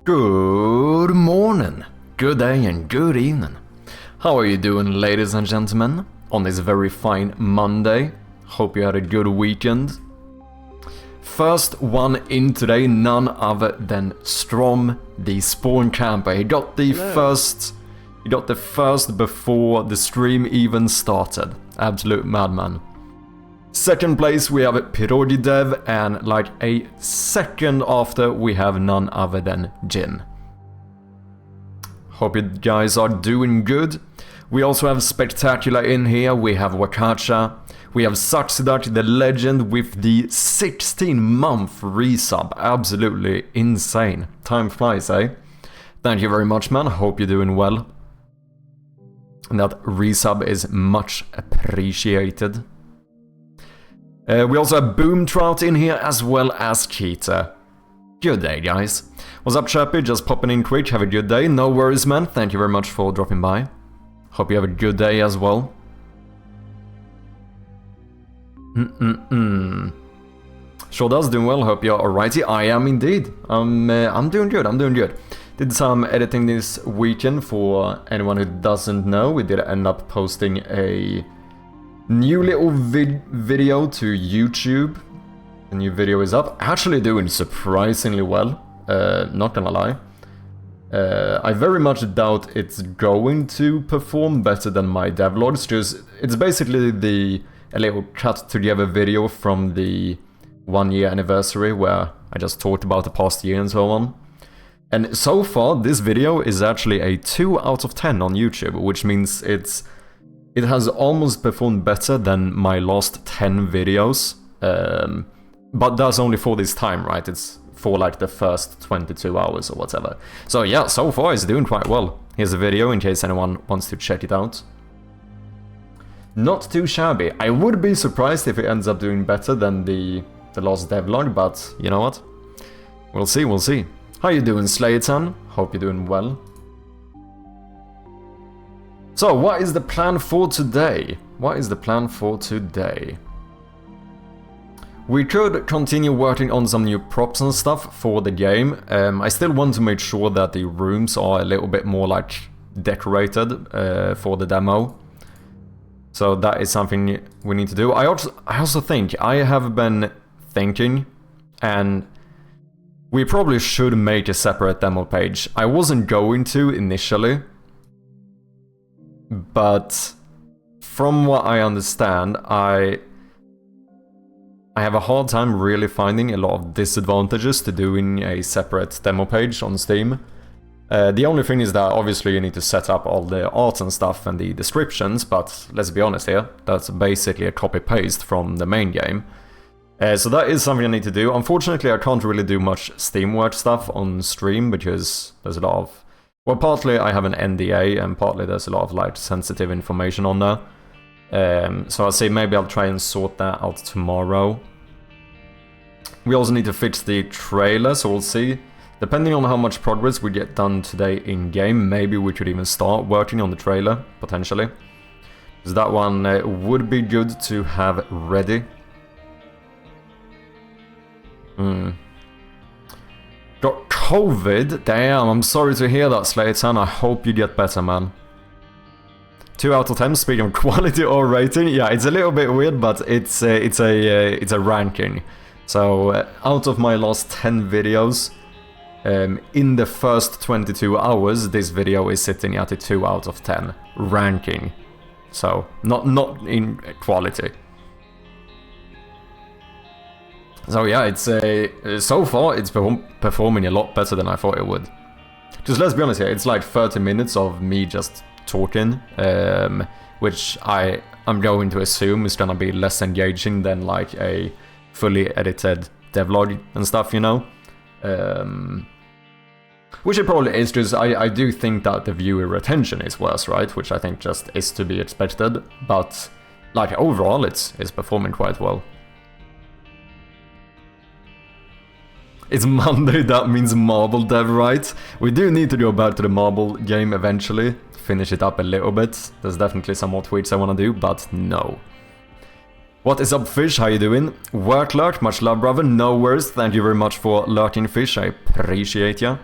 Good morning, good day and good evening. How are you doing, ladies and gentlemen, on this very fine Monday? Hope you had a good weekend. First one in today, none other than Strom, the spawn camper. He got the first before the stream even started. Absolute madman. Second place we have gamedev, and like a second after we have none other than Jin. Hope you guys are doing good. We also have Spectacular in here, we have Wakacha, we have Saxidak the legend with the 16-month resub. Absolutely insane. Time flies, eh? Thank you very much, man. Hope you're doing well. And that resub is much appreciated. We also have Boom Trout in here, as well as Cheetah. Good day, guys. What's up, Chappy? Just popping in quick. Have a good day. No worries, man. Thank you very much for dropping by. Hope you have a good day as well. Sure does, doing well. Hope you're alrighty. I am indeed. I'm doing good. I'm doing good. Did some editing this weekend. For anyone who doesn't know, we did end up posting a new little video to YouTube. The new video is up. Actually doing surprisingly well. Not gonna lie. I very much doubt it's going to perform better than my devlogs. Just it's basically a little cut together video from the 1 year anniversary where I just talked about the past year and so on. And so far, this video is actually a 2 out of 10 on YouTube, which means it has almost performed better than my last 10 videos. But that's only for this time, right? It's for like the first 22 hours or whatever. So yeah, so far it's doing quite well. Here's a video in case anyone wants to check it out. Not too shabby. I would be surprised if it ends up doing better than the last devlog, but you know what? We'll see, we'll see. How you doing, Slayton? Hope you're doing well. So, what is the plan for today? What is the plan for today? We could continue working on some new props and stuff for the game. I still want to make sure that the rooms are a little bit more like decorated for the demo. So that is something we need to do. I also think, I have been thinking, and we probably should make a separate demo page. I wasn't going to initially, but from what I understand, I have a hard time really finding a lot of disadvantages to doing a separate demo page on Steam. The only thing is that obviously you need to set up all the art and stuff and the descriptions, but let's be honest here, that's basically a copy-paste from the main game. So that is something I need to do. Unfortunately, I can't really do much Steamworks stuff on stream because there's a lot of... Well, partly I have an NDA and partly there's a lot of like sensitive information on there. So I'll say maybe I'll try and sort that out tomorrow. We also need to fix the trailer, so we'll see. Depending on how much progress we get done today in-game, maybe we could even start working on the trailer, potentially. Because that one would be good to have ready. Got COVID? Damn, I'm sorry to hear that, Slayton. I hope you get better, man. 2 out of 10, speaking of quality or rating. Yeah, it's a little bit weird, but it's a ranking. So, out of my last 10 videos, in the first 22 hours, this video is sitting at a 2 out of 10 ranking. So, not in quality. So yeah, it's so far it's performing a lot better than I thought it would. Just let's be honest here, it's like 30 minutes of me just talking, which I'm going to assume is gonna be less engaging than like a fully edited devlog and stuff, you know? Which it probably is, because I do think that the viewer retention is worse, right? Which I think just is to be expected, but like overall it's performing quite well. It's Monday, that means marble dev, right? We do need to go back to the marble game eventually, finish it up a little bit. There's definitely some more tweaks I want to do, but no. What is up, Fish? How you doing? Work lurk, much love, brother. No worries. Thank you very much for lurking, Fish. I appreciate ya.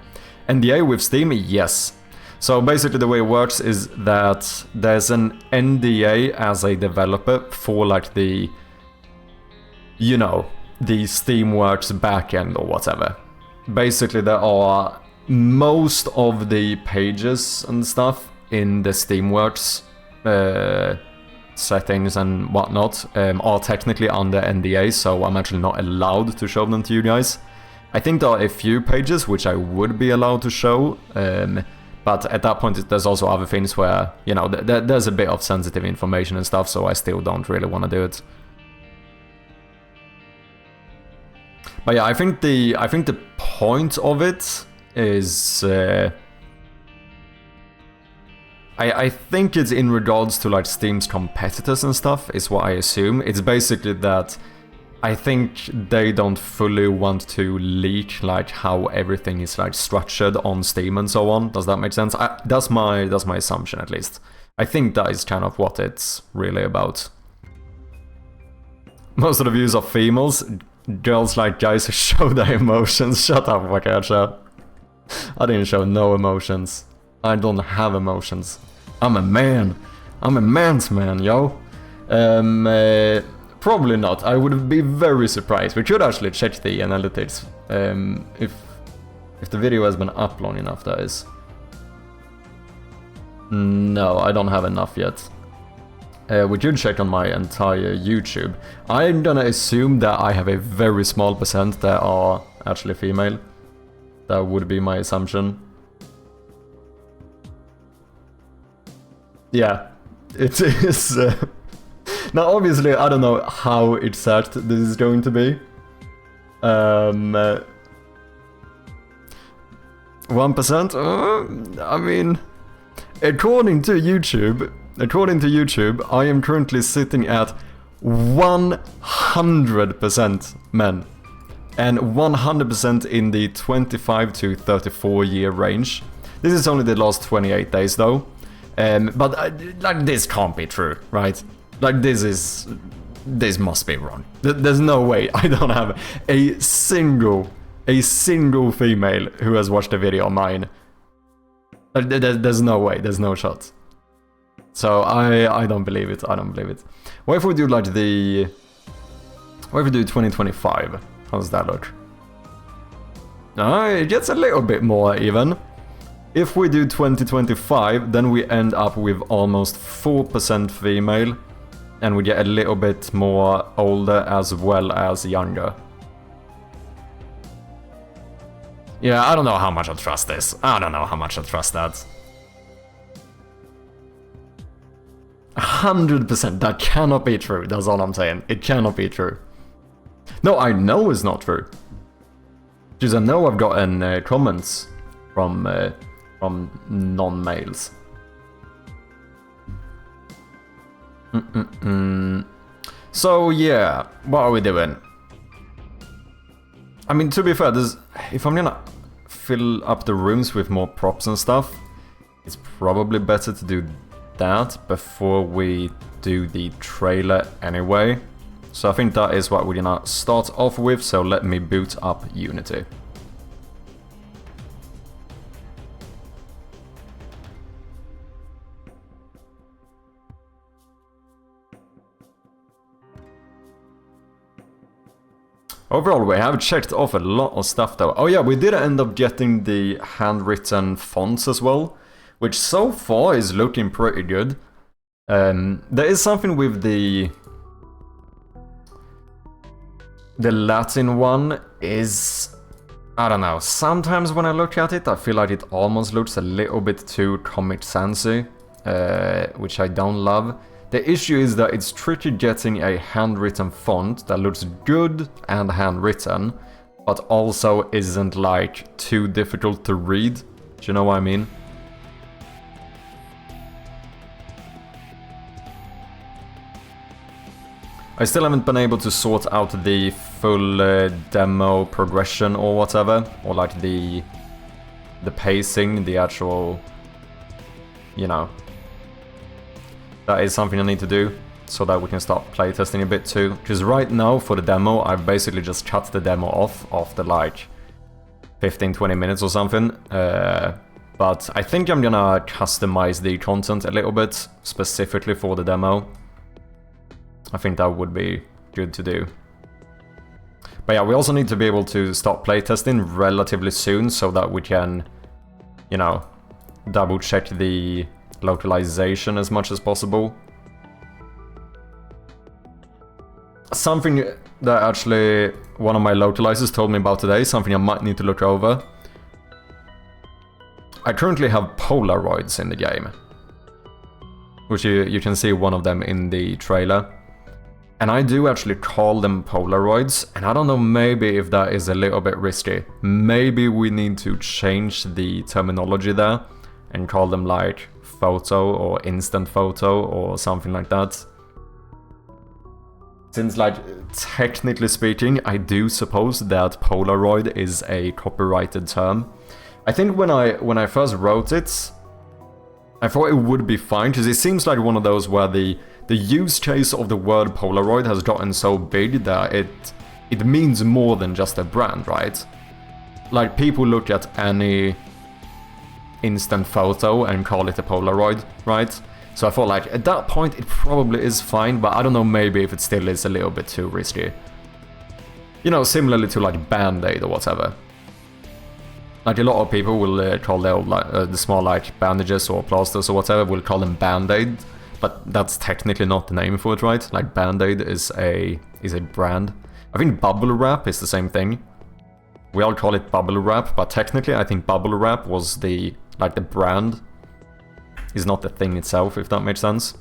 NDA with Steam, yes. So basically the way it works is that there's an NDA as a developer for like the, you know, the Steamworks backend or whatever. Basically there are most of the pages and stuff in the Steamworks settings and whatnot are technically under NDA, so I'm actually not allowed to show them to you guys. I think there are a few pages which I would be allowed to show, but at that point there's also other things where, you know, there's a bit of sensitive information and stuff, so I still don't really want to do it. But yeah, I think the point of it is I think it's in regards to like Steam's competitors and stuff, is what I assume. It's basically that I think they don't fully want to leak like how everything is like structured on Steam and so on. Does that make sense? That's my assumption, at least. I think that is kind of what it's really about. Most of the views are females. Girls like guys who show their emotions. Shut up, Wakacha. I didn't show no emotions. I don't have emotions. I'm a man. I'm a man's man, yo. Probably not. I would be very surprised. We should actually check the analytics. If the video has been up long enough, that is. No, I don't have enough yet. We should check on my entire YouTube. I'm gonna assume that I have a very small percent that are actually female. That would be my assumption. Yeah, it is. Now, obviously, I don't know how exact this is going to be. 1%? I mean, according to YouTube, I am currently sitting at 100% men. And 100% in the 25 to 34 year range. This is only the last 28 days though. But like, this can't be true, right? Like, this must be wrong. There's no way I don't have a single female who has watched a video of mine. There's no way, there's no shot. So I don't believe it, I don't believe it. What if we do like the... What if we do 2025? How does that look? It gets a little bit more even. If we do 2025, then we end up with almost 4% female. And we get a little bit more older as well as younger. Yeah, I don't know how much I trust this. I don't know how much I trust that. 100%, that cannot be true, that's all I'm saying. It cannot be true. No, I know it's not true. Because I know I've gotten comments from non-males. So yeah, what are we doing? I mean, to be fair, if I'm gonna fill up the rooms with more props and stuff, it's probably better to do that before we do the trailer anyway. So I think that is what we're gonna start off with, so let me boot up Unity. Overall, we have checked off a lot of stuff though. Oh yeah, we did end up getting the handwritten fonts as well, which so far is looking pretty good. There is something with the Latin one is, I don't know, sometimes when I look at it, I feel like it almost looks a little bit too Comic Sansy, which I don't love. The issue is that it's tricky getting a handwritten font that looks good and handwritten, but also isn't like too difficult to read. Do you know what I mean? I still haven't been able to sort out the full demo progression or whatever, or like the pacing, the actual, you know. That is something I need to do, so that we can start playtesting a bit too. Because right now, for the demo, I've basically just cut the demo off after like 15-20 minutes or something. But I think I'm gonna customize the content a little bit, specifically for the demo. I think that would be good to do. But yeah, we also need to be able to start playtesting relatively soon so that we can, you know, double check the localization as much as possible. Something that actually one of my localizers told me about today, something I might need to look over. I currently have Polaroids in the game, which you can see one of them in the trailer. And I do actually call them Polaroids, and I don't know, maybe if that is a little bit risky. Maybe we need to change the terminology there and call them like photo or instant photo or something like that. Since, like, technically speaking, I do suppose that Polaroid is a copyrighted term. I think when I first wrote it, I thought it would be fine, because it seems like one of those where the use case of the word Polaroid has gotten so big that it means more than just a brand, right? Like, people look at any instant photo and call it a Polaroid, right? So I thought, like, at that point it probably is fine, but I don't know, maybe if it still is a little bit too risky. You know, similarly to like Band-Aid or whatever. Like, a lot of people will call their the small like bandages or plasters or whatever, will call them Band-Aid, but that's technically not the name for it, right? Like, Band-Aid is a brand. I think bubble wrap is the same thing. We all call it bubble wrap, but technically I think bubble wrap was the brand, is not the thing itself, if that makes sense.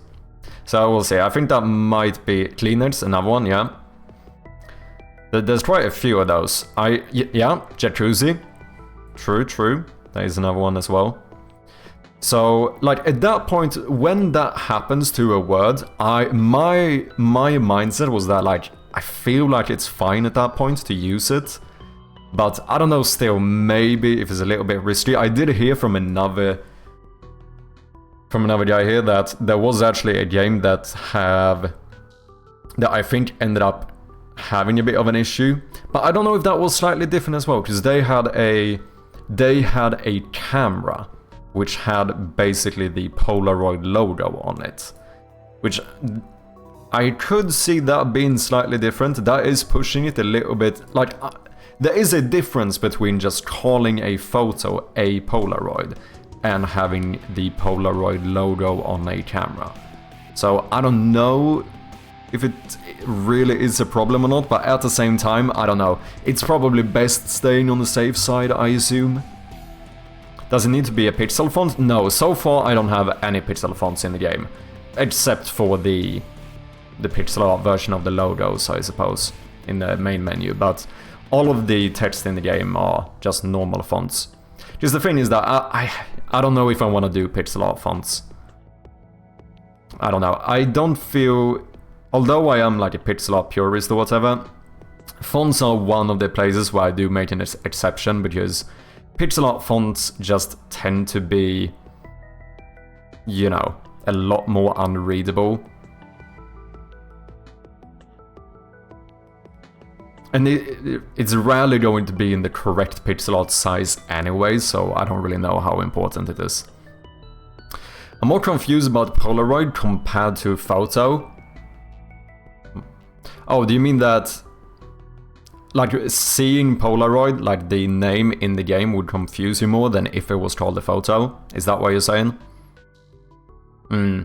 So we'll see. I think that might be Cleaners, another one, yeah. There's quite a few of those. Yeah, Jacuzzi. True. That is another one as well. So, like, at that point, when that happens to a word, my mindset was that, like, I feel like it's fine at that point to use it. But I don't know, still, maybe if it's a little bit risky. I did hear from another guy here that there was actually a game that I think ended up having a bit of an issue. But I don't know if that was slightly different as well, because they had a camera which had basically the Polaroid logo on it, which I could see that being slightly different. That is pushing it a little bit. Like, there is a difference between just calling a photo a Polaroid and having the Polaroid logo on a camera. So I don't know if it really is a problem or not, but at the same time, I don't know. It's probably best staying on the safe side, I assume. Does it need to be a pixel font? No, so far I don't have any pixel fonts in the game, except for the pixel art version of the logos, I suppose, in the main menu, but all of the text in the game are just normal fonts. Because the thing is that I don't know if I want to do pixel art fonts. I don't know. I don't feel... Although I am like a pixel art purist or whatever, fonts are one of the places where I do make an exception, because pixel art fonts just tend to be, you know, a lot more unreadable. And it's rarely going to be in the correct pixel art size anyway, so I don't really know how important it is. I'm more confused about Polaroid compared to photo. Oh, do you mean that, like, seeing Polaroid, like the name in the game, would confuse you more than if it was called a photo? Is that what you're saying? Yeah,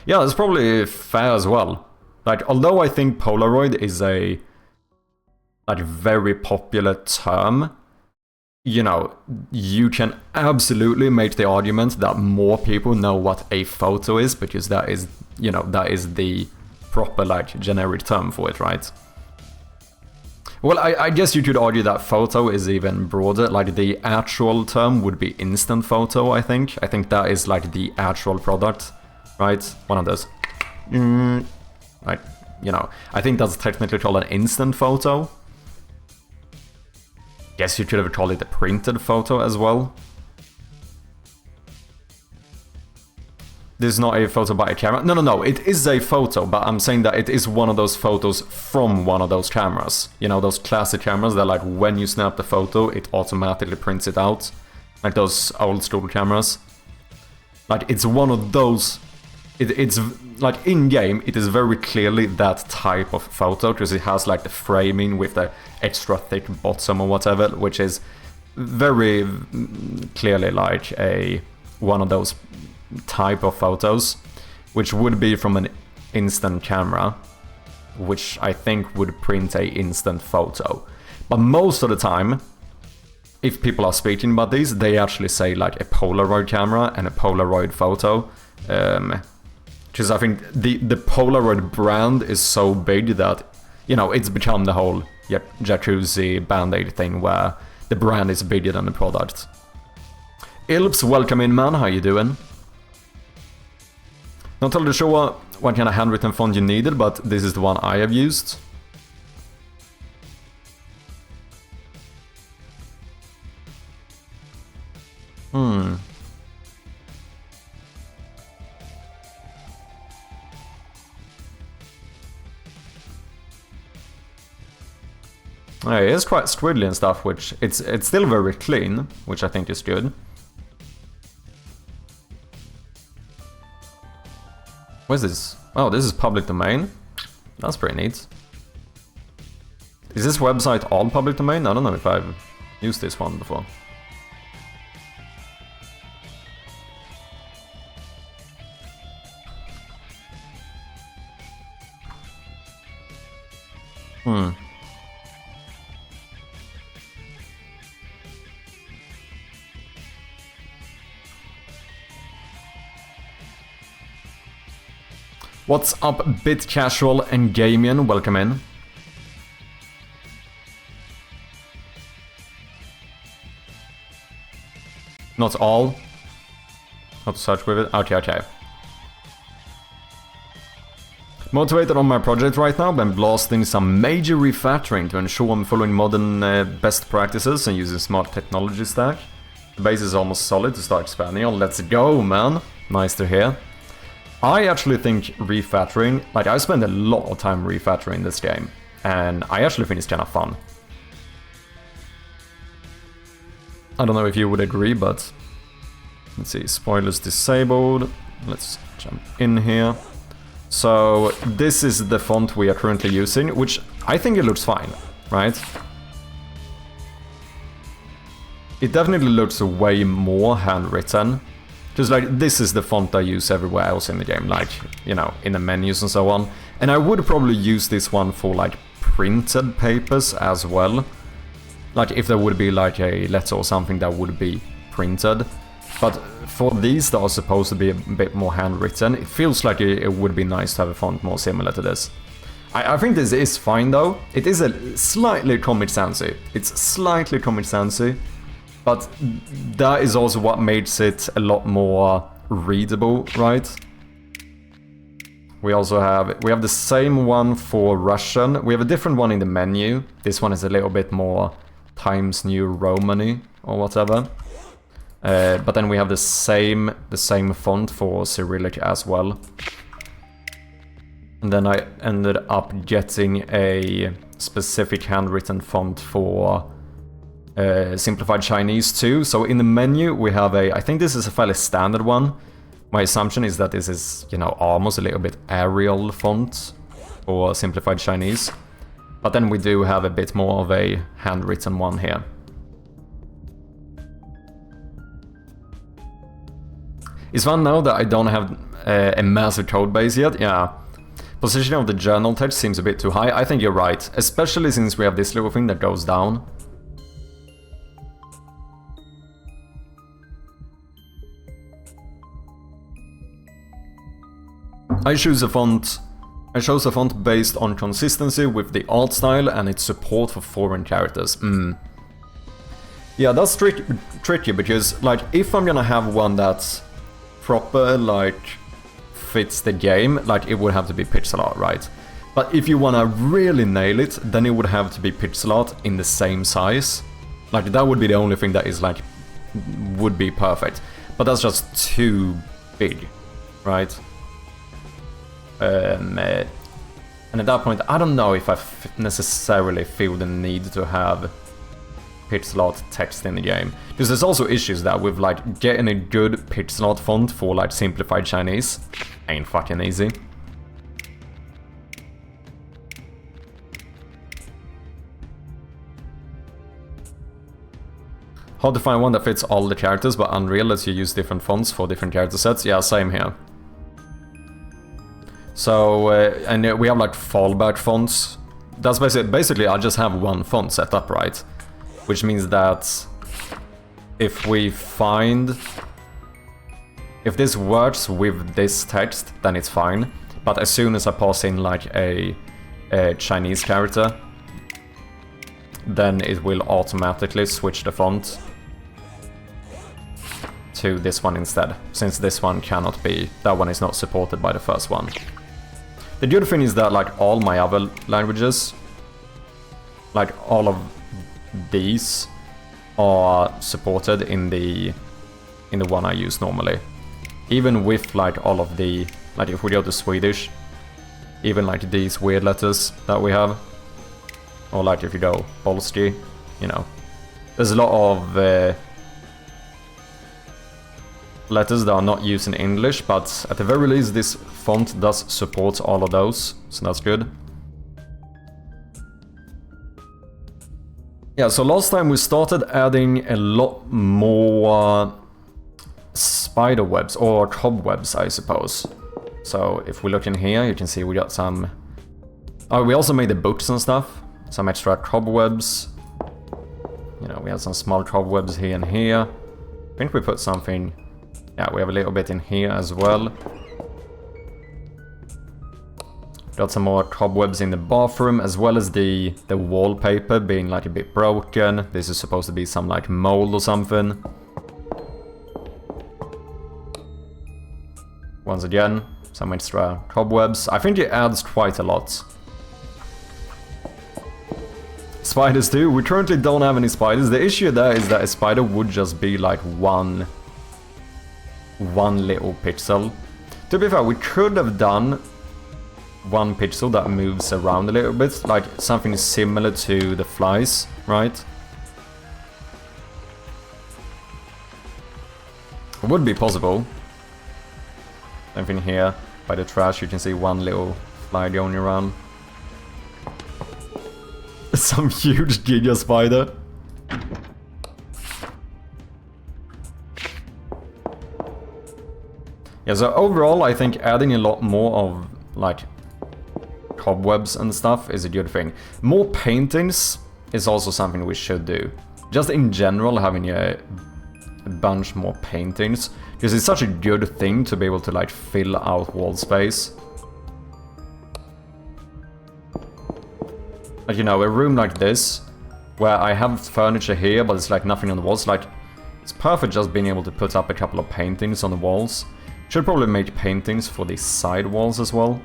that's probably fair as well. Like, although I think Polaroid is a very popular term, you know, you can absolutely make the argument that more people know what a photo is, because that is, you know, that is the proper, like, generic term for it, right? Well, I guess you could argue that photo is even broader. Like, the actual term would be instant photo, I think. I think that is, like, the actual product, right? One of those. Like, you know, I think that's technically called an instant photo. Guess you could have called it a printed photo as well. This is not a photo by a camera. No, it is a photo, but I'm saying that it is one of those photos from one of those cameras. You know, those classic cameras that, like, when you snap the photo, it automatically prints it out. Like those old school cameras. Like, it's one of those... It's, like, in-game, it is very clearly that type of photo, because it has, like, the framing with the extra thick bottom or whatever, which is very clearly, like, one of those type of photos, which would be from an instant camera, which I think would print a instant photo. But most of the time, if people are speaking about these, they actually say like a Polaroid camera and a Polaroid photo. Because I think the Polaroid brand is so big that, you know, it's become the whole jacuzzi band-aid thing where the brand is bigger than the product. Ilps, welcome in, man. How you doing? Not totally sure what kind of handwritten font you needed, but this is the one I have used. Yeah, it is quite squiggly and stuff, which it's still very clean, which I think is good. What is this? Oh, this is public domain. That's pretty neat. Is this website all public domain? I don't know if I've used this one before. What's up, Bit Casual and Gamian? Welcome in. Not all. Not to search with it. Okay. Motivated on my project right now, been blasting some major refactoring to ensure I'm following modern best practices and using smart technology stack. The base is almost solid to start expanding on. Let's go, man. Nice to hear. I actually think refactoring, like I spend a lot of time refactoring this game, and I actually think it's kind of fun. I don't know if you would agree, but let's see, spoilers disabled. Let's jump in here. So this is the font we are currently using, which I think it looks fine, right? It definitely looks way more handwritten. Just like, this is the font I use everywhere else in the game, like, you know, in the menus and so on. And I would probably use this one for, like, printed papers as well. Like, if there would be, like, a letter or something that would be printed. But for these that are supposed to be a bit more handwritten, it feels like it would be nice to have a font more similar to this. I think this is fine, though. It is a slightly Comic Sansy. It's slightly Comic Sansy. But that is also what makes it a lot more readable, right? We also have the same one for Russian. We have a different one in the menu. This one is a little bit more Times New Romany or whatever. But then we have the same font for Cyrillic as well. And then I ended up getting a specific handwritten font for simplified Chinese too. So in the menu we have I think this is a fairly standard one. My assumption is that this is, you know, almost a little bit Arial font for simplified Chinese. But then we do have a bit more of a handwritten one here. It's fun now that I don't have a massive code base yet. Yeah. Positioning of the journal text seems a bit too high. I think you're right, especially since we have this little thing that goes down. I chose a font based on consistency with the art style and its support for foreign characters. Yeah, that's tricky because, like, if I'm gonna have one that's proper, like, fits the game, like, it would have to be pixel art, right? But if you wanna really nail it, then it would have to be pixel art in the same size. Like, that would be the only thing that is, like, would be perfect. But that's just too big. right? And at that point, I don't know if I necessarily feel the need to have pixel art text in the game. Because there's also issues that with like getting a good pixel art font for like simplified Chinese ain't fucking easy. Hard to find one that fits all the characters, but Unreal lets you use different fonts for different character sets. Yeah, same here. So, and we have like fallback fonts. That's basically I just have one font set up, right? Which means that if we find... if this works with this text, then it's fine. But as soon as I pass in like a Chinese character, then it will automatically switch the font to this one instead, since this one cannot be, that one is not supported by the first one. The good thing is that like all my other languages, like all of these are supported in the one I use normally. Even with like all of the, like if we go to Swedish, even like these weird letters that we have, or like if you go Polski, you know, there's a lot of letters that are not used in English, but at the very least this font does support all of those, so that's good. Yeah, so last time we started adding a lot more spider webs, or cobwebs I suppose. So if we look in here, you can see we got some... oh, we also made the books and stuff. Some extra cobwebs. You know, we have some small cobwebs here and here. I think we put something... yeah, we have a little bit in here as well. Got some more cobwebs in the bathroom, as well as the wallpaper being like a bit broken. This is supposed to be some like mold or something. Once again, some extra cobwebs. I think it adds quite a lot. Spiders too. We currently don't have any spiders. The issue there is that a spider would just be like one little pixel. To be fair, we could have done one pixel that moves around a little bit, like something similar to the flies, right? It would be possible. Something here by the trash, you can see one little fly going around. Some huge giga spider. Yeah, so overall I think adding a lot more of like cobwebs and stuff is a good thing. More paintings is also something we should do. Just in general, having a bunch more paintings, because it's such a good thing to be able to like fill out wall space. Like, you know, a room like this, where I have furniture here, but it's like nothing on the walls, like, it's perfect just being able to put up a couple of paintings on the walls. Should probably make paintings for the side walls as well.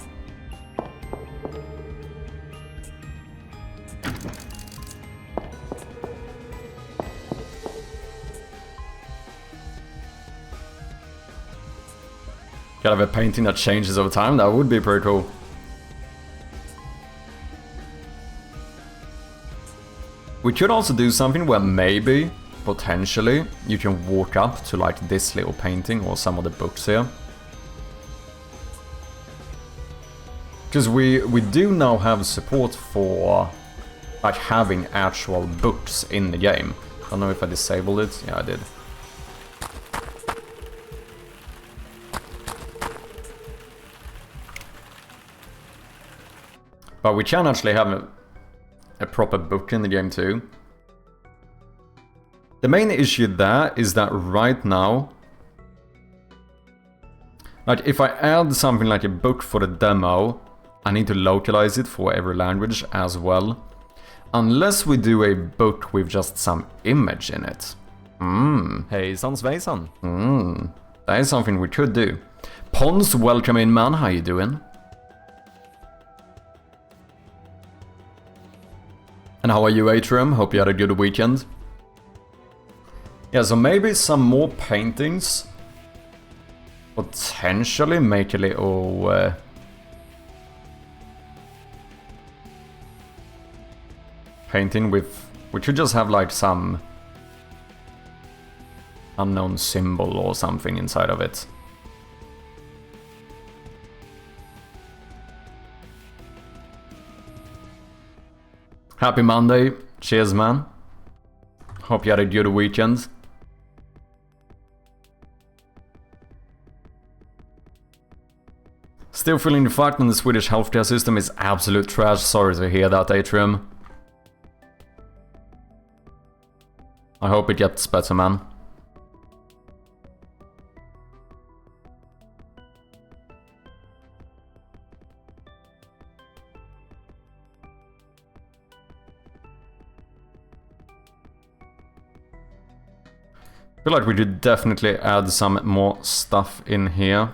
Gotta have a painting that changes over time, that would be pretty cool. We could also do something where maybe, potentially, you can walk up to like this little painting or some of the books here. Because we do now have support for like having actual books in the game. I don't know if I disabled it. Yeah, I did. But we can actually have a proper book in the game too. The main issue there is that right now, like if I add something like a book for the demo, I need to localize it for every language as well. Unless we do a book with just some image in it. Hejsan svejsan. That is something we could do. Pons, welcome in man, how you doing? And how are you, Atrium? Hope you had a good weekend. Yeah, so maybe some more paintings. potentially make a little... painting with... We should just have like some unknown symbol or something inside of it. Happy Monday. Cheers, man. Hope you had a good weekend. Still feeling the fact that the Swedish healthcare system is absolute trash. Sorry to hear that, Atrium. I hope it gets better, man. I feel like we could definitely add some more stuff in here.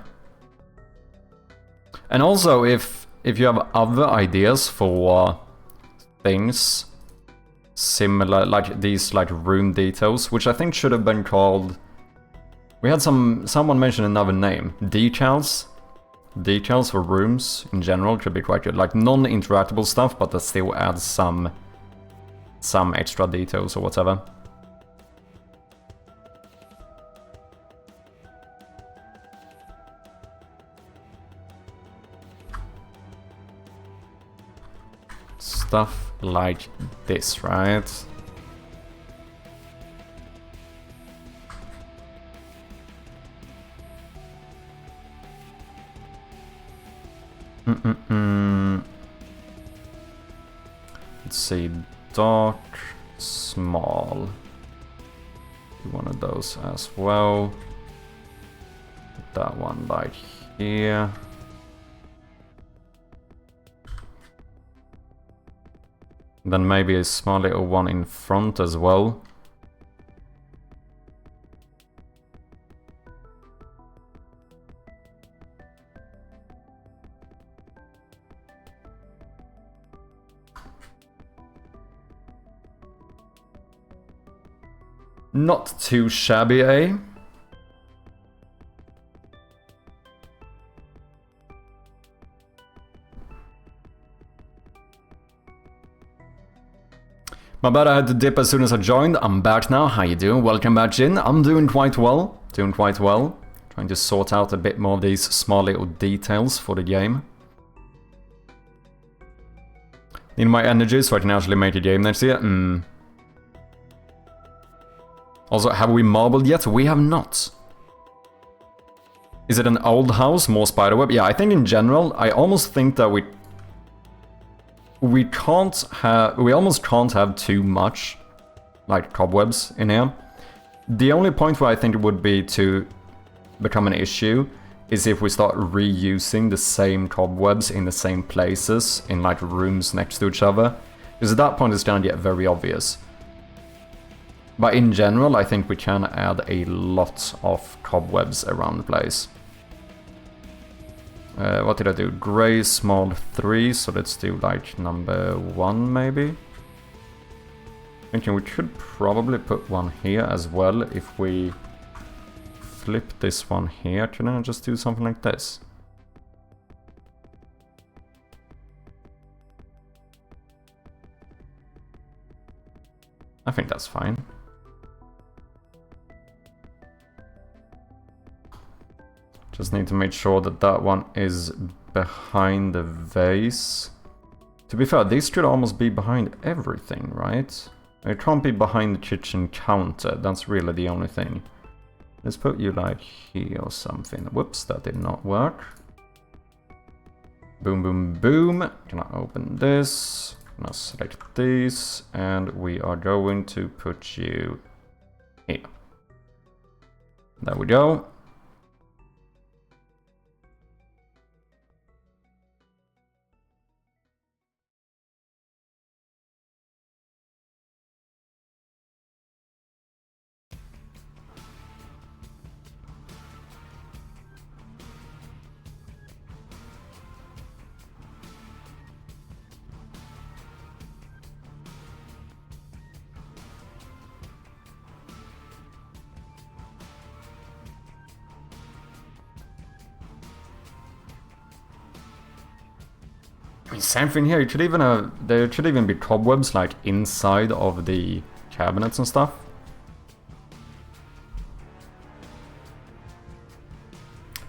And also, if you have other ideas for things similar, like these like room details, which I think should have been called... We had someone mention another name. Decals? Decals for rooms in general could be quite good. Like non-interactable stuff, but that still adds some extra details or whatever. Stuff like this, right? Let's see, dark, small. Do one of those as well. Put that one like here. Then maybe a small little one in front as well. Not too shabby, eh? My bad, I had to dip as soon as I joined. I'm back now. How you doing? Welcome back, Jin. I'm doing quite well. Doing quite well. Trying to sort out a bit more of these small little details for the game. Need my energy so I can actually make a game next year. Also, have we marbled yet? We have not. Is it an old house? More spiderweb? Yeah, I think in general, I almost think that we almost can't have too much, like, cobwebs in here. The only point where I think it would be to become an issue is if we start reusing the same cobwebs in the same places, in, like, rooms next to each other. Because at that point it's gonna get very obvious. But in general, I think we can add a lot of cobwebs around the place. What did I do? Gray, small 3, so let's do like number 1 maybe? Thinking we could probably put one here as well if we flip this one here. Can I just do something like this? I think that's fine. Just need to make sure that that one is behind the vase. To be fair, these should almost be behind everything, right? It can't be behind the kitchen counter, that's really the only thing. Let's put you like here or something. Whoops, that did not work. Boom, boom, boom. Can I open this? Can I select these? And we are going to put you here. There we go. Same thing here. It should even there should even be cobwebs like inside of the cabinets and stuff.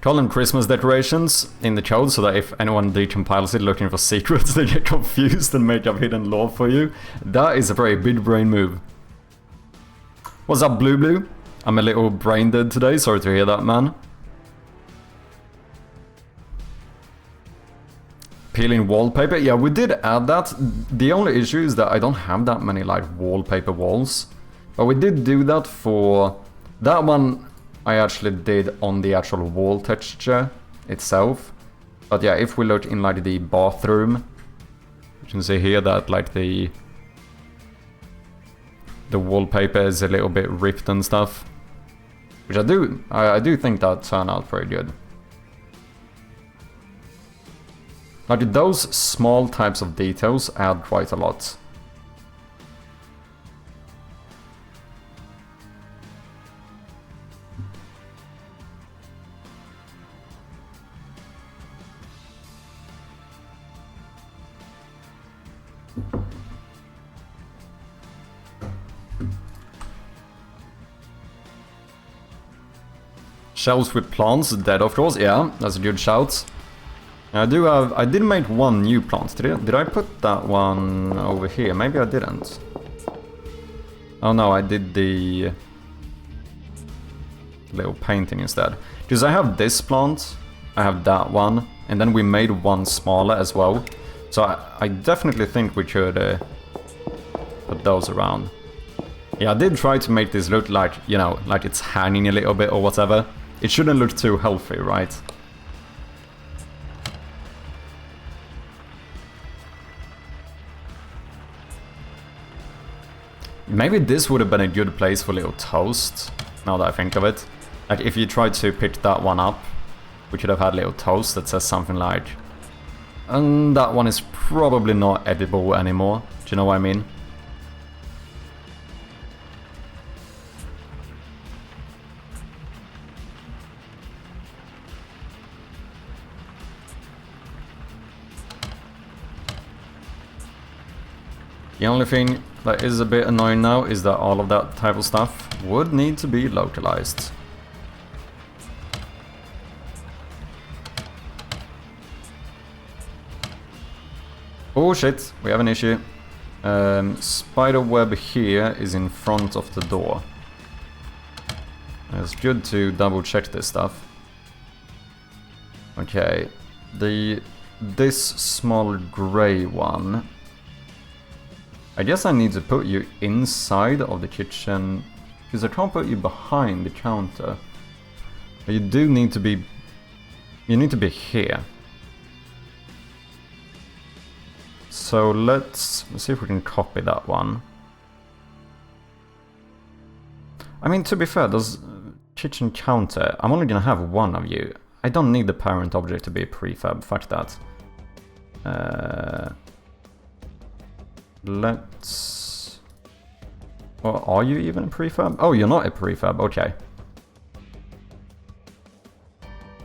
Call them Christmas decorations in the code so that if anyone decompiles it looking for secrets, they get confused and make up hidden lore for you. That is a very big brain move. What's up, Blue Blue? I'm a little brain dead today. Sorry to hear that, man. Peeling wallpaper. Yeah, we did add that. The only issue is that I don't have that many like wallpaper walls. But we did do that for that one. I actually did on the actual wall texture itself. But yeah, if we look in like the bathroom, you can see here that like the wallpaper is a little bit ripped and stuff. Which I do think that turned out pretty good. Like those small types of details add quite a lot. Shelves with plants, dead of course, yeah, that's a good shout. I did make one new plant. Did I put that one over here? Maybe I didn't. Oh no, I did the little painting instead. Because I have this plant, I have that one, and then we made one smaller as well. So I definitely think we should put those around. Yeah, I did try to make this look like, you know, like it's hanging a little bit or whatever. It shouldn't look too healthy, right? Maybe this would have been a good place for little toast, now that I think of it. Like if you tried to pick that one up, we could have had little toast that says something like, and that one is probably not edible anymore. Do you know what I mean? The only thing that is a bit annoying now is that all of that type of stuff would need to be localized. Oh shit, we have an issue. Spider web here is in front of the door. It's good to double check this stuff. Okay, this small grey one. I guess I need to put you inside of the kitchen, because I can't put you behind the counter. But you do need to be... you need to be here. So let's see if we can copy that one. I mean, to be fair, there's kitchen counter. I'm only gonna have one of you. I don't need the parent object to be a prefab, fuck that. Let's... well, are you even a prefab? Oh, you're not a prefab, okay.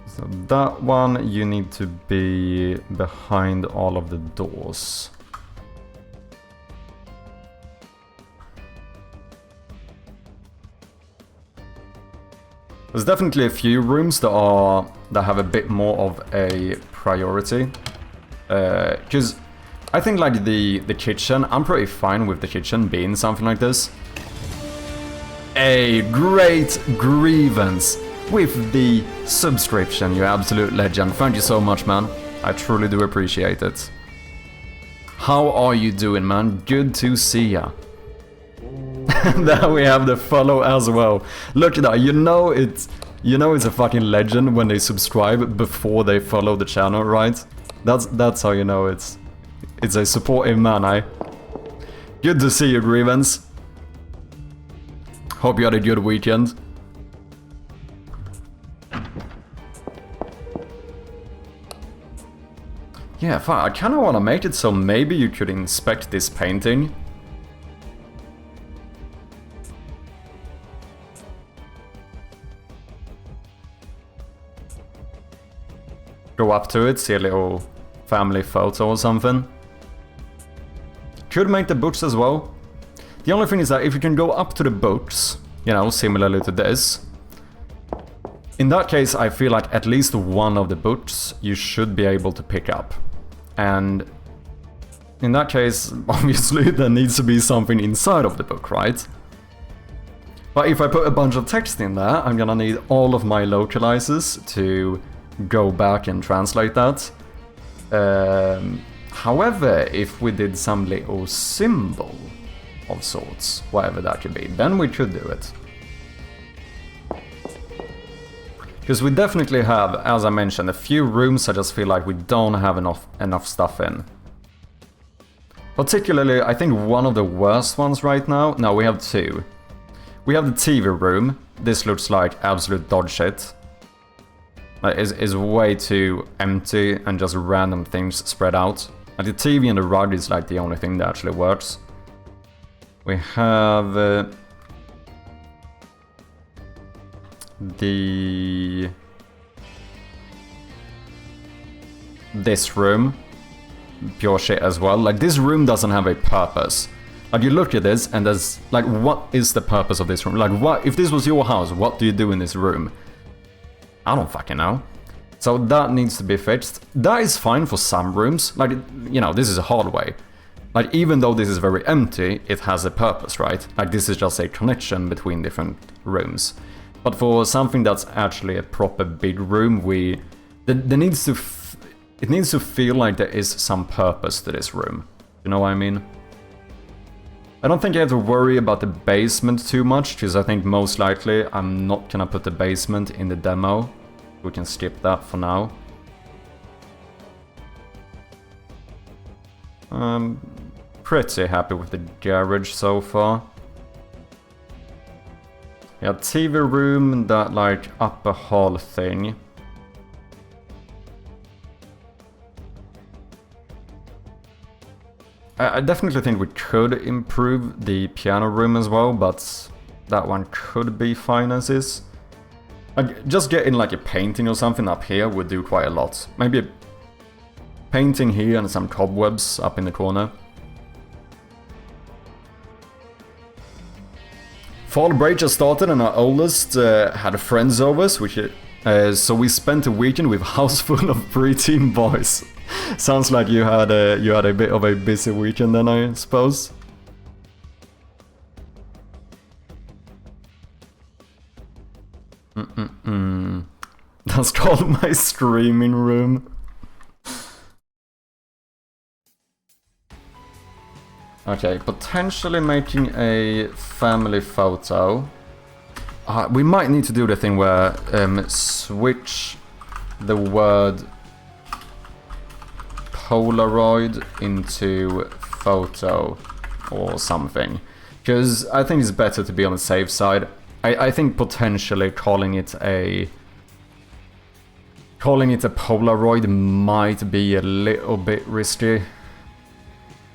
So that one, you need to be behind all of the doors. There's definitely a few rooms that have a bit more of a priority. Because I think like the kitchen, I'm pretty fine with the kitchen being something like this. A great grievance with the subscription, you absolute legend. Thank you so much, man. I truly do appreciate it. How are you doing, man? Good to see ya. There we have the follow as well. Look at that, you know it's a fucking legend when they subscribe before they follow the channel, right? That's how you know it's a supportive man, eh? Good to see you, Grievance. Hope you had a good weekend. Yeah, fine. I kinda wanna make it so maybe you could inspect this painting. Go up to it, see a little family photo or something. Could make the books as well. The only thing is that if you can go up to the books, you know, similarly to this, in that case I feel like at least one of the books you should be able to pick up. And in that case, obviously there needs to be something inside of the book, right? But if I put a bunch of text in there, I'm gonna need all of my localizers to go back and translate that. However, if we did some little symbol of sorts, whatever that could be, then we could do it. Because we definitely have, as I mentioned, a few rooms I just feel like we don't have enough stuff in. Particularly, I think one of the worst ones right now, no, we have two. We have the TV room. This looks like absolute dog shit. Is way too empty and just random things spread out. And the TV and the rug is like the only thing that actually works. We have this room. Pure shit as well. Like, this room doesn't have a purpose. Like, you look at this and there's like, what is the purpose of this room? Like, what if this was your house, what do you do in this room? I don't fucking know. So that needs to be fixed. That is fine for some rooms. Like, you know, this is a hallway. Like, even though this is very empty, it has a purpose, right? Like, this is just a connection between different rooms. But for something that's actually a proper big room, it needs to feel like there is some purpose to this room. You know what I mean? I don't think I have to worry about the basement too much, because I think most likely I'm not gonna put the basement in the demo. We can skip that for now. I'm pretty happy with the garage so far. Yeah, TV room, that like upper hall thing. I definitely think we could improve the piano room as well, but that one could be fine as is. Like, just getting like a painting or something up here would do quite a lot. Maybe a painting here and some cobwebs up in the corner. Fall break just started and our oldest had friends over, so we spent a weekend with a house full of preteen boys. Sounds like you had a bit of a busy weekend then, I suppose. That's called my streaming room. Okay, potentially making a family photo. We might need to do the thing where switch the word Polaroid into photo or something, because I think it's better to be on the safe side. I think potentially calling it a Polaroid might be a little bit risky,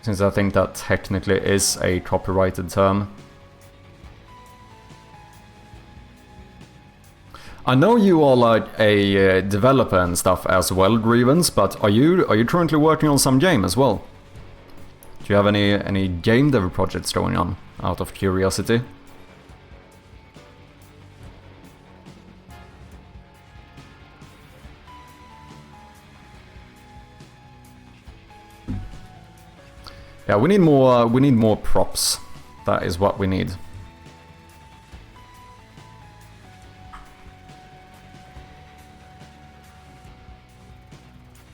since I think that technically is a copyrighted term. I know you are like a developer and stuff as well, Grievance, but are you currently working on some game as well? Do you have any game dev projects going on, out of curiosity? Yeah, we need more props. That is what we need.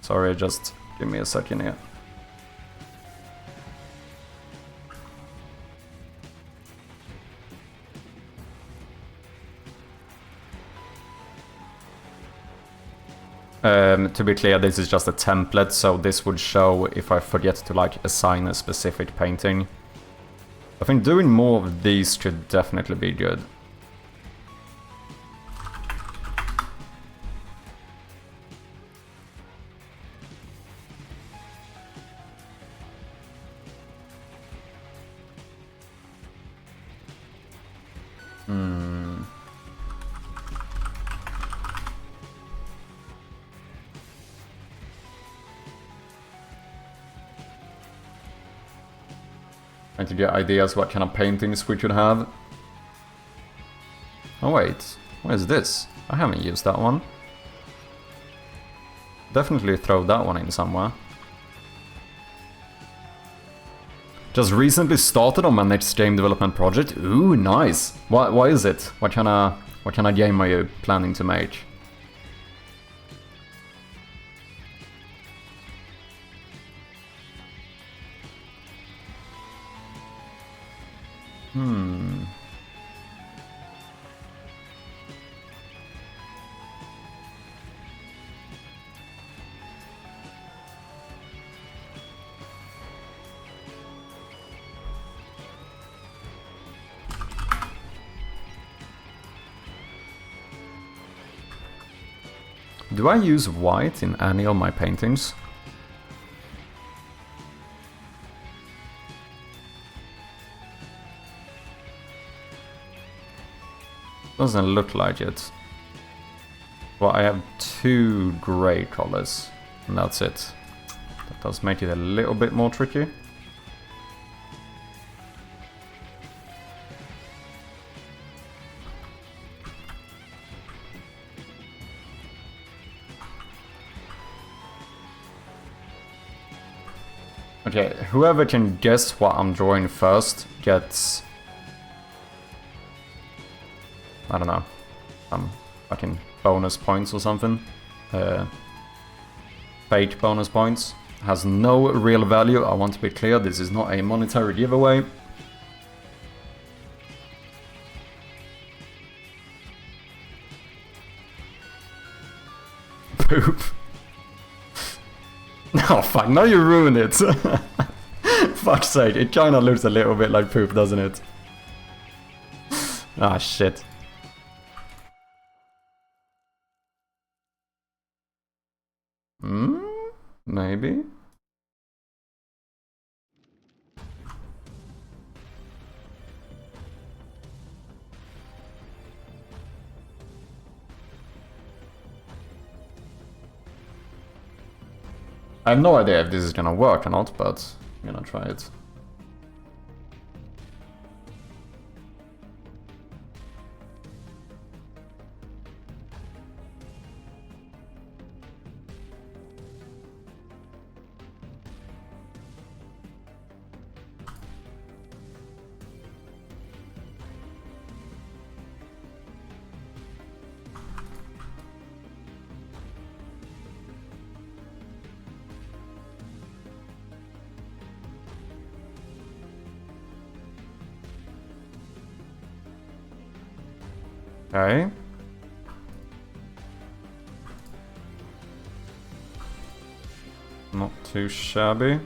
Sorry, just give me a second here. To be clear, this is just a template, so this would show if I forget to like assign a specific painting. I think doing more of these could definitely be good. Trying to get ideas what kind of paintings we should have. Oh wait, what is this? I haven't used that one. Definitely throw that one in somewhere. Just recently started on my next game development project. Ooh, nice. What is it? What kind of game are you planning to make? Do I use white in any of my paintings? Doesn't look like it. Well, I have 2 grey colors, and that's it. That does make it a little bit more tricky. Okay, whoever can guess what I'm drawing first gets... I don't know, some fucking bonus points or something. Fake bonus points. Has no real value, I want to be clear, this is not a monetary giveaway. Poop. Oh fuck, now you ruined it! Fuck's sake, it kinda looks a little bit like poop, doesn't it? Ah shit. Maybe? I have no idea if this is gonna work or not, but I'm gonna try it. Okay. Not too shabby.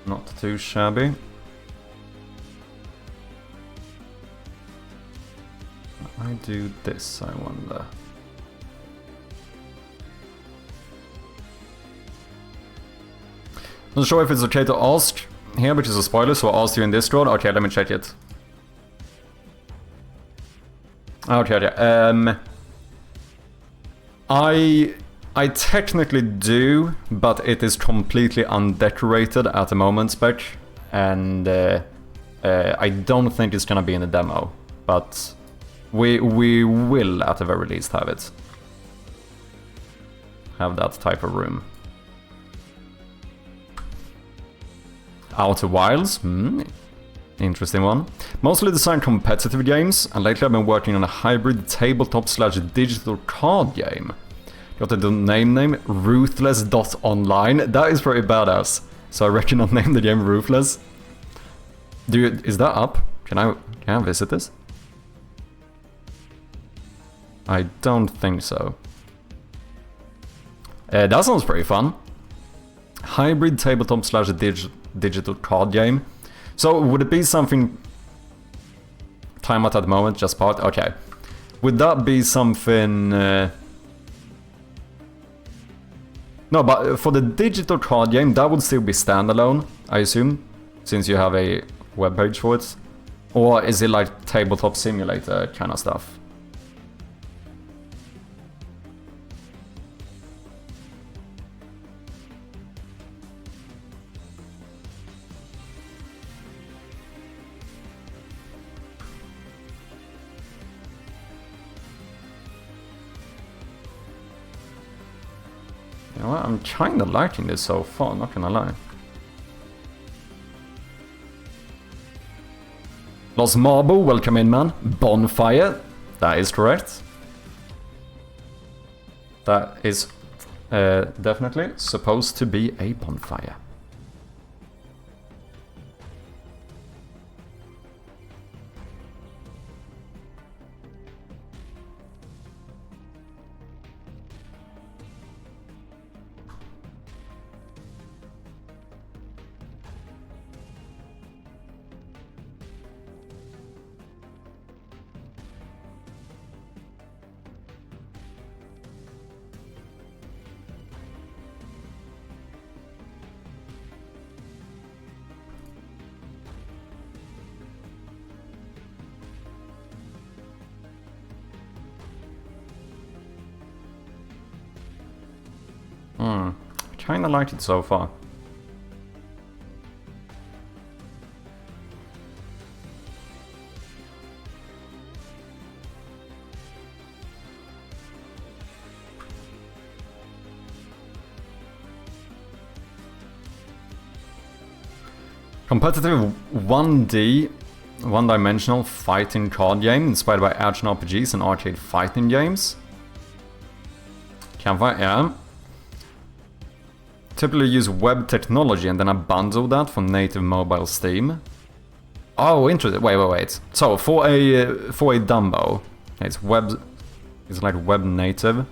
Not too shabby. I do this, I wonder. Not sure if it's okay to ask here, which is a spoiler, so I'll ask you in Discord. Okay, let me check it. Okay. I technically do, but it is completely undecorated at the moment, spec, and I don't think it's gonna be in the demo, but we will at the very least have it. Have that type of room. Outer Wilds? Interesting one. Mostly designed competitive games, and lately I've been working on a hybrid tabletop/digital card game. Got the name Ruthless.online. That is pretty badass. So I reckon I'll name the game Ruthless. Is that up? Can I visit this? I don't think so. That sounds pretty fun. Hybrid tabletop/digital card game. So would it be something... Time out at the moment, just part? Okay. Would that be something... No, but for the digital card game, that would still be standalone, I assume, since you have a webpage for it. Or is it like tabletop simulator kind of stuff? You know what? I'm kinda liking this so far, not gonna lie. Los Marble, welcome in, man. Bonfire, that is correct. That is definitely supposed to be a bonfire. Kinda liked it so far. Competitive 1D, one-dimensional fighting card game inspired by action RPGs and arcade fighting games. Campfire, yeah. Typically use web technology and then I bundle that for native mobile Steam. Oh, interesting. Wait. So for a Dumbo, it's web. It's like web native.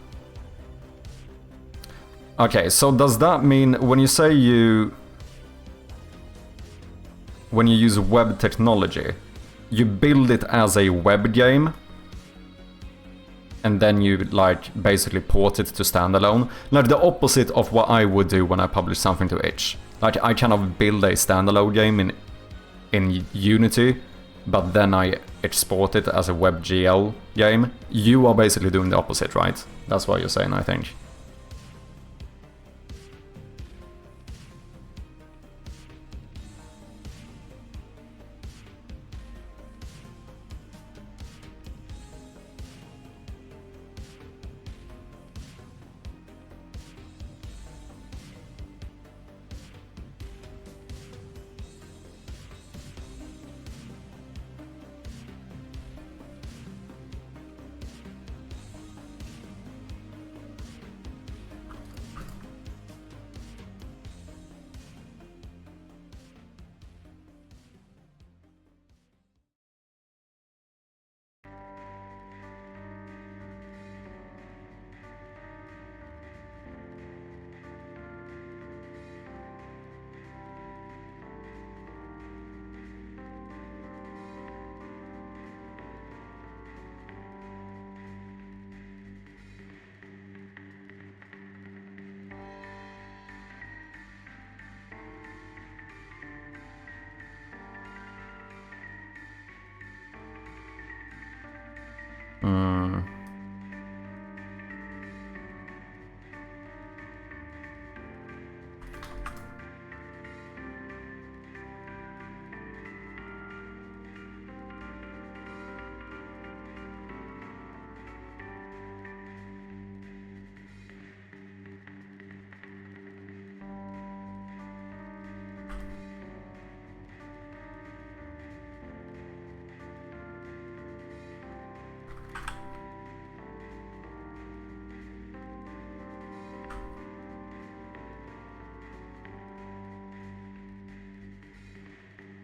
Okay, so does that mean when you say when you use web technology, you build it as a web game? And then you like basically port it to standalone, like the opposite of what I would do when I publish something to itch. Like I kind of build a standalone game in Unity, but then I export it as a WebGL game. You are basically doing the opposite, right? That's what you're saying, I think.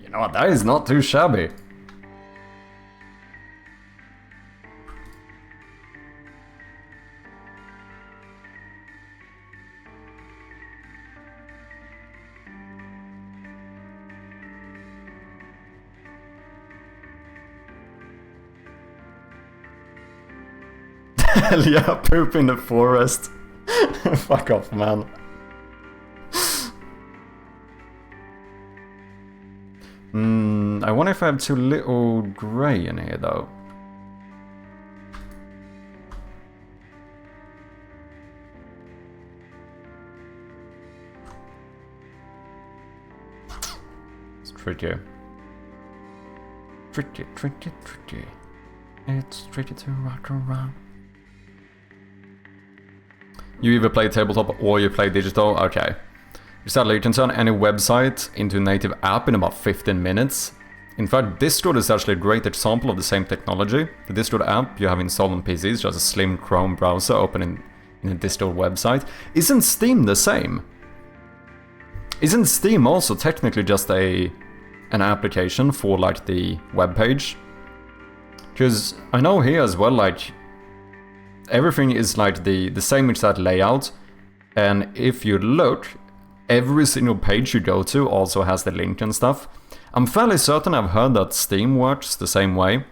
You know what, that is not too shabby. Hell yeah, poop in the forest. Fuck off, man. I wonder if I have too little grey in here, though. It's tricky. Tricky. It's tricky to rock around. You either play tabletop or you play digital? Okay. Sadly, you can turn any website into a native app in about 15 minutes. In fact, Discord is actually a great example of the same technology. The Discord app you have installed on PC is just a slim Chrome browser open in a Discord website. Isn't Steam the same? Isn't Steam also technically just an application for like the web page? Because I know here as well, like everything is like the same exact layout, and if you look, every single page you go to also has the link and stuff. I'm fairly certain I've heard that Steam works the same way.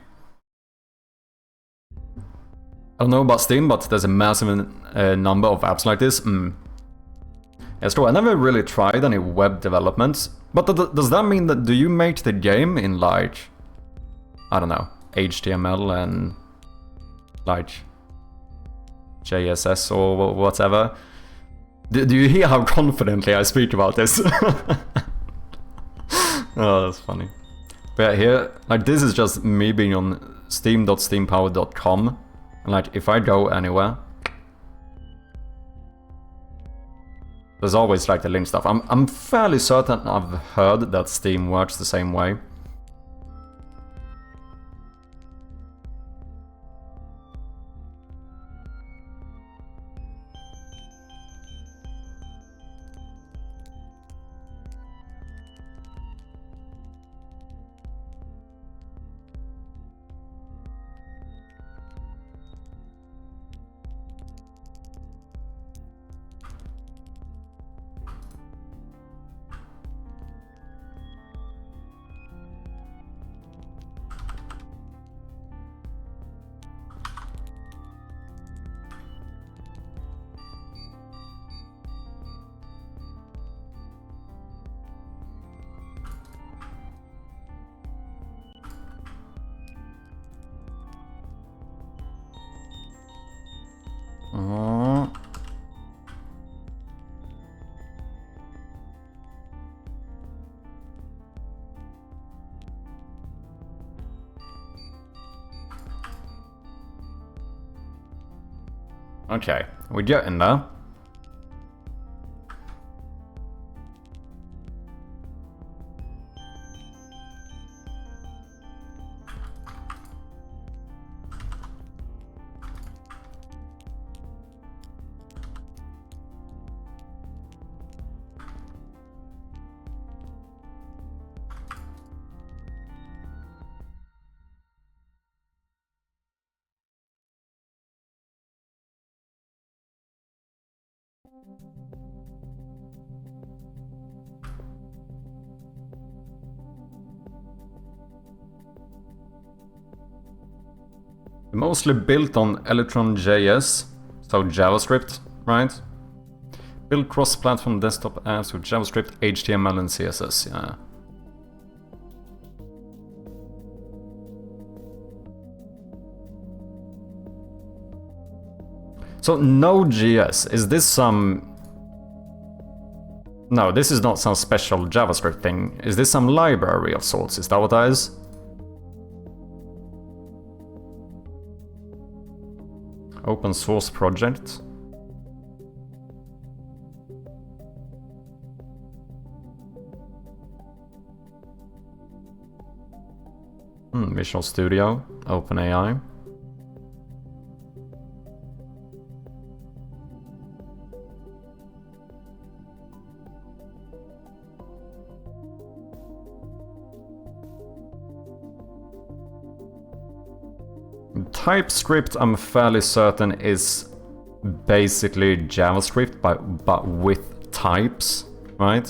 I don't know about Steam, but there's a massive number of apps like this. Yes, true. I never really tried any web development, but does that mean that do you make the game in like, I don't know, HTML and like JSS or whatever? Do you hear how confidently I speak about this? Oh, that's funny. But yeah, here, like this is just me being on steam.steampower.com, and like if I go anywhere, there's always like the link stuff. I'm fairly certain I've heard that Steam works the same way. Okay, we're getting there. Mostly built on Electron.js, so JavaScript, right? Build cross-platform desktop apps with JavaScript, HTML and CSS, yeah. So Node.js, is this some... No, this is not some special JavaScript thing. Is this some library of sorts? Is that what that is? Open source project. Visual Studio, OpenAI. TypeScript, I'm fairly certain, is basically JavaScript, but with types, right?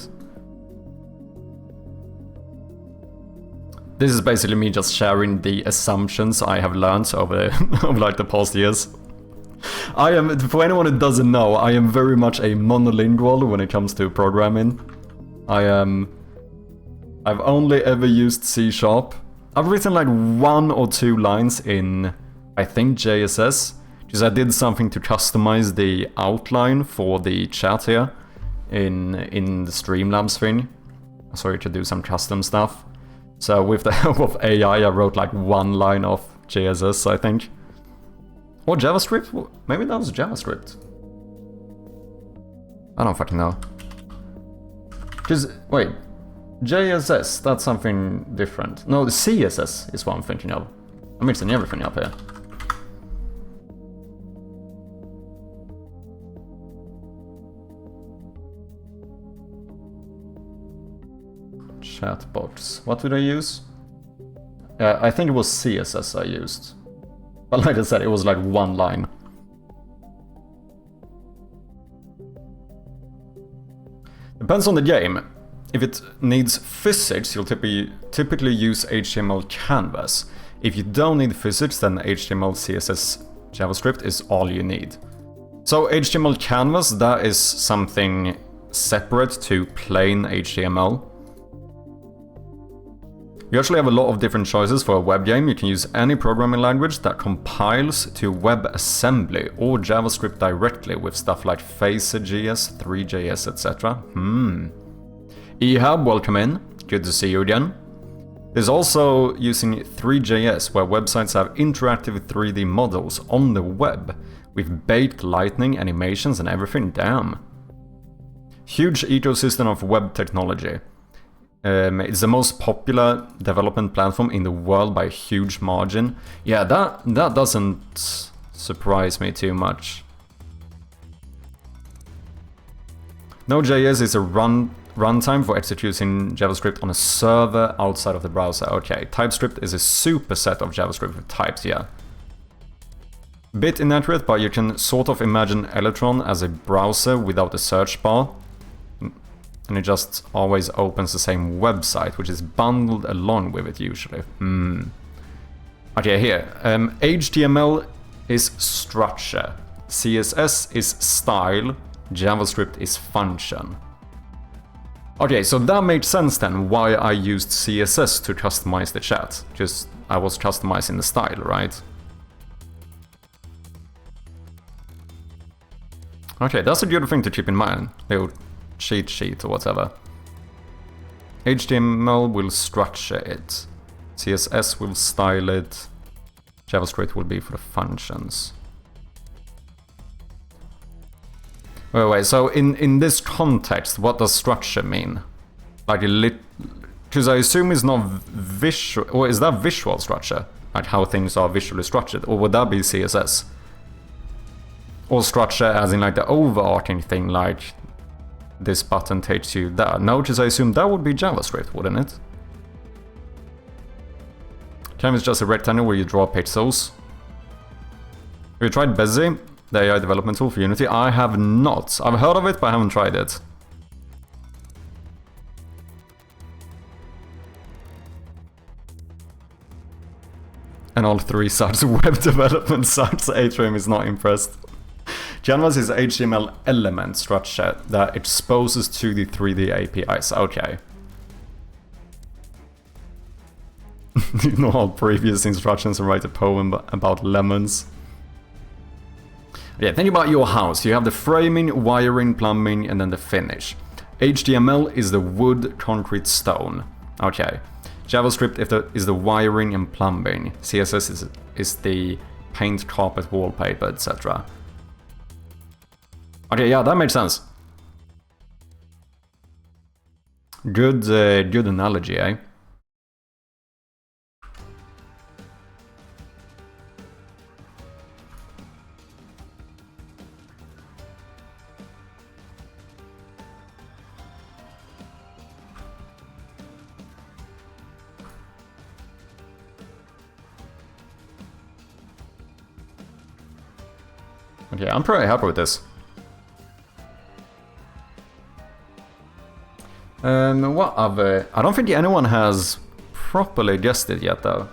This is basically me just sharing the assumptions I have learned over, over like the past years. I am, for anyone who doesn't know, I am very much a monolingual when it comes to programming. I've only ever used C#. I've written like 1 or 2 lines in, I think, JSS, because I did something to customize the outline for the chat here in the Streamlabs thing, so you could do some custom stuff. So with the help of AI, I wrote like 1 line of JSS, I think. Or JavaScript? Maybe that was JavaScript. I don't fucking know. Because, wait, JSS, that's something different. No, the CSS is what I'm thinking of. I'm mixing everything up here. Chatbots. What did I use? I think it was CSS I used. But like I said, it was like one line. Depends on the game. If it needs physics, you'll typically use HTML canvas. If you don't need physics, then HTML, CSS, JavaScript is all you need. So HTML canvas, that is something separate to plain HTML. You actually have a lot of different choices for a web game. You can use any programming language that compiles to WebAssembly or JavaScript directly with stuff like Phaser.js, 3JS, etc. Ehab, welcome in. Good to see you again. There's also using 3JS, where websites have interactive 3D models on the web with baked lightning, animations and everything. Damn. Huge ecosystem of web technology. It's the most popular development platform in the world by a huge margin. Yeah, that doesn't surprise me too much. Node.js is a runtime for executing JavaScript on a server outside of the browser. Okay, TypeScript is a superset of JavaScript with types, yeah. Bit inaccurate, but you can sort of imagine Electron as a browser without a search bar. And it just always opens the same website, which is bundled along with it usually. Okay, here. HTML is structure. CSS is style. JavaScript is function. Okay, so that makes sense then why I used CSS to customize the chat. Just I was customizing the style, right? Okay, that's a good thing to keep in mind. Little cheat sheet or whatever. HTML will structure it. CSS will style it. JavaScript will be for the functions. Wait, so in this context, what does structure mean? Like because I assume it's not visual, or is that visual structure? Like how things are visually structured, or would that be CSS? Or structure as in like the overarching thing, like this button takes you there. No, because I assume that would be JavaScript, wouldn't it? Canvas is just a rectangle where you draw pixels. Have you tried Busy, the AI development tool for Unity? I have not. I've heard of it, but I haven't tried it. And all three sides of web development sites, Atrium is not impressed. Canvas is HTML element structure that exposes to the 3D APIs. Okay. Ignore all previous instructions and write a poem about lemons. Yeah, think about your house. You have the framing, wiring, plumbing, and then the finish. HTML is the wood, concrete, stone. Okay. JavaScript is the wiring and plumbing. CSS is the paint, carpet, wallpaper, etc. Okay, yeah, that makes sense. Good analogy, eh? Okay, I'm pretty happy with this. What other? I don't think anyone has properly guessed it yet, though.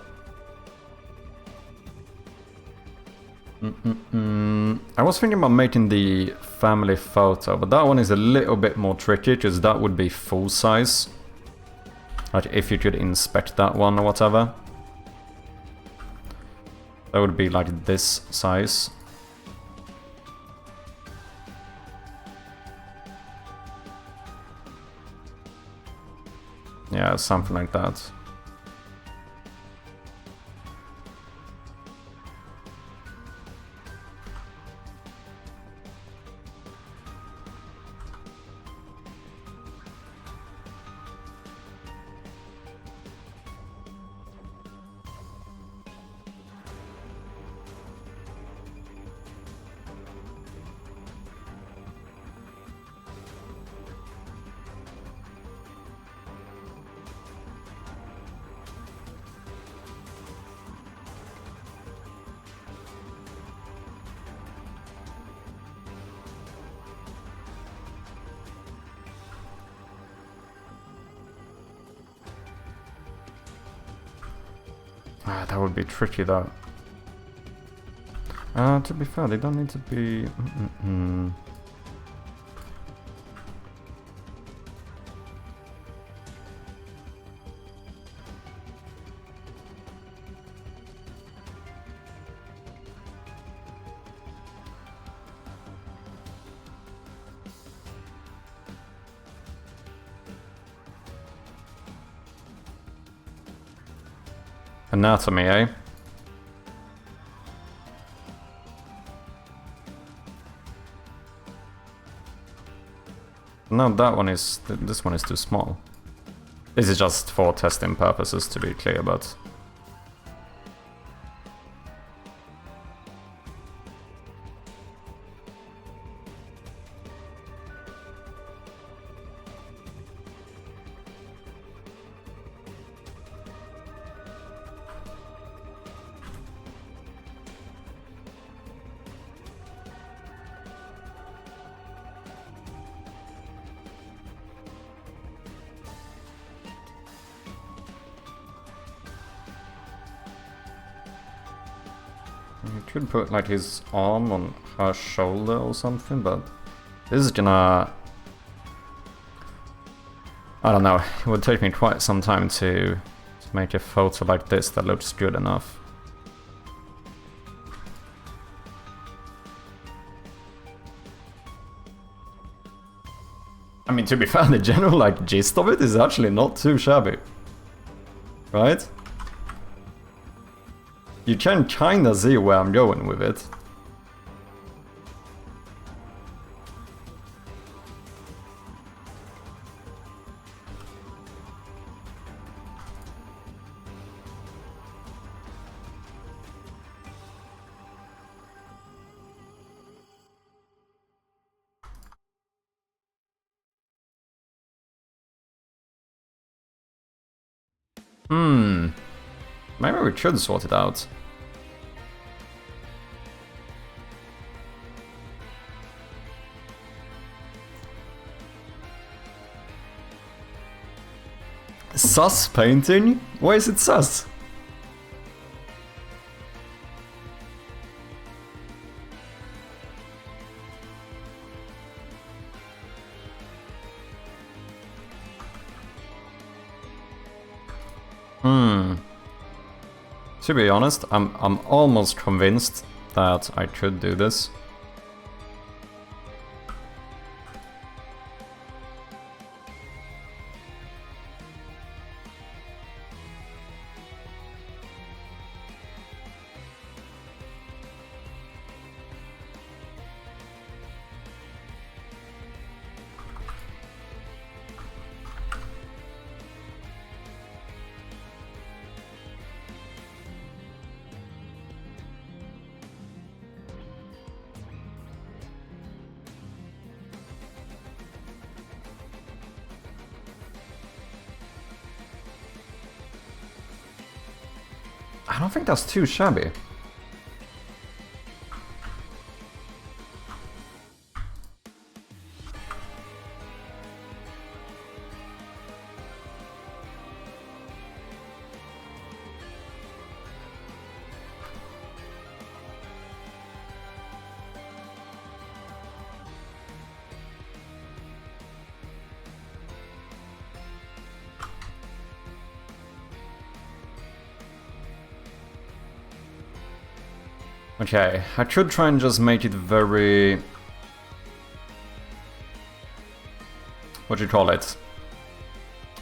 I was thinking about making the family photo, but that one is a little bit more tricky, because that would be full size. Like, if you could inspect that one or whatever. That would be like this size. Yeah, something like that. Ah, that would be tricky though. To be fair, they don't need to be... Anatomy, eh? No, that one is... this one is too small. This is just for testing purposes, to be clear, but... You could put like his arm on her shoulder or something, but this is gonna... I don't know, it would take me quite some time to make a photo like this that looks good enough. I mean, to be fair, the general like gist of it is actually not too shabby. Right? You can kinda see where I'm going with it. Maybe we should sort it out. Sus painting? Why is it sus? To be honest, I'm almost convinced that I could do this. I don't think that's too shabby. Okay, I could try and just make it very... what do you call it?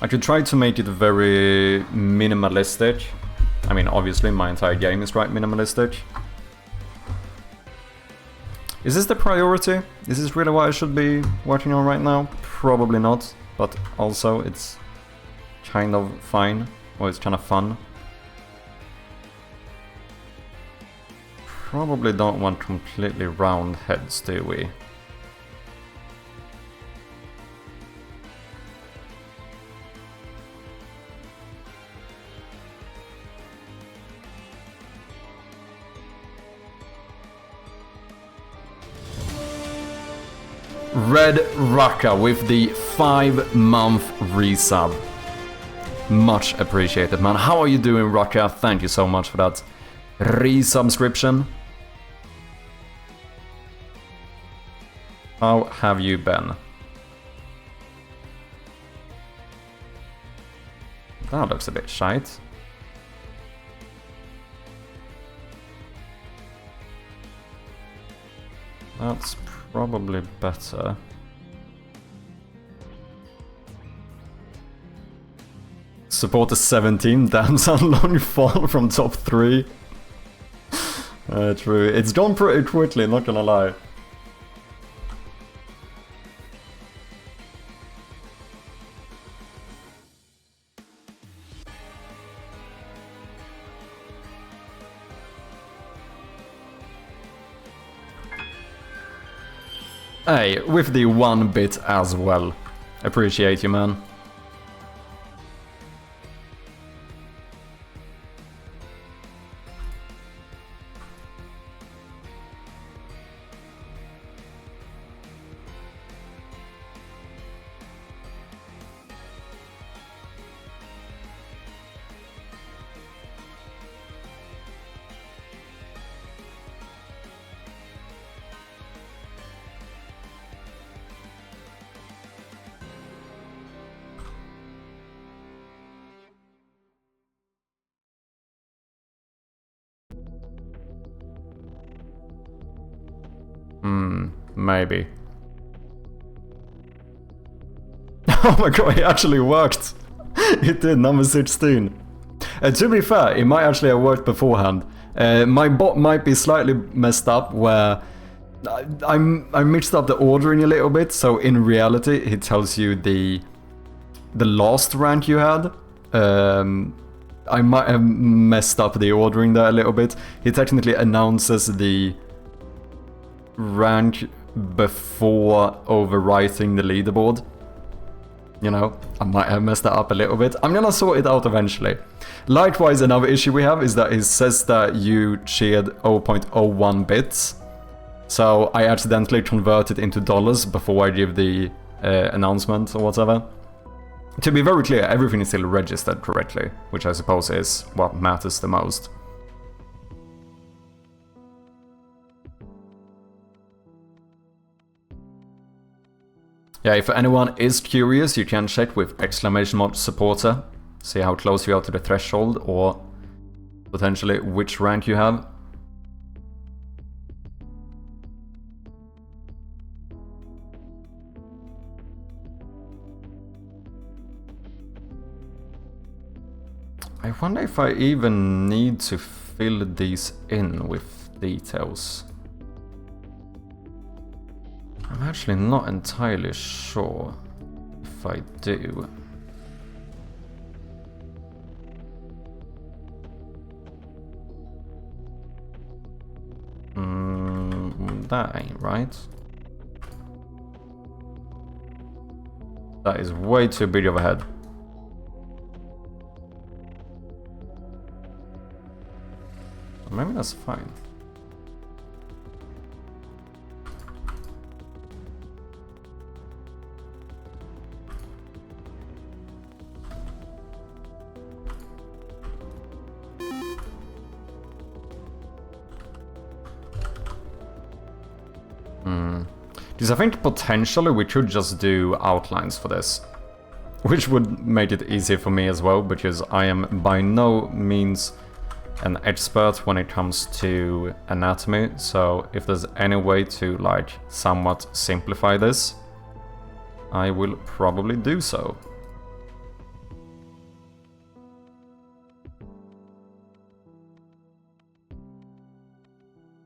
I could try to make it very minimalistic. I mean, obviously my entire game is quite minimalistic. Is this the priority? Is this really what I should be working on right now? Probably not, but also it's kind of fine, or it's kind of fun. Probably don't want completely round heads, do we? Red Raka with the 5-month resub. Much appreciated, man. How are you doing, Rocka? Thank you so much for that resubscription. How have you been? That looks a bit shite. That's probably better. Support a 17, damn son, long fall from top 3. True, it's gone pretty quickly, not gonna lie. Hey, with the 1 bit as well. Appreciate you, man. Maybe. Oh my god, it actually worked! It did, number 16. To be fair, it might actually have worked beforehand. My bot might be slightly messed up where I mixed up the ordering a little bit, so in reality it tells you the last rank you had. I might have messed up the ordering there a little bit. It technically announces the rank before overwriting the leaderboard. You know, I might have messed that up a little bit. I'm gonna sort it out eventually. Likewise, another issue we have is that it says that you cheered 0.01 bits. So I accidentally converted into dollars before I give the announcement or whatever. To be very clear, everything is still registered correctly, which I suppose is what matters the most. Yeah, if anyone is curious, you can check with exclamation mark supporter, see how close you are to the threshold, or potentially which rank you have. I wonder if I even need to fill these in with details. I'm actually not entirely sure if I do. That ain't right. That is way too big of a head. Maybe that's fine. Because I think potentially we could just do outlines for this. Which would make it easier for me as well, because I am by no means an expert when it comes to anatomy, so if there's any way to like somewhat simplify this, I will probably do so.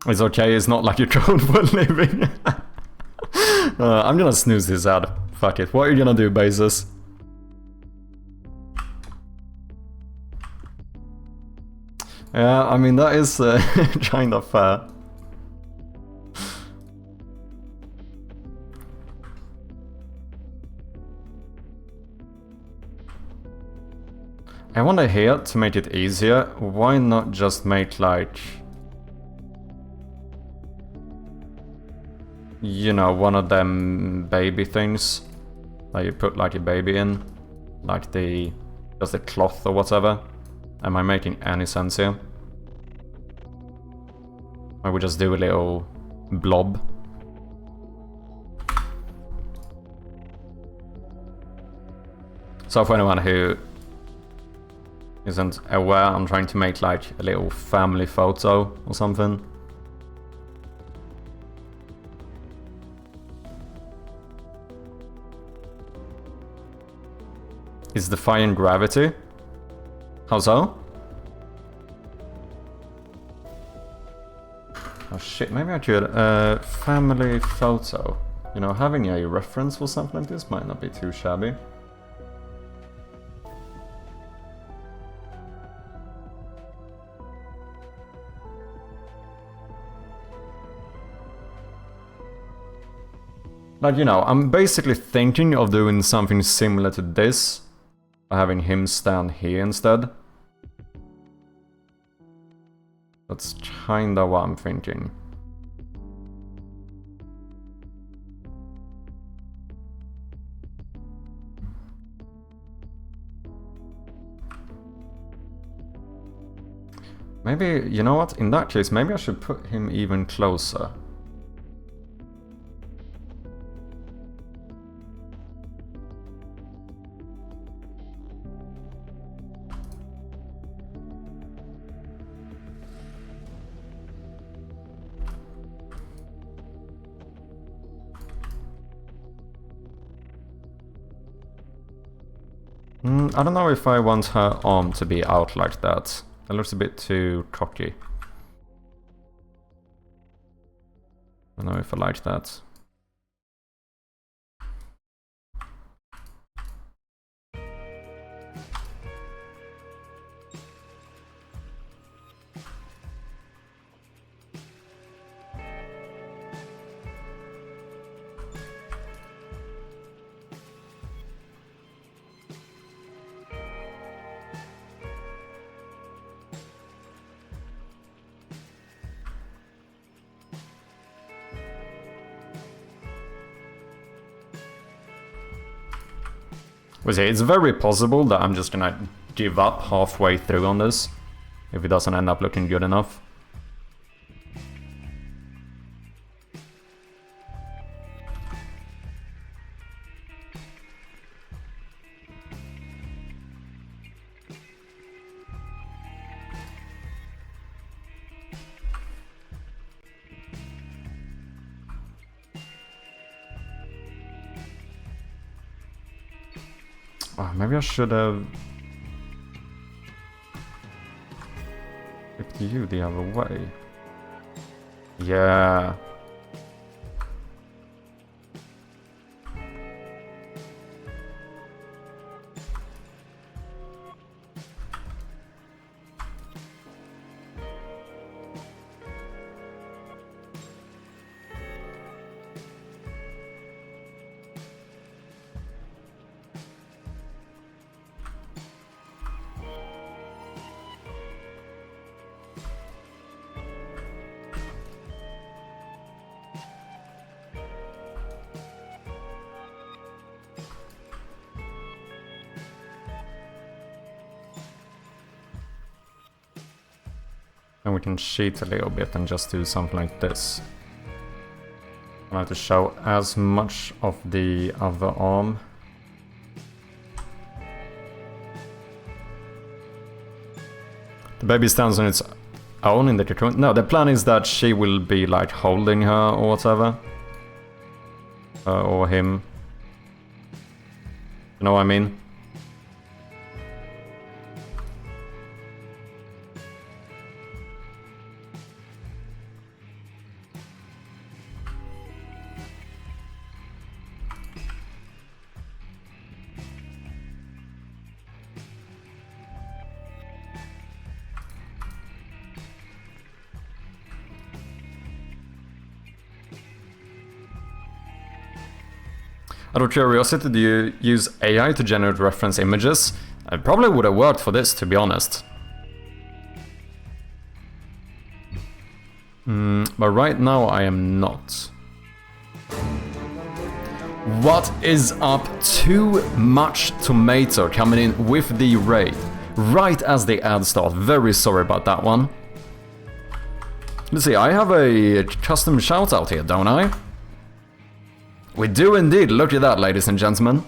It's okay, it's not like you're code for a living. I'm gonna snooze this ad. Fuck it. What are you gonna do, Bezos? Yeah, I mean, that is kind of fair. I wonder here, to make it easier, why not just make like... you know, one of them baby things that you put like a baby in, like the Just a cloth or whatever. Am I making any sense here? Or we just do a little blob? So for anyone who isn't aware, I'm trying to make like a little family photo or something. It's defying gravity? How so? Oh shit, maybe I could, family photo. You know, having a reference for something like this might not be too shabby. Like, you know, I'm basically thinking of doing something similar to this. By having him stand here instead. That's kinda what I'm thinking. Maybe, you know what? In that case, maybe I should put him even closer. I don't know if I want her arm to be out like that. That looks a bit too cocky. I don't know if I like that. It's very possible that I'm just gonna give up halfway through on this, if it doesn't end up looking good enough. Oh, maybe I should have flipped you the other way. Yeah. And we can cheat a little bit and just do something like this. I have to show as much of the other arm. The baby stands on its own in the cocoon. No, the plan is that she will be like holding her or whatever. Or him. You know what I mean? Out of curiosity, do you use AI to generate reference images? It probably would have worked for this, to be honest. But right now I am not. What is up? Too much tomato coming in with the raid. Right as the ad start. Very sorry about that one. Let's see, I have a custom shout out here, don't I? We do indeed. Look at that, ladies and gentlemen.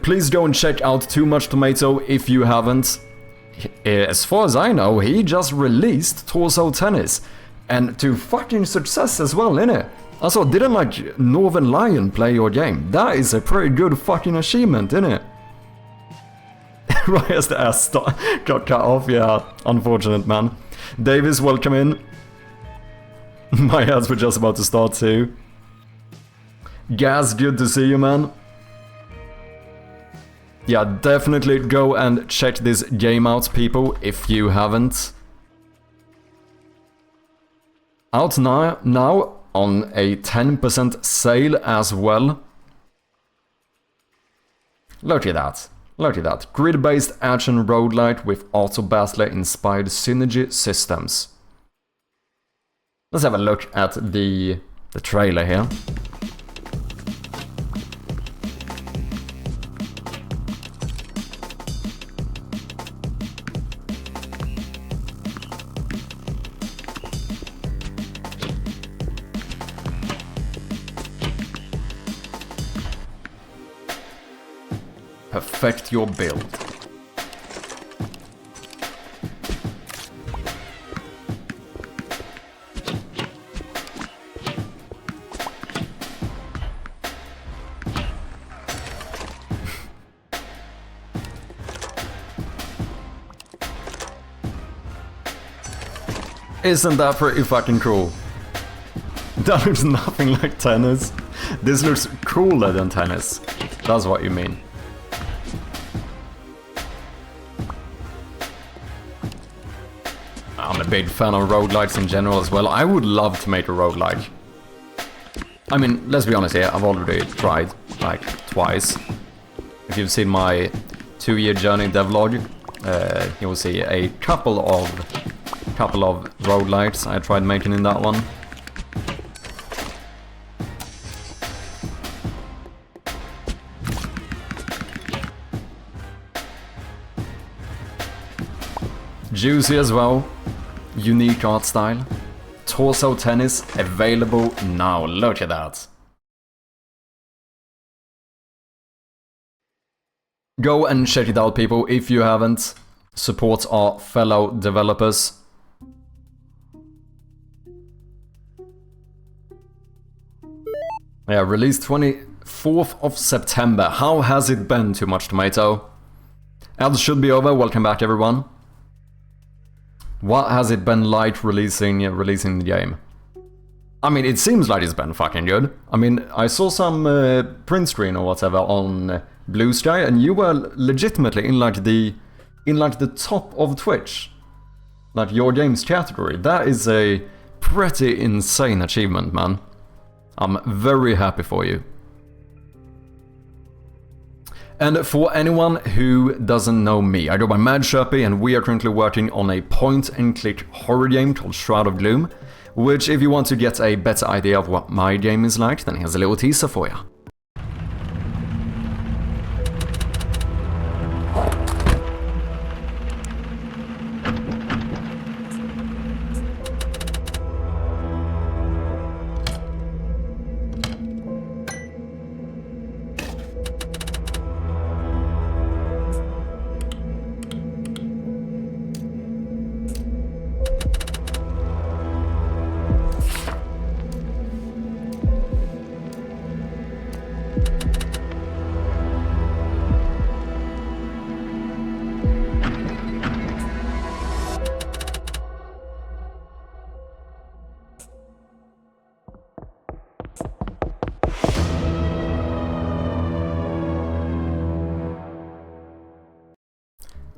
Please go and check out Too Much Tomato if you haven't. As far as I know, he just released Torso Tennis. And to fucking success as well, innit? Also, didn't like Northern Lion play your game? That is a pretty good fucking achievement, innit? Right as the ass got cut off, yeah. Unfortunate, man. Davis, welcome in. My ads were just about to start too. Gaz, good to see you, man. Yeah, definitely go and check this game out, people, if you haven't. Out now on a 10% sale as well. Look at that. Look at that. Grid-based action roguelite with auto-battler-inspired synergy systems. Let's have a look at the trailer here. Perfect your build. Isn't that pretty fucking cool? That looks nothing like tennis. This looks cooler than tennis. That's what you mean. I'm a big fan of roguelikes in general as well. I would love to make a roguelike. I mean, let's be honest here, I've already tried, like, twice. If you've seen my 2-year journey devlog, you will see a couple of roguelikes I tried making in that one. Juicy as well. Unique art style. Torso Tennis available now. Look at that. Go and check it out, people, if you haven't. Support our fellow developers. Yeah, released 24th of September. How has it been, Too Much Tomato? Ads should be over. Welcome back, everyone. What has it been like releasing the game? I mean, it seems like it's been fucking good. I mean, I saw some print screen or whatever on Blue Sky, and you were legitimately in like the top of Twitch, like your games category. That is a pretty insane achievement, man. I'm very happy for you. And for anyone who doesn't know me, I go by Mad Sherpy, and we are currently working on a point-and-click horror game called Shroud of Gloom, which, if you want to get a better idea of what my game is like, then here's a little teaser for you.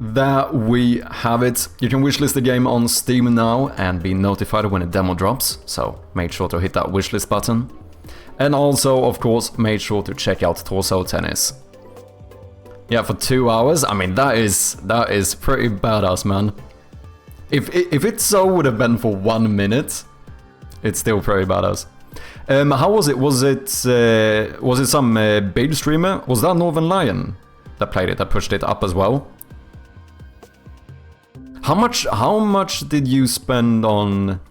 There we have it. You can wishlist the game on Steam now and be notified when a demo drops, so make sure to hit that wishlist button. And also, of course, make sure to check out Torso Tennis. Yeah, for 2 hours, I mean, that is pretty badass, man. If it so would have been for 1 minute, it's still pretty badass. How was it? Was it some big streamer? Was that Northern Lion that played it, that pushed it up as well? How much did you spend on,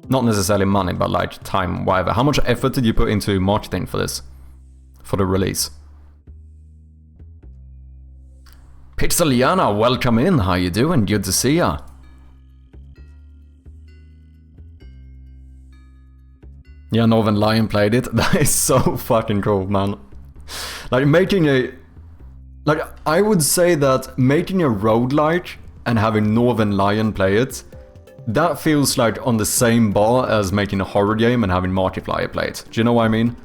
not necessarily money, but like time, whatever? How much effort did you put into marketing for this, for the release? Pixeliana, welcome in. How you doing? Good to see ya. Yeah, Northern Lion played it. That is so fucking cool, man. Like making a, like I would say that making a roguelike and having Northern Lion play it, that feels like on the same bar as making a horror game and having Markiplier play it. Do you know what I mean?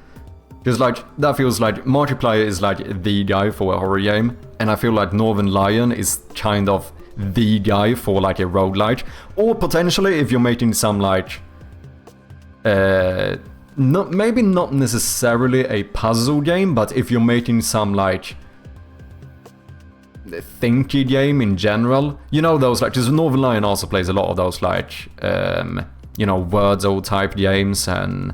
Because like, that feels like Markiplier is like the guy for a horror game, and I feel like Northern Lion is kind of the guy for like a roguelike. Or potentially if you're making some like, maybe not necessarily a puzzle game, but if you're making some like thinky game in general, you know, those like, because Northern Lion also plays a lot of those like, you know, Wordle type games and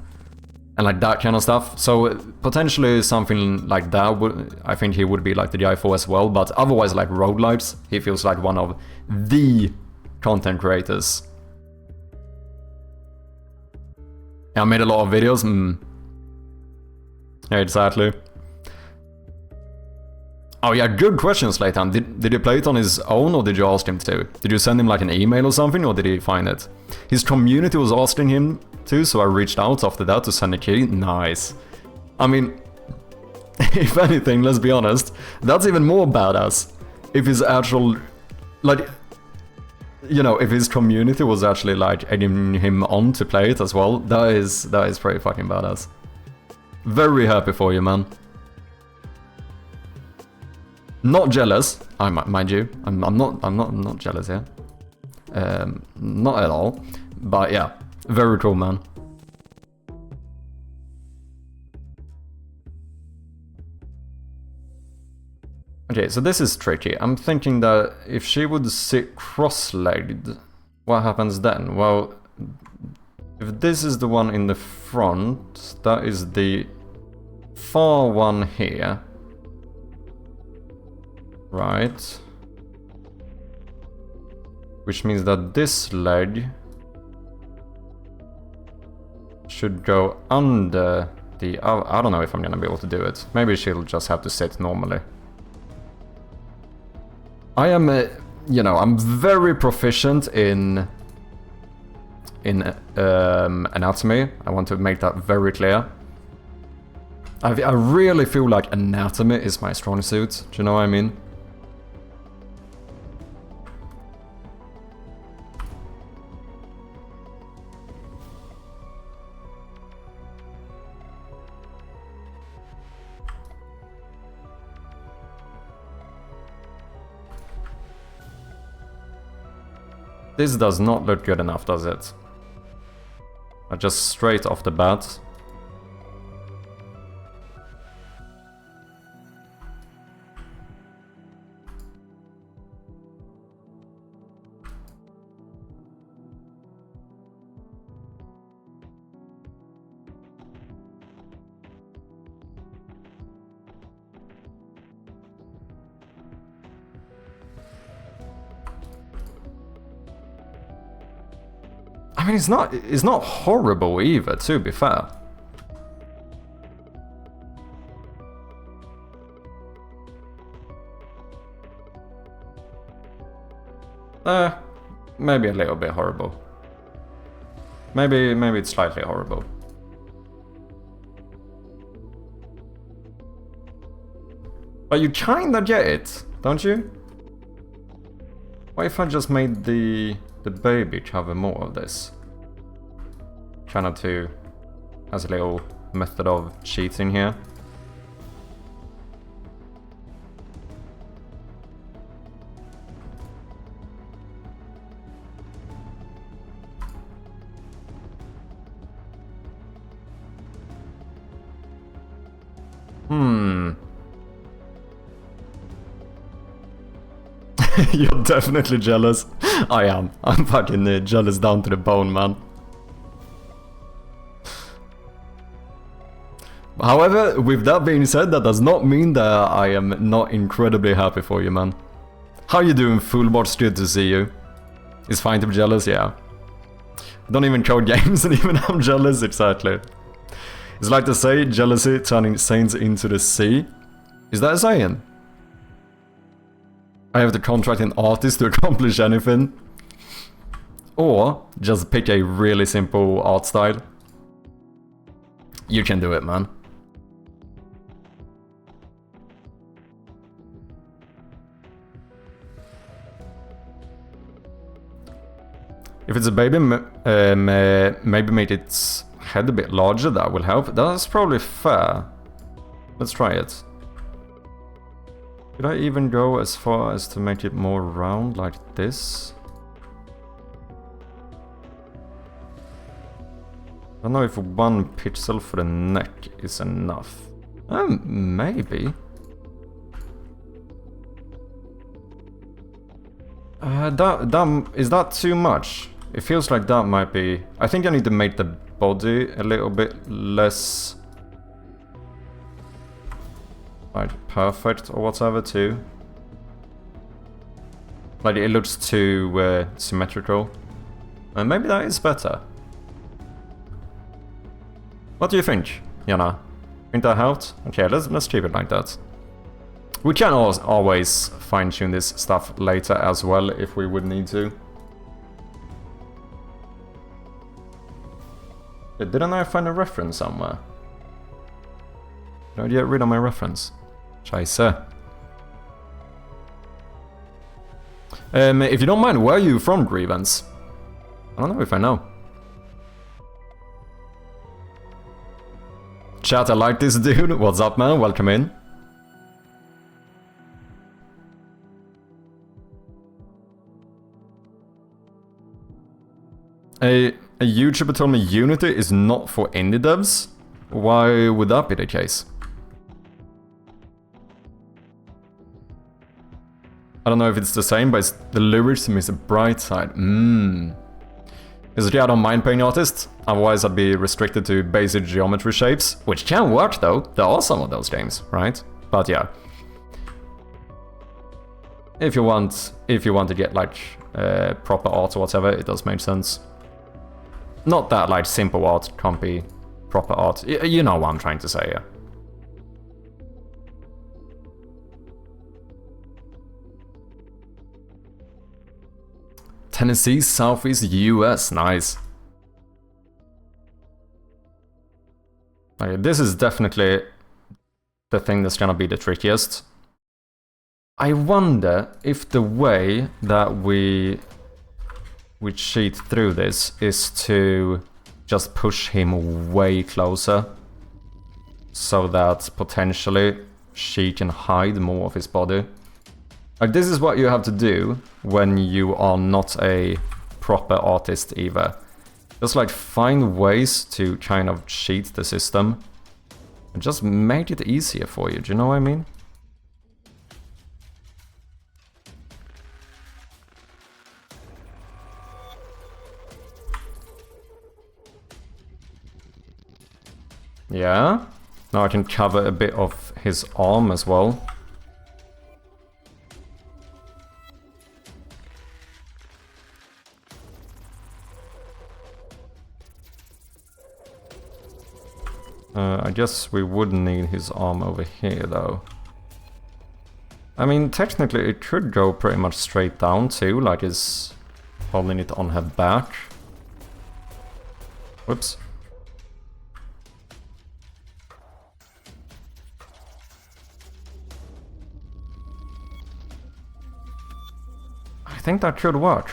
like that kind of stuff. So potentially something like that I think he would be like the guy for as well. But otherwise, like roguelikes, he feels like one of the content creators. I made a lot of videos. Yeah, exactly. Oh yeah, good question, Slayton. Did he play it on his own, or did you ask him to? Did you send him like an email or something, or did he find it? His community was asking him to, so I reached out after that to send a key. Nice. I mean, if anything, let's be honest, that's even more badass. If his actual, like, you know, if his community was actually like egging him on to play it as well, that is pretty fucking badass. Very happy for you, man. Not jealous, mind you. I'm not jealous here. Not at all. But yeah, very cool, man. Okay, so this is tricky. I'm thinking that if she would sit cross-legged, what happens then? Well, if this is the one in the front, that is the far one here. Right. Which means that this leg should go under the... I don't know if I'm gonna be able to do it. Maybe she'll just have to sit normally. I am, you know, I'm very proficient in anatomy. I want to make that very clear. I really feel like anatomy is my strong suit. Do you know what I mean? This does not look good enough, does it? Just straight off the bat. I mean, it's not horrible either, to be fair. Maybe a little bit horrible. Maybe it's slightly horrible. But you kinda get it, don't you? What if I just made the baby cover more of this? Try not to, as a little method of cheating here. You're definitely jealous. I am. I'm fucking jealous down to the bone, man. However, with that being said, that does not mean that I am not incredibly happy for you, man. How you doing, Fullbot's? Good to see you. It's fine to be jealous, yeah. Don't even code games and even I'm jealous, exactly. It's like to say, jealousy turning saints into the sea. Is that a saying? I have to contract an artist to accomplish anything. Or just pick a really simple art style. You can do it, man. If it's a baby, maybe make its head a bit larger, that will help. That's probably fair. Let's try it. Could I even go as far as to make it more round like this? I don't know if 1 pixel for the neck is enough. Maybe. Is that too much? It feels like that might be... I think I need to make the body a little bit less... like, perfect or whatever too. Like, it looks too symmetrical. And maybe that is better. What do you think, Yana? Think that helped? Okay, let's keep it like that. We can always fine-tune this stuff later as well, if we would need to. Didn't I find a reference somewhere? Did I get rid of my reference? Scheisse. If you don't mind, where are you from, Grievance? I don't know if I know. Chat, I like this dude. What's up, man? Welcome in. A YouTuber told me Unity is not for indie devs. Why would that be the case? I don't know if it's the same, but the lyricism is a bright side. Is it, yeah, I don't mind playing artists. Otherwise I'd be restricted to basic geometry shapes, which can work though. There are some of those games, right? But yeah. If you want to get like proper art or whatever, it does make sense. Not that like simple art can't be proper art. You know what I'm trying to say, yeah. Tennessee, Southeast US, nice. Okay, this is definitely the thing that's gonna be the trickiest. I wonder if the way that we cheat through this is to just push him way closer so that potentially she can hide more of his body. Like, this is what you have to do when you are not a proper artist either. Just like find ways to kind of cheat the system and just make it easier for you, do you know what I mean? Yeah, now I can cover a bit of his arm as well. I guess we would need his arm over here though. I mean, technically it could go pretty much straight down too, like he's holding it on her back. Whoops. I think that could work.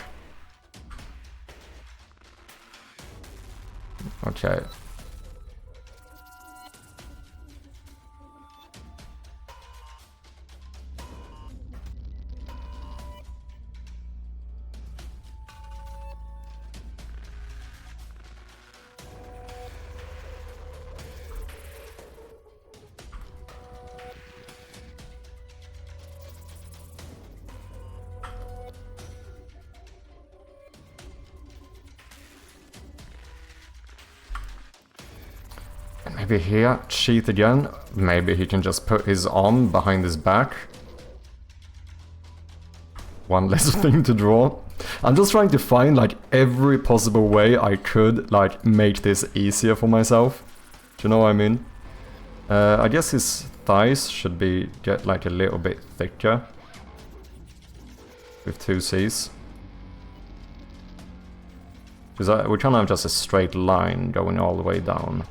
Okay. Maybe here, cheat again. Maybe he can just put his arm behind his back. One less thing to draw. I'm just trying to find like every possible way I could like make this easier for myself. Do you know what I mean? I guess his thighs should be get like a little bit thicker. With 2 C's. Because we can't have just a straight line going all the way down.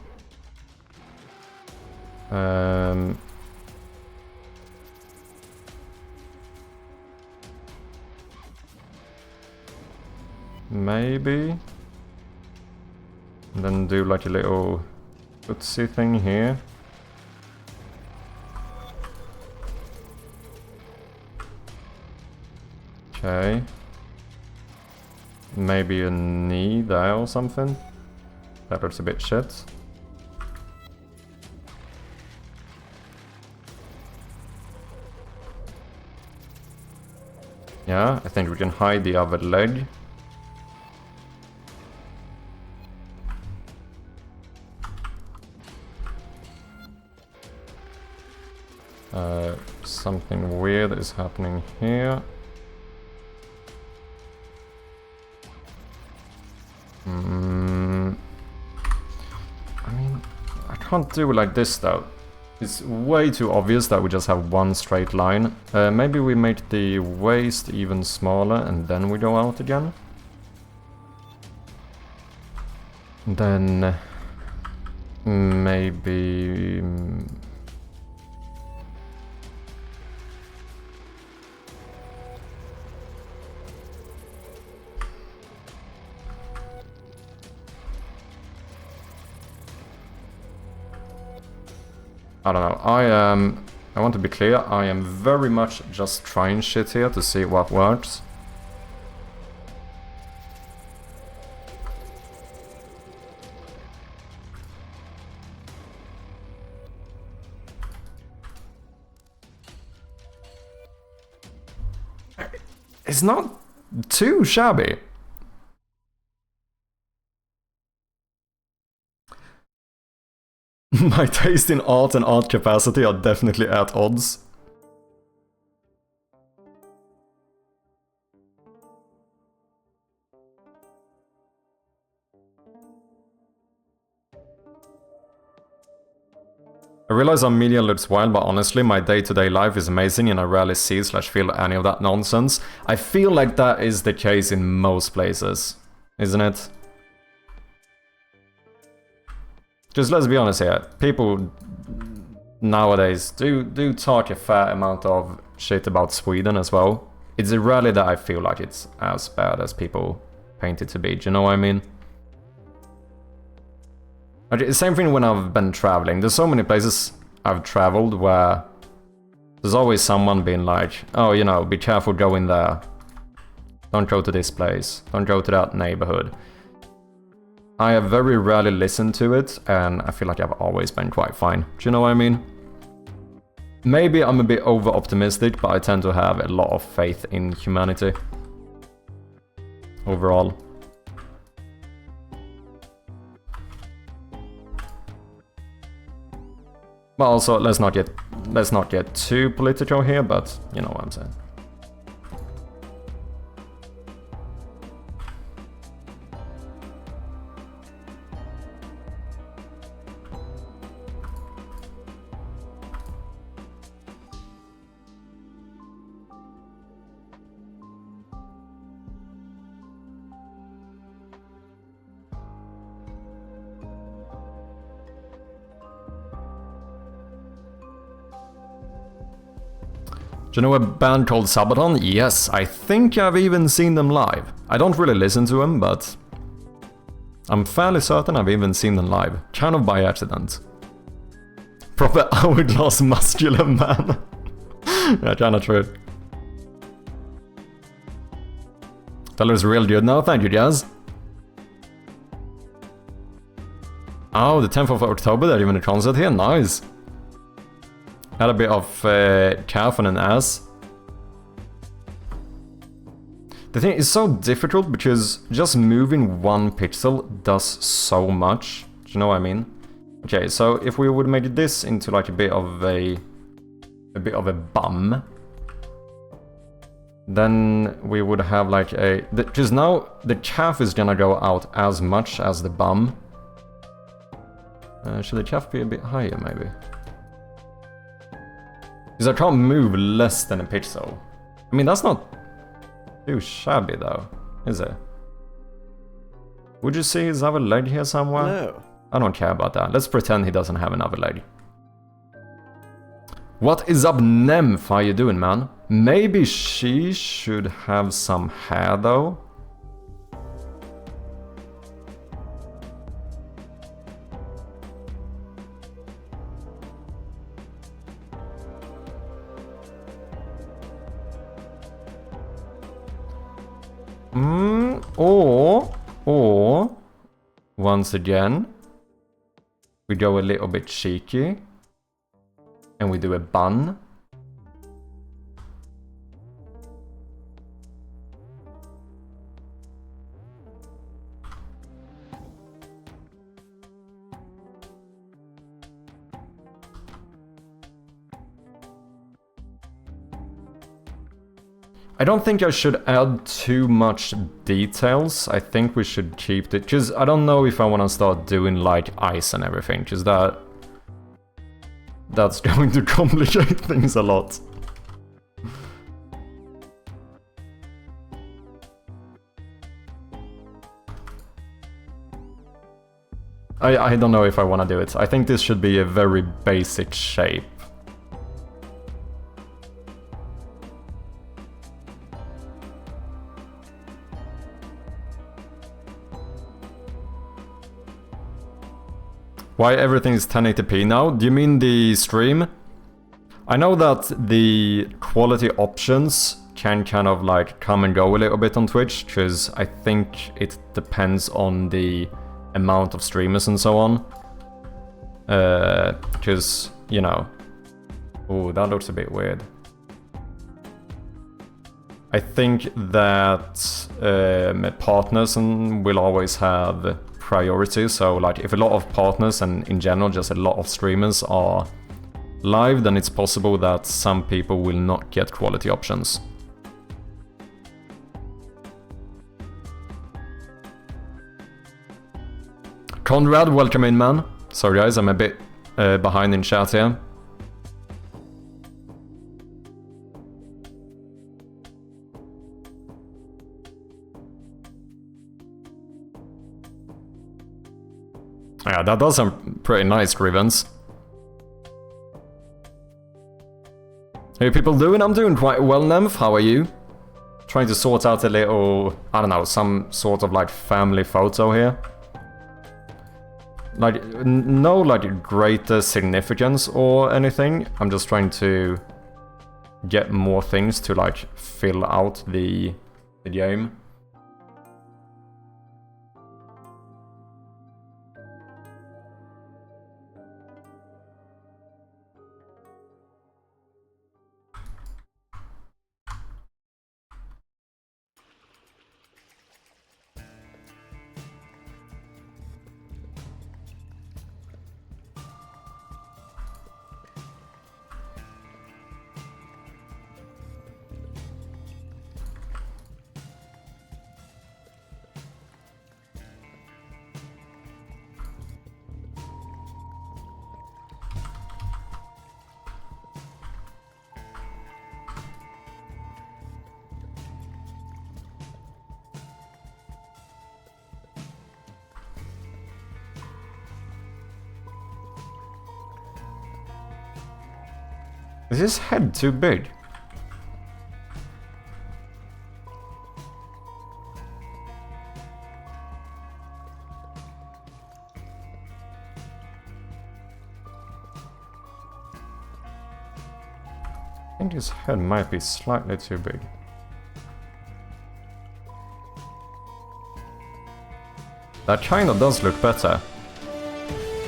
Maybe. And then do like a little footsie thing here. Okay. Maybe a knee there or something. That looks a bit shit. Yeah, I think we can hide the other leg. Something weird is happening here. I mean, I can't do it like this though. It's way too obvious that we just have one straight line. Maybe we make the waist even smaller and then we go out again. Then maybe... I don't know, I want to be clear, I am very much just trying shit here to see what works. It's not too shabby. My taste in art and art capacity are definitely at odds. I realize our media looks wild, but honestly, my day-to-day life is amazing and I rarely see/feel any of that nonsense. I feel like that is the case in most places, isn't it? Just let's be honest here, people nowadays do talk a fair amount of shit about Sweden as well. It's rarely that I feel like it's as bad as people paint it to be, do you know what I mean? Same thing when I've been traveling. There's so many places I've traveled where there's always someone being like, oh, you know, be careful going there. Don't go to this place. Don't go to that neighborhood. I have very rarely listened to it, and I feel like I've always been quite fine. Do you know what I mean? Maybe I'm a bit over-optimistic, but I tend to have a lot of faith in humanity. Overall. Well, also, let's not get too political here, but you know what I'm saying. Do you know a band called Sabaton? Yes, I think I've even seen them live. I don't really listen to them, but I'm fairly certain I've even seen them live. Kind of by accident. Proper hourglass muscular man. Yeah, kinda true. That looks real good now, thank you guys. Oh, the 10th of October, they're even a concert here, nice. Had a bit of calf on an ass. The thing is so difficult because just moving one pixel does so much. Do you know what I mean? Okay, so if we would make this into like a bit of a bum, then we would have like a... Because now the calf is gonna go out as much as the bum. Should the calf be a bit higher, maybe? Because I can't move less than a pixel. I mean, that's not too shabby, though, is it? Would you see his other leg here somewhere? No. I don't care about that. Let's pretend he doesn't have another leg. What is up, Nymph? How you doing, man? Maybe she should have some hair, though. Or, once again, we go a little bit cheeky, and we do a bun. I don't think I should add too much details. I think we should keep it, because I don't know if I want to start doing like eyes and everything, because that's going to complicate things a lot. I don't know if I want to do it. I think this should be a very basic shape. Why everything is 1080p now? Do you mean the stream? I know that the quality options can kind of like come and go a little bit on Twitch, because I think it depends on the amount of streamers and so on. Because, you know... Oh, that looks a bit weird. I think that partners will always have priority, so like if a lot of partners and in general just a lot of streamers are live, then it's possible that some people will not get quality options. Conrad, welcome in, man. Sorry guys, I'm a bit behind in chat here. Yeah, that does sound pretty nice, Grievance. How are people doing? I'm doing quite well, Nymph. How are you? Trying to sort out a little, I don't know, some sort of like family photo here. Like, no like greater significance or anything. I'm just trying to get more things to like fill out the game. Is his head too big? I think his head might be slightly too big. That kind of does look better.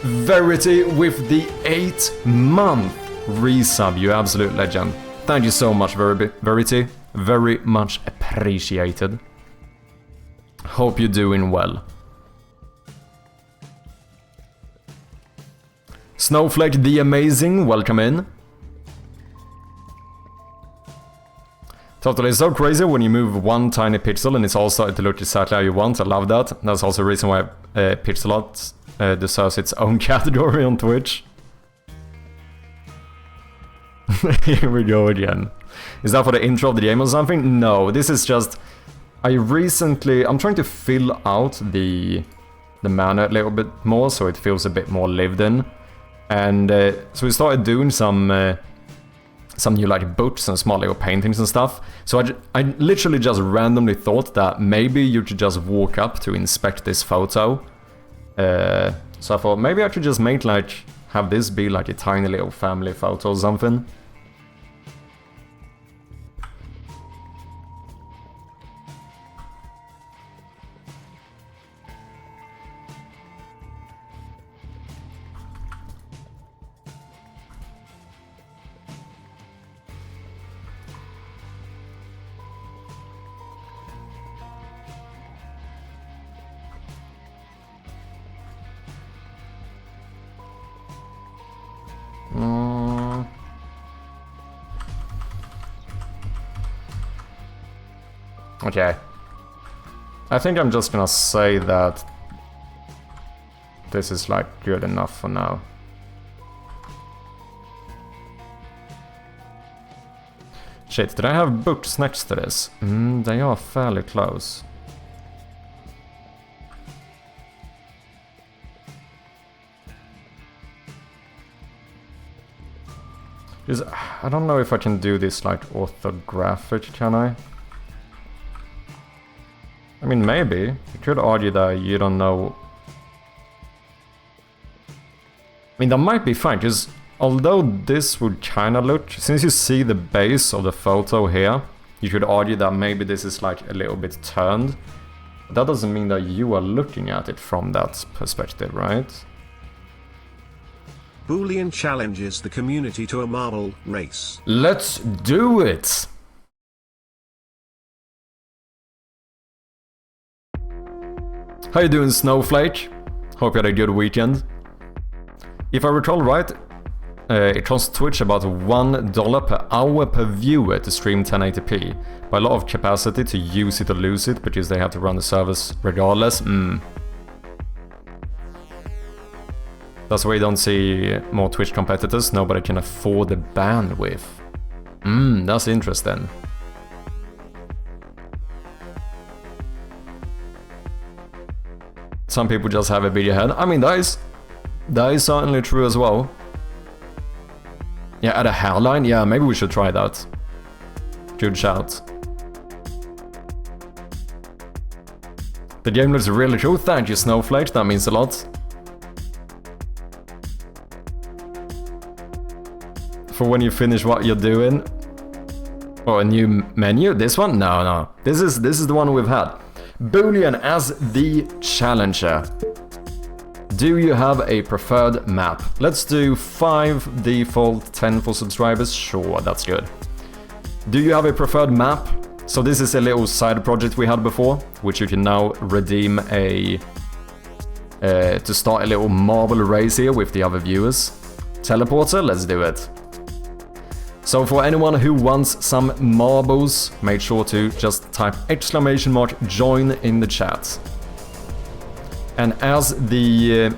Verity with the 8-month resub, you absolute legend. Thank you so much, Verity. Very much appreciated. Hope you're doing well. Snowflake the Amazing, welcome in. Totally, it's so crazy when you move one tiny pixel and it's all starting to look exactly how you want. I love that. That's also the reason why pixel art deserves its own category on Twitch. Here we go again. Is that for the intro of the game or something? No, this is just... I'm trying to fill out the mana a little bit more so it feels a bit more lived in. And so we started doing some new like books and small little paintings and stuff. So I literally just randomly thought that maybe you could just walk up to inspect this photo. So I thought maybe I could just make like, have this be like a tiny little family photo or something. Okay. I think I'm just gonna say that this is like good enough for now. Shit, did I have books next to this? They are fairly close. I don't know if I can do this like orthographic, can I? I mean, maybe. You could argue that you don't know... I mean, that might be fine, because although this would kind of look... Since you see the base of the photo here, you could argue that maybe this is like a little bit turned. But that doesn't mean that you are looking at it from that perspective, right? Boolean challenges the community to a marble race. Let's do it! How you doing, Snowflake? Hope you had a good weekend. If I recall right, it costs Twitch about $1 per hour per viewer to stream 1080p. By a lot of capacity to use it or lose it, because they have to run the service regardless. That's why you don't see more Twitch competitors. Nobody can afford the bandwidth. That's interesting. Some people just have a bigger head. I mean, that is certainly true as well. Yeah, add a hairline? Yeah, maybe we should try that. Good shout. The game looks really cool. Thank you, Snowflake. That means a lot. For when you finish what you're doing. Or a new menu? This one? No. This is the one we've had. Boolean as the challenger. Do you have a preferred map? Let's do 5 default, 10 for subscribers. Sure, that's good. Do you have a preferred map? So this is a little side project we had before, which you can now redeem to start a little marble race here with the other viewers. Teleporter, let's do it. So for anyone who wants some marbles, make sure to just type !join in the chat. And as the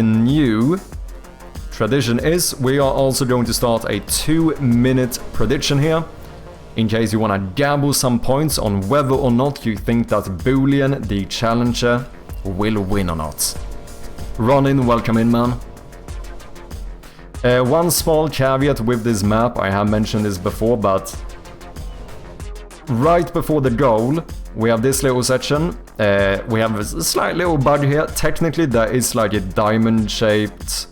new tradition is, we are also going to start a 2-minute prediction here, in case you want to gamble some points on whether or not you think that Boolean, the challenger, will win or not. Ronin, welcome in, man. One small caveat with this map, I have mentioned this before, but right before the goal, we have this little section. We have a slight little bug here. Technically, there is like a diamond-shaped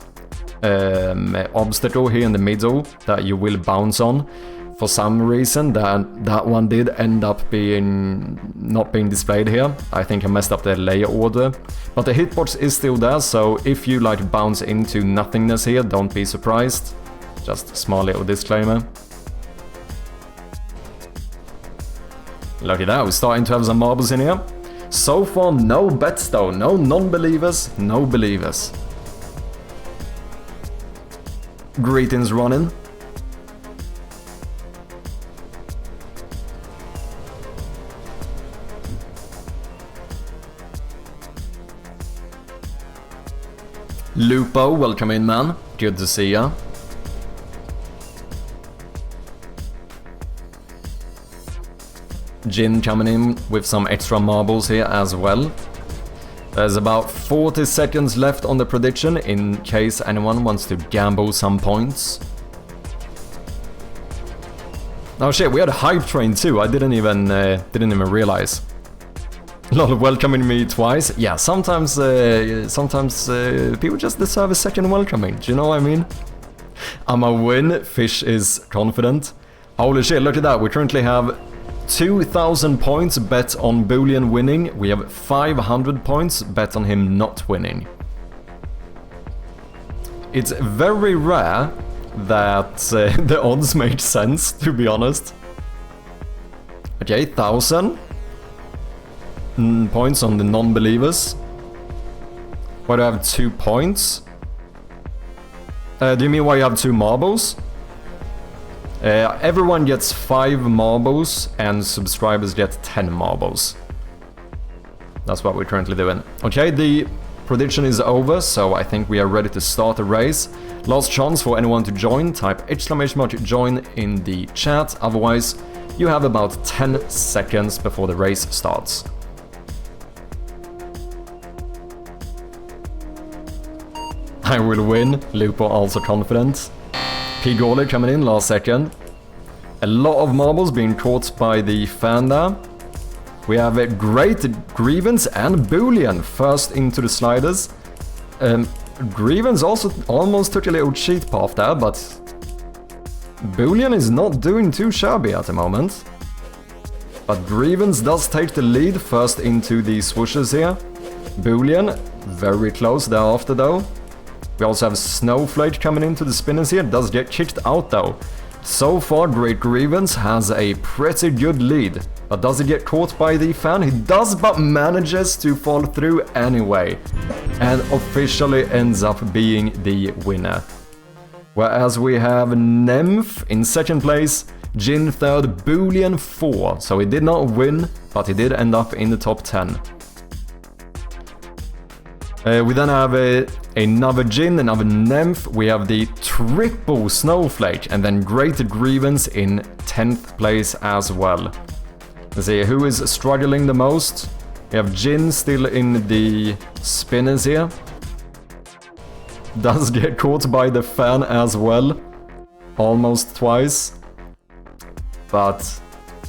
obstacle here in the middle that you will bounce on. For some reason, that one did end up not being displayed here. I think I messed up the layer order. But the hitbox is still there, so if you like bounce into nothingness here, don't be surprised. Just a small little disclaimer. Look at that, we're starting to have some marbles in here. So far, no bets though, no non-believers, no believers. greetings running. Lupo, welcome in, man. Good to see ya. Jin coming in with some extra marbles here as well. There's about 40 seconds left on the prediction in case anyone wants to gamble some points. Oh shit, we had a hype train too. I didn't even realize. Lol, welcoming me twice. Yeah, sometimes people just deserve a second welcoming. Do you know what I mean? I'm a win. Fish is confident. Holy shit, look at that. We currently have 2,000 points bet on Boolean winning. We have 500 points bet on him not winning. It's very rare that the odds make sense, to be honest. Okay, 1,000 points on the non-believers. Why do I have 2 points? Do you mean why you have 2 marbles? Everyone gets 5 marbles and subscribers get 10 marbles. That's what we're currently doing. Okay, the prediction is over, so I think we are ready to start a race. Last chance for anyone to join. Type !join in the chat, otherwise you have about 10 seconds before the race starts. I will win. Lupo also confident. Pigoli coming in last second. A lot of marbles being caught by the fan there. We have a great Grievance and Boolean first into the sliders. Grievance also almost took a little cheat path there, but Boolean is not doing too shabby at the moment. But Grievance does take the lead first into the swooshes here. Boolean very close thereafter though. We also have Snowflake coming into the spinners here, does get kicked out though. So far, Great Grievance has a pretty good lead. But does he get caught by the fan? He does, but manages to fall through anyway. And officially ends up being the winner. Whereas we have Nymph in second place, Jin third, Boolean 4. So he did not win, but he did end up in the top 10. We then have another Jin, another Nymph, we have the triple Snowflake, and then Great Grievance in 10th place as well. Let's see, who is struggling the most? We have Jin still in the spinners here. Does get caught by the fan as well, almost twice. But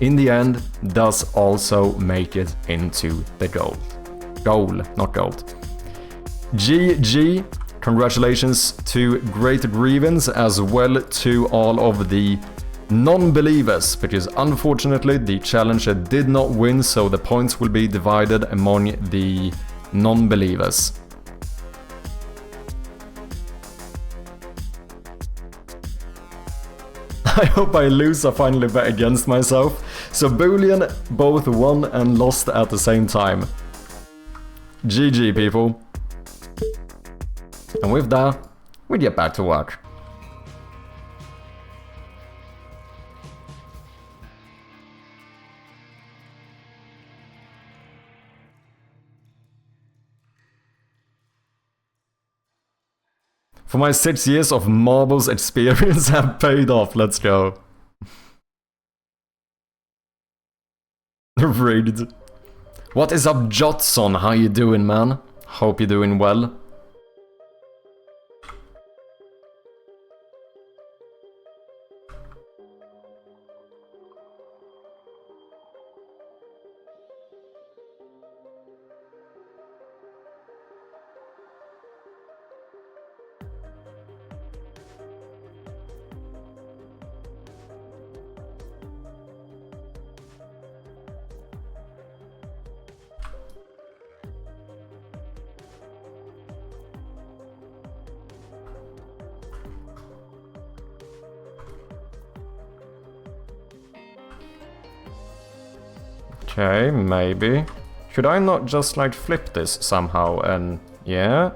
in the end, does also make it into the goal. Goal, not gold. GG, congratulations to Great Grievance as well to all of the non-believers, because unfortunately the challenger did not win, so the points will be divided among the non-believers. I hope I lose, I finally bet against myself. So Boolean both won and lost at the same time. GG people. And with that, we get back to work. For my 6 years of marbles experience have paid off, let's go. Rigged. What is up, Jotson? How you doing, man? Hope you're doing well. Okay, maybe. Should I not just like flip this somehow and... yeah?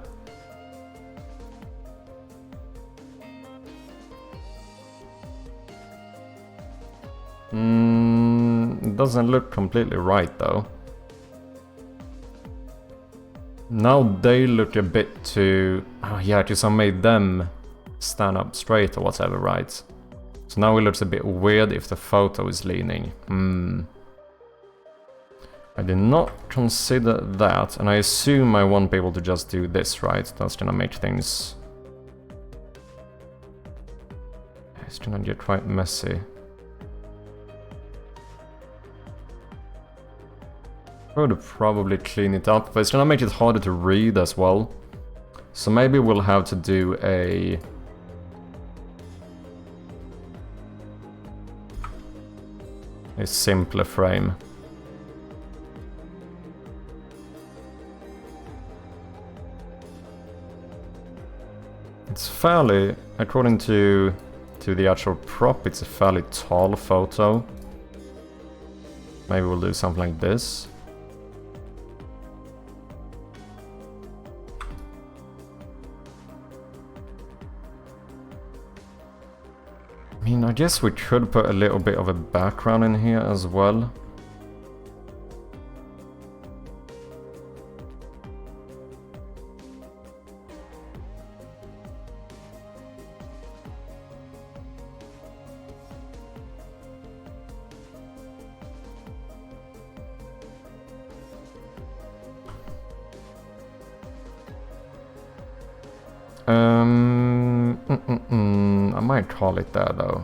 doesn't look completely right though. Now they look a bit too... Oh yeah, because I made them stand up straight or whatever, right? So now it looks a bit weird if the photo is leaning. I did not consider that, and I assume I won't be able to just do this, right? That's gonna make things... It's gonna get quite messy. I would probably clean it up, but it's gonna make it harder to read as well. So maybe we'll have to do a simpler frame. It's fairly, according to the actual prop, it's a fairly tall photo. Maybe we'll do something like this. I mean, I guess we could put a little bit of a background in here as well. I might call it there though.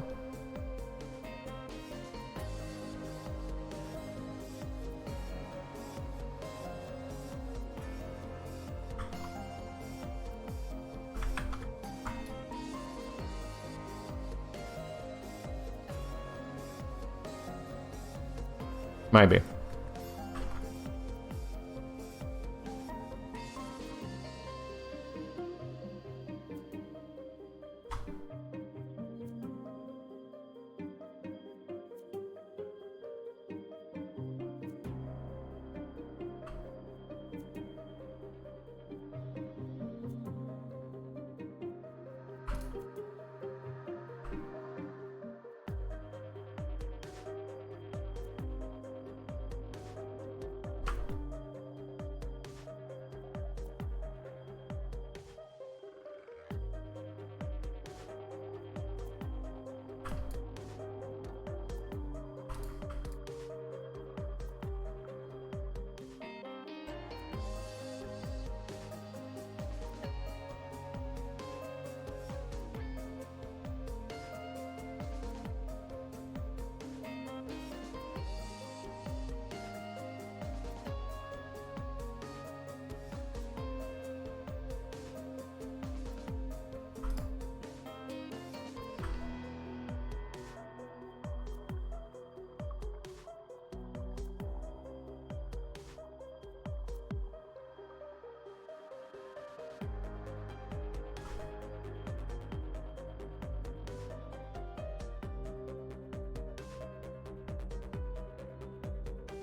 Maybe.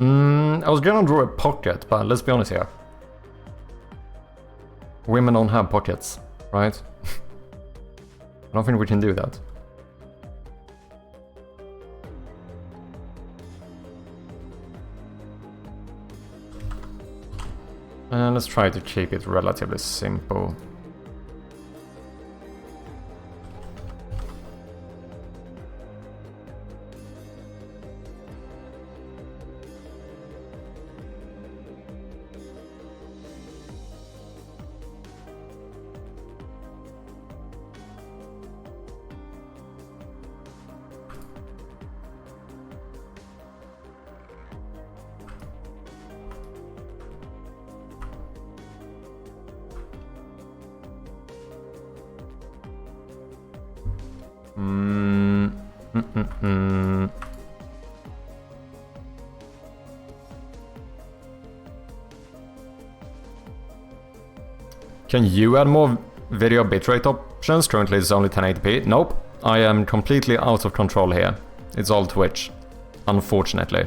I was gonna draw a pocket, but let's be honest here. Women don't have pockets, right? I don't think we can do that. And let's try to keep it relatively simple. Can you add more video bitrate options? Currently it's only 1080p. Nope, I am completely out of control here. It's all Twitch, unfortunately.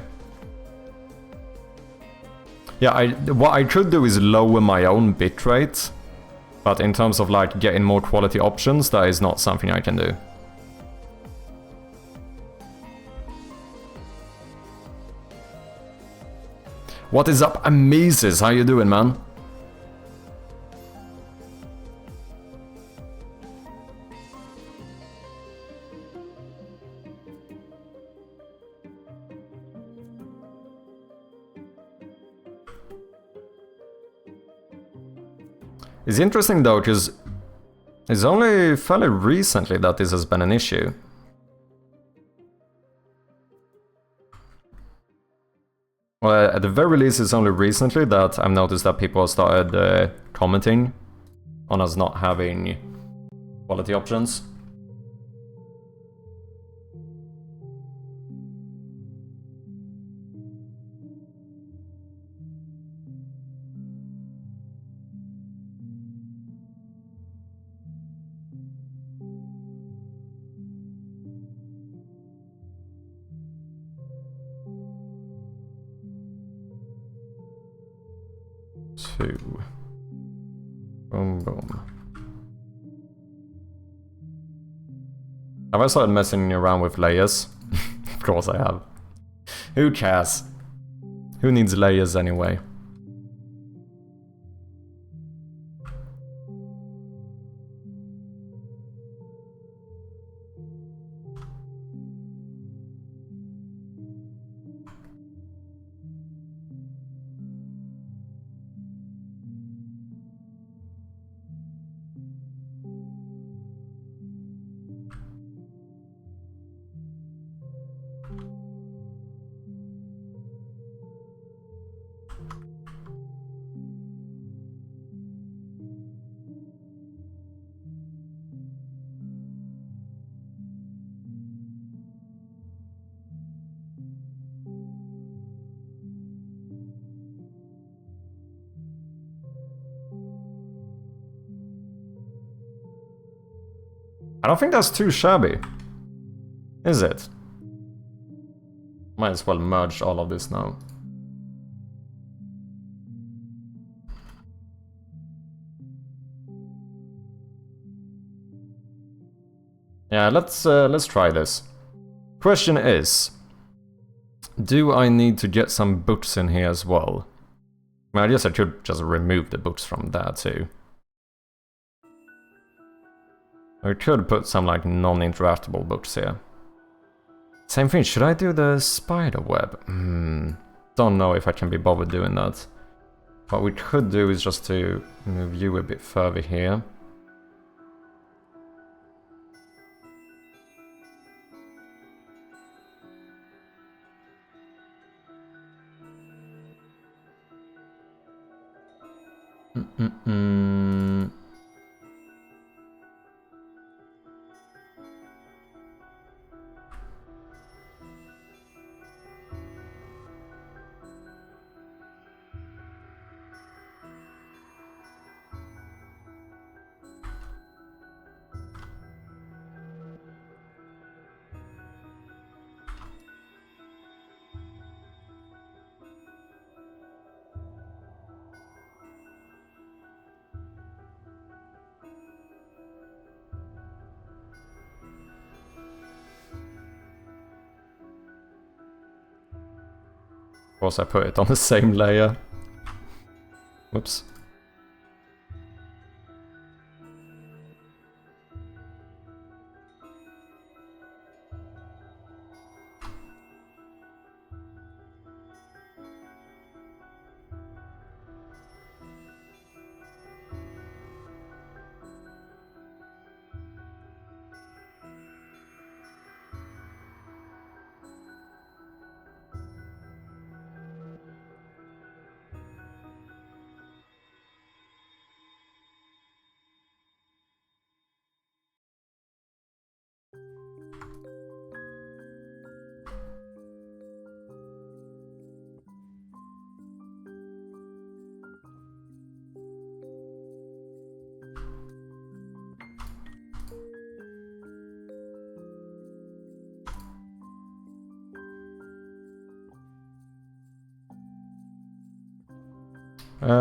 Yeah, what I could do is lower my own bitrate, but in terms of like getting more quality options, that is not something I can do. What is up, Amesis? How you doing, man? It's interesting though, because it's only fairly recently that this has been an issue. Well, at the very least, it's only recently that I've noticed that people started commenting on us not having quality options. Two. Boom, boom. Have I started messing around with layers? Of course I have. Who cares? Who needs layers anyway? I don't think that's too shabby. Is it? Might as well merge all of this now. Yeah, let's try this. Question is, do I need to get some books in here as well? I mean, I guess I could just remove the books from there too. I could put some like non-interactable books here. Same thing, should I do the spider web? Don't know if I can be bothered doing that. What we could do is just to move you a bit further here. Of course I put it on the same layer. Whoops.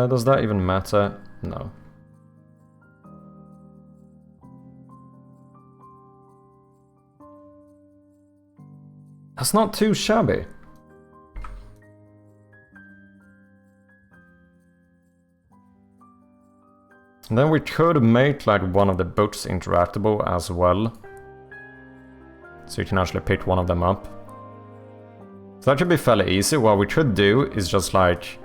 Does that even matter? No. That's not too shabby. And then we could make like one of the books interactable as well. So you can actually pick one of them up. So that should be fairly easy. What we could do is just like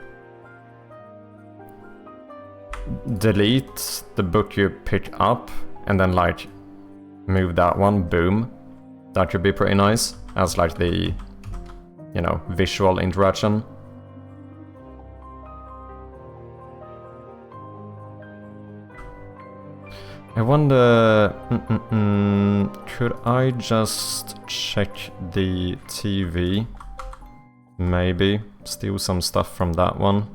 delete the book you pick up and then like move that one, boom. That could be pretty nice as like the, you know, visual interaction. I wonder, could I just check the TV? Maybe steal some stuff from that one.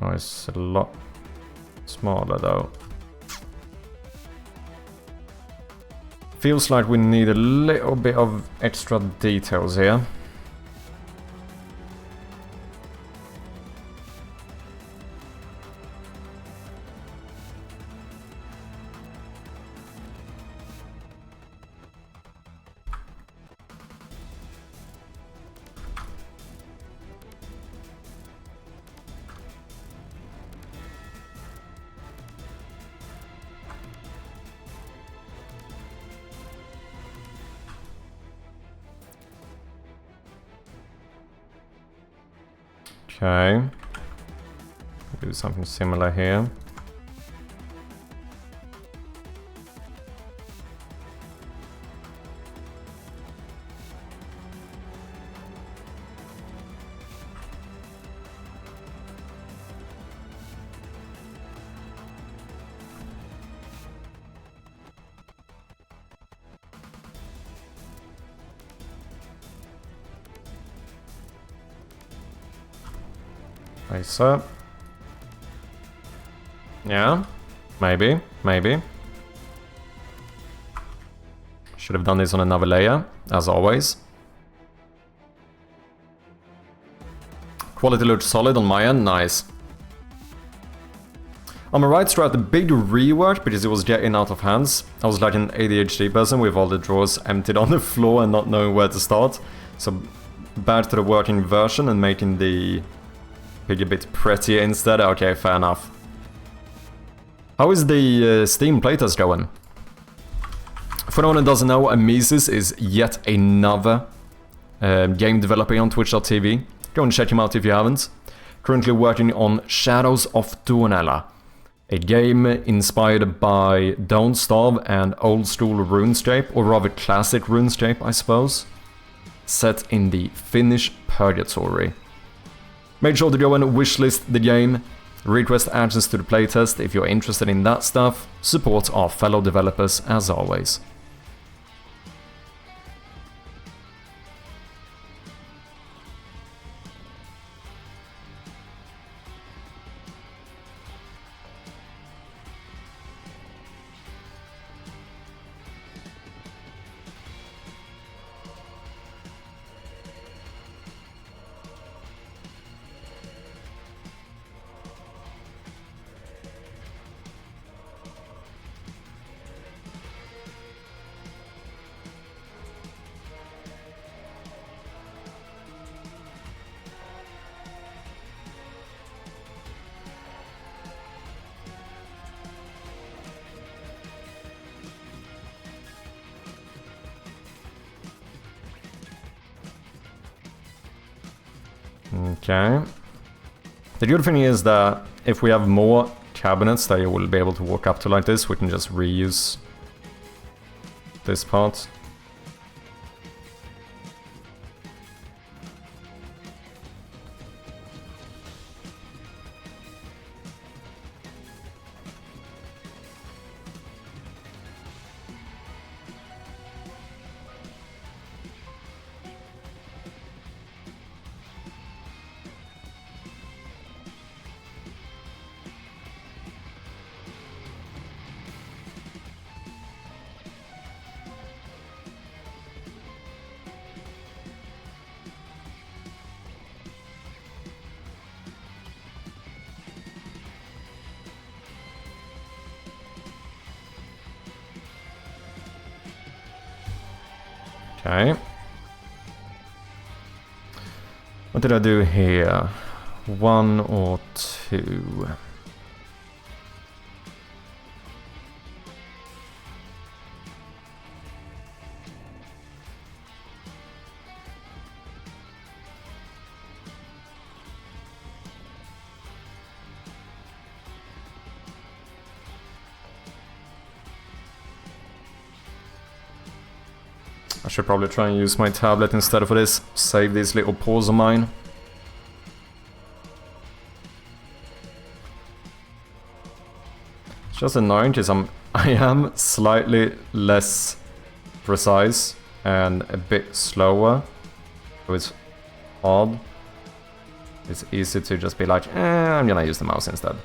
Oh, it's a lot smaller though. Feels like we need a little bit of extra details here. Okay. Do something similar here. Like so. Yeah, maybe. Should have done this on another layer, as always. Quality looks solid on my end, nice. On my right throughout the big rework because it was getting out of hands. I was like an ADHD person with all the drawers emptied on the floor and not knowing where to start. So back to the working version and making the pig a bit prettier instead. Okay, fair enough. How is the Steam playtest going? For anyone who doesn't know, Amesis is yet another game developer on Twitch.tv. Go and check him out if you haven't. Currently working on Shadows of Tuonela, a game inspired by Don't Starve and old school RuneScape, or rather classic RuneScape, I suppose, set in the Finnish Purgatory. Make sure to go and wishlist the game, request access to the playtest if you're interested in that stuff, support our fellow developers as always. Okay. The good thing is that if we have more cabinets that you will be able to walk up to like this, we can just reuse this part. Okay. What did I do here? 1 or 2? I should probably try and use my tablet instead of this. Save these little paws of mine. It's just annoying because I am slightly less precise and a bit slower. So it's odd. It's easy to just be like, I'm gonna use the mouse instead.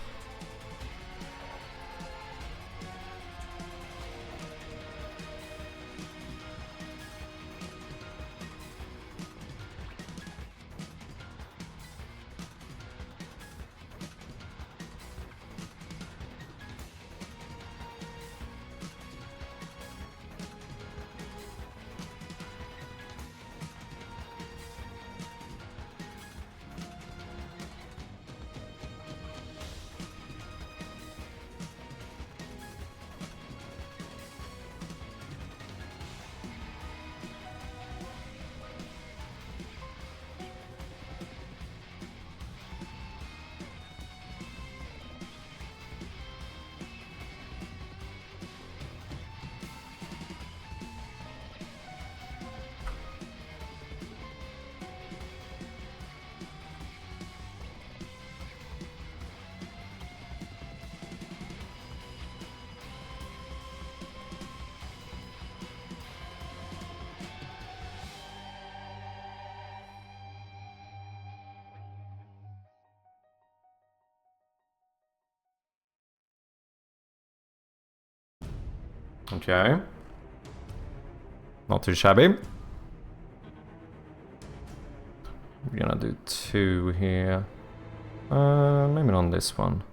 Okay. Not too shabby. We're gonna do 2 here. Maybe not on this one.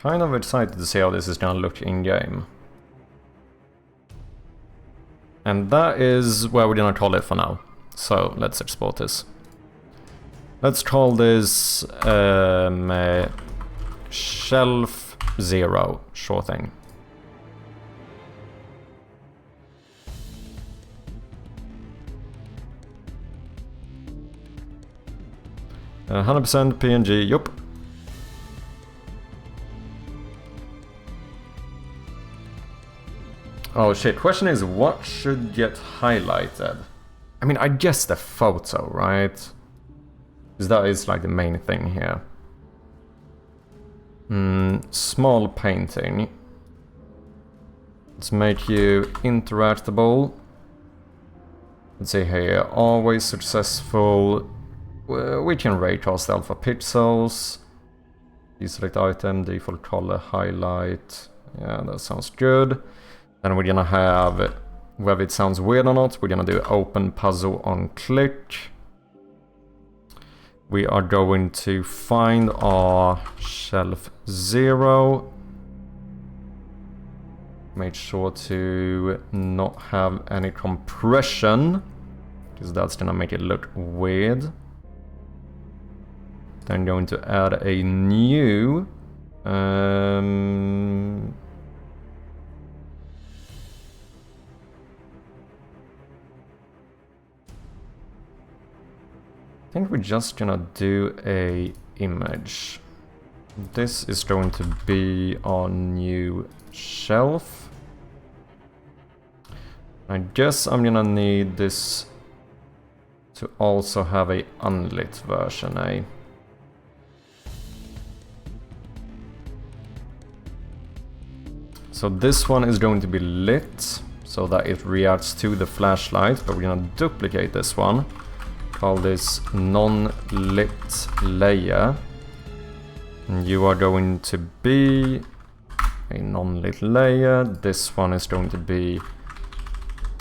Kind of excited to see how this is gonna look in-game. And that is where we're gonna call it for now. So let's export this. Let's call this shelf 0, sure thing. Uh, 100% PNG, yup. Oh shit, question is what should get highlighted? I mean, I guess the photo, right? Because that is like the main thing here. Small painting. Let's make you interactable. Let's see here, always successful. We can raycast alpha pixels. Deselect item, default color, highlight. Yeah, that sounds good. Then we're gonna have, whether it sounds weird or not, we're gonna do open puzzle on click. We are going to find our shelf 0. Made sure to not have any compression, because that's gonna make it look weird. Then going to add a new I think we're just gonna do a image. This is going to be our new shelf. I guess I'm gonna need this to also have a unlit version, eh? So this one is going to be lit, so that it reacts to the flashlight, but we're gonna duplicate this one. Call this non-lit layer. And you are going to be a non-lit layer. This one is going to be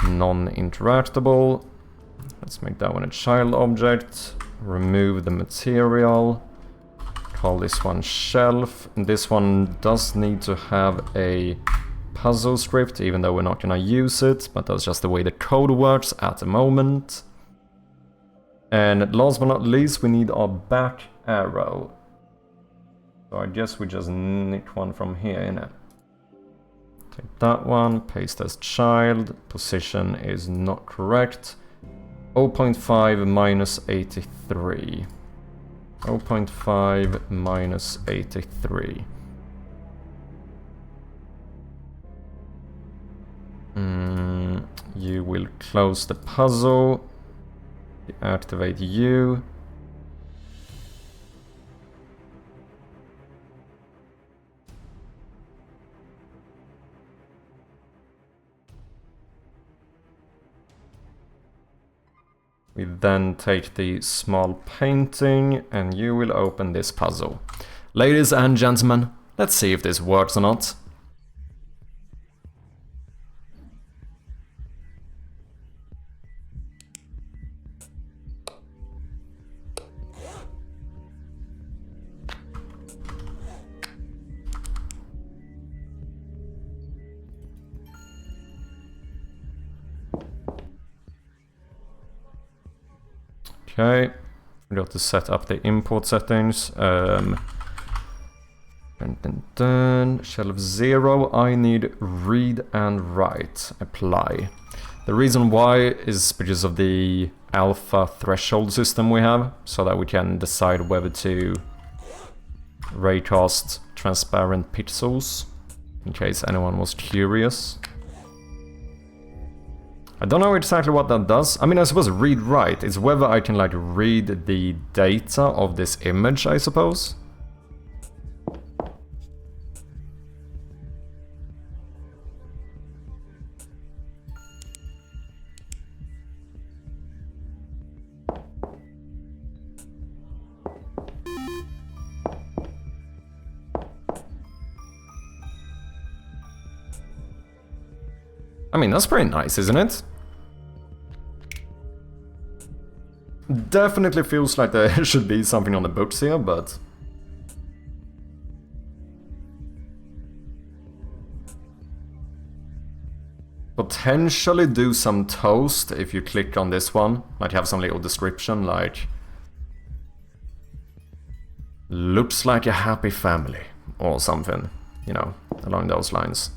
non-interactable. Let's make that one a child object. Remove the material. Call this one shelf. And this one does need to have a puzzle script, even though we're not gonna use it, but that's just the way the code works at the moment. And last but not least, we need our back arrow. So I guess we just nick one from here, innit? Take that one, paste as child, position is not correct. 0.5 minus 83. 0.5 minus 83. You will close the puzzle. Deactivate you. We then take the small painting and you will open this puzzle. Ladies and gentlemen, let's see if this works or not. Okay, we got to set up the import settings. Shelf 0, I need read and write. Apply. The reason why is because of the alpha threshold system we have, so that we can decide whether to raycast transparent pixels, in case anyone was curious. I don't know exactly what that does. I mean, I suppose read-write. It's whether I can, like, read the data of this image, I suppose. I mean, that's pretty nice, isn't it? Definitely feels like there should be something on the books here, but... potentially do some toast if you click on this one. Like, have some little description, like... looks like a happy family, or something, you know, along those lines.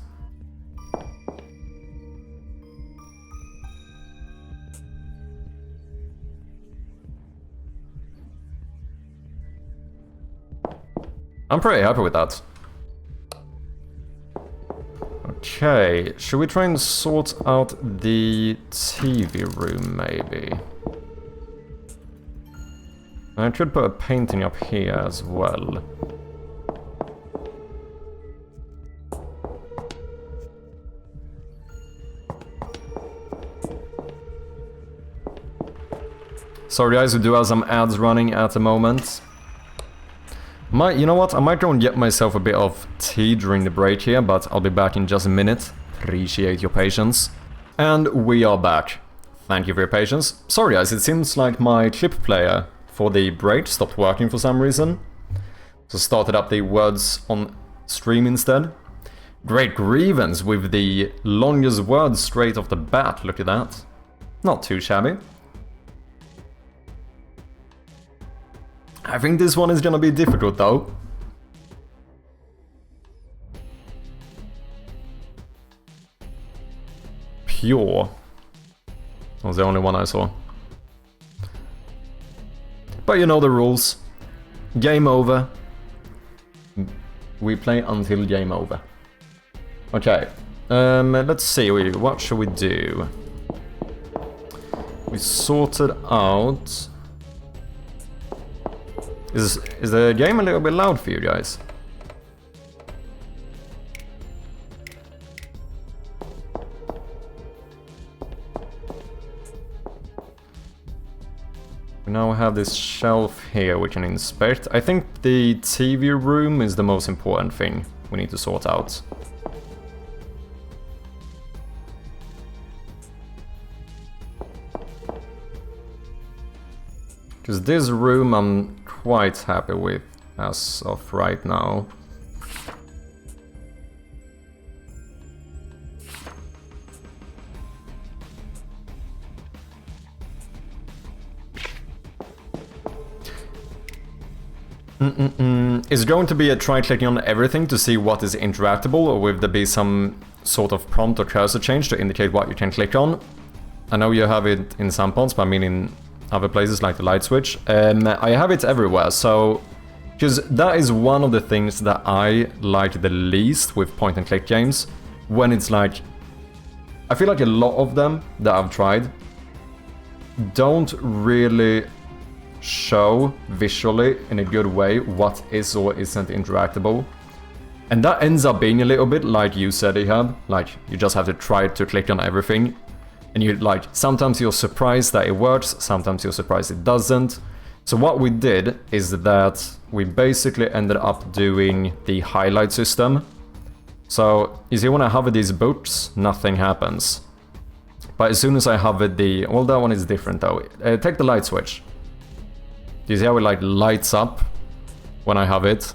I'm pretty happy with that. Okay, should we try and sort out the TV room, maybe? I could put a painting up here as well. Sorry guys, we do have some ads running at the moment. You know what, I might go and get myself a bit of tea during the break here, but I'll be back in just a minute. Appreciate your patience. And we are back. Thank you for your patience. Sorry guys, it seems like my clip player for the break stopped working for some reason. So started up the words on stream instead. Great grievance with the longest word straight off the bat, look at that. Not too shabby. I think this one is gonna be difficult though. Pure. That was the only one I saw. But you know the rules. Game over. We play until game over. Okay. Let's see, what should we do? We sorted out... Is the game a little bit loud for you guys? We now have this shelf here we can inspect. I think the TV room is the most important thing we need to sort out. Because this room I'm quite happy with as of right now. Is it going to be a try clicking on everything to see what is interactable, or will there be some sort of prompt or cursor change to indicate what you can click on? I know you have it in some points, but I mean in other places like the light switch. I have it everywhere, so... Because that is one of the things that I like the least with point and click games. When it's like... I feel like a lot of them that I've tried don't really show visually in a good way what is or isn't interactable. And that ends up being a little bit like you said, Ihab. Like, you just have to try to click on everything. And you like, sometimes you're surprised that it works, sometimes you're surprised it doesn't. So what we did is that we basically ended up doing the highlight system. So, you see when I hover these books, nothing happens. But as soon as I hover the... Well, that one is different though. Take the light switch. Do you see how it like lights up when I have it?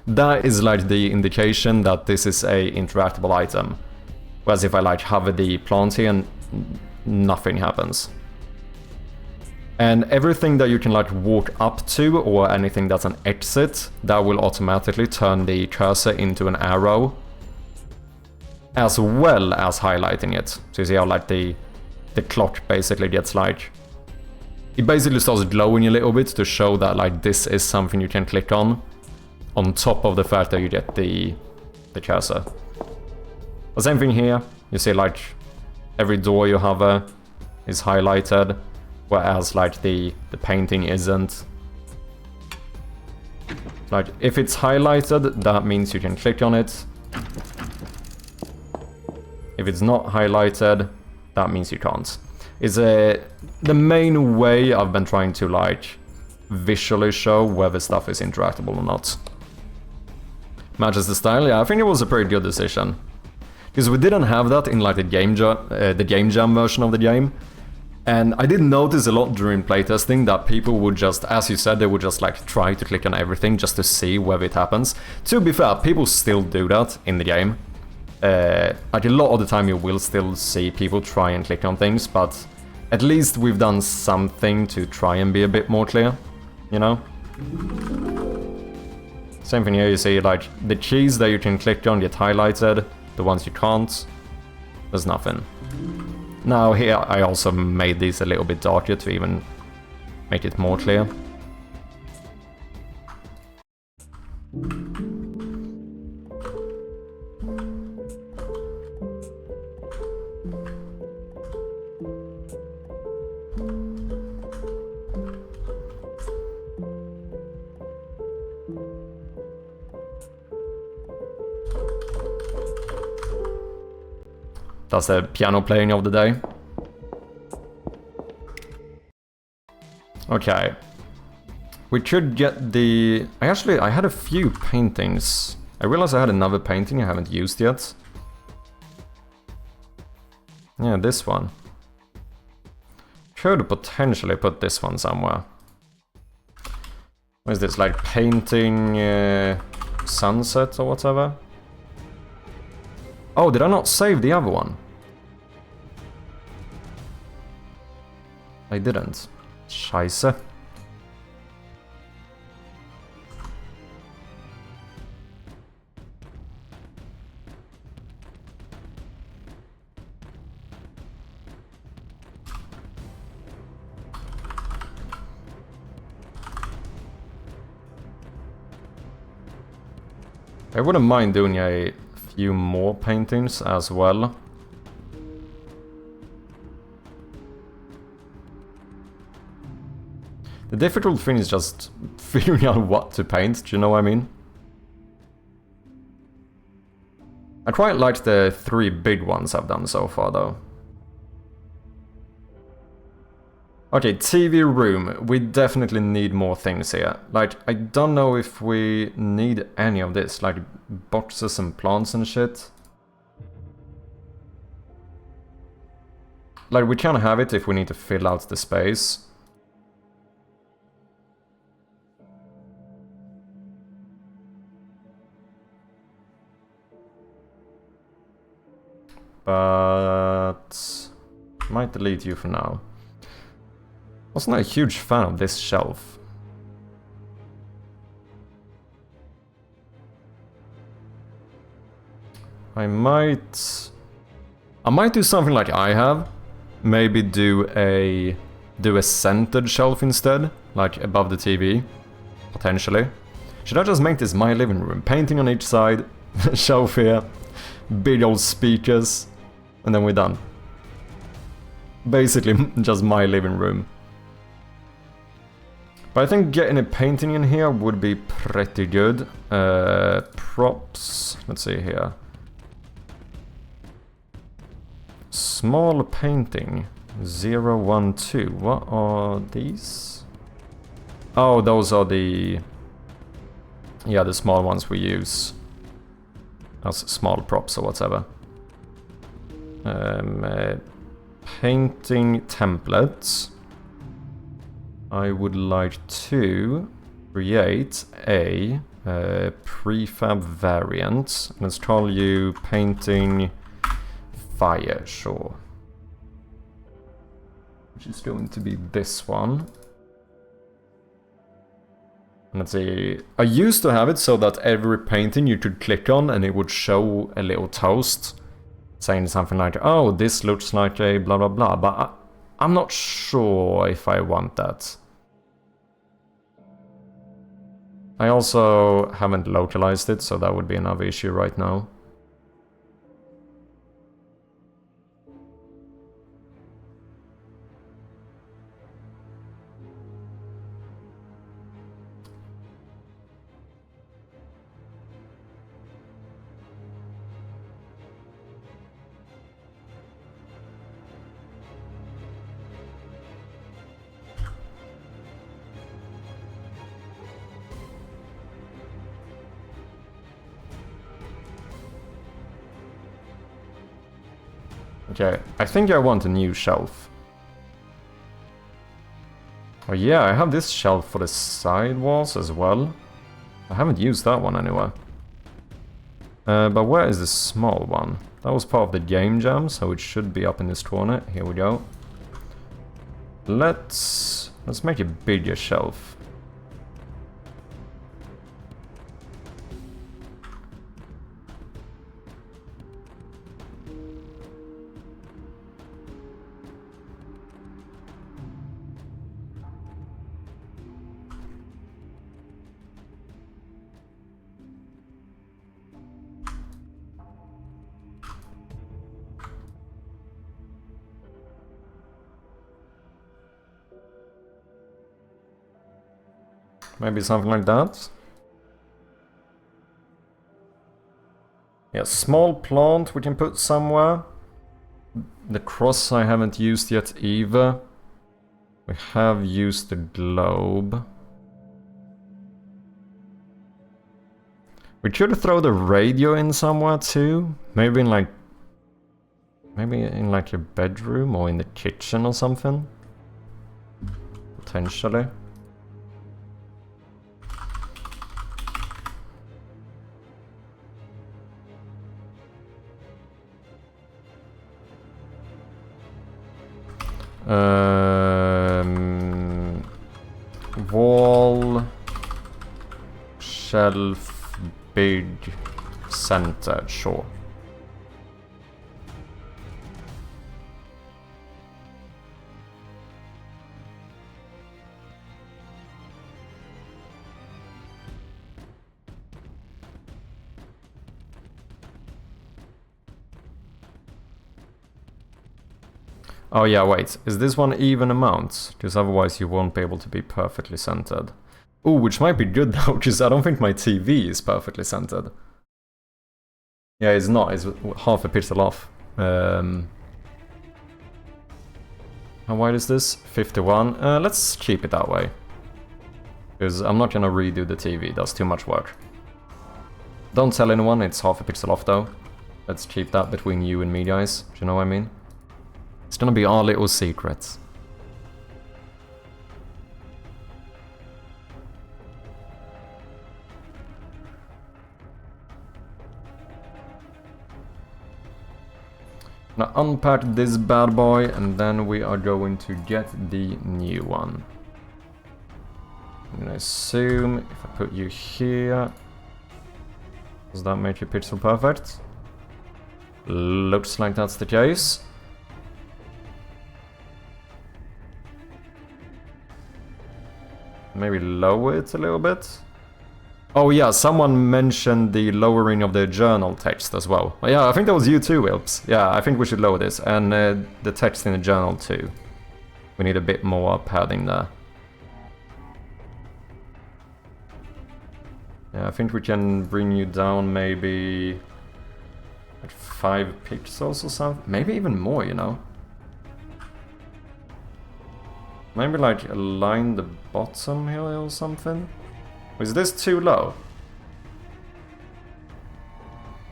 That is like the indication that this is a interactable item. Whereas if I like hover the plant here and nothing happens. And everything that you can like walk up to or anything that's an exit, that will automatically turn the cursor into an arrow. As well as highlighting it. So you see how like the clock basically gets like... It basically starts glowing a little bit to show that like this is something you can click on top of the fact that you get the cursor. The same thing here, you see like every door you hover is highlighted, whereas like the painting isn't. Like if it's highlighted, that means you can click on it. If it's not highlighted, that means you can't. It's the main way I've been trying to like visually show whether stuff is interactable or not. Matches the style, yeah, I think it was a pretty good decision. Because we didn't have that in like the game jam version of the game. And I did notice a lot during playtesting that people would just, as you said, they would just like try to click on everything just to see whether it happens. To be fair, people still do that in the game. Like a lot of the time you will still see people try and click on things, but at least we've done something to try and be a bit more clear, you know? Same thing here, you see like the keys that you can click on get highlighted. The ones you can't, there's nothing. Now here I also made these a little bit darker to even make it more clear. That's the piano playing of the day. Okay. We could get the... I had a few paintings. I realized I had another painting I haven't used yet. Yeah, this one. Could potentially put this one somewhere. What is this, like painting sunset or whatever? Oh, did I not save the other one? I didn't. Scheisse. I wouldn't mind doing a few more paintings as well. The difficult thing is just figuring out what to paint, do you know what I mean? I quite like the 3 big ones I've done so far though. Okay, TV room. We definitely need more things here. Like, I don't know if we need any of this, like boxes and plants and shit. Like, we can have it if we need to fill out the space. But might delete you for now. Wasn't a huge fan of this shelf. I might do something like I have. Maybe do a centered shelf instead, like above the TV, potentially. Should I just make this my living room? Painting on each side, shelf here, big old speakers, and then we're done. Basically, just my living room. But I think getting a painting in here would be pretty good. Props, let's see here. Small painting, 012. What are these? Oh, those are the... yeah, the small ones we use. As small props or whatever. Painting templates. I would like to create a prefab variant. Let's call you painting fire, sure. Which is going to be this one. And let's see, I used to have it so that every painting you could click on and it would show a little toast saying something like, oh, this looks like a blah blah blah, but I'm not sure if I want that. I also haven't localized it, so that would be another issue right now. Okay, I think I want a new shelf. Oh yeah, I have this shelf for the side walls as well. I haven't used that one anywhere. But where is the small one? That was part of the game jam, so it should be up in this corner. Here we go. Let's make a bigger shelf. Maybe something like that. Yeah, small plant we can put somewhere. The cross I haven't used yet either. We have used the globe. We could throw the radio in somewhere too. Maybe in like your bedroom or in the kitchen or something. Potentially. Wall, shelf, big, center, sure. Oh yeah, wait, is this one even amount? Because otherwise you won't be able to be perfectly centered. Ooh, which might be good though, because I don't think my TV is perfectly centered. Yeah, it's not, it's half a pixel off. How wide is this? 51. Let's keep it that way. Because I'm not gonna redo the TV, that's too much work. Don't tell anyone, it's half a pixel off though. Let's keep that between you and me, guys. Do you know what I mean? It's gonna be our little secret. Now unpack this bad boy and then we are going to get the new one. I'm gonna assume if I put you here, does that make you pixel perfect? Looks like that's the case. Maybe lower it a little bit. Oh yeah, someone mentioned the lowering of the journal text as well. Yeah, I think that was you too, Wilps. Yeah, I think we should lower this. And the text in the journal too. We need a bit more padding there. Yeah, I think we can bring you down maybe like 5 pixels or something. Maybe even more, you know. Maybe like align the bottom here or something? Is this too low?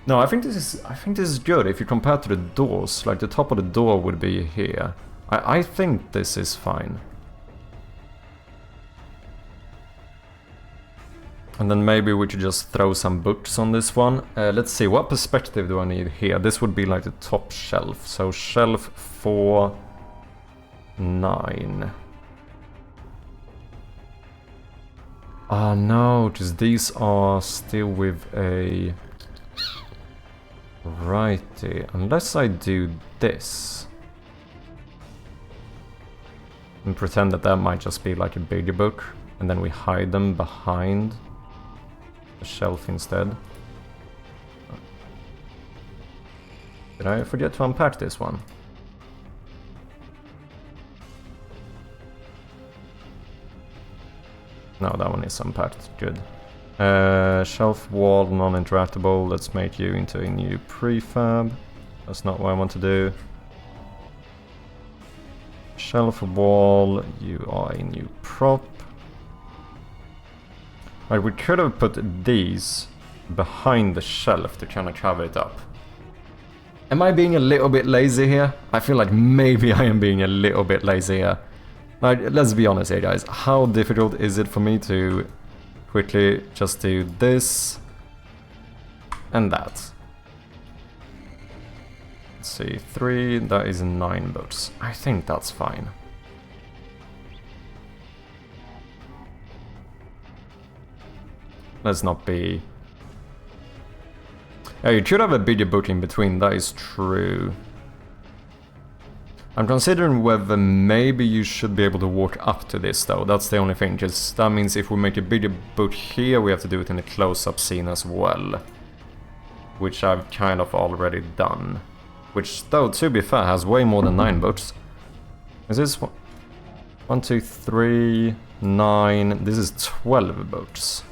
No, I think this is good if you compare to the doors. Like the top of the door would be here. I think this is fine. And then maybe we could just throw some books on this one. Let's see, what perspective do I need here? This would be like the top shelf. So shelf 4, 9. Ah no, because these are still with a righty. Unless I do this. And pretend that that might just be like a bigger book. And then we hide them behind the shelf instead. Did I forget to unpack this one? No, that one is unpacked. Good. Shelf wall, non-interactable. Let's make you into a new prefab. That's not what I want to do. Shelf wall, you are a new prop. Right, we could have put these behind the shelf to kind of cover it up. Am I being a little bit lazy here? I feel like maybe I am being a little bit lazy here. Like, let's be honest here, guys. How difficult is it for me to quickly just do this and that? Let's see, 3, that is 9 books. I think that's fine. Let's not be... Yeah, you should have a bigger book in between, that is true. I'm considering whether maybe you should be able to walk up to this though, that's the only thing, because that means if we make a bigger book here, we have to do it in a close-up scene as well. Which I've kind of already done. Which, though, to be fair, has way more than 9 books. Is this 1, 2, 3, 9, this is 12 books.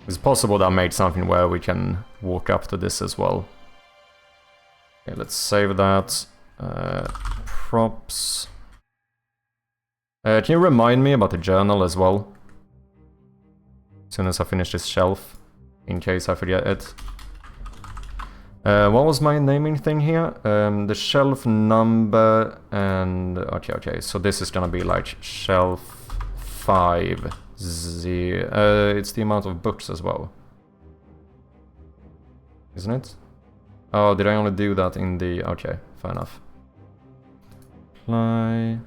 It's possible that I made something where we can walk up to this as well. Okay, let's save that. Props. Can you remind me about the journal as well? As soon as I finish this shelf, in case I forget it. What was my naming thing here? The shelf number and... Okay, so this is gonna be like shelf 5, it's the amount of books as well. Isn't it? Oh, did I only do that in the... Okay, fair enough. Apply...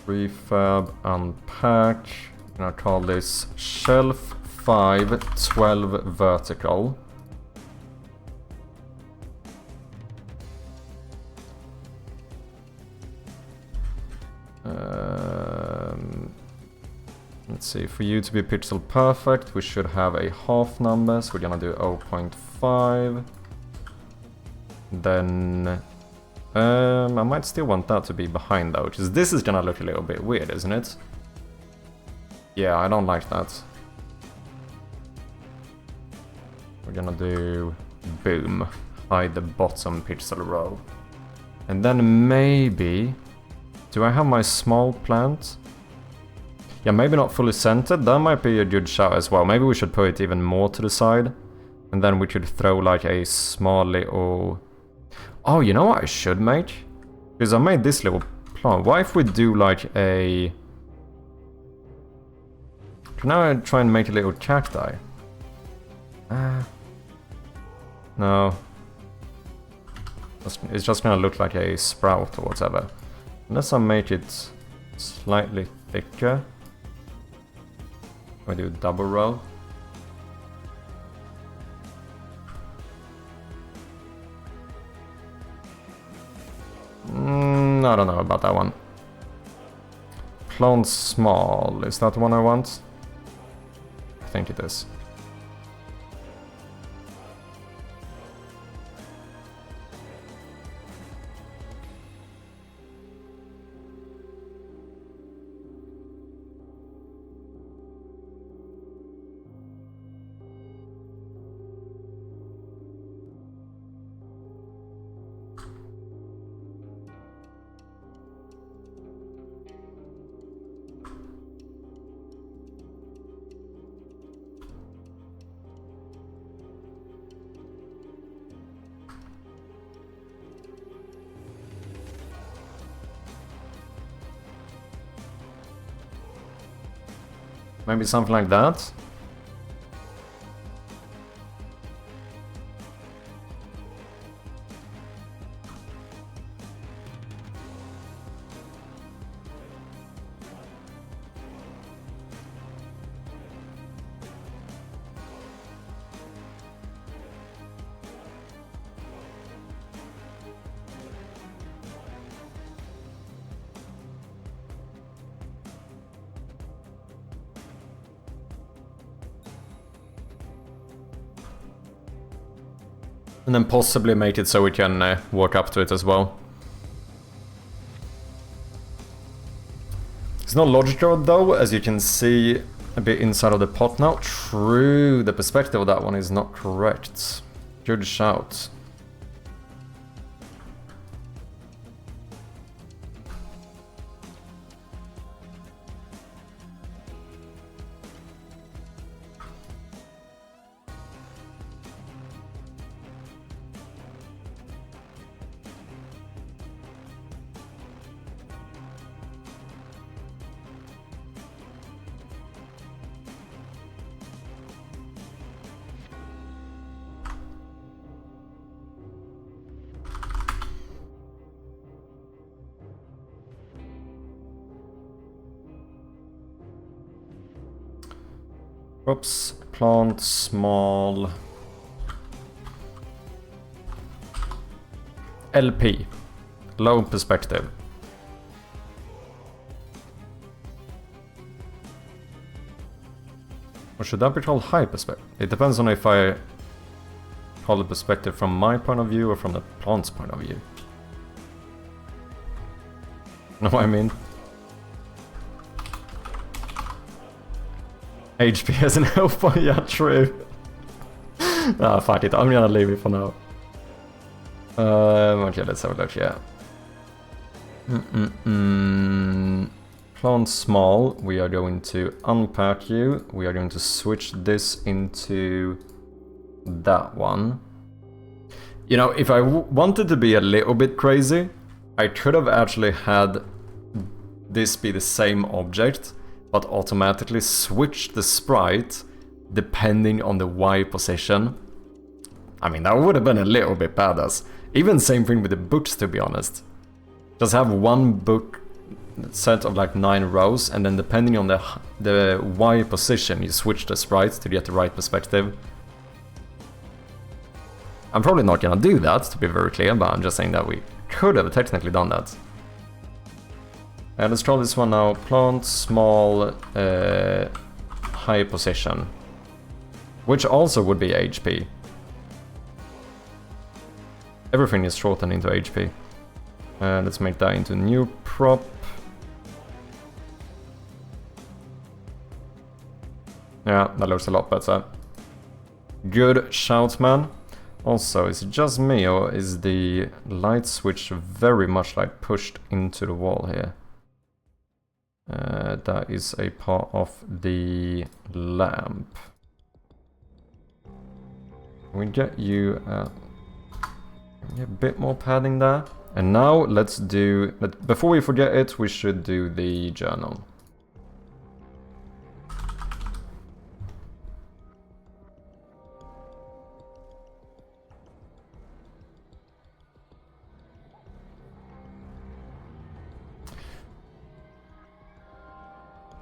Refab, unpack. I'm gonna call this shelf 5, 12 vertical. Let's see, for you to be pixel perfect, we should have a half number, so we're gonna do 0.5. Then... I might still want that to be behind though, because this is gonna look a little bit weird, isn't it? Yeah, I don't like that. We're gonna do boom, hide the bottom pixel row. And then maybe... Do I have my small plant? Yeah, maybe not fully centered, that might be a good shout as well. Maybe we should put it even more to the side. And then we could throw like a small little... Oh, you know what I should make? Because I made this little plant. What if we do like a... Can I try and make a little cacti? No. It's just gonna look like a sprout or whatever. Unless I make it slightly thicker. I do double row. I don't know about that one. Plant small, is that the one I want? I think it is. Maybe something like that. And then possibly make it so we can walk up to it as well. It's not logical though, as you can see a bit inside of the pot now. True, the perspective of that one is not correct. Good shout. Oops, plant small. LP, low perspective. Or should that be called high perspective? It depends on if I call the perspective from my point of view or from the plant's point of view. Know what I mean? HP as an health point, yeah, true. Ah, fuck it, I'm gonna leave it for now. Okay, let's have a look, yeah. plant small, we are going to unpack you. We are going to switch this into that one. You know, if I wanted to be a little bit crazy, I could have actually had this be the same object, but automatically switch the sprite depending on the Y position. I mean, that would have been a little bit badass. Even same thing with the books, to be honest. Just have one book set of like 9 rows, and then depending on the Y position, you switch the sprites to get the right perspective. I'm probably not gonna do that, to be very clear, but I'm just saying that we could have technically done that. Let's try this one now. Plant, small, high position. Which also would be HP. Everything is shortened into HP. Let's make that into new prop. Yeah, that looks a lot better. Good shout, man. Also, is it just me, or is the light switch very much like pushed into the wall here? That is a part of the lamp. We get you a bit more padding there. And now let's do, before we forget it, we should do the journal.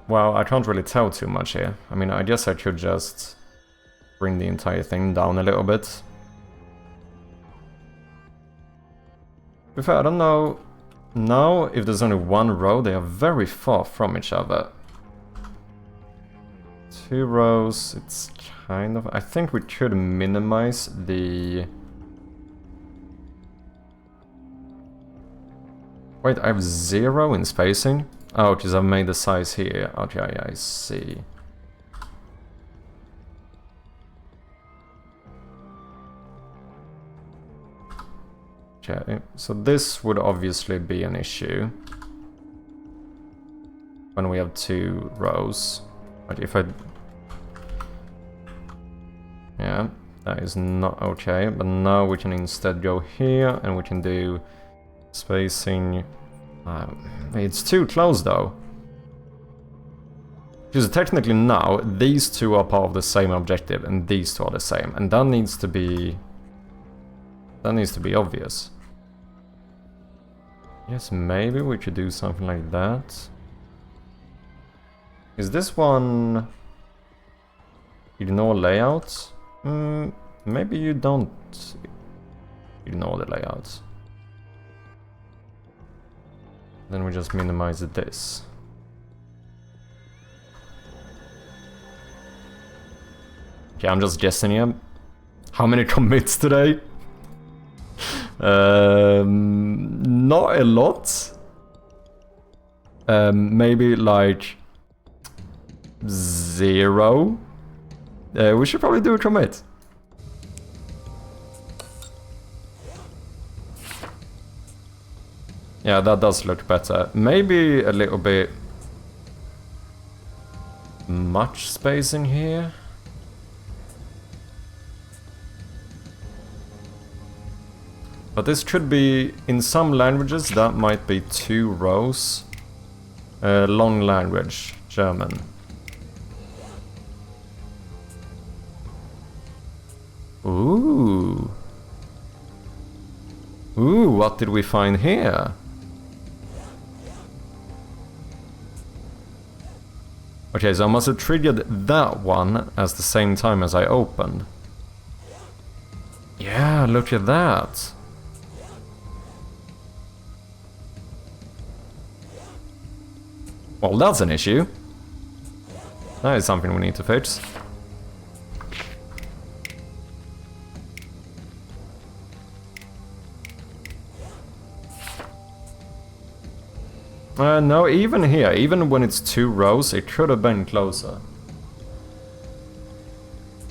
Well, I can't really tell too much here. I mean, I guess I could just bring the entire thing down a little bit. To be fair, I don't know now if there's only one row. They are very far from each other. 2 rows, it's kind of... I think we could minimize the... Wait, I have 0 in spacing? Oh, because I've made the size here. Okay, I see. Okay, so this would obviously be an issue when we have 2 rows. But if I... Yeah, that is not okay. But now we can instead go here and we can do spacing... it's too close though. Because technically now, these 2 are part of the same objective and these 2 are the same. And that needs to be... That needs to be obvious. Yes, maybe we could do something like that. Is this one... Ignore layout? Maybe you don't ignore the layout. Then we just minimize this. Okay, I'm just guessing here. How many commits today? Not a lot. Maybe like 0. We should probably do a commit. Yeah, that does look better. Maybe a little bit much spacing here. But this could be, in some languages, that might be 2 rows. Long language, German. Ooh. Ooh, what did we find here? Okay, so I must have triggered that one at the same time as I opened. Yeah, look at that. Well, that's an issue. That is something we need to fix. No, even here, even when it's 2 rows, it could have been closer.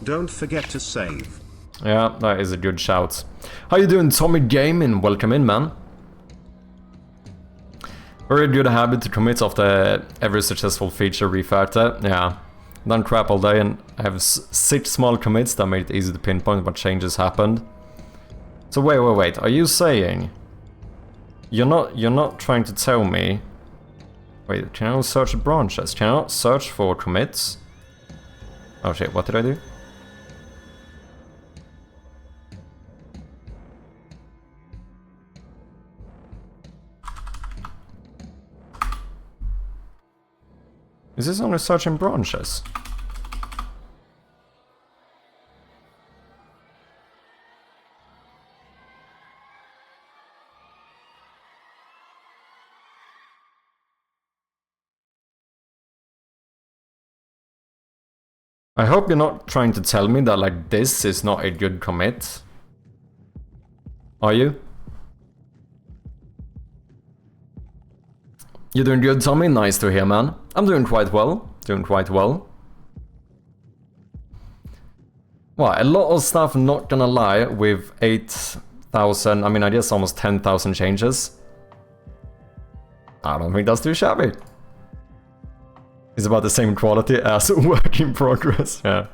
Don't forget to save. Yeah, that is a good shout. How you doing, Tommy Gaming? Welcome in, man. Very good habit to commit after every successful feature refactor. Yeah. Done crap all day and I have 6 small commits that made it easy to pinpoint what changes happened. So wait. Are you saying you're not trying to tell me? Wait, can I only search branches? Can I not search for commits? Oh shit, what did I do? Is this only searching branches? I hope you're not trying to tell me that like this is not a good commit. Are you? You're doing good, Tommy. Nice to hear, man. I'm doing quite well. Well, a lot of stuff, not gonna lie, with 8,000, I mean, I guess almost 10,000 changes. I don't think that's too shabby. It's about the same quality as work in progress, yeah.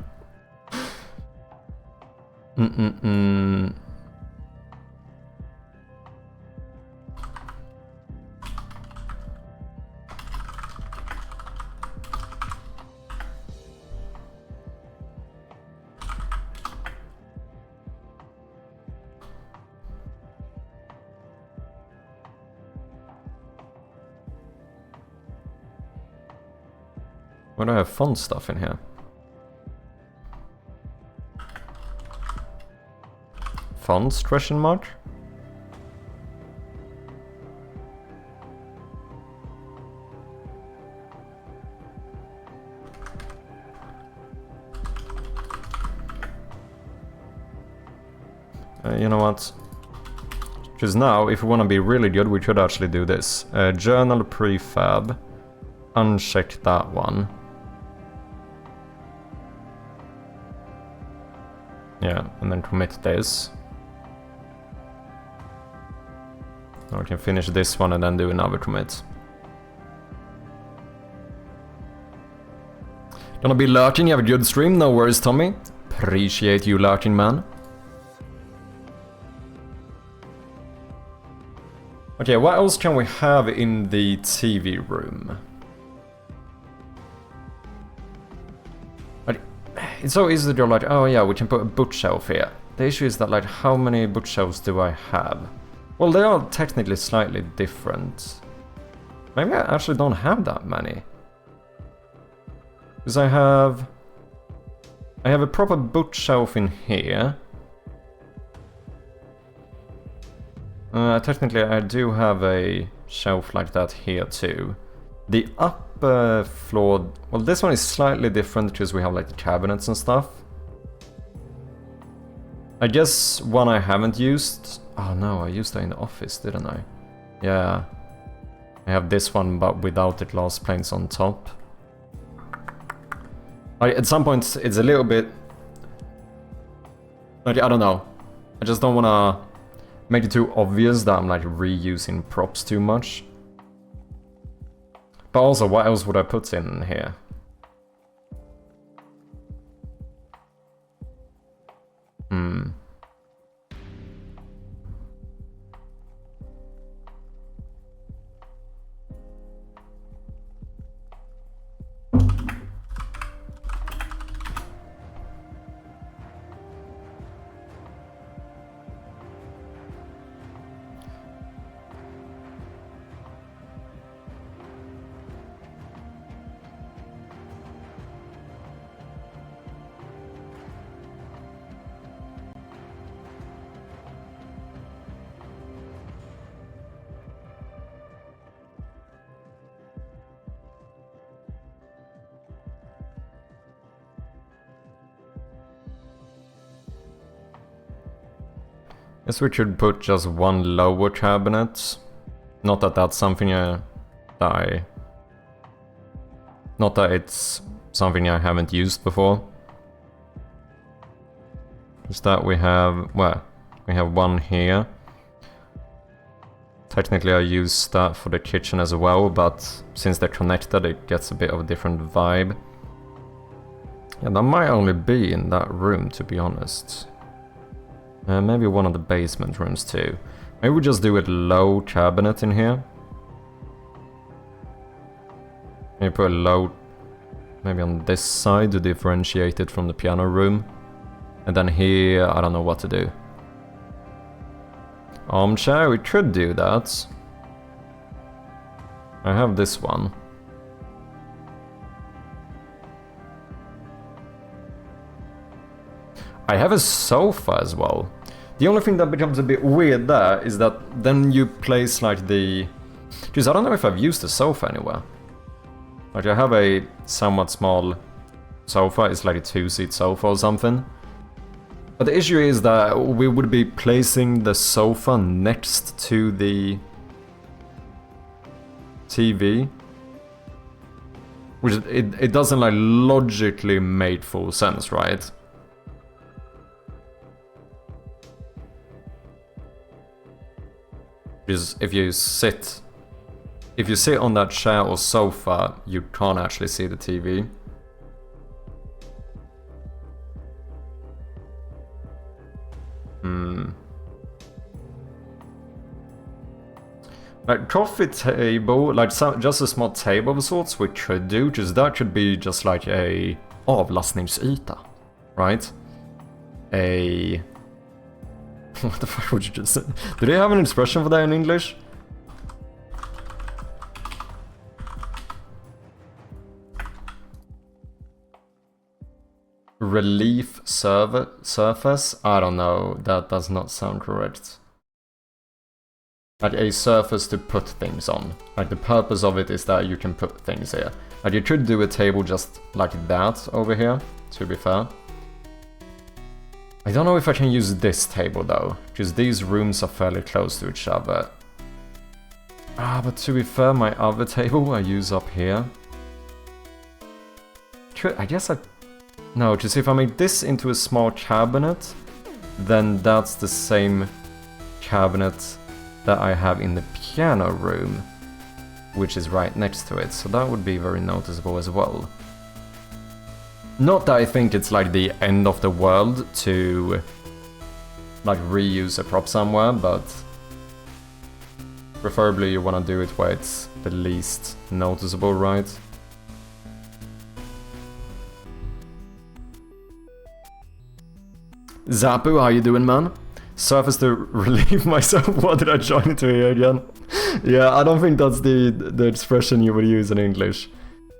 Why do I have font stuff in here? Fonts, question mark? You know what? Because now, if we want to be really good, we could actually do this. Journal prefab. Uncheck that one. Yeah, and then commit this. Now we can finish this one and then do another commit. Gonna be lurking, you have a good stream, no worries Tommy. Appreciate you lurking, man. Okay, what else can we have in the TV room? It's so easy to go like, oh yeah, we can put a bookshelf here. The issue is that like, how many bookshelves do I have? Well, they are technically slightly different. Maybe I actually don't have that many. Because I have a proper bookshelf in here. Technically I do have a shelf like that here too. The upper floor, well this one is slightly different because we have like the cabinets and stuff. I guess one I haven't used, oh no, I used that in the office, didn't I? Yeah. I have this one but without the glass planes on top. At some point it's a little bit, like, I don't know. I just don't wanna make it too obvious that I'm like reusing props too much. But also, what else would I put in here? Guess we could put just one lower cabinet. Not that that's something not that it's something I haven't used before. Just that we have, well, we have one here. Technically I use that for the kitchen as well, but since they're connected it gets a bit of a different vibe. Yeah, that might only be in that room, to be honest. Maybe one of the basement rooms too. Maybe we just do a low cabinet in here. Maybe put a low... maybe on this side to differentiate it from the piano room. And then here, I don't know what to do. Armchair, we could do that. I have this one. I have a sofa as well. The only thing that becomes a bit weird there is that then you place like the... Jeez, I don't know if I've used the sofa anywhere. Like I have a somewhat small sofa, it's like a 2-seat sofa or something. But the issue is that we would be placing the sofa next to the TV. Which it doesn't like logically make full sense, right? Because if you sit on that chair or sofa, you can't actually see the TV. Like coffee table, like just a small table of sorts we could do, because that could be just like a avlastningsyta, right? A... what the fuck would you just say? Do they have an expression for that in English? Relief surface? I don't know, that does not sound correct. Like a surface to put things on. Like the purpose of it is that you can put things here. Like you could do a table just like that over here, to be fair. I don't know if I can use this table though, because these rooms are fairly close to each other. But to be fair, my other table I use up here. I guess I... No, because if I make this into a small cabinet, then that's the same cabinet that I have in the piano room, which is right next to it, so that would be very noticeable as well. Not that I think it's like the end of the world to like reuse a prop somewhere, but preferably you want to do it where it's the least noticeable, right? Zapu, how you doing, man? Surface to relieve myself. What did I join into here again? Yeah, I don't think that's the expression you would use in English.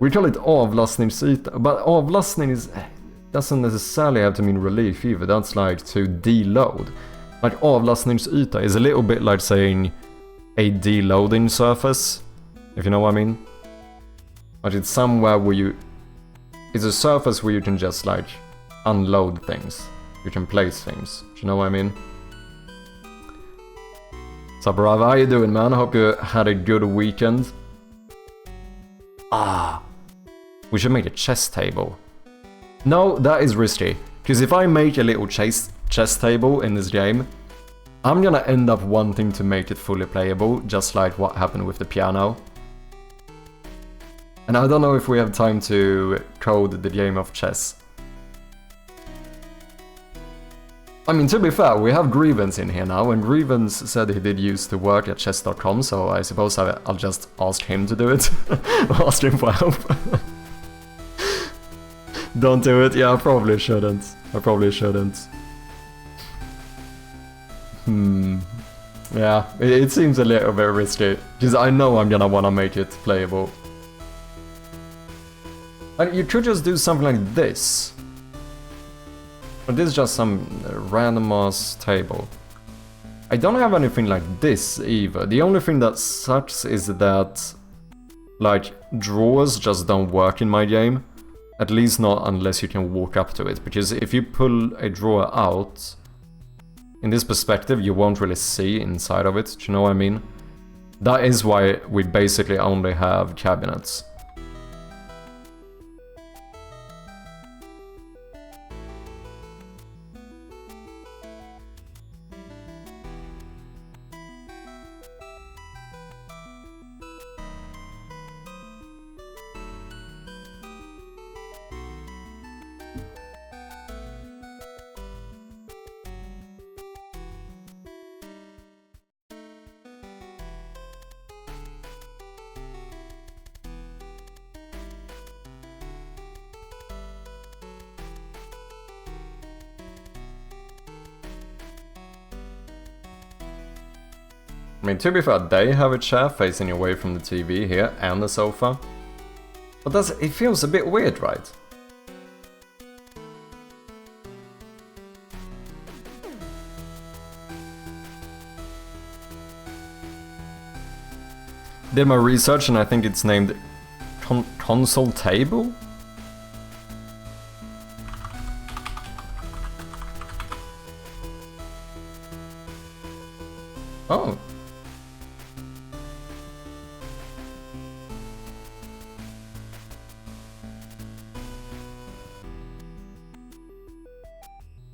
We call it avlastningsyta, but avlastning doesn't necessarily have to mean relief either. That's like to deload. Like avlastningsyta is a little bit like saying a deloading surface, if you know what I mean. Like it's somewhere where you... It's a surface where you can just like unload things. You can place things. Do you know what I mean? So bravo, how you doing, man? I hope you had a good weekend. We should make a chess table. No, that is risky. Because if I make a little chess table in this game, I'm gonna end up wanting to make it fully playable, just like what happened with the piano. And I don't know if we have time to code the game of chess. I mean, to be fair, we have Grievance in here now, and Grievance said he did used to work at chess.com, so I suppose I'll just ask him to do it. Ask him for help. Don't do it. Yeah, I probably shouldn't. Yeah, it seems a little bit risky, because I know I'm gonna wanna make it playable. And you could just do something like this. But this is just some random ass table. I don't have anything like this either. The only thing that sucks is that like drawers just don't work in my game. At least not unless you can walk up to it. Because if you pull a drawer out, in this perspective you won't really see inside of it. Do you know what I mean? That is why we basically only have cabinets. I mean, to be fair, they have a chair facing away from the TV here and the sofa. But it feels a bit weird, right? Did my research and I think it's named console table? Oh.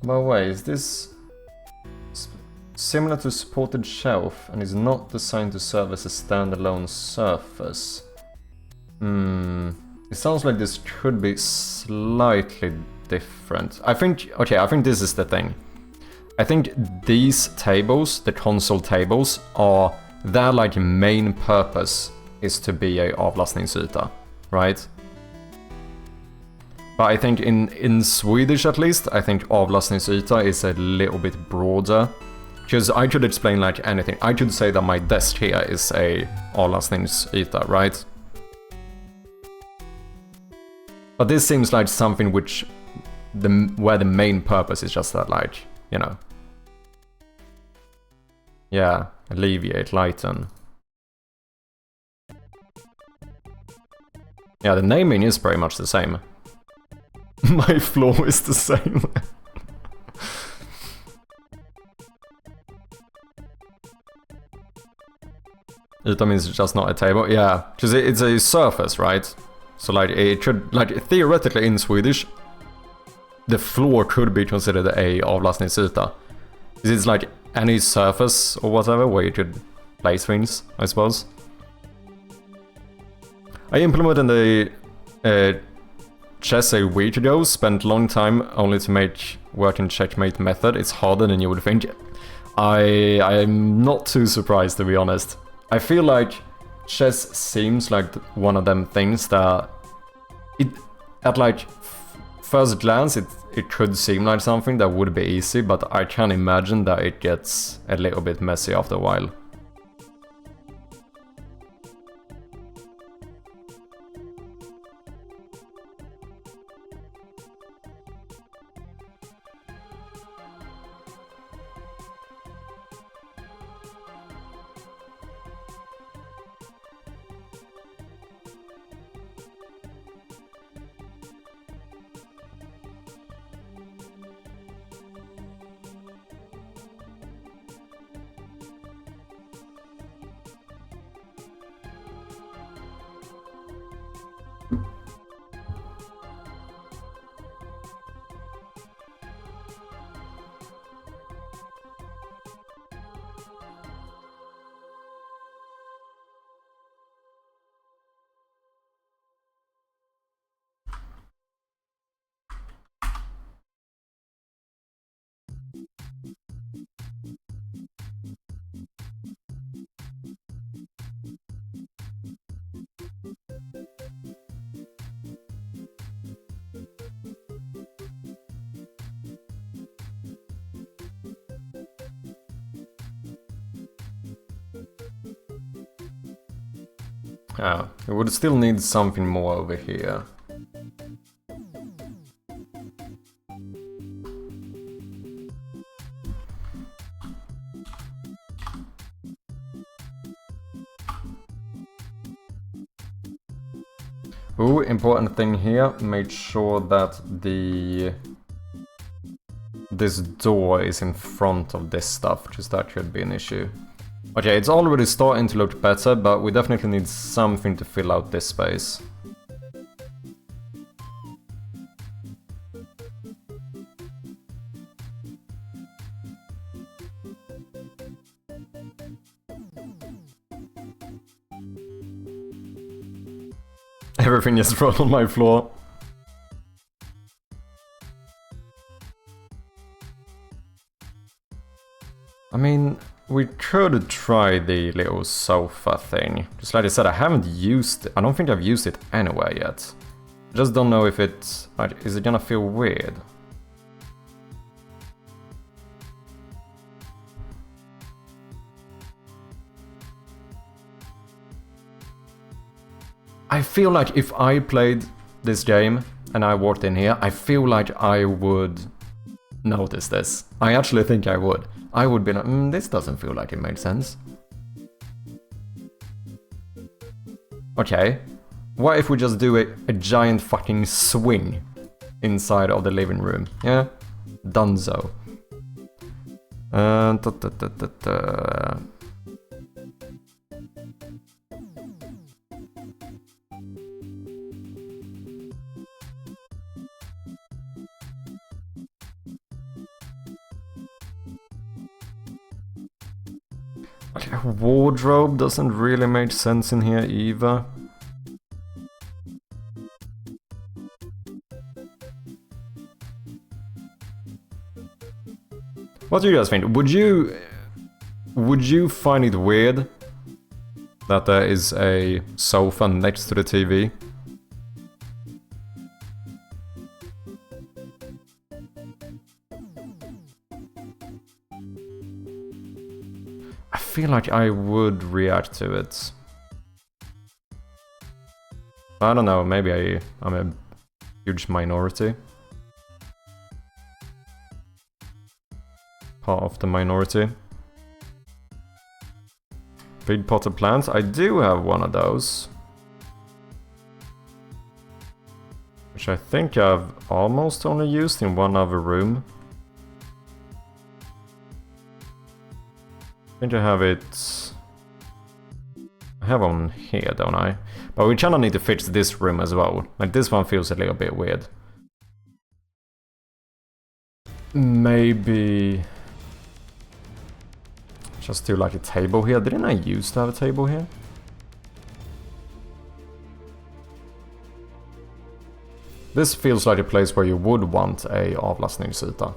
By the way, is this similar to supported shelf and is not designed to serve as a standalone surface? It sounds like this could be slightly different. I think this is the thing. I think these tables, the console tables, their like main purpose is to be a avlastningsyta, right? But I think in Swedish at least, I think avlastningsyta is a little bit broader. Because I could explain like anything. I could say that my desk here is a avlastningsyta, right? But this seems like something where the main purpose is just that, like, you know. Yeah, alleviate, lighten. Yeah, the naming is pretty much the same. My floor is the same. Yta means just not a table. Yeah, because it's a surface, right? So like it should, like theoretically in Swedish, the floor could be considered a avlastningsyta. It's like any surface or whatever where you could place things, I suppose. I implemented the chess a week ago, spent long time only to make work in checkmate method. It's harder than you would think. I'm not too surprised, to be honest. I feel like chess seems like one of them things that at like first glance it could seem like something that would be easy, but I can imagine that it gets a little bit messy after a while. Yeah, it would still need something more over here. Ooh, important thing here, make sure that this door is in front of this stuff, because that could be an issue. Okay, it's already starting to look better, but we definitely need something to fill out this space. Everything is thrown on my floor. I mean, we could try the little sofa thing. Just like I said, I haven't used it. I don't think I've used it anywhere yet. I just don't know if it's... Like, is it gonna feel weird? I feel like if I played this game and I walked in here, I feel like I would notice this. I actually think I would. I would be like, this doesn't feel like it made sense. Okay. What if we just do a giant fucking swing inside of the living room? Yeah? Dunzo. Okay, wardrobe doesn't really make sense in here either. What do you guys think? Would you find it weird that there is a sofa next to the TV? I feel like I would react to it. I don't know, maybe I'm a huge minority. Part of the minority. Big potted plants, I do have one of those. Which I think I've almost only used in one other room. I think I have it... I have one here, don't I? But we kind of need to fix this room as well. Like, this one feels a little bit weird. Maybe... just do like a table here. Didn't I used to have a table here? This feels like a place where you would want a avlastningsyta.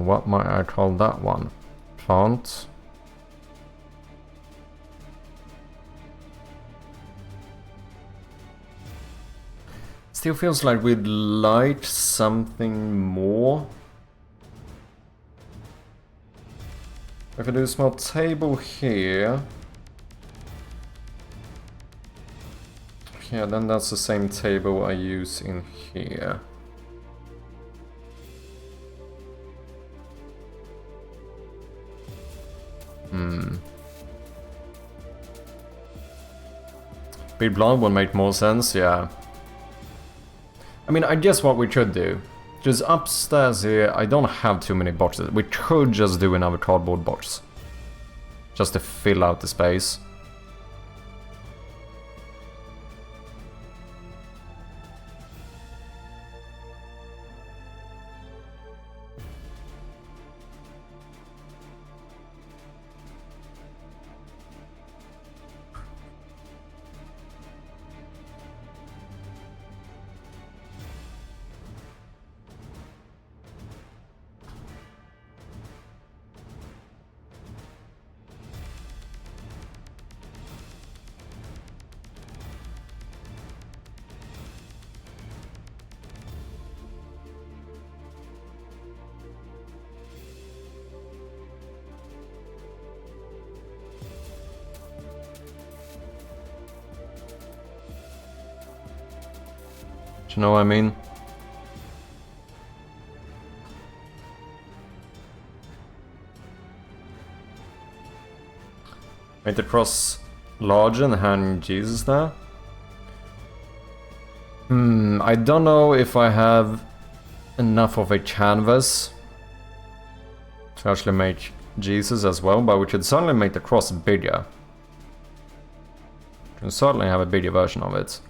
What might I call that one? Plant. Still feels like we'd like something more. If I do a small table here. Yeah, then that's the same table I use in here. Big blind would make more sense, yeah. I mean, I guess what we could do, just upstairs here, I don't have too many boxes. We could just do another cardboard box. Just to fill out the space. Do you know what I mean? Make the cross larger and hang Jesus there. I don't know if I have enough of a canvas to actually make Jesus as well, but we could certainly make the cross bigger. We can certainly have a bigger version of it.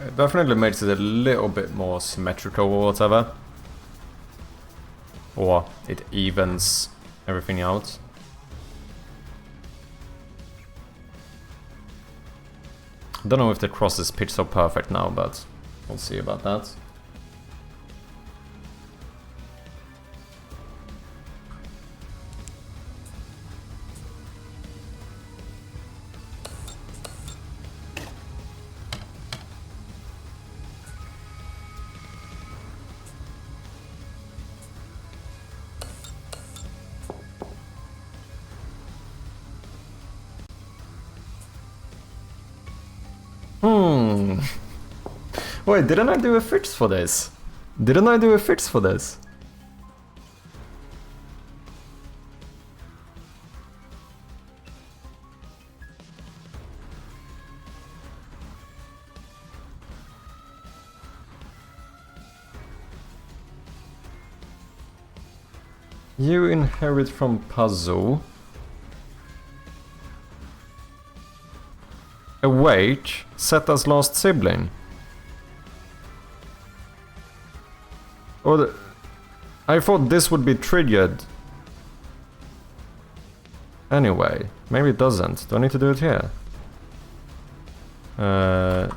It definitely makes it a little bit more symmetrical or whatever. Or it evens everything out. I don't know if the cross is pitched so perfect now, but we'll see about that. Wait, didn't I do a fix for this? Didn't I do a fix for this? You inherit from puzzle. Awake, set as last sibling. Or I thought this would be triggered. Anyway, maybe it doesn't. Do I need to do it here? I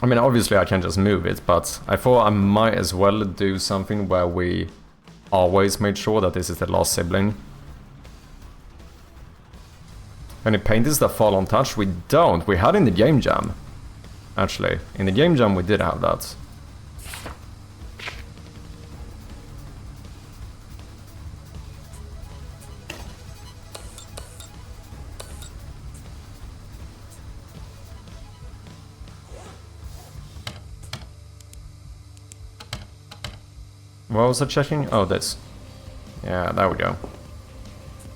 mean, obviously I can just move it, but I thought I might as well do something where we always made sure that this is the last sibling. Any paintings that fall untouched? We don't. We had in the game jam. Actually, in the game jam we did have that. What was I checking? Oh, this. Yeah, there we go.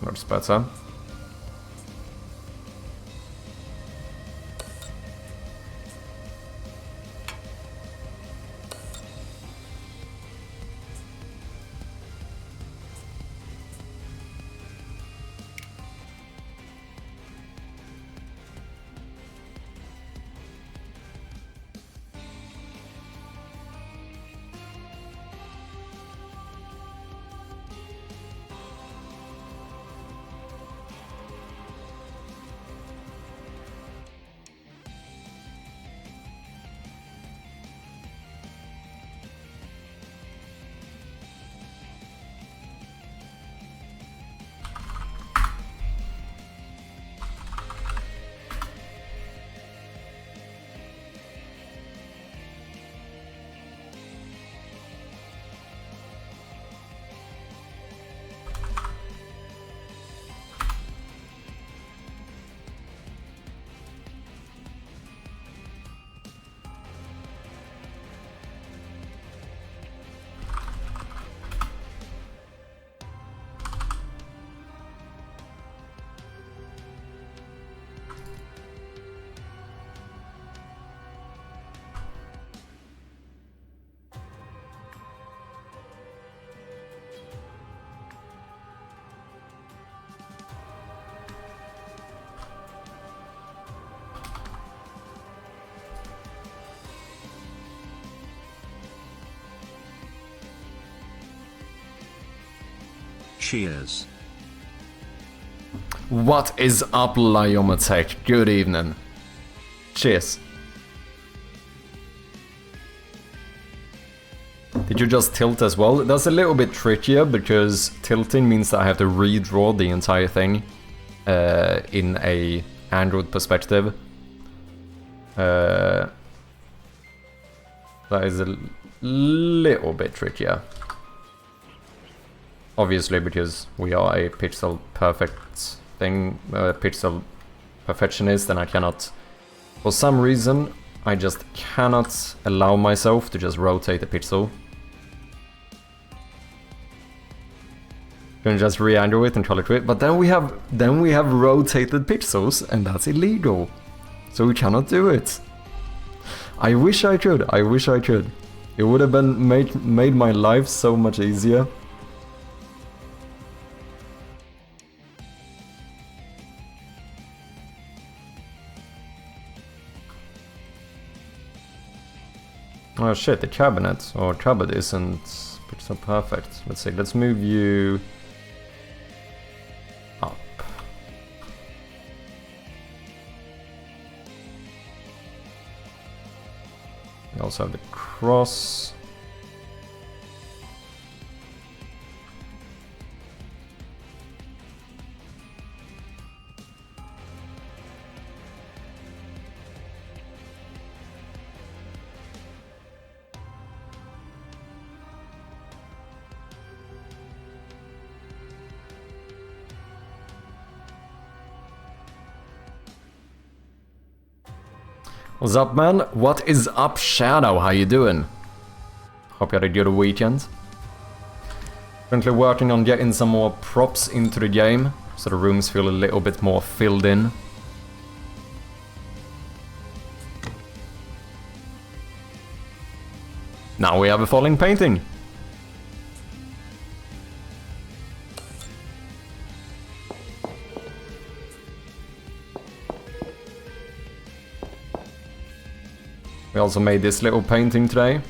Looks better. Cheers. What is up, Lyomatech? Good evening. Cheers. Did you just tilt as well? That's a little bit trickier because tilting means that I have to redraw the entire thing in a Android perspective. That is a little bit trickier. Obviously, because we are a pixel perfect thing, pixel perfectionist, and I cannot, for some reason, I just cannot allow myself to just rotate a pixel. You can just re-angle it and color it, but then we have rotated pixels, and that's illegal. So we cannot do it. I wish I could. I wish I could. It would have been made my life so much easier. Oh shit, the cabinet or cupboard isn't so perfect. Let's see, let's move you up. We also have the cross. What's up, man? What is up, Shadow? How you doing? Hope you had a good weekend. Currently working on getting some more props into the game, so the rooms feel a little bit more filled in. Now we have a falling painting. We also made this little painting today.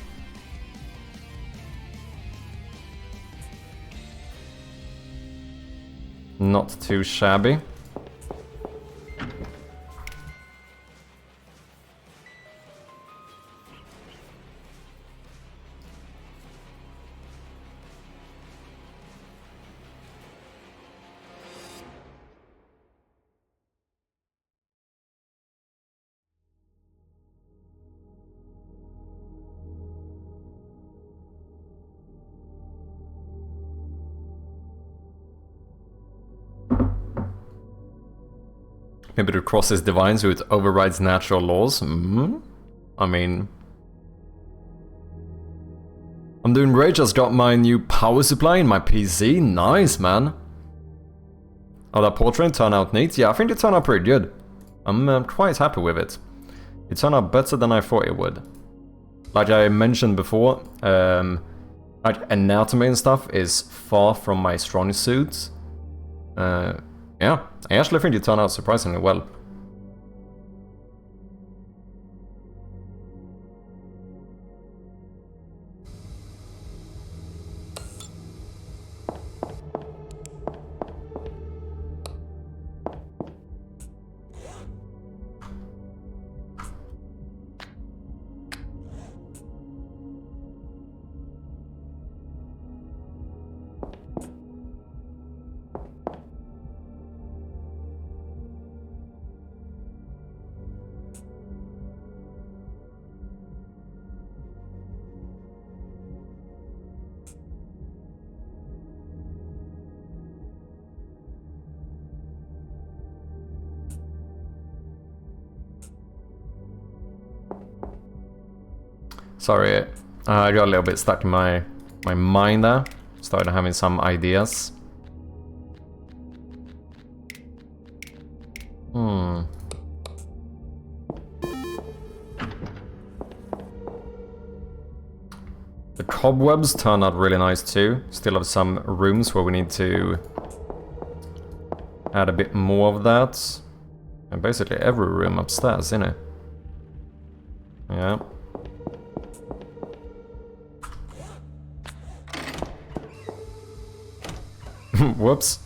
Not too shabby. Maybe the cross is divine, so it overrides natural laws. I mean, I'm doing great. Just got my new power supply in my PC. Nice, man. Oh, that portrait turned out neat. Yeah, I think it turned out pretty good. I'm quite happy with it. It turned out better than I thought it would. Like I mentioned before, like anatomy and stuff is far from my strong suit. Yeah, I actually think it turned out surprisingly well. Sorry, I got a little bit stuck in my mind there. Started having some ideas. The cobwebs turn out really nice too. Still have some rooms where we need to add a bit more of that. And basically every room upstairs, isn't it? Yeah. Whoops.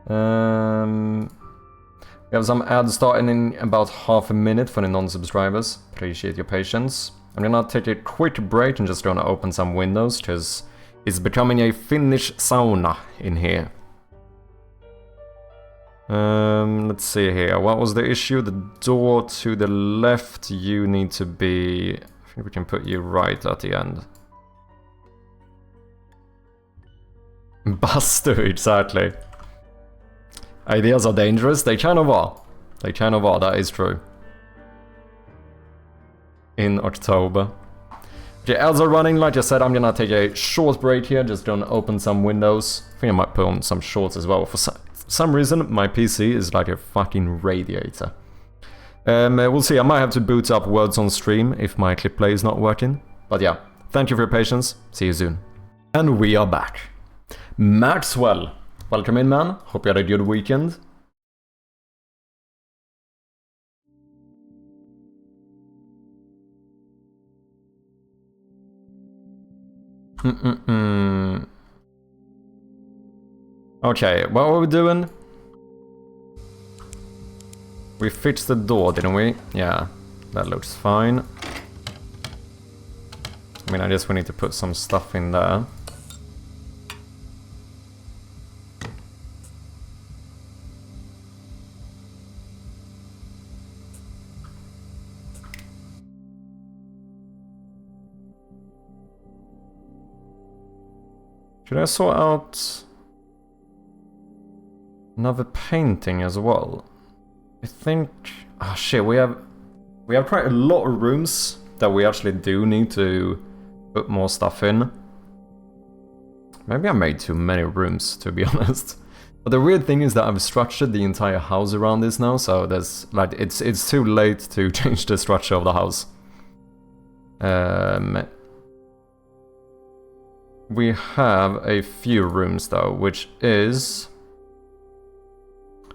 We have some ads starting in about half a minute for the non-subscribers. Appreciate your patience. I'm gonna take a quick break and just gonna open some windows because it's becoming a Finnish sauna in here. Let's see here. What was the issue? The door to the left, you need to be... I think we can put you right at the end. Bastu, exactly. Ideas are dangerous. They kind of are. They kind of are, that is true. In October. Okay, ads are running. Like I said, I'm gonna take a short break here. Just gonna open some windows. I think I might put on some shorts as well. For some reason, my PC is like a fucking radiator. We'll see. I might have to boot up words on stream if my clip play is not working. But yeah, thank you for your patience. See you soon. And we are back. Maxwell, welcome in, man. Hope you had a good weekend. Okay, what were we doing? We fixed the door, didn't we? Yeah, that looks fine. I mean, I guess we need to put some stuff in there. Should I sort out another painting as well? I think... Ah, shit, we have quite a lot of rooms that we actually do need to put more stuff in. Maybe I made too many rooms, to be honest. But the weird thing is that I've structured the entire house around this now, so there's like it's too late to change the structure of the house. We have a few rooms though, which is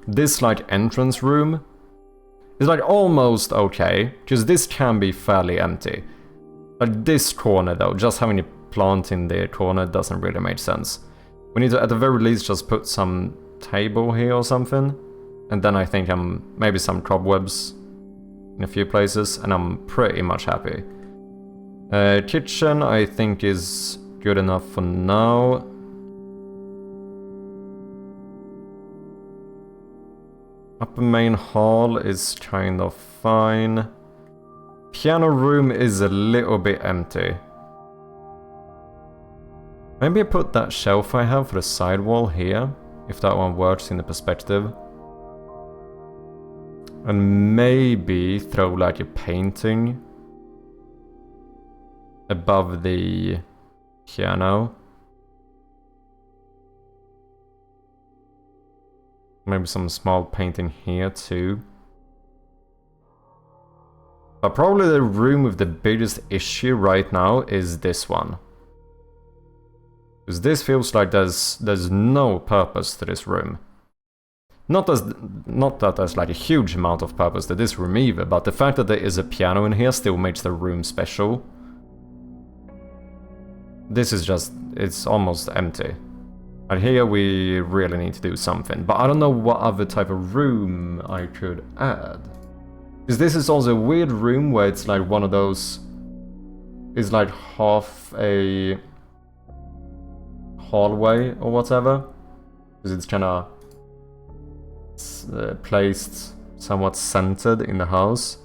this like entrance room is like almost okay, because this can be fairly empty. Like this corner though, just having a plant in the corner doesn't really make sense. We need to at the very least just put some table here or something, and then I think maybe some cobwebs in a few places, and I'm pretty much happy. Kitchen I think is good enough for now. Upper main hall is kind of fine. Piano room is a little bit empty. Maybe I put that shelf I have for the side wall here, if that one works in the perspective. And maybe throw like a painting above the piano. Maybe some small painting here too. But probably the room with the biggest issue right now is this one. Because this feels like there's no purpose to this room. Not that there's like a huge amount of purpose to this room either, but the fact that there is a piano in here still makes the room special. This is just, it's almost empty. And here we really need to do something, but I don't know what other type of room I could add. Because this is also a weird room where it's like one of those, is like half a hallway or whatever. Because it's kind of placed somewhat centered in the house.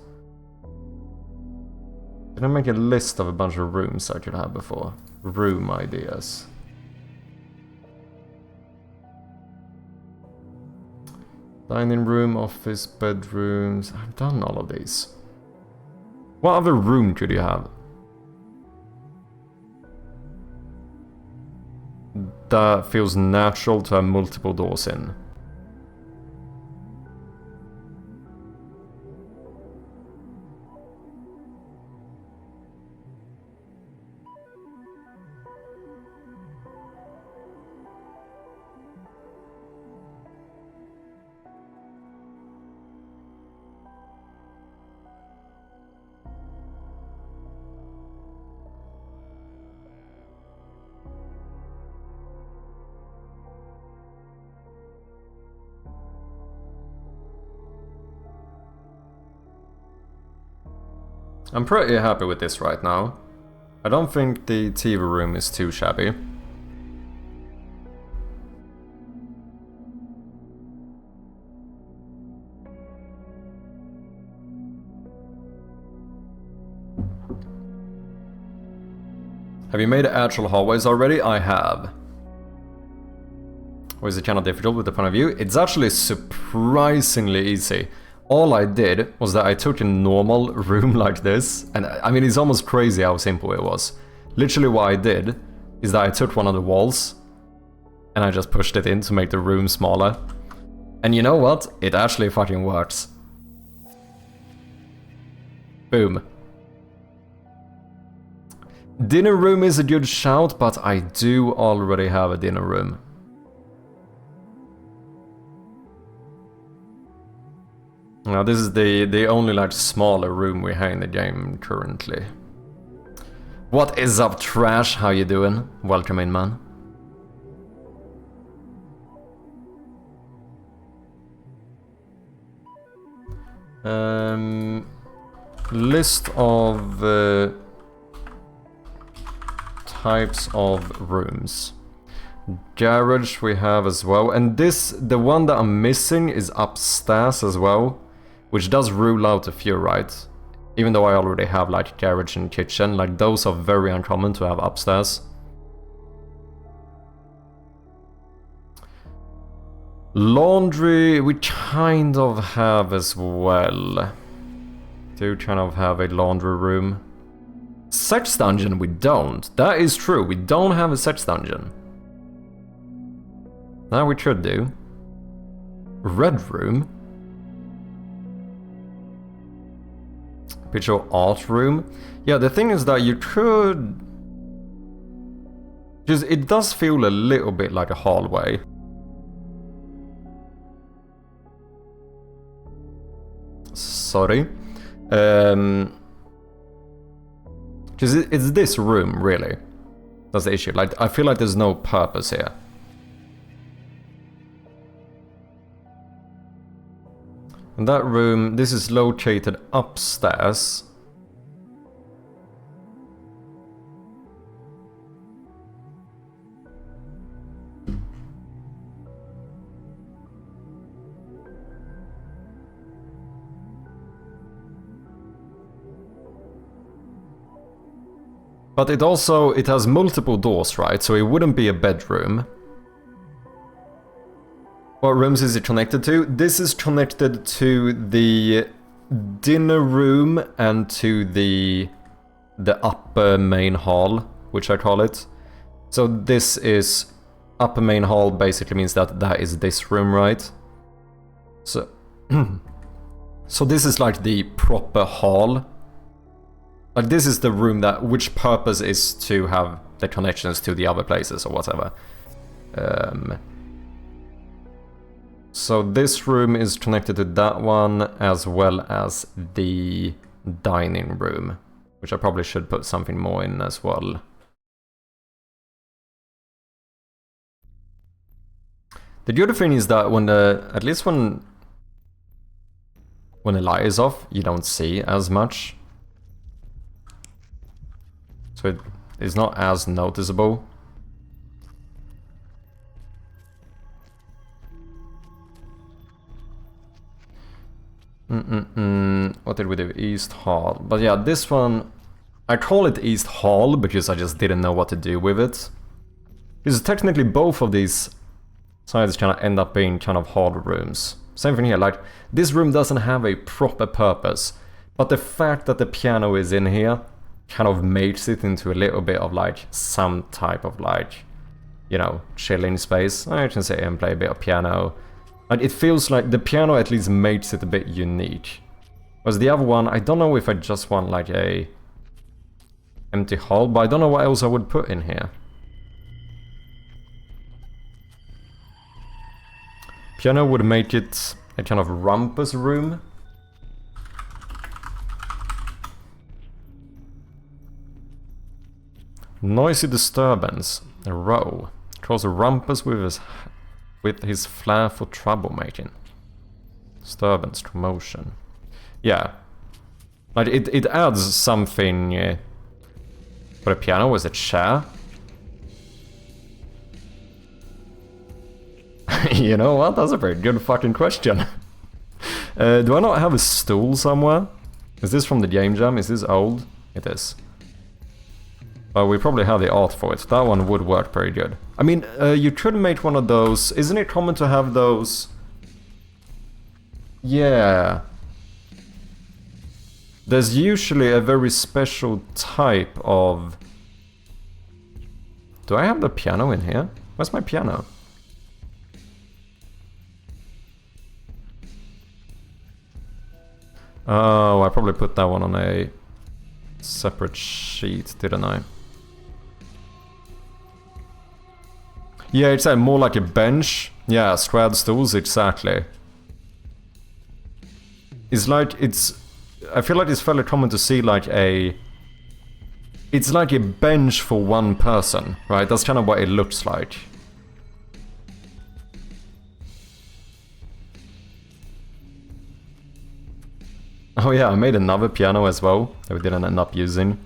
Did I make a list of a bunch of rooms I could have before? Room ideas. Dining room, office, bedrooms. I've done all of these. What other room could you have? That feels natural to have multiple doors in. I'm pretty happy with this right now. I don't think the TV room is too shabby. Have you made actual hallways already? I have. Or is it kind of difficult with the point of view? It's actually surprisingly easy. All I did was that I took a normal room like this, and I mean, it's almost crazy how simple it was. Literally what I did is that I took one of the walls and I just pushed it in to make the room smaller. And you know what? It actually fucking works. Boom. Dinner room is a good shout, but I do already have a dinner room. Now this is the only like smaller room we have in the game currently. What is up, Trash? How you doing? Welcome in, man. List of types of rooms. Garage we have as well, and this, the one that I'm missing is upstairs as well, which does rule out a few, right? Even though I already have like garage and kitchen, like those are very uncommon to have upstairs. Laundry we kind of have as well. Do kind of have a laundry room. Sex dungeon we don't. That is true, we don't have a sex dungeon. Now we should do. Red room. Picture art room. Yeah, the thing is that you could... Just, it does feel a little bit like a hallway. Sorry. Because it's this room, really. That's the issue. Like, I feel like there's no purpose here. And that room, this is located upstairs. But it has multiple doors, right? So it wouldn't be a bedroom. What rooms is it connected to? This is connected to the dinner room and to the upper main hall, which I call it. So this is upper main hall, basically means that that is this room, right? So so this is like the proper hall. Like this is the room that which purpose is to have the connections to the other places or whatever. So this room is connected to that one as well as the dining room, which I probably should put something more in as well. The good thing is that when at least when the light is off, you don't see as much. So it is not as noticeable. What did we do? East Hall. But yeah, this one, I call it East Hall because I just didn't know what to do with it. Because technically both of these sides kind of end up being kind of hard rooms. Same thing here, like this room doesn't have a proper purpose, but the fact that the piano is in here kind of makes it into a little bit of like some type of like, you know, chilling space. I can sit here and play a bit of piano. Like, it feels like the piano at least makes it a bit unique. Whereas the other one, I don't know if I just want like a empty hall, but I don't know what else I would put in here. Piano would make it a kind of rumpus room. Noisy disturbance. A row. Calls a rumpus with his flair for troublemaking. Disturbance, commotion. Yeah. Like it adds something for a piano. Was it chair? You know what? That's a very good fucking question. Do I not have a stool somewhere? Is this from the game jam? Is this old? It is. Well, we probably have the art for it. That one would work pretty good. I mean, you could make one of those. Isn't it common to have those? Yeah. There's usually a very special type of... Do I have the piano in here? Where's my piano? Oh, I probably put that one on a separate sheet, didn't I? Yeah, it's more like a bench. Yeah, squared stools, exactly. It's like, I feel like it's fairly common to see like it's like a bench for one person, right? That's kind of what it looks like. Oh yeah, I made another piano as well that we didn't end up using.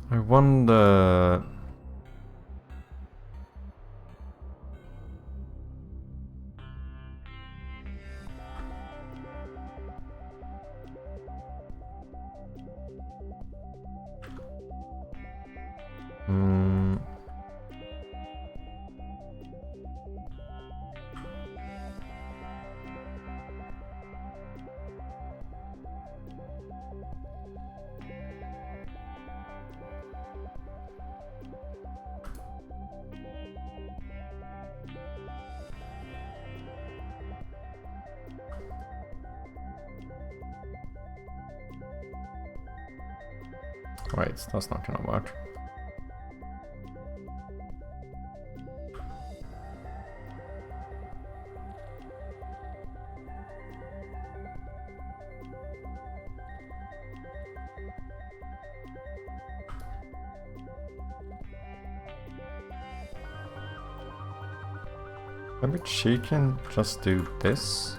I wonder... Wait, that's not gonna work. Maybe she can just do this?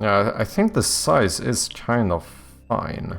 Yeah, I think the size is kind of fine.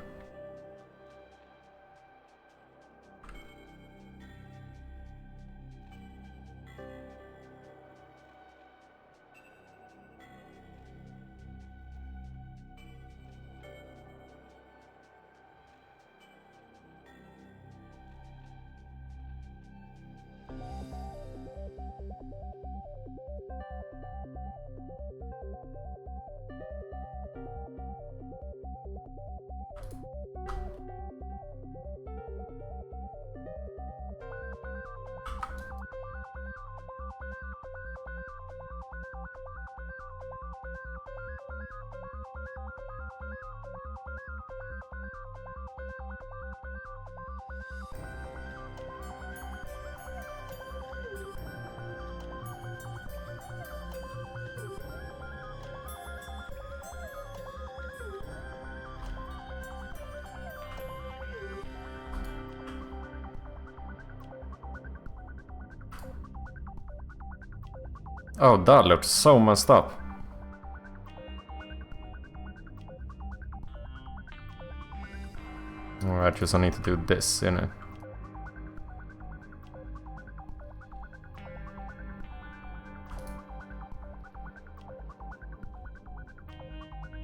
Oh, that looks so messed up. Alright, just I need to do this, you know.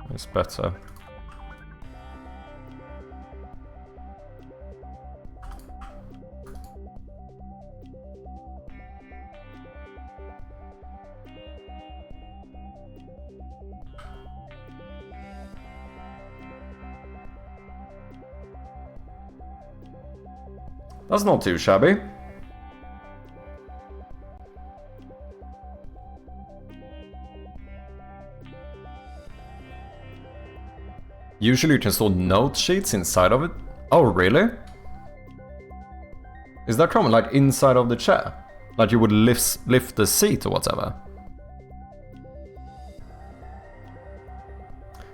It's better. That's not too shabby. Usually you can store note sheets inside of it. Oh, really? Is that common? Like inside of the chair? Like you would lift the seat or whatever?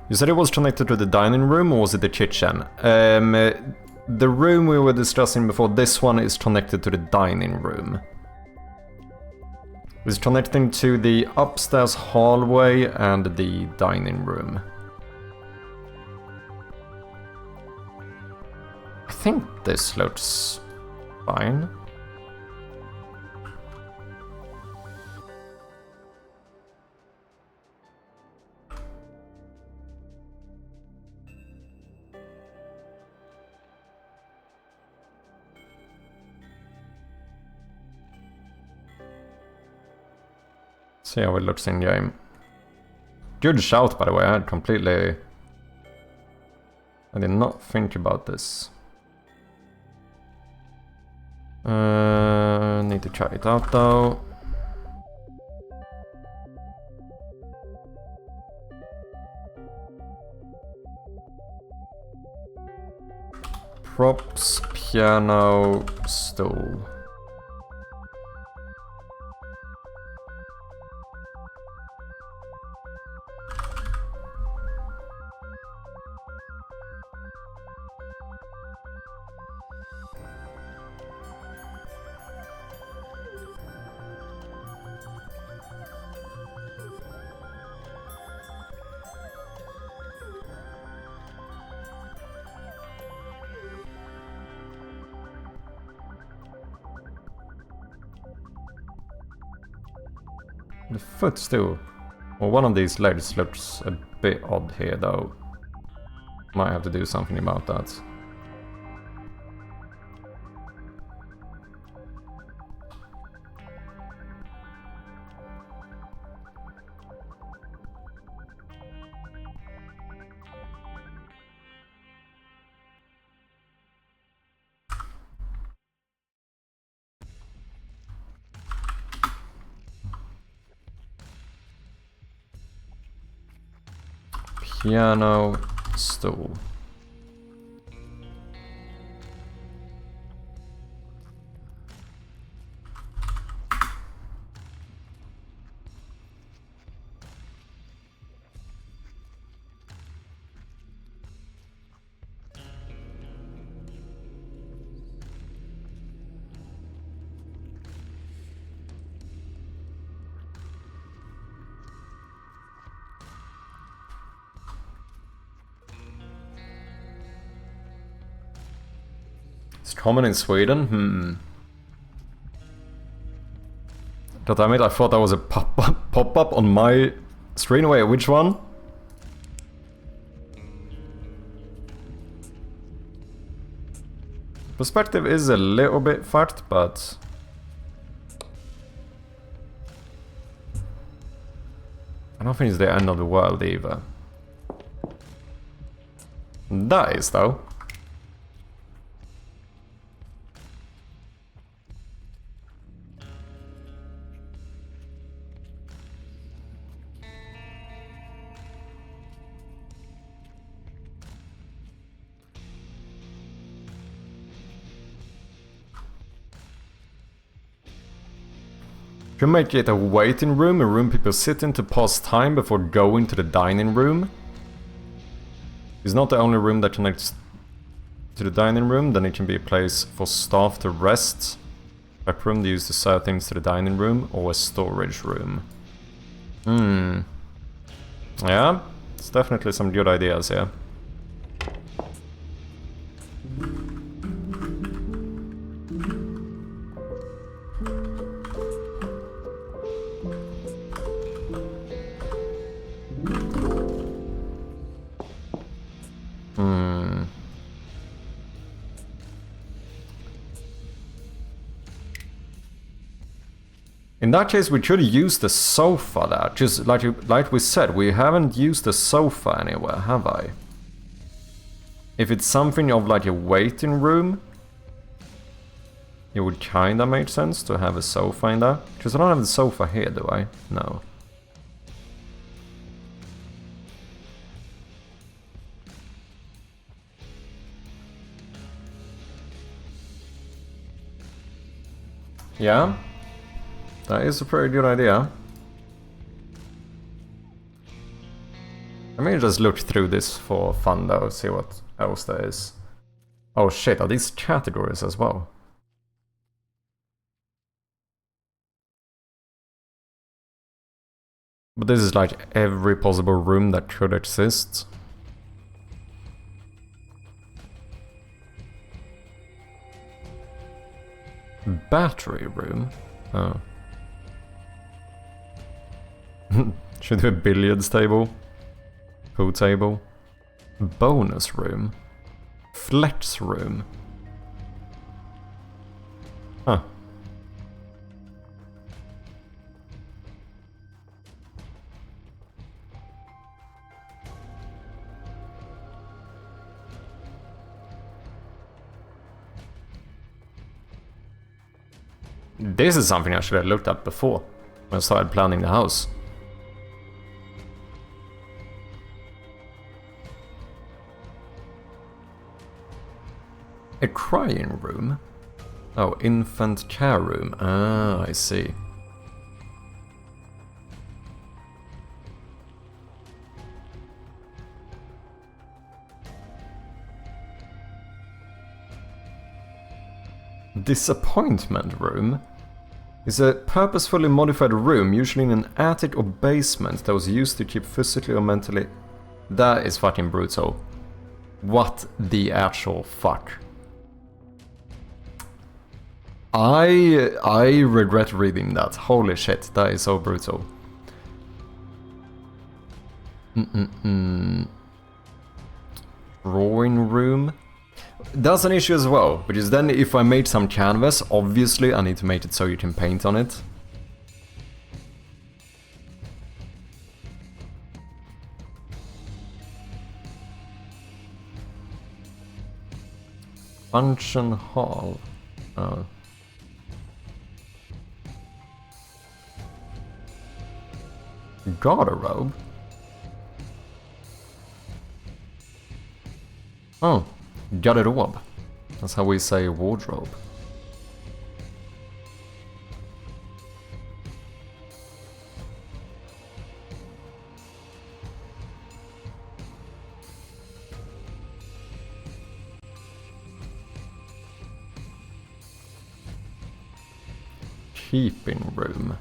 You said it was connected to the dining room, or was it the kitchen? The room we were discussing before, this one is connected to the dining room. It's connecting to the upstairs hallway and the dining room. I think this looks fine. See how it looks in game. Good shout, by the way. I did not think about this. Need to try it out though. Props, piano, stool. The footstool. Well, one of these legs looks a bit odd here though. Might have to do something about that. Piano, stool. It's common in Sweden? Damn it, I thought that was a pop-up on my screen. Wait, which one? Perspective is a little bit fucked, but... I don't think it's the end of the world either. That is, though. You can make it a waiting room, a room people sit in to pass time before going to the dining room. It's not the only room that connects to the dining room, then it can be a place for staff to rest, prep room to use to serve things to the dining room, or a storage room. Yeah, it's definitely some good ideas here. In that case, we should use the sofa there. Just like we said, we haven't used the sofa anywhere, have I? If it's something of like a waiting room, it would kinda make sense to have a sofa in there. Because I don't have the sofa here, do I? No. Yeah? That is a pretty good idea. Let me just look through this for fun though, see what else there is. Oh shit, are these categories as well? But this is like every possible room that could exist. Battery room? Oh. Should do a billiards table. Pool table. Bonus room. Flex room. Huh. This is something I should have looked at before when I started planning the house. A crying room? Oh, infant care room. Ah, I see. Disappointment room is a purposefully modified room, usually in an attic or basement, that was used to keep physically or mentally... That is fucking brutal. What the actual fuck? I regret reading that. Holy shit, that is so brutal. Drawing room? That's an issue as well, because then if I made some canvas, obviously I need to make it so you can paint on it. Function hall. Oh. Garderobe? Oh, garderobe. That's how we say wardrobe. Keeping room.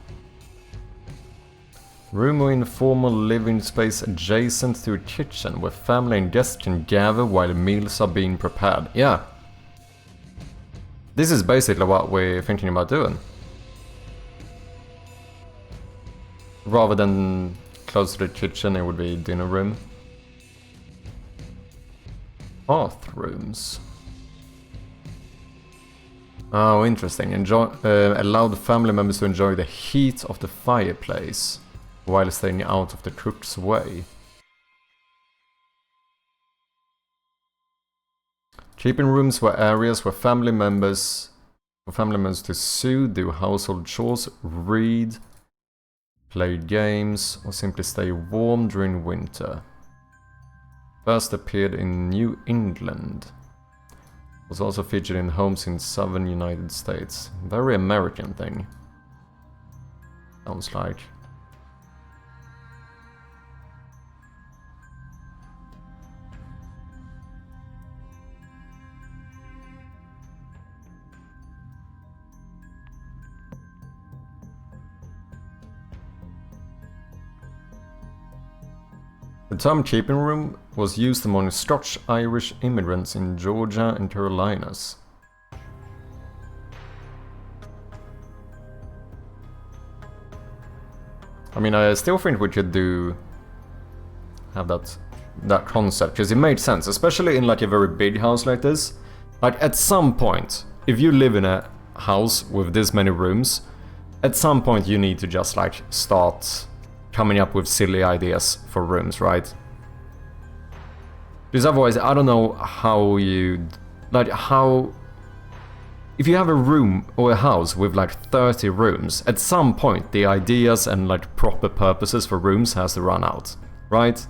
Room or informal living space adjacent to a kitchen where family and guests can gather while meals are being prepared. Yeah. This is basically what we're thinking about doing. Rather than close to the kitchen, it would be dinner room. Bathrooms. Oh, interesting. Allow the family members to enjoy the heat of the fireplace while staying out of the cook's way. Keeping rooms were areas where family members to soothe, do household chores, read, play games, or simply stay warm during winter. First appeared in New England. Was also featured in homes in southern United States. Very American thing. Sounds like. The term keeping room was used among Scotch-Irish immigrants in Georgia and Carolinas. I mean, I still think we could have that concept, because it made sense, especially in like a very big house like this. Like at some point, if you live in a house with this many rooms, at some point you need to just like start coming up with silly ideas for rooms, right? Because otherwise, I don't know how you... If you have a room or a house with like 30 rooms, at some point the ideas and like proper purposes for rooms has to run out, right?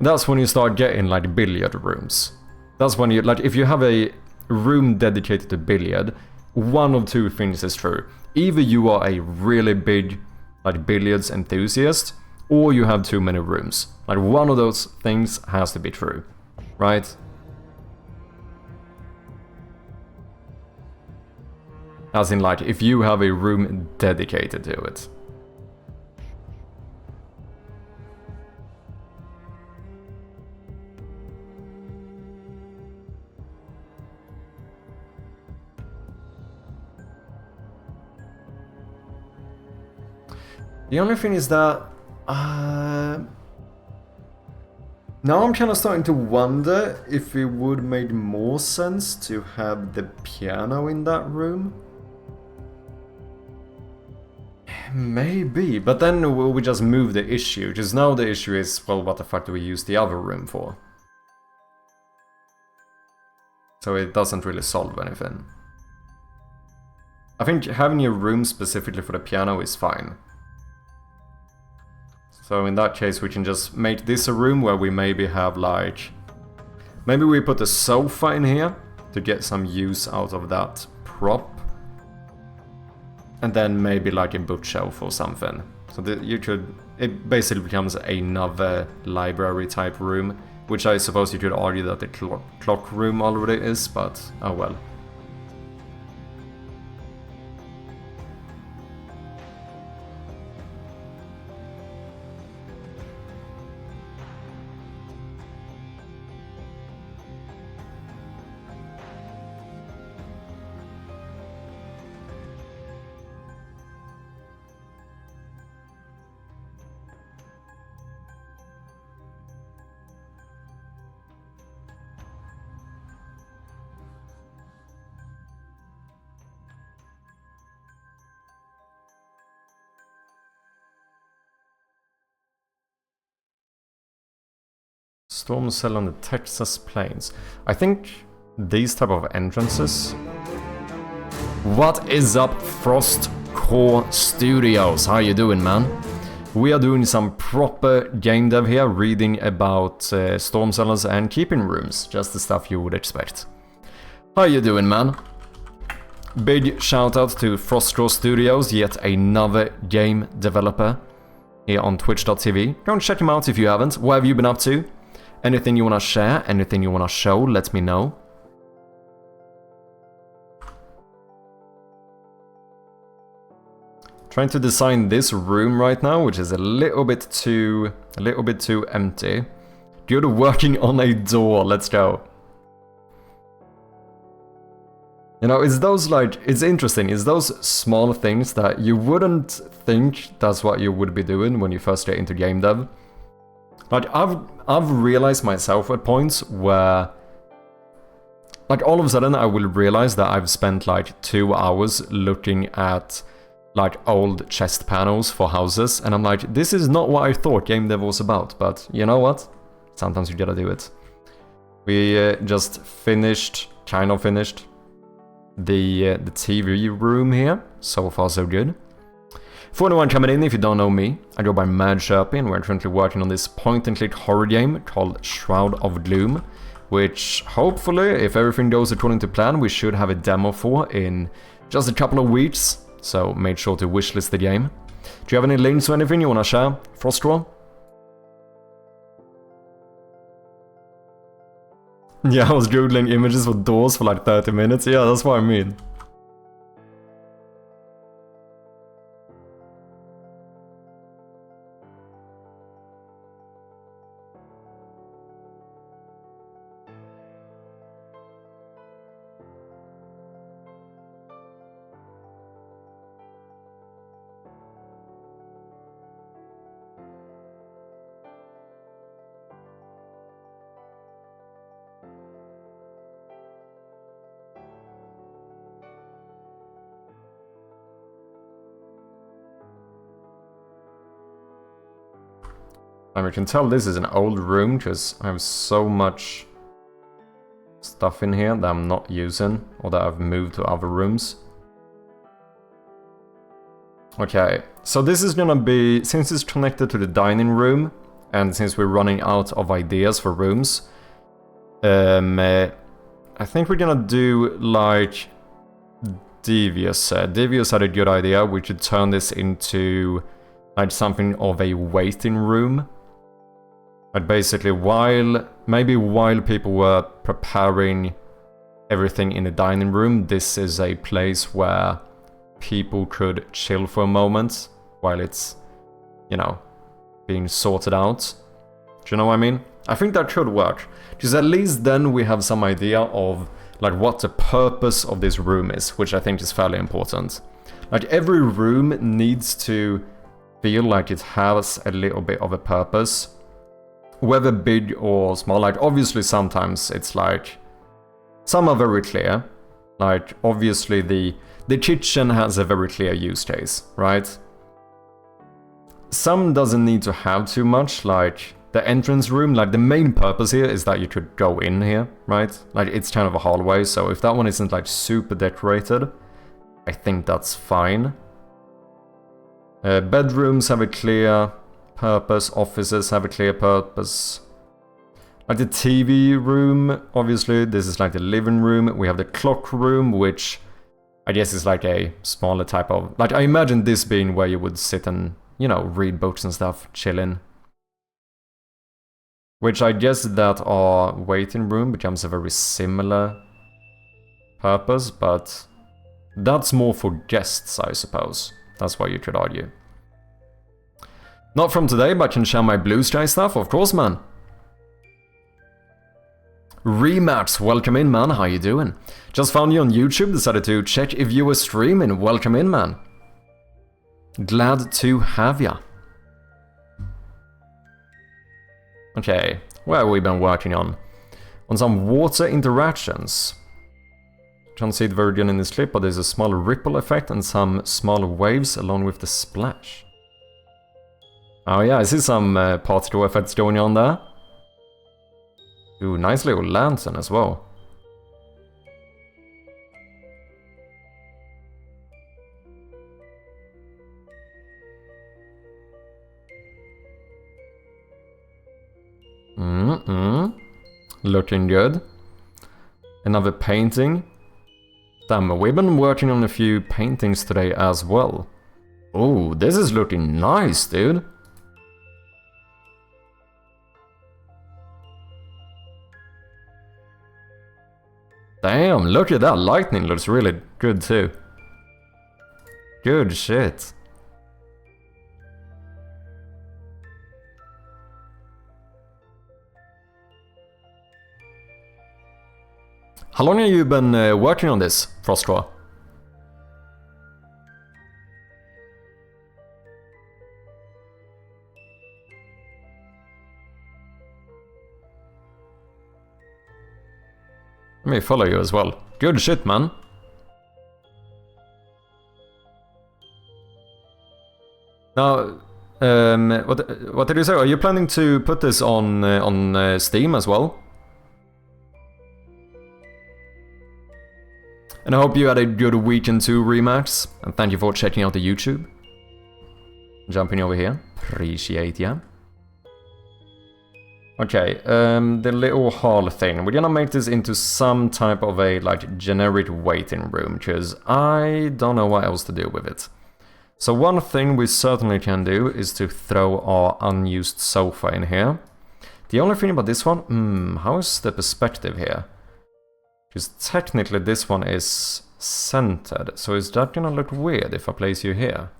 That's when you start getting like billiard rooms. That's when you... Like, if you have a room dedicated to billiard, one of two things is true. Either you are a really big like billiards enthusiast, or you have too many rooms. Like one of those things has to be true, right? As in like, if you have a room dedicated to it. The only thing is that... now I'm kind of starting to wonder if it would make more sense to have the piano in that room. Maybe, but then we just move the issue, because now the issue is, well, what the fuck do we use the other room for? So it doesn't really solve anything. I think having a room specifically for the piano is fine. So in that case we can just make this a room where we maybe have like... Maybe we put a sofa in here to get some use out of that prop. And then maybe like a bookshelf or something. So that you could... It basically becomes another library type room. Which I suppose you could argue that the clock room already is, but oh well. Storm cell on the Texas plains. I think these type of entrances... What is up, Frost Core Studios? How you doing, man? We are doing some proper game dev here, reading about storm cellars and keeping rooms. Just the stuff you would expect. How you doing, man? Big shout out to Frost Core Studios, yet another game developer here on twitch.tv. Go and check him out if you haven't. What have you been up to? Anything you want to share, anything you want to show, let me know. Trying to design this room right now, which is a little bit too empty. You're working on a door, let's go. You know, it's those like, it's interesting, it's those small things that you wouldn't think that's what you would be doing when you first get into game dev. Like, I've realized myself at points where, like, all of a sudden I will realize that I've spent like 2 hours looking at like old chest panels for houses, and I'm like, this is not what I thought game dev was about, but you know what? Sometimes you gotta do it. We just kind of finished the TV room here. So far so good. For anyone coming in, if you don't know me, I go by Mad Sherpy, and we're currently working on this point-and-click horror game called Shroud of Gloom, which hopefully, if everything goes according to plan, we should have a demo for in just a couple of weeks, so make sure to wishlist the game. Do you have any links or anything you want to share, Frostwall? Yeah, I was doodling images for doors for like 30 minutes, yeah, that's what I mean. And we can tell this is an old room because I have so much stuff in here that I'm not using or that I've moved to other rooms. Okay, so this is gonna be, since it's connected to the dining room and since we're running out of ideas for rooms, I think we're gonna do like Devious said. Devious had a good idea. We should turn this into like something of a waiting room. But basically, maybe while people were preparing everything in the dining room, this is a place where people could chill for a moment while it's, you know, being sorted out. Do you know what I mean? I think that could work. Because at least then we have some idea of like what the purpose of this room is, which I think is fairly important. Like every room needs to feel like it has a little bit of a purpose. Whether big or small, like obviously sometimes it's like, some are very clear, like obviously the kitchen has a very clear use case, right? Some doesn't need to have too much, like the entrance room, like the main purpose here is that you could go in here, right? Like it's kind of a hallway, so if that one isn't like super decorated, I think that's fine. Bedrooms have a clear purpose, offices have a clear purpose. Like the TV room, obviously, this is like the living room. We have the clock room, which I guess is like a smaller type of... Like, I imagine this being where you would sit and, you know, read books and stuff, chilling. Which I guess that our waiting room becomes a very similar purpose, but that's more for guests, I suppose. That's what you could argue. Not from today, but I can share my Blue Sky stuff, of course, man. Remax, welcome in, man. How you doing? Just found you on YouTube, decided to check if you were streaming. Welcome in, man. Glad to have ya. Okay, what have we been working on? On some water interactions. Can't see it very good in this clip, but there's a small ripple effect and some small waves along with the splash. Oh yeah, I see some particle effects going on there. Ooh, nice little lantern as well. Looking good. Another painting. Damn, we've been working on a few paintings today as well. Oh, this is looking nice, dude. Damn, look at that. Lightning looks really good too. Good shit. How long have you been working on this, Frostclaw? Let me follow you as well. Good shit, man. Now, what did you say? Are you planning to put this on Steam as well? And I hope you had a good weekend too, Remax. And thank you for checking out the YouTube. Jumping over here. Appreciate ya. Okay, the little hall thing. We're gonna make this into some type of a, like, generic waiting room, because I don't know what else to do with it. So one thing we certainly can do is to throw our unused sofa in here. The only thing about this one, how is the perspective here? Because technically this one is centered, so is that gonna look weird if I place you here?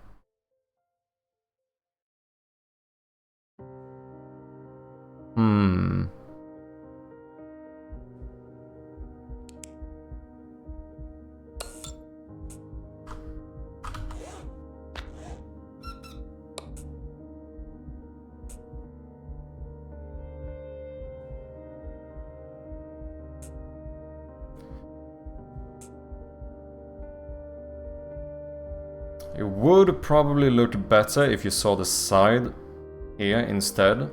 It would probably look better if you saw the side here instead.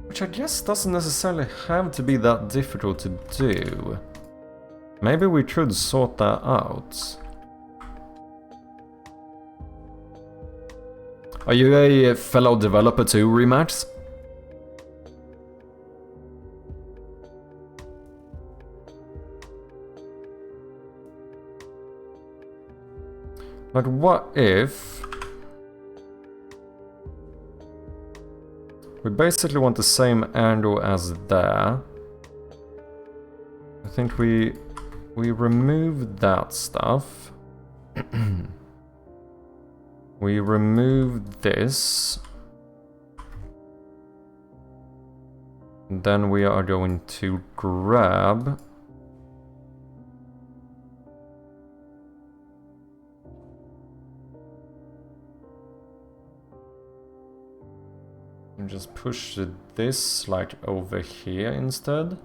Which I guess doesn't necessarily have to be that difficult to do. Maybe we could sort that out. Are you a fellow developer too, Remax? But what if we basically want the same angle as there? I think we remove that stuff. We remove this. And then we are going to grab and just push this like over here instead.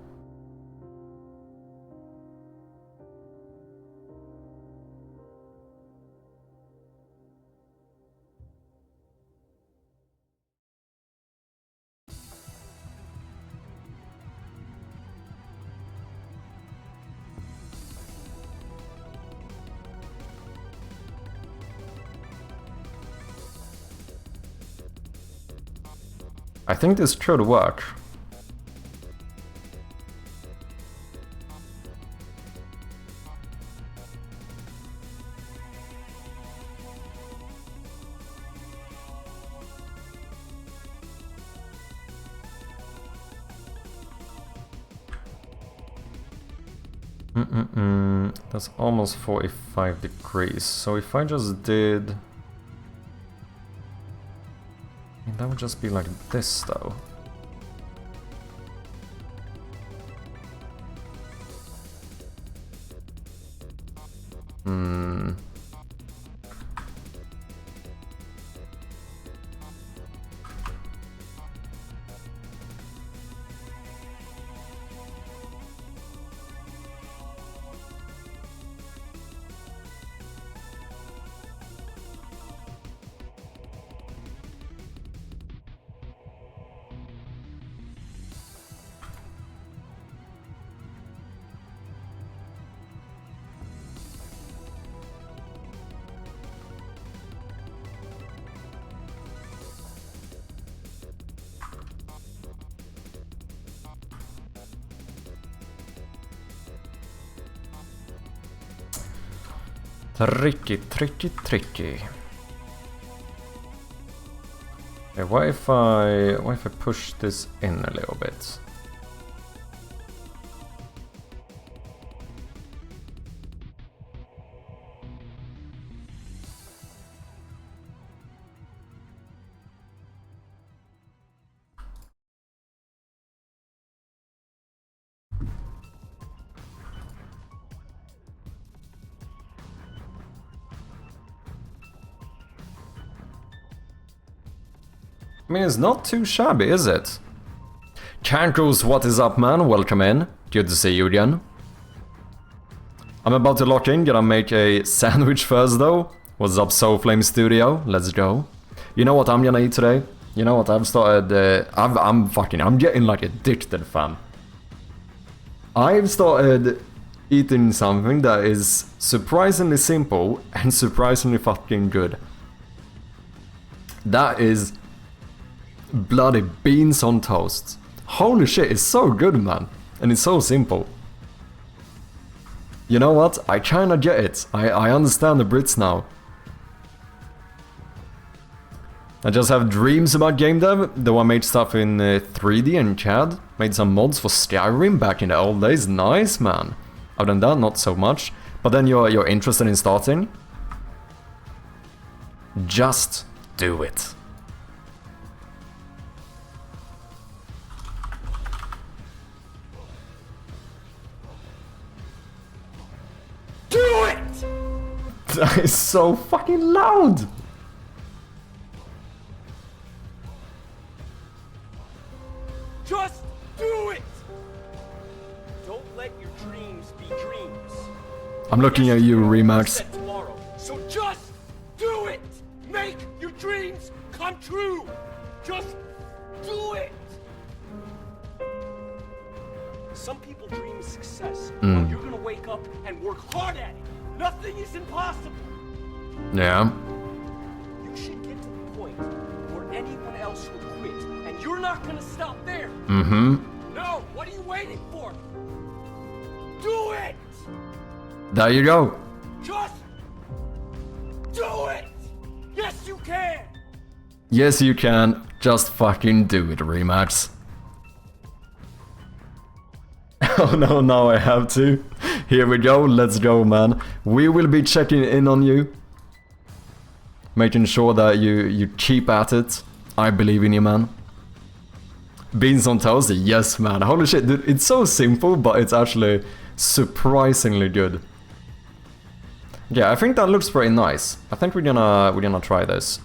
I think this should work. That's almost 45 degrees. So if I just did... that would just be like this though. Tricky. Okay, what if I push this in a little bit? I mean, it's not too shabby, is it? Cankles, what is up, man? Welcome in. Good to see you again. I'm about to lock in. Gonna make a sandwich first, though. What's up, Soulflame Studio? Let's go. You know what I'm gonna eat today? You know what? I've started... I'm getting like addicted, fam. I've started eating something that is surprisingly simple and surprisingly fucking good. That is... bloody beans on toast. Holy shit, it's so good, man. And it's so simple. You know what? I kinda get it. I understand the Brits now. I just have dreams about game dev, though I made stuff in 3D and CAD. Made some mods for Skyrim back in the old days. Nice, man. Other than that, not so much. But then you're interested in starting? Just do it. Do it! That is so fucking loud! Just do it! Don't let your dreams be dreams. I'm looking at you, Remax. Tomorrow, so just do it! Make your dreams come true! Just do it! Some people dream of success, while you're gonna wake up and work hard at it. Nothing is impossible. Yeah. You should get to the point where anyone else would quit, and you're not gonna stop there. Mm-hmm. No, what are you waiting for? Do it! There you go. Just do it! Yes, you can! Yes, you can. Just fucking do it, Remax. Oh no, now I have to. Here we go, let's go, man. We will be checking in on you. Making sure that you keep at it. I believe in you, man. Beans on toast? Yes, man. Holy shit, dude, it's so simple, but it's actually surprisingly good. Yeah, I think that looks pretty nice. I think we're gonna try this.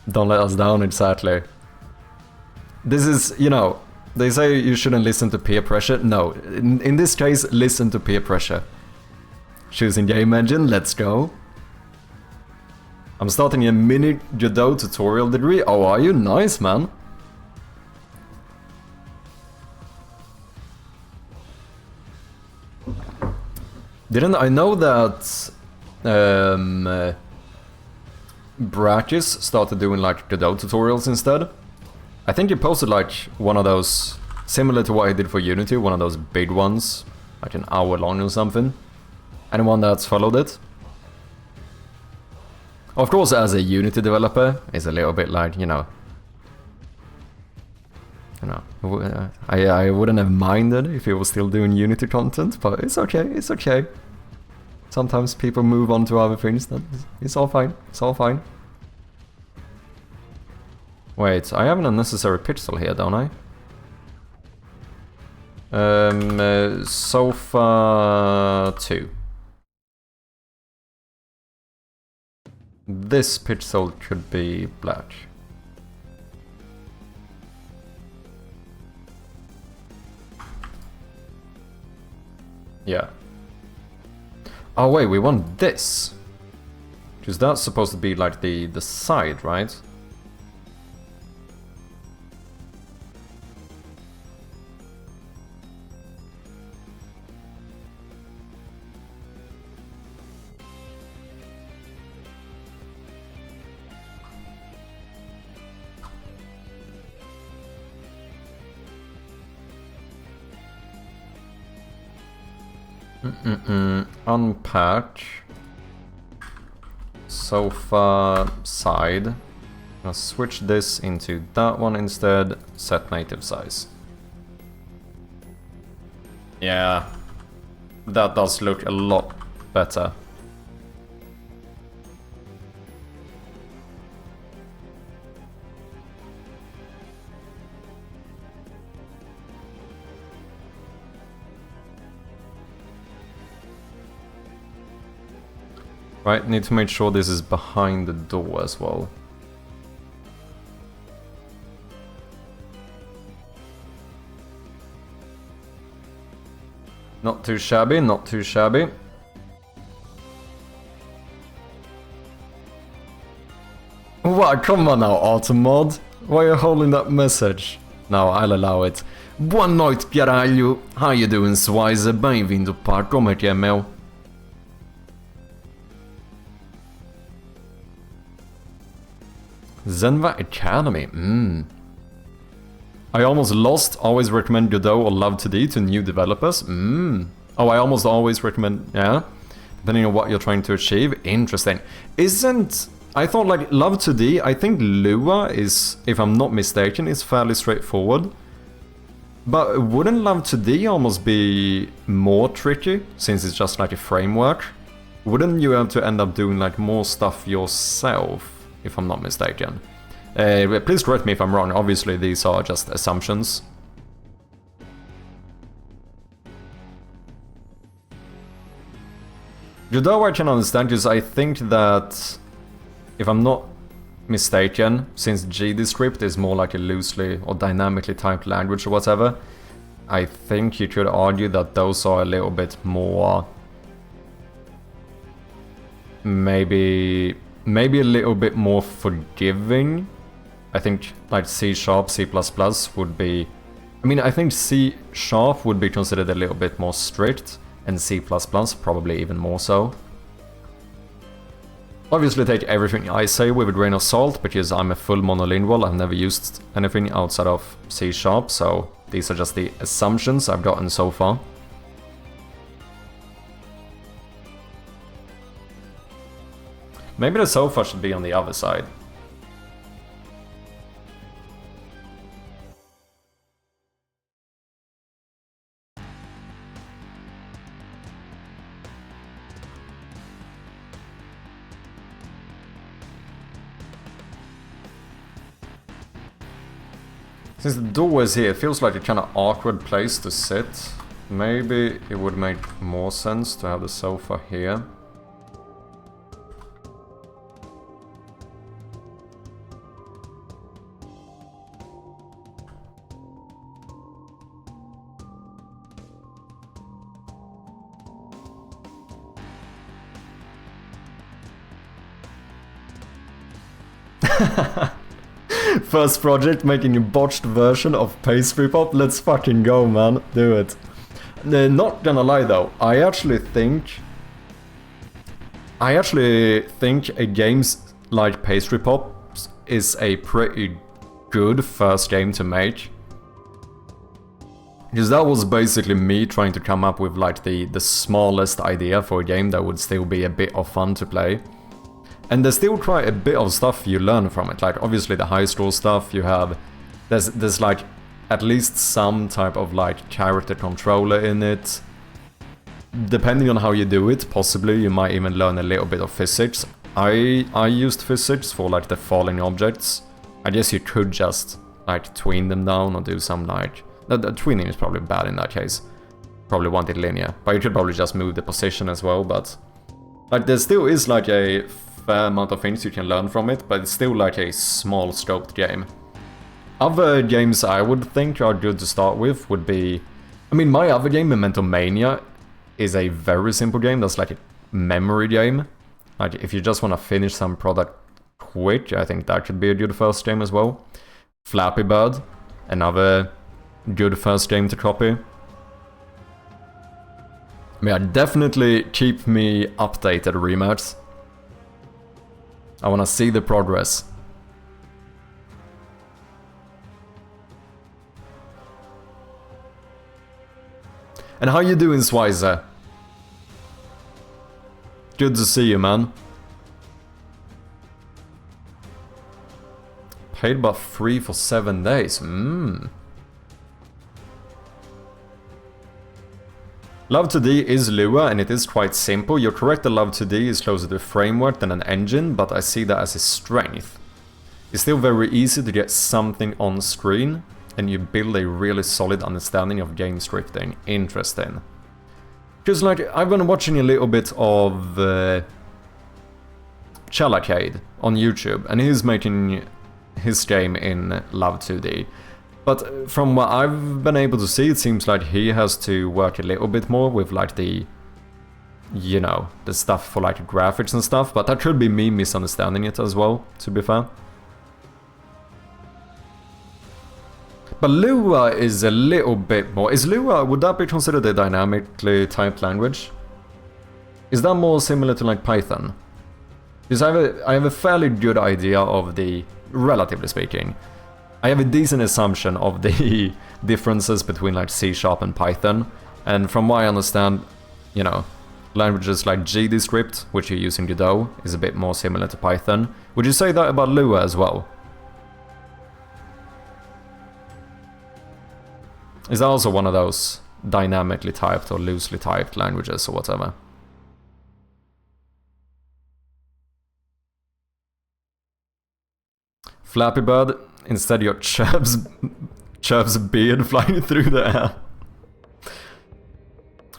Don't let us down, exactly. This is, you know, they say you shouldn't listen to peer pressure. No, in this case, listen to peer pressure. Choosing game engine, let's go. I'm starting a mini Godot tutorial degree. Oh, are you? Nice, man. Didn't I know that Bratches started doing like Godot tutorials instead? I think he posted like one of those, similar to what he did for Unity, one of those big ones, like an hour long or something. Anyone that's followed it? Of course, as a Unity developer, it's a little bit like, you know, I wouldn't have minded if he was still doing Unity content, but it's okay, it's okay. Sometimes people move on to other things, it's all fine, it's all fine. Wait, I have an unnecessary pixel here, don't I? Sofa 2. This pixel should be black. Yeah. Oh wait, we want this. Because that's supposed to be like the side, right? Unpack. Sofa side. I'll switch this into that one instead. Set native size. Yeah. That does look a lot better. Right, need to make sure this is behind the door as well. Not too shabby, not too shabby. What? Come on now, Automod. Why are you holding that message? No, I'll allow it. Boa noite, caralho. How you doing, Swizer? Bem-vindo, pá. Como é que é, meu? Zenva Academy, I almost lost, always recommend Godot or Love2D to new developers. Oh, I almost always recommend, yeah. Depending on what you're trying to achieve. Interesting. I thought like Love2D, I think Lua is, if I'm not mistaken, is fairly straightforward. But wouldn't Love2D almost be more tricky, since it's just like a framework? Wouldn't you have to end up doing like more stuff yourself? If I'm not mistaken. Please correct me if I'm wrong, obviously these are just assumptions. Godot I can understand, because I think that, if I'm not mistaken, since GDScript is more like a loosely or dynamically typed language or whatever, I think you could argue that those are a little bit more... maybe a little bit more forgiving. I think like C#, C++ would be... I mean, I think C# would be considered a little bit more strict, and C++ probably even more so. Obviously take everything I say with a grain of salt, because I'm a full monolingual, I've never used anything outside of C#, so these are just the assumptions I've gotten so far. Maybe the sofa should be on the other side. Since the door is here, it feels like a kind of awkward place to sit. Maybe it would make more sense to have the sofa here. First project, making a botched version of Pastry Pop. Let's fucking go, man. Do it. Not gonna lie though, I actually think a games like Pastry Pops is a pretty good first game to make. Because that was basically me trying to come up with like the smallest idea for a game that would still be a bit of fun to play. And there's still quite a bit of stuff you learn from it. Like obviously the high score stuff you have, there's like at least some type of like character controller in it. Depending on how you do it, possibly you might even learn a little bit of physics. I used physics for like the falling objects. I guess you could just like tween them down or do some like... The tweening is probably bad in that case. Probably want it linear. But you could probably just move the position as well, but... Like there still is like a fair amount of things you can learn from it, but it's still like a small scoped game. Other games I would think are good to start with would be... I mean, my other game, Memento Mania, is a very simple game. That's like a memory game. Like if you just want to finish some product quick, I think that could be a good first game as well. Flappy Bird, another good first game to copy. Yeah, definitely keep me updated, Rematch. I want to see the progress. And how you doing, Swizer? Good to see you, man. Paid about 3 for 7 days. Love 2D is Lua and it is quite simple. You're correct that Love 2D is closer to a framework than an engine, but I see that as a strength. It's still very easy to get something on screen, and you build a really solid understanding of game scripting. Interesting. Because like, I've been watching a little bit of Chalacade on YouTube, and he's making his game in Love 2D. But from what I've been able to see, it seems like he has to work a little bit more with like the, you know, the stuff for like graphics and stuff, but that could be me misunderstanding it as well, to be fair. But Lua is a little bit more... Is Lua, would that be considered a dynamically typed language? Is that more similar to like Python? Because I have a fairly good idea of the, relatively speaking, I have a decent assumption of the differences between like C# and Python. And from what I understand, you know, languages like GDScript, which you use in Godot, is a bit more similar to Python. Would you say that about Lua as well? Is that also one of those dynamically typed or loosely typed languages or whatever? Flappy Bird, instead your chirps beard flying through the air.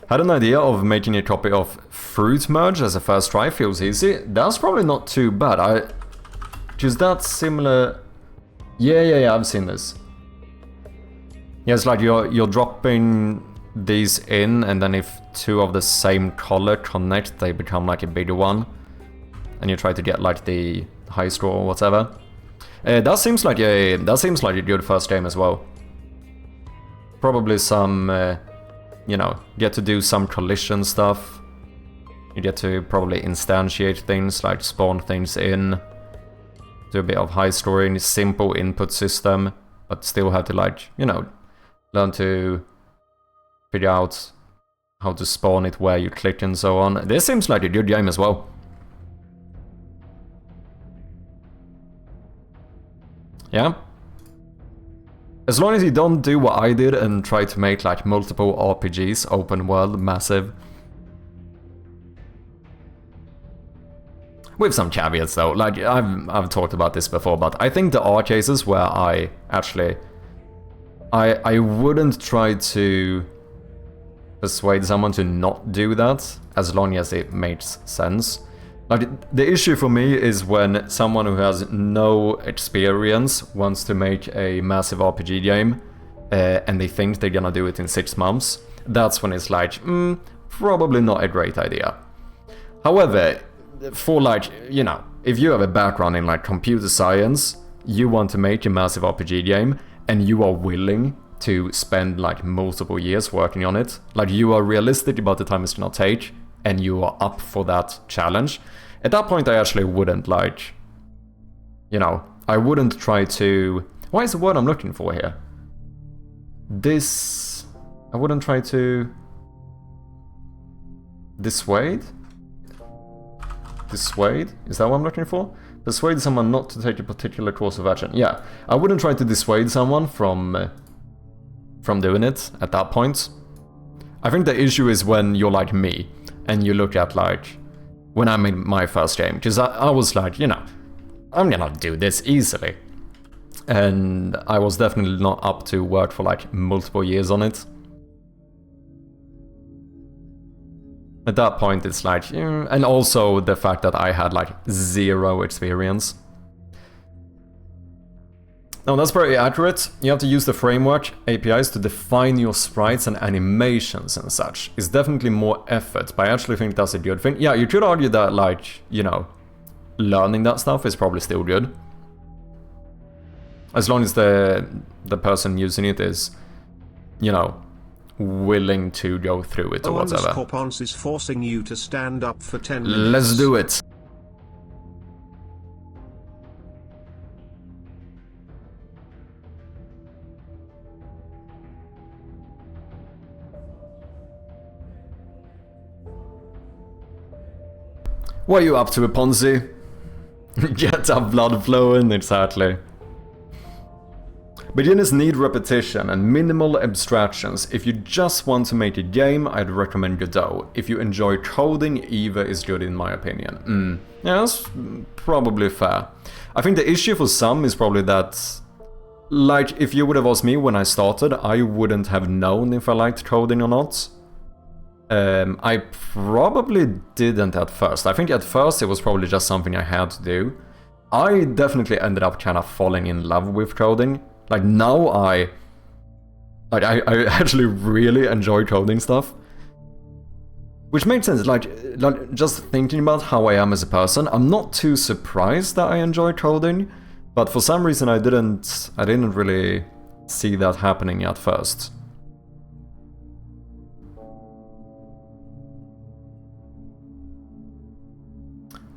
Had an idea of making a copy of Fruit Merge as a first try, feels easy. That's probably not too bad. Because that's similar... Yeah, I've seen this. Yeah, it's like you're dropping these in, and then if two of the same color connect, they become like a bigger one. And you try to get like the high score or whatever. That seems like a good first game as well. Probably some, you know, get to do some collision stuff. You get to probably instantiate things, like spawn things in. Do a bit of high scoring, simple input system, but still have to like, you know, learn to figure out how to spawn it where you click and so on. This seems like a good game as well. Yeah. As long as you don't do what I did and try to make like multiple RPGs, open world, massive. With some caveats though, like I've talked about this before, but I think there are cases where I actually... I wouldn't try to persuade someone to not do that, as long as it makes sense. Like, the issue for me is when someone who has no experience wants to make a massive RPG game, and they think they're gonna do it in 6 months. That's when it's like, probably not a great idea. However, for like, you know, if you have a background in like computer science, you want to make a massive RPG game, and you are willing to spend like multiple years working on it. Like you are realistic about the time it's gonna take and you are up for that challenge. At that point I actually wouldn't like, you know, I wouldn't try to, why is the word I'm looking for here? I wouldn't try to dissuade? Dissuade? Is that what I'm looking for? Persuade someone not to take a particular course of action. Yeah, I wouldn't try to dissuade someone from doing it at that point. I think the issue is when you're like me and you look at like when I made my first game, because I was like, you know, I'm gonna do this easily. And I was definitely not up to work for like multiple years on it. At that point it's like, and also the fact that I had like 0 experience. No, that's very accurate. You have to use the framework APIs to define your sprites and animations and such. It's definitely more effort, but I actually think that's a good thing. Yeah, you could argue that like, you know, learning that stuff is probably still good. As long as the person using it is, you know, willing to go through it or whatever. Corpons is forcing you to stand up for 10 minutes. Let's do it. What are you up to, Ponzi? Get that blood flowing, exactly. Beginners need repetition and minimal abstractions. If you just want to make a game, I'd recommend Godot. If you enjoy coding, either is good in my opinion. Yeah, that's probably fair. I think the issue for some is probably that, like, if you would have asked me when I started, I wouldn't have known if I liked coding or not. I probably didn't at first. I think at first it was probably just something I had to do. I definitely ended up kind of falling in love with coding. Like now I actually really enjoy coding stuff. Which makes sense, like just thinking about how I am as a person, I'm not too surprised that I enjoy coding, but for some reason I didn't really see that happening at first.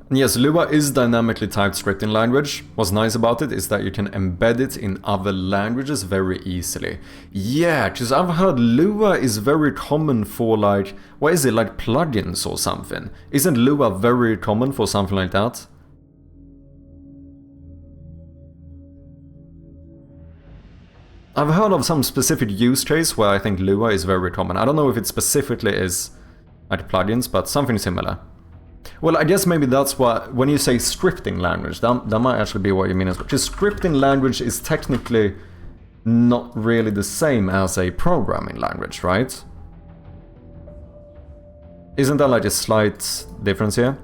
And yes, Lua is dynamically typed scripting language. What's nice about it is that you can embed it in other languages very easily. Yeah, because I've heard Lua is very common for like, what is it, like plugins or something? Isn't Lua very common for something like that? I've heard of some specific use case where I think Lua is very common. I don't know if it specifically is like plugins, but something similar. Well, I guess maybe that's what, when you say scripting language, that might actually be what you mean as well. Because scripting language is technically not really the same as a programming language, right? Isn't that like a slight difference here?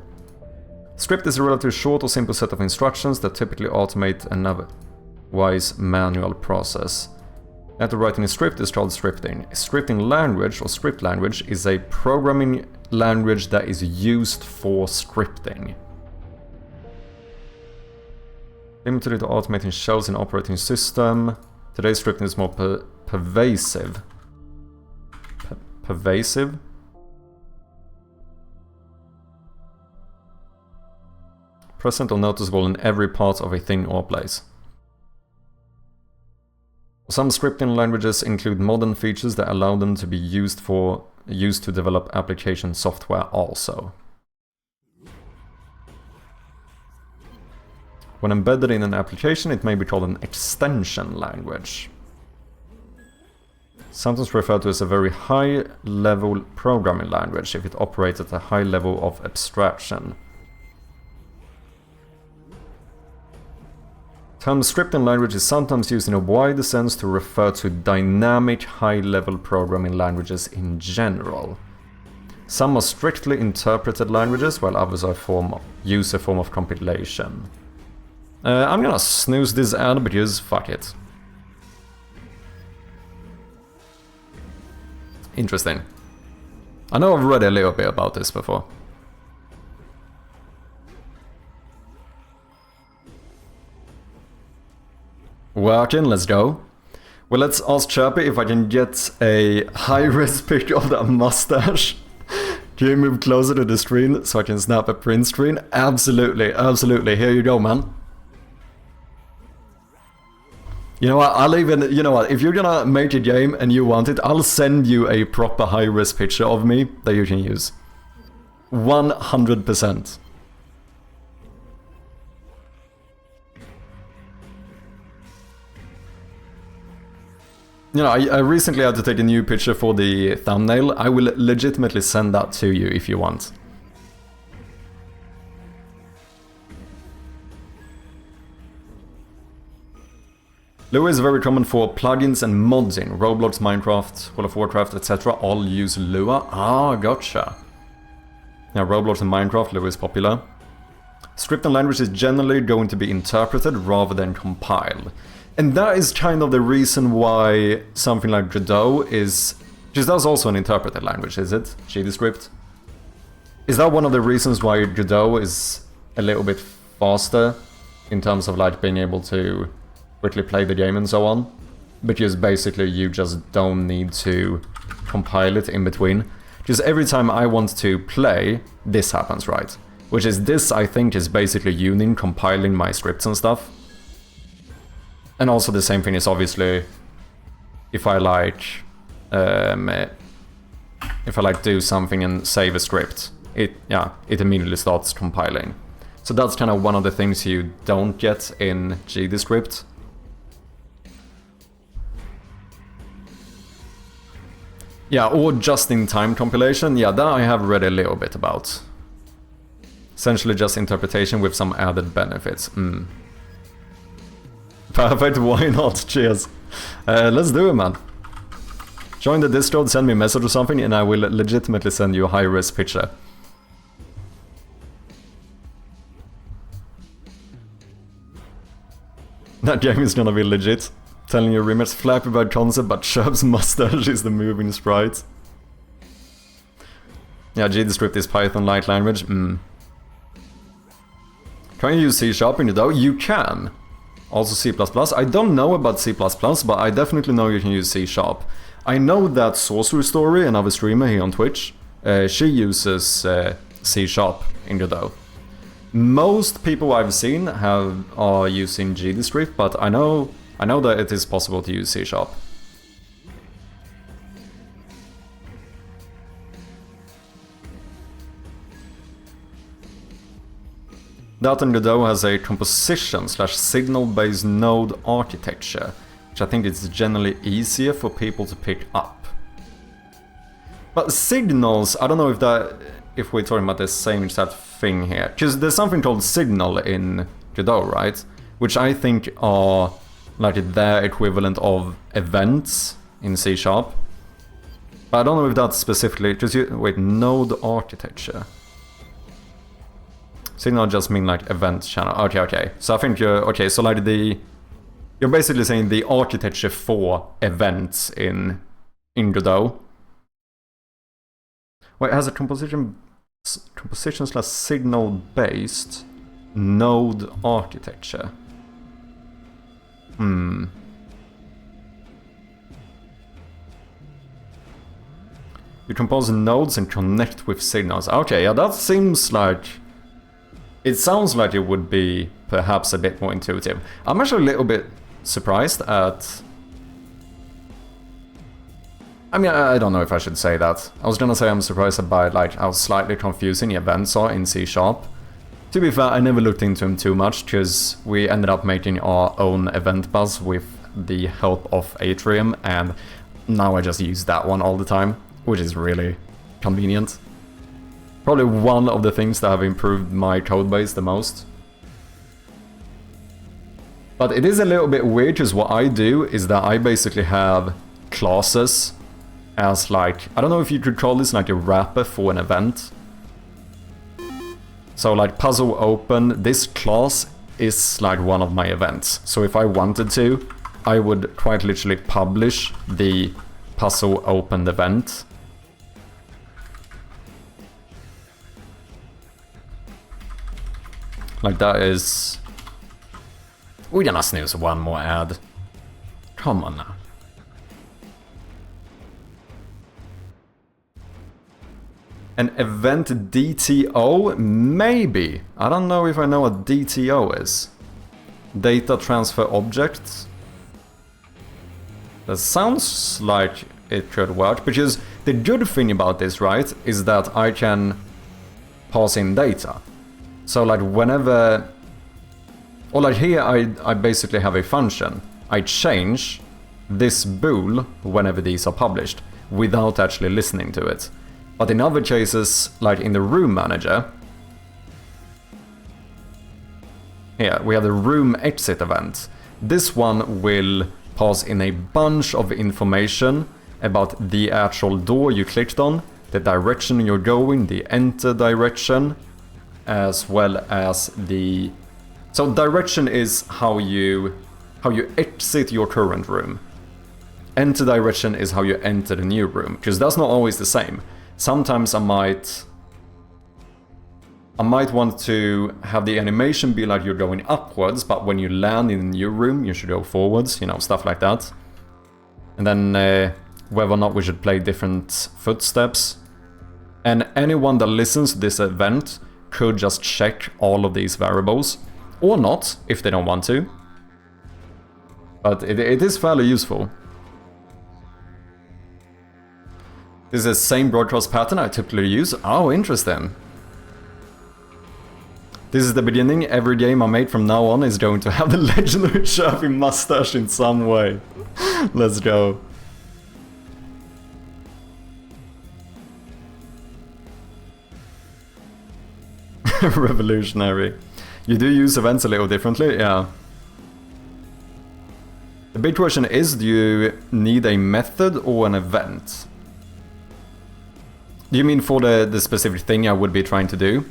Script is a relatively short or simple set of instructions that typically automate an otherwise manual process. After writing a script is called scripting. A scripting language or script language is a programming language that is used for scripting. Limited to automating shells in operating system. Today's scripting is more pervasive. Pervasive? Present or noticeable in every part of a thing or place. Some scripting languages include modern features that allow them to be used to develop application software also. When embedded in an application, it may be called an extension language. Sometimes referred to as a very high-level programming language if it operates at a high level of abstraction. The term scripting language is sometimes used in a wider sense to refer to dynamic high-level programming languages in general. Some are strictly interpreted languages, while others use a form of compilation. I'm gonna snooze this ad because fuck it. Interesting. I know I've read a little bit about this before. Working, let's go. Well, let's ask Chirpy if I can get a high-res pic of that mustache. Can you move closer to the screen so I can snap a print screen? Absolutely, absolutely. Here you go, man. You know what, I'll even, you know what, if you're gonna make a game and you want it, I'll send you a proper high-res picture of me that you can use. 100%. You know, I recently had to take a new picture for the thumbnail. I will legitimately send that to you if you want. Lua is very common for plugins and mods in Roblox, Minecraft, World of Warcraft, etc. All use Lua. Ah, gotcha. Yeah, Roblox and Minecraft, Lua is popular. Script and language is generally going to be interpreted rather than compiled. And that is kind of the reason why something like Godot is... Because that's also an interpreted language, is it? GDScript? Is that one of the reasons why Godot is a little bit faster in terms of like being able to quickly play the game and so on? Because basically you just don't need to compile it in between. Because every time I want to play, this happens, right? Which is this, I think, is basically Unin compiling my scripts and stuff. And also the same thing is obviously if I like do something and save a script, it immediately starts compiling. So that's kind of one of the things you don't get in GDScript. Yeah, or just-in-time compilation. Yeah, that I have read a little bit about. Essentially just interpretation with some added benefits. Perfect, why not? Cheers. Let's do it, man. Join the Discord, send me a message or something, and I will legitimately send you a high-res picture. That game is gonna be legit. Telling you Rimmers, Flappy Bird concept, but Chirp's mustache is the moving sprite. Yeah, GDScript is Python-like language. Can you use C# in it though? You can. Also C++. I don't know about C++, but I definitely know you can use C#. I know that Sorcery Story, another streamer here on Twitch, she uses C# in Godot. Most people I've seen are using GDScript, but I know that it is possible to use C#. That and Godot has a composition/signal-based node architecture, which I think is generally easier for people to pick up. But signals, I don't know if we're talking about the same exact thing here, because there's something called signal in Godot, right? Which I think are like their equivalent of events in C#. But I don't know if that's specifically, wait, node architecture. Signal just mean like event channel. Okay. So I think you're so like you're basically saying the architecture for events in Godot. Wait, it has a composition/signal based node architecture. You compose nodes and connect with signals. Okay, yeah, that seems like... It sounds like it would be perhaps a bit more intuitive. I'm actually a little bit surprised at... I mean, I don't know if I should say that. I was gonna say I'm surprised by like how slightly confusing events are in C#. To be fair, I never looked into them too much, because we ended up making our own event bus with the help of Atrium, and now I just use that one all the time, which is really convenient. Probably one of the things that have improved my codebase the most. But it is a little bit weird, because what I do is that I basically have classes as like, I don't know if you could call this like a wrapper for an event. So like puzzle open, this class is like one of my events. So if I wanted to, I would quite literally publish the puzzle opened event. Like that is... We're gonna snooze one more ad. Come on now. An event DTO? Maybe. I don't know if I know what DTO is. Data transfer objects? That sounds like it could work, because the good thing about this, right, is that I can pass in data. So like whenever... Or like here I basically have a function. I change this bool whenever these are published, without actually listening to it. But in other cases, like in the room manager, here we have the room exit event. This one will pass in a bunch of information about the actual door you clicked on, the direction you're going, the enter direction, as well as the... So direction is how you exit your current room. Enter direction is how you enter the new room, because that's not always the same. Sometimes I might want to have the animation be like you're going upwards, but when you land in a new room, you should go forwards, you know, stuff like that. And then whether or not we should play different footsteps. And anyone that listens to this event could just check all of these variables, or not, if they don't want to. But it is fairly useful. This is the same broadcast pattern I typically use. Oh, interesting. This is the beginning. Every game I made from now on is going to have the legendary Chirpy mustache in some way. Let's go. Revolutionary. You do use events a little differently, yeah. The big question is, do you need a method or an event? Do you mean for the specific thing I would be trying to do?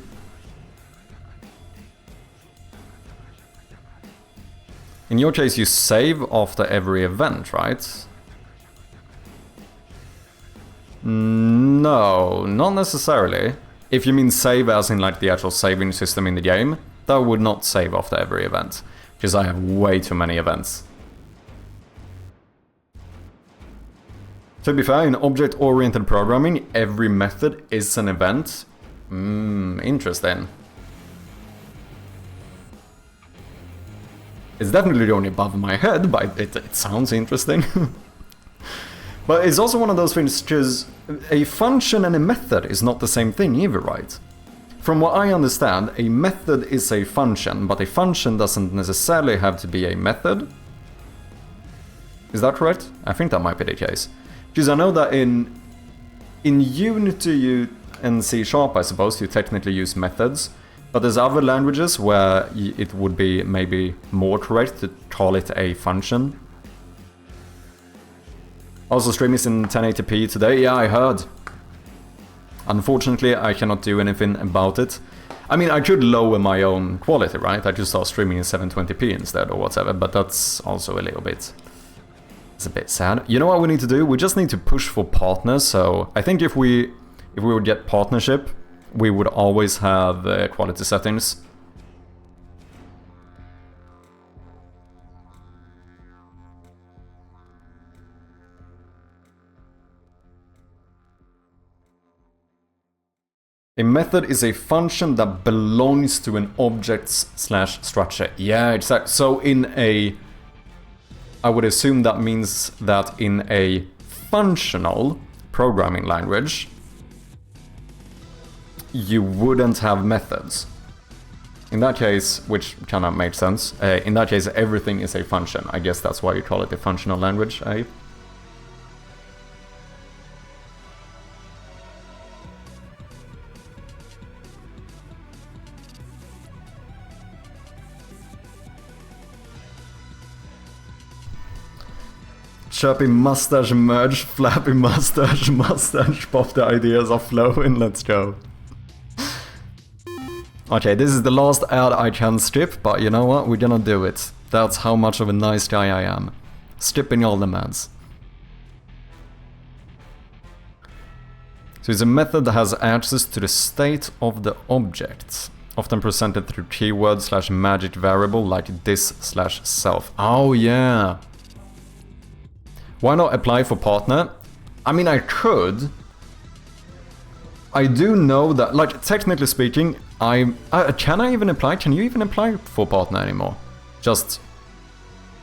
In your case, you save after every event, right? No, not necessarily. If you mean save as in like the actual saving system in the game, that would not save after every event, because I have way too many events. To be fair, in object-oriented programming, every method is an event. Interesting. It's definitely going above my head, but it sounds interesting. But it's also one of those things, because a function and a method is not the same thing either, right? From what I understand, a method is a function, but a function doesn't necessarily have to be a method. Is that correct? I think that might be the case. Because I know that in Unity and C#, I suppose, you technically use methods, but there's other languages where it would be maybe more correct to call it a function. Also, stream is in 1080p today. Yeah, I heard. Unfortunately, I cannot do anything about it. I mean, I could lower my own quality, right? I could start streaming in 720p instead or whatever, but that's also a little bit... It's a bit sad. You know what we need to do? We just need to push for partners, so I think if we would get partnership, we would always have quality settings. A method is a function that belongs to an object/structure. Yeah, exactly. So in a... I would assume that means that in a functional programming language, you wouldn't have methods. In that case, which kind of makes sense, in that case everything is a function. I guess that's why you call it a functional language, eh? Chirpy mustache merge, flappy mustache, mustache pop, the ideas are flowing, let's go. Okay, this is the last ad I can strip, but you know what, we're gonna do it. That's how much of a nice guy I am. Stripping all the ads. So it's a method that has access to the state of the object, often presented through keyword/magic variable like this/self. Oh yeah. Why not apply for partner? I mean, I could. I do know that, like, technically speaking, can I even apply? Can you even apply for partner anymore? Just...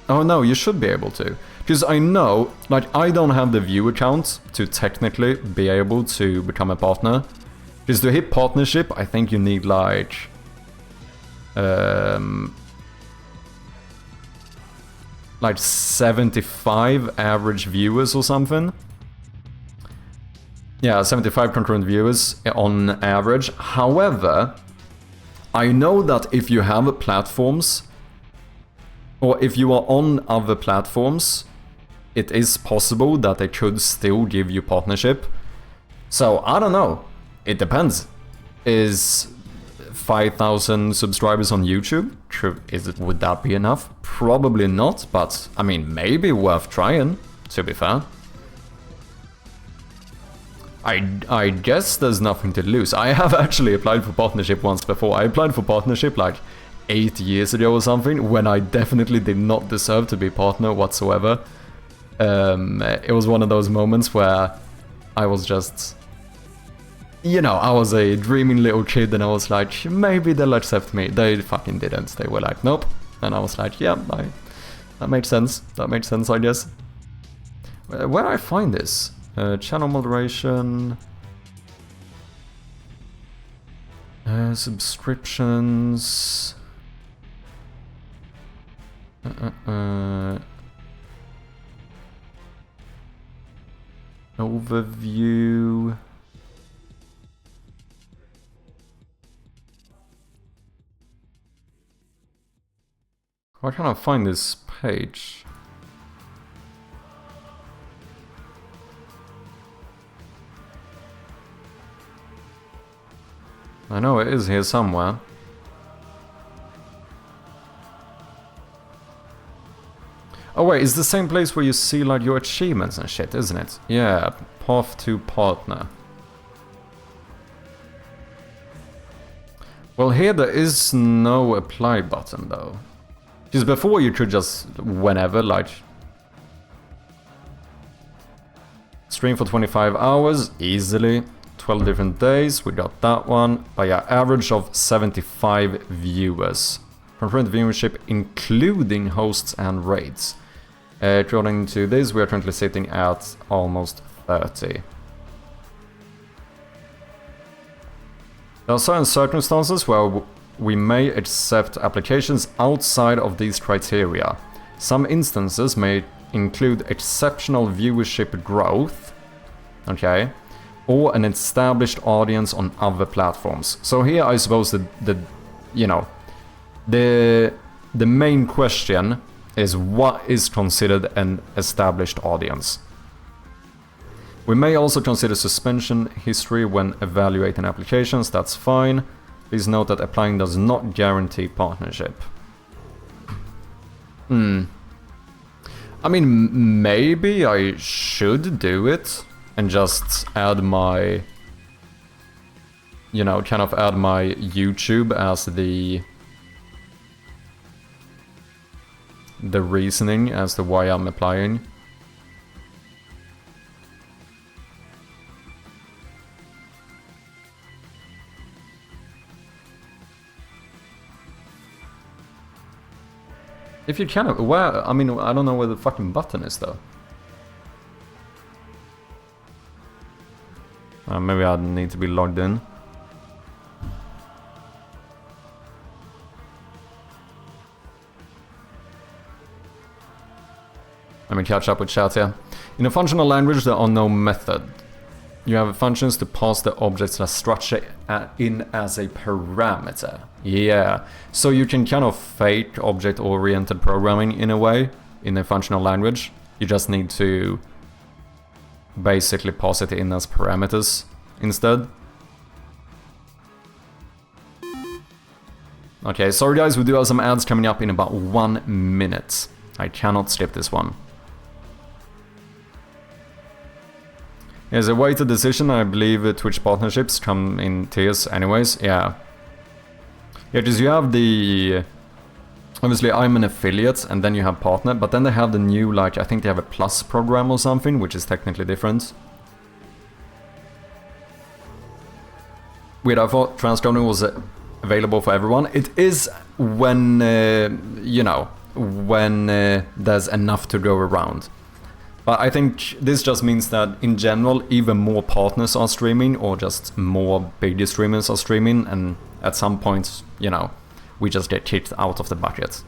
Oh no, you should be able to. Because I know, like, I don't have the view account to technically be able to become a partner. Because to hit partnership, I think you need, like... like 75 average viewers or something. Yeah, 75 concurrent viewers on average. However, I know that if you have platforms, or if you are on other platforms, it is possible that they could still give you partnership. So, I don't know. It depends. Is 5,000 subscribers on YouTube? Would that be enough? Probably not, but I mean, maybe worth trying, to be fair. I guess there's nothing to lose. I have actually applied for partnership once before. I applied for partnership like 8 years ago or something, when I definitely did not deserve to be partner whatsoever. It was one of those moments where I was just... You know, I was a dreaming little kid and I was like, maybe they'll accept me. They fucking didn't. They were like, nope. And I was like, yeah, that makes sense. That makes sense, I guess. Where do I find this? Channel moderation... subscriptions... Overview... Why can't I find this page? I know it is here somewhere. Oh wait, it's the same place where you see like your achievements and shit, isn't it? Yeah, path to partner. Well, here there is no apply button though. Because before you could just, whenever, like... Stream for 25 hours, easily. 12 different days, we got that one. But yeah, average of 75 viewers. Concurrent viewership including hosts and raids. According to this, we are currently sitting at almost 30. There are certain circumstances where we may accept applications outside of these criteria. Some instances may include exceptional viewership growth, okay, or an established audience on other platforms. So here I suppose the main question is what is considered an established audience. We may also consider suspension history when evaluating applications, that's fine. Please note that applying does not guarantee partnership. I mean, maybe I should do it and just add my... You know, kind of add my YouTube as the reasoning as to why I'm applying. If you can, where, I mean, I don't know where the fucking button is though. Maybe I need to be logged in. Let me catch up with chat here. In a functional language, there are no method. You have functions to pass the objects as structure in as a parameter. Yeah, so you can kind of fake object-oriented programming in a way, in a functional language. You just need to basically pass it in as parameters instead. Okay, sorry guys, we do have some ads coming up in about 1 minute. I cannot skip this one. As a weighted decision, I believe Twitch partnerships come in tiers anyways, yeah. Yeah, because you have the... Obviously, I'm an affiliate, and then you have partner, but then they have the new, like, I think they have a plus program or something, which is technically different. weird. I thought transcoding was available for everyone. It is when, you know, when there's enough to go around. But I think this just means that in general, even more partners are streaming, or just more bigger streamers are streaming, and at some point, you know, we just get kicked out of the bucket.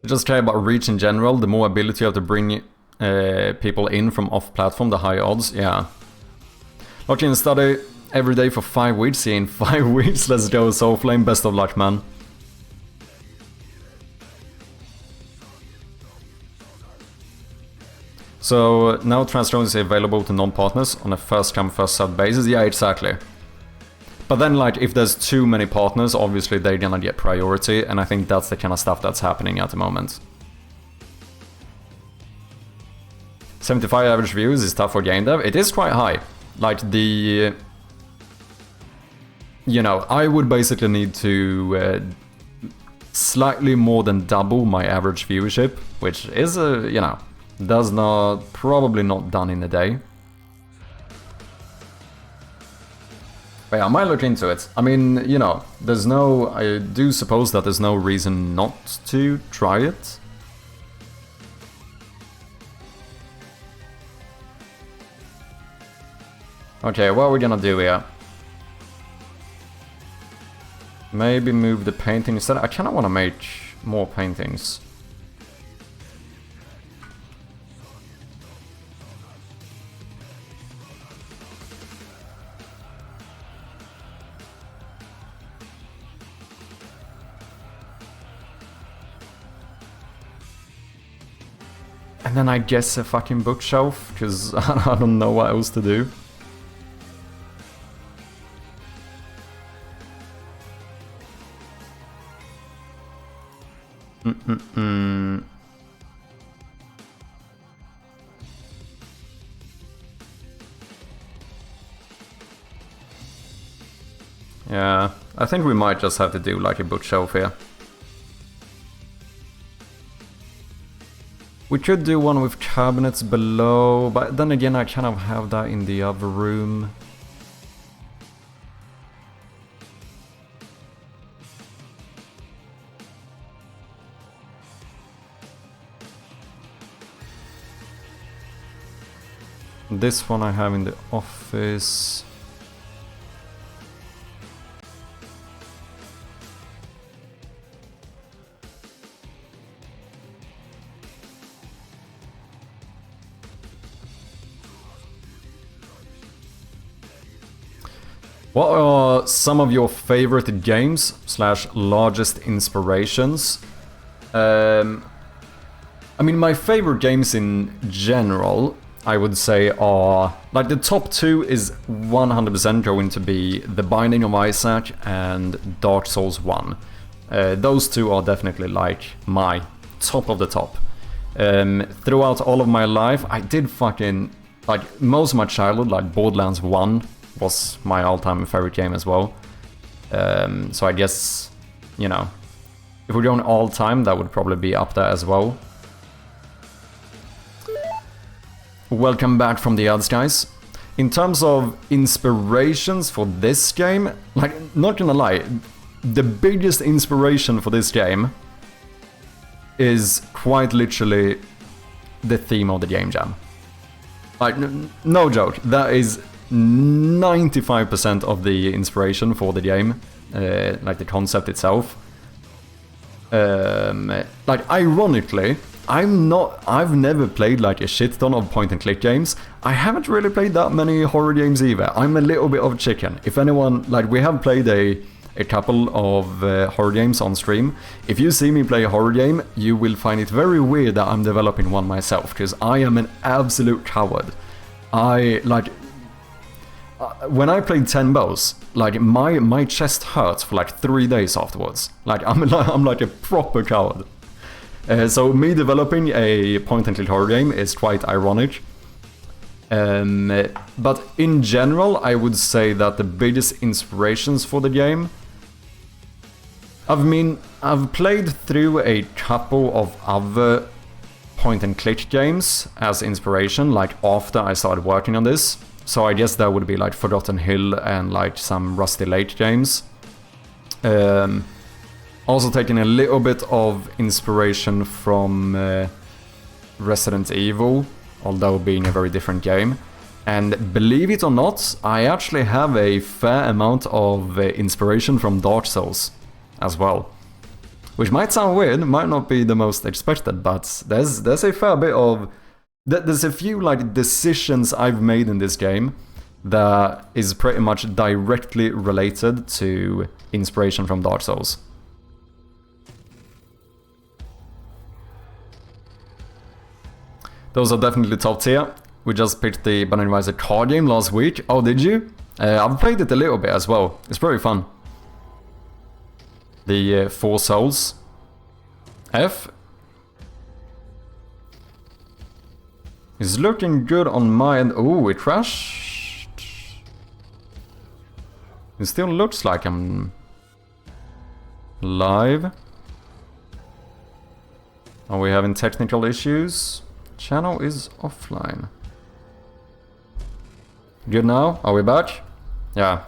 I just care about reach in general. The more ability you have to bring people in from off-platform, the higher odds. Yeah. Watching and study every day for 5 weeks. Yeah, in 5 weeks, let's go, Soulflame. Best of luck, man. So now transcoding is available to non-partners on a first-come, first-served basis. Yeah, exactly. But then, like, if there's too many partners, obviously they're gonna get priority, and I think that's the kind of stuff that's happening at the moment. 75 average views is tough for gamedev. It is quite high. Like, the... You know, I would basically need to slightly more than double my average viewership, which is, you know, does not... probably not done in a day. But yeah, I might look into it. I mean, you know, there's no... I do suppose that there's no reason not to try it. Okay, what are we gonna do here? Maybe move the painting instead. I kinda wanna make more paintings. And then I guess a fucking bookshelf, because I don't know what else to do. Yeah, I think we might just have to do like a bookshelf here. We could do one with cabinets below, but then again I kind of have that in the other room. This one I have in the office. What are some of your favorite games / largest inspirations? I mean, my favorite games in general, I would say, are... Like, the top 2 is 100% going to be The Binding of Isaac and Dark Souls 1. Those 2 are definitely, like, my top of the top. Throughout all of my life, I did fucking... Like, most of my childhood, like, Borderlands 1 was my all-time favorite game as well. So I guess, you know, if we're going all-time, that would probably be up there as well. Welcome back from the ads, guys. In terms of inspirations for this game, like, not gonna lie, the biggest inspiration for this game is quite literally the theme of the game jam. Like, no joke, that is 95% of the inspiration for the game, like the concept itself. Like, ironically, I've never played like a shit ton of point and click games. I haven't really played that many horror games either. I'm a little bit of a chicken. If anyone, like, we have played a couple of horror games on stream. If you see me play a horror game, you will find it very weird that I'm developing one myself, because I am an absolute coward. When I played 10 bows, like, my chest hurts for like 3 days afterwards. Like, I'm like a proper coward. So me developing a point-and-click horror game is quite ironic. But in general, I would say that the biggest inspirations for the game... I've played through a couple of other point-and-click games as inspiration, like after I started working on this. So I guess that would be like Forgotten Hill and like some Rusty Lake games. Also taking a little bit of inspiration from Resident Evil, although being a very different game. And believe it or not, I actually have a fair amount of inspiration from Dark Souls as well. Which might sound weird, might not be the most expected, but there's a fair bit of... There's a few like decisions I've made in this game that is pretty much directly related to inspiration from Dark Souls. Those are definitely top tier. We just picked the Binding of Isaac card game last week. Oh, did you? I've played it a little bit as well. It's pretty fun. The Four Souls. F. It's looking good on my end. Oh, it crashed. It still looks like I'm live. Are we having technical issues? Channel is offline. Good now? Are we back? Yeah.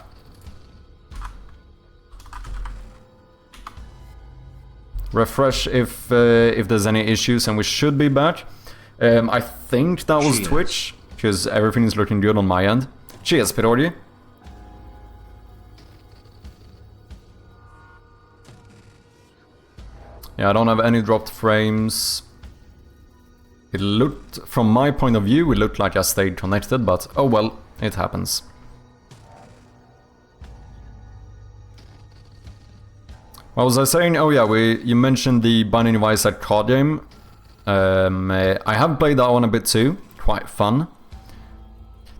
Refresh if there's any issues, and we should be back. I think that was Cheers. Twitch, because everything is looking good on my end. Cheers, Pirorgi. Yeah, I don't have any dropped frames. It looked, from my point of view, it looked like I stayed connected, but oh well, it happens. What was I saying? Oh yeah, you mentioned the Binding of Isaac card game. I have played that one a bit too, quite fun.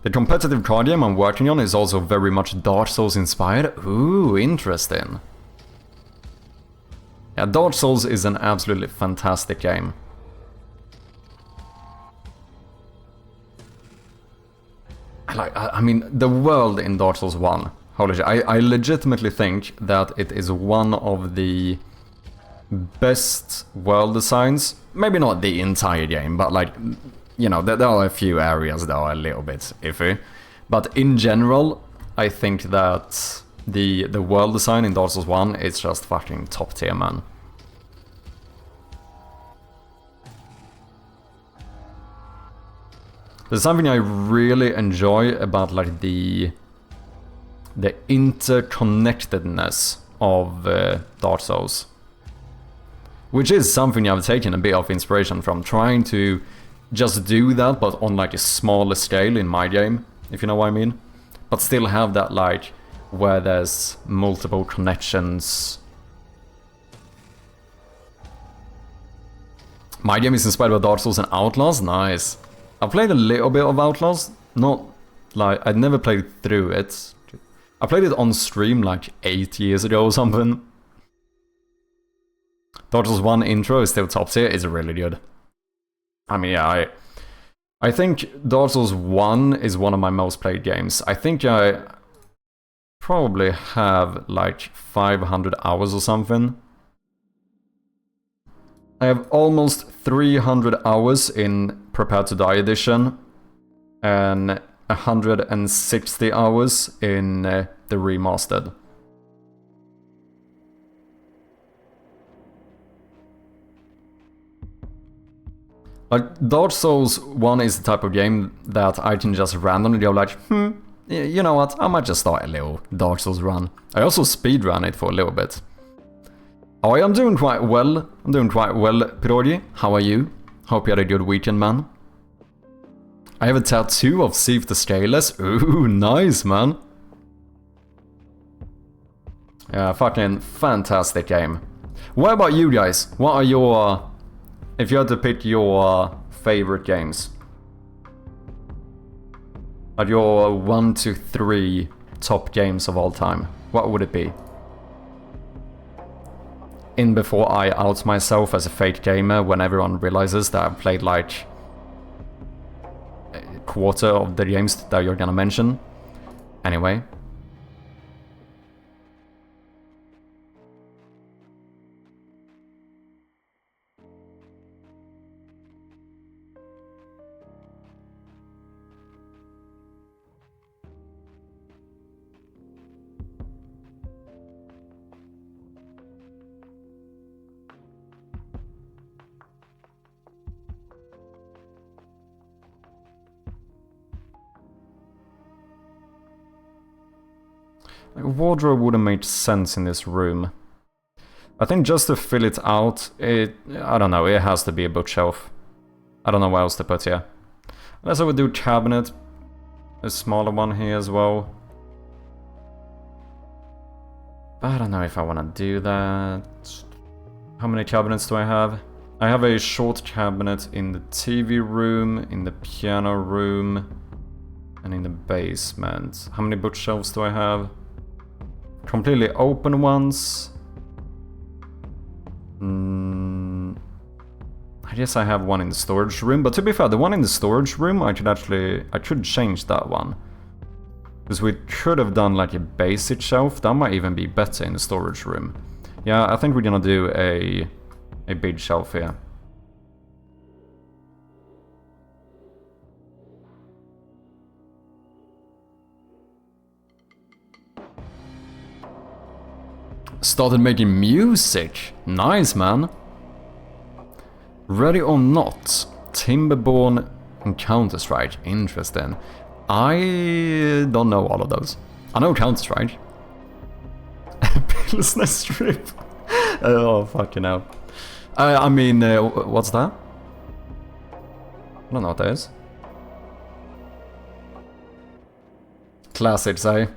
The competitive card game I'm working on is also very much Dark Souls inspired. Ooh, interesting. Yeah, Dark Souls is an absolutely fantastic game. I mean, the world in Dark Souls 1, holy shit, I legitimately think that it is one of the best world designs. Maybe not the entire game, but like, you know, there are a few areas that are a little bit iffy. But in general, I think that the world design in Dark Souls 1 is just fucking top tier, man. There's something I really enjoy about like the interconnectedness of Dark Souls, which is something I've taken a bit of inspiration from, trying to just do that but on like a smaller scale in my game, if you know what I mean, but still have that like where there's multiple connections. My game is inspired by Dark Souls and Outlaws. Nice. I played a little bit of Outlaws, not like, I'd never played through it. I played it on stream like 8 years ago or something. Dark Souls 1 intro is still top tier, it's really good. I mean, yeah, I think Dark Souls 1 is one of my most played games. I think I probably have like 500 hours or something. I have almost 300 hours in Prepare to Die edition and 160 hours in the remastered. Like, Dark Souls 1 is the type of game that I can just randomly go like, you know what, I might just start a little Dark Souls run. I also speedrun it for a little bit. Oh, I'm doing quite well. Pirorgi. How are you? Hope you had a good weekend, man. I have a tattoo of Seif the Scaleless. Ooh, nice, man. Yeah, fucking fantastic game. What about you guys? What are your... if you had to pick your favorite games? Like your 1 to 3 top games of all time, what would it be? In before I out myself as a fake gamer when everyone realizes that I've played like a quarter of the games that you're gonna mention. Anyway. A wardrobe wouldn't make sense in this room. I think just to fill it out, I don't know, it has to be a bookshelf. I don't know what else to put here. Unless I would do cabinet, a smaller one here as well. I don't know if I want to do that. How many cabinets do I have? I have a short cabinet in the TV room, in the piano room, and in the basement. How many bookshelves do I have? Completely open ones. I guess I have one in the storage room, but to be fair, the one in the storage room, I could change that one. Because we could have done like a basic shelf, that might even be better in the storage room. Yeah, I think we're gonna do a big shelf here. Started making music. Nice, man. Ready or Not. Timberborn and Counter-Strike. Interesting. I don't know all of those. I know Counter-Strike. Pilsner strip. Oh, fucking hell. I mean, what's that? I don't know what that is. Classics, eh?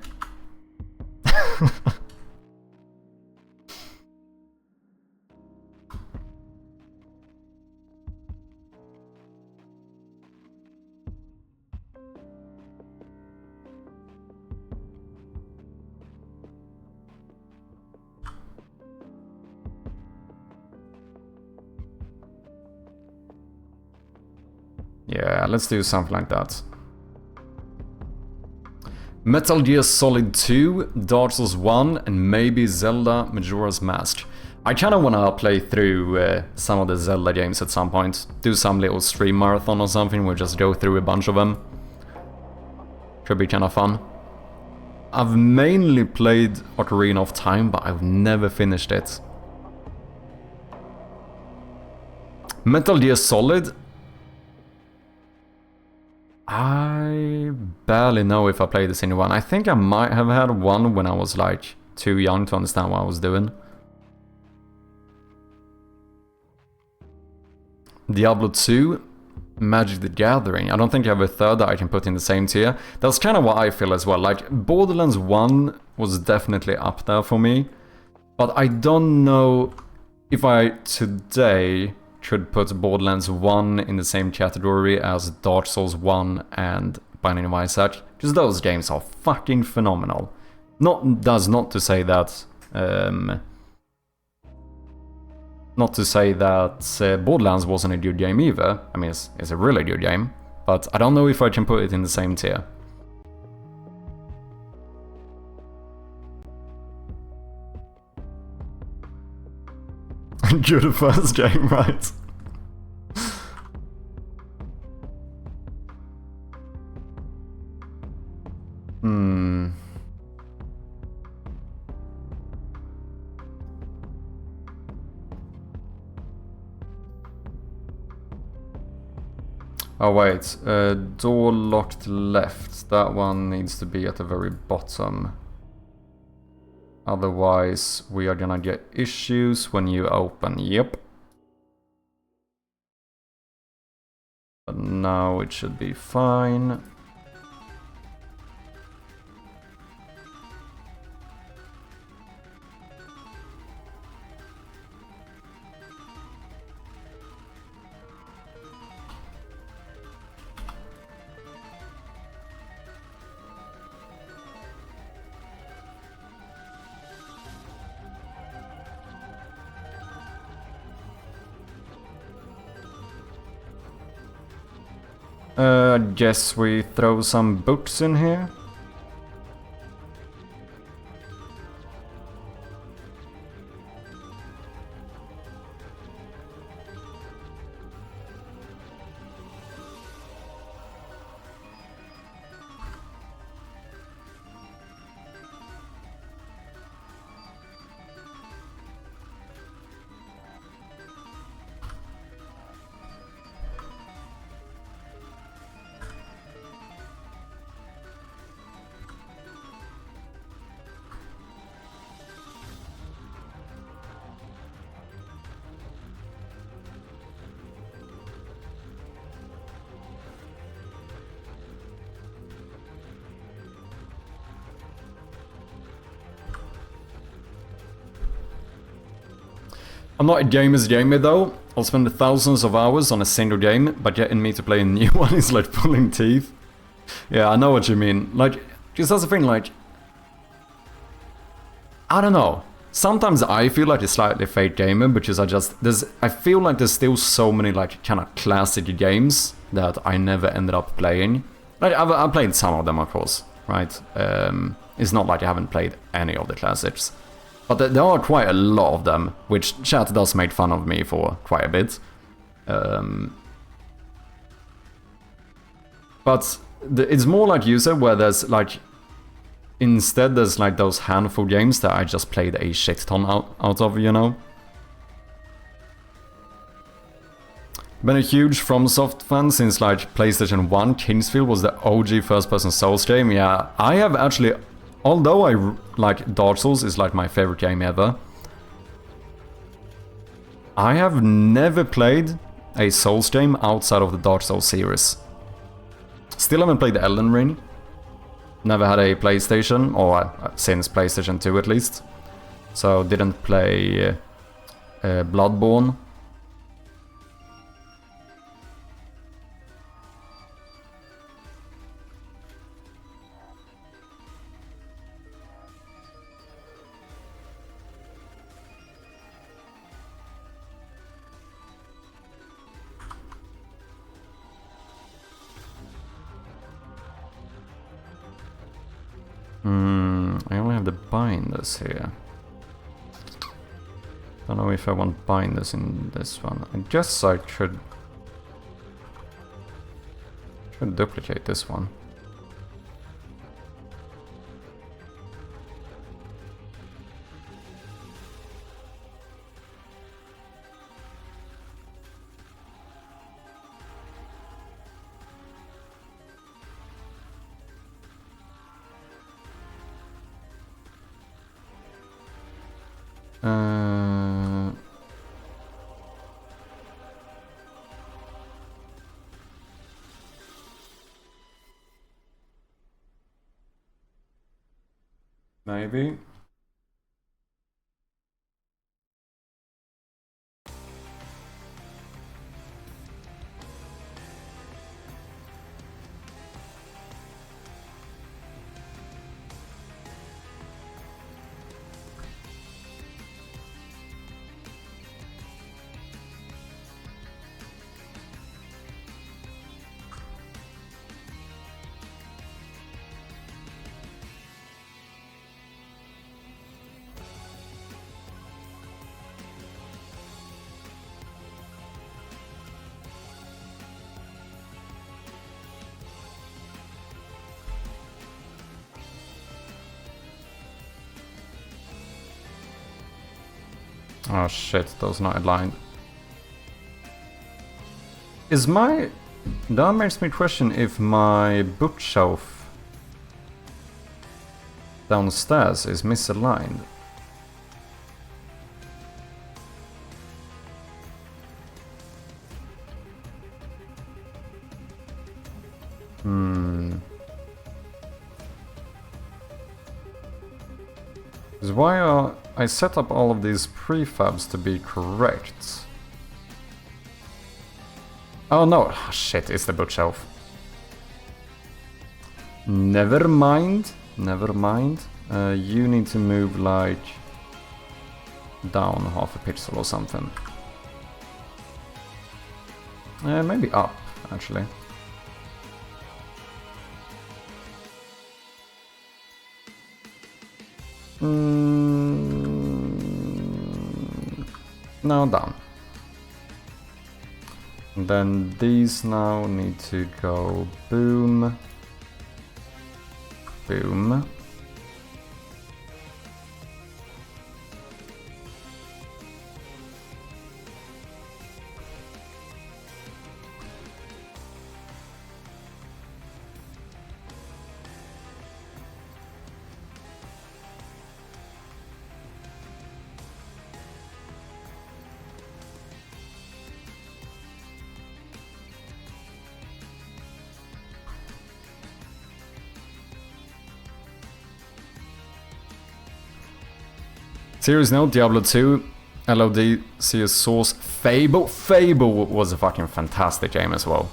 Yeah, let's do something like that. Metal Gear Solid 2, Dark Souls 1, and maybe Zelda Majora's Mask. I kinda wanna play through some of the Zelda games at some point. Do some little stream marathon or something, we'll just go through a bunch of them. Could be kinda fun. I've mainly played Ocarina of Time, but I've never finished it. Metal Gear Solid, I barely know if I played this in one. I think I might have had one when I was like too young to understand what I was doing. Diablo 2, Magic the Gathering. I don't think I have a third that I can put in the same tier. That's kind of what I feel as well. Like Borderlands 1 was definitely up there for me. But I don't know if I today could put Borderlands 1 in the same category as Dark Souls 1 and Binding of Isaac, because those games are fucking phenomenal. Not to say that Borderlands wasn't a good game either. I mean, it's a really good game, but I don't know if I can put it in the same tier. Good first game, right? Oh wait, door locked left. That one needs to be at the very bottom. Otherwise, we are gonna get issues when you open. Yep. But now it should be fine. Guess we throw some books in here. I'm not a gamer's gamer though. I'll spend thousands of hours on a single game, but getting me to play a new one is like pulling teeth. Yeah, I know what you mean. Like, because that's the thing, like... I don't know. Sometimes I feel like a slightly fake gamer because I feel like there's still so many like kind of classic games that I never ended up playing. Like I've played some of them, of course, right? It's not like I haven't played any of the classics, but there are quite a lot of them, which chat does make fun of me for quite a bit. But it's more like you said, where there's like. Instead, there's like those handful games that I just played a shit ton out of, you know? Been a huge FromSoft fan since like PlayStation 1. Kingsfield was the OG first-person Souls game. Yeah, I have actually... Although I like Dark Souls is like my favorite game ever, I have never played a Souls game outside of the Dark Souls series. Still haven't played Elden Ring. Never had a PlayStation, or since PlayStation 2 at least. So didn't play Bloodborne. I only have the binders here. Don't know if I want binders in this one. I guess I should duplicate this one. Maybe. Oh shit, those not aligned. Is my... That makes me question if my bookshelf downstairs is misaligned. Because why are... I set up all of these prefabs to be correct. Oh no, oh, shit, it's the bookshelf. Never mind, never mind. You need to move like down half a pixel or something. Maybe up, actually. Now down. And then these now need to go boom, boom. Serious note, Diablo 2 LOD, CS Source, Fable. Fable was a fucking fantastic game as well.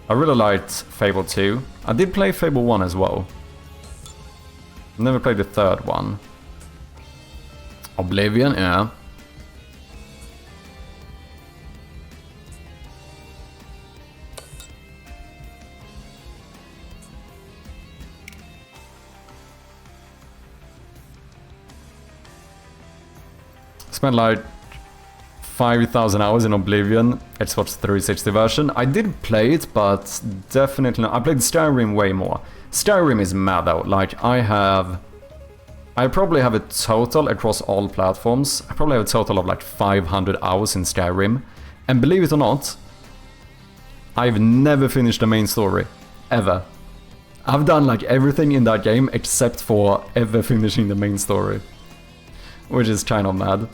I really liked Fable 2. I did play Fable 1 as well. Never played the third one. Oblivion, yeah. Spent like 5,000 hours in Oblivion, Xbox 360 version. I did play it, but definitely not. I played Skyrim way more. Skyrim is mad though. Like, I probably have a total across all platforms. I probably have a total of like 500 hours in Skyrim. And believe it or not, I've never finished the main story. Ever. I've done like everything in that game except for ever finishing the main story. Which is kind of mad.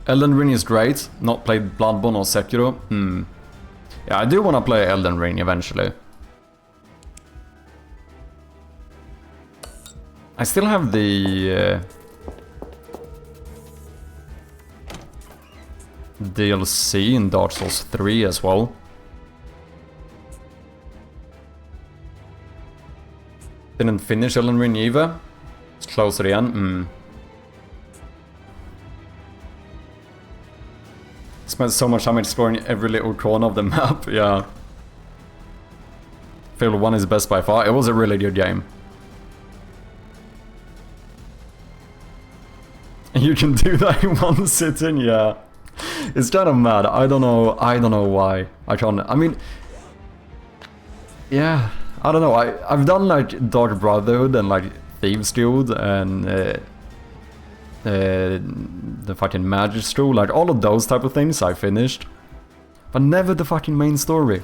Elden Ring is great. Not played Bloodborne or Sekiro. Yeah, I do want to play Elden Ring eventually. I still have the DLC in Dark Souls 3 as well. Didn't finish Elden Ring either. It's close to the end. Spent so much time exploring every little corner of the map, yeah. Fable 1 is best by far. It was a really good game. You can do that in one sitting, yeah. It's kind of mad. I don't know why. I mean, yeah, I don't know. I've done like Dark Brotherhood and like Thieves Guild and the fucking Magistral, like all of those type of things I finished. But never the fucking main story.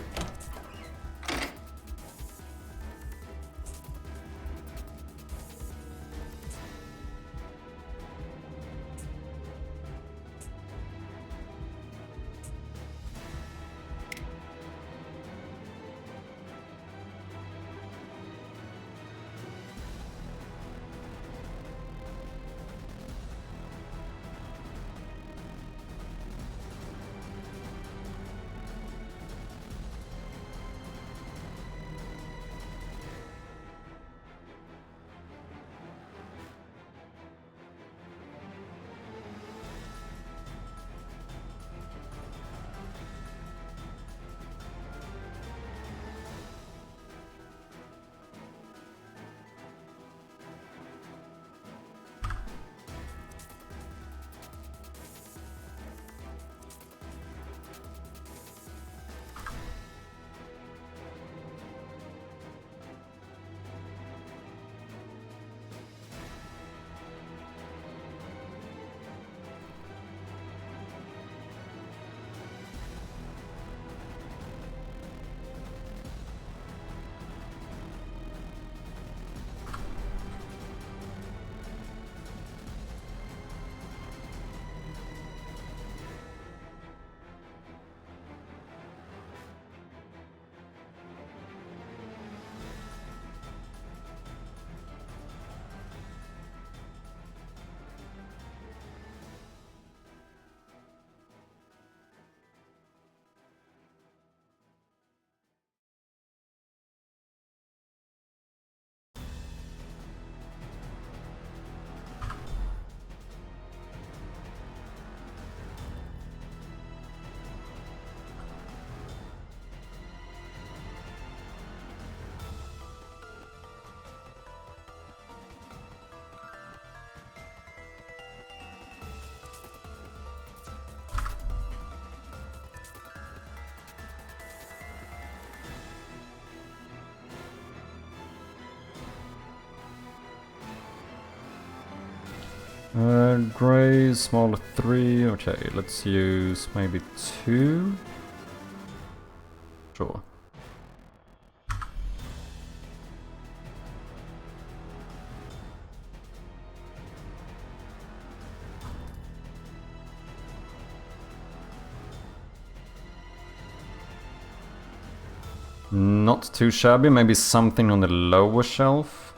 Grey, smaller 3. Okay, let's use maybe 2. Sure. Not too shabby, maybe something on the lower shelf.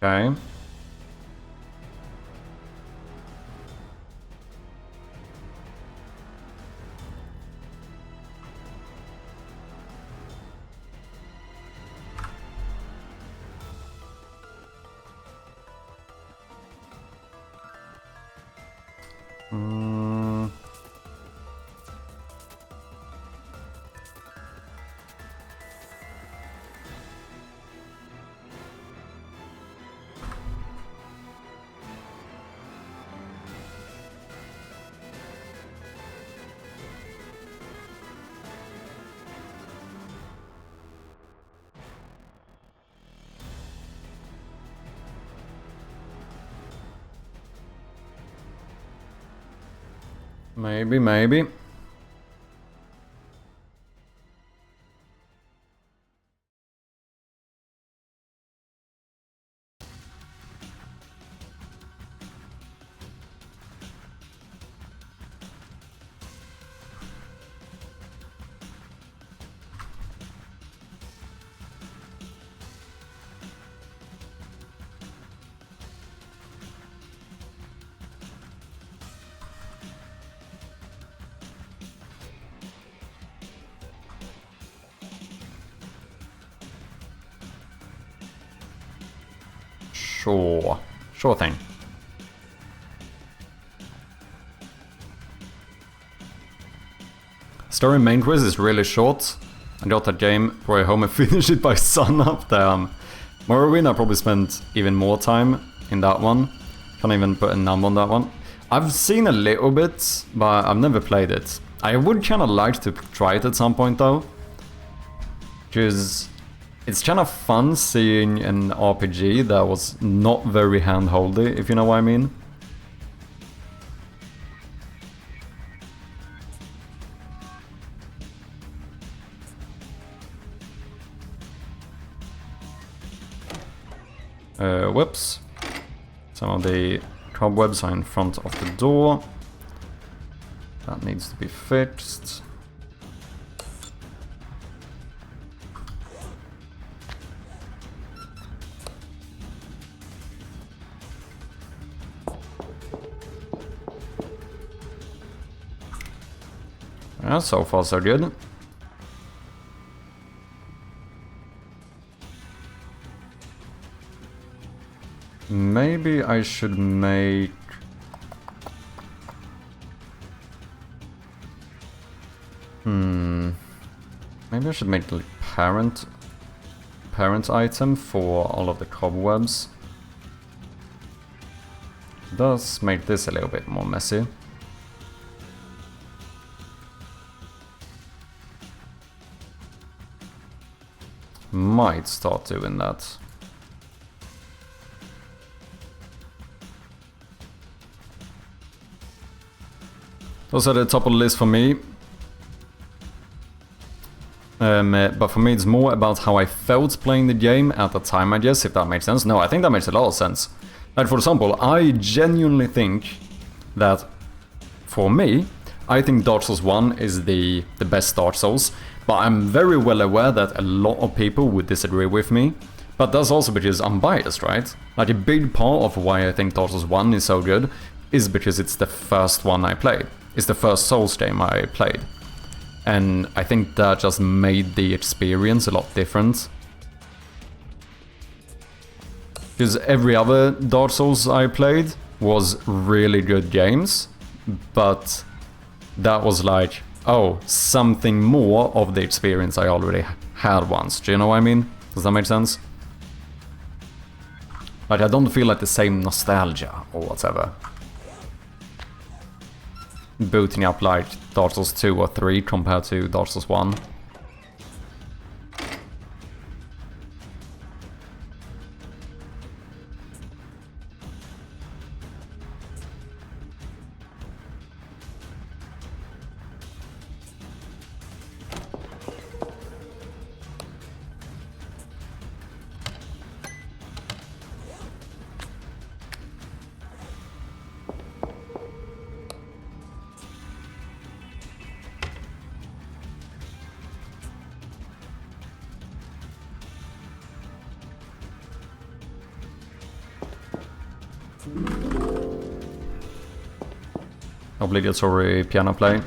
Okay. Maybe, maybe. Sure. Sure thing. Story main quest is really short. I got that game, brought it home and finished it by sunup. Damn. Morrowind, I probably spent even more time in that one. Can't even put a number on that one. I've seen a little bit, but I've never played it. I would kind of like to try it at some point though. Because it's kind of fun seeing an RPG that was not very handholdy, if you know what I mean. Whoops. Some of the cobwebs are in front of the door. That needs to be fixed. Yeah, so far so good. Maybe I should make... Maybe I should make the parent item for all of the cobwebs. It does make this a little bit more messy. Might start doing that. Those are the top of the list for me. But for me it's more about how I felt playing the game at the time, I guess, if that makes sense. No, I think that makes a lot of sense. Like, for example, I genuinely think that, for me, I think Dark Souls 1 is the best Dark Souls, but I'm very well aware that a lot of people would disagree with me. But that's also because I'm biased, right? Like, a big part of why I think Dark Souls 1 is so good is because it's the first one I played. It's the first Souls game I played. And I think that just made the experience a lot different. Because every other Dark Souls I played was really good games, but that was like oh, something more of the experience I already had once. Do you know what I mean? Does that make sense? Like, I don't feel like the same nostalgia or whatever. Booting up like Dark Souls 2 or 3 compared to Dark Souls 1. Obligatory piano play.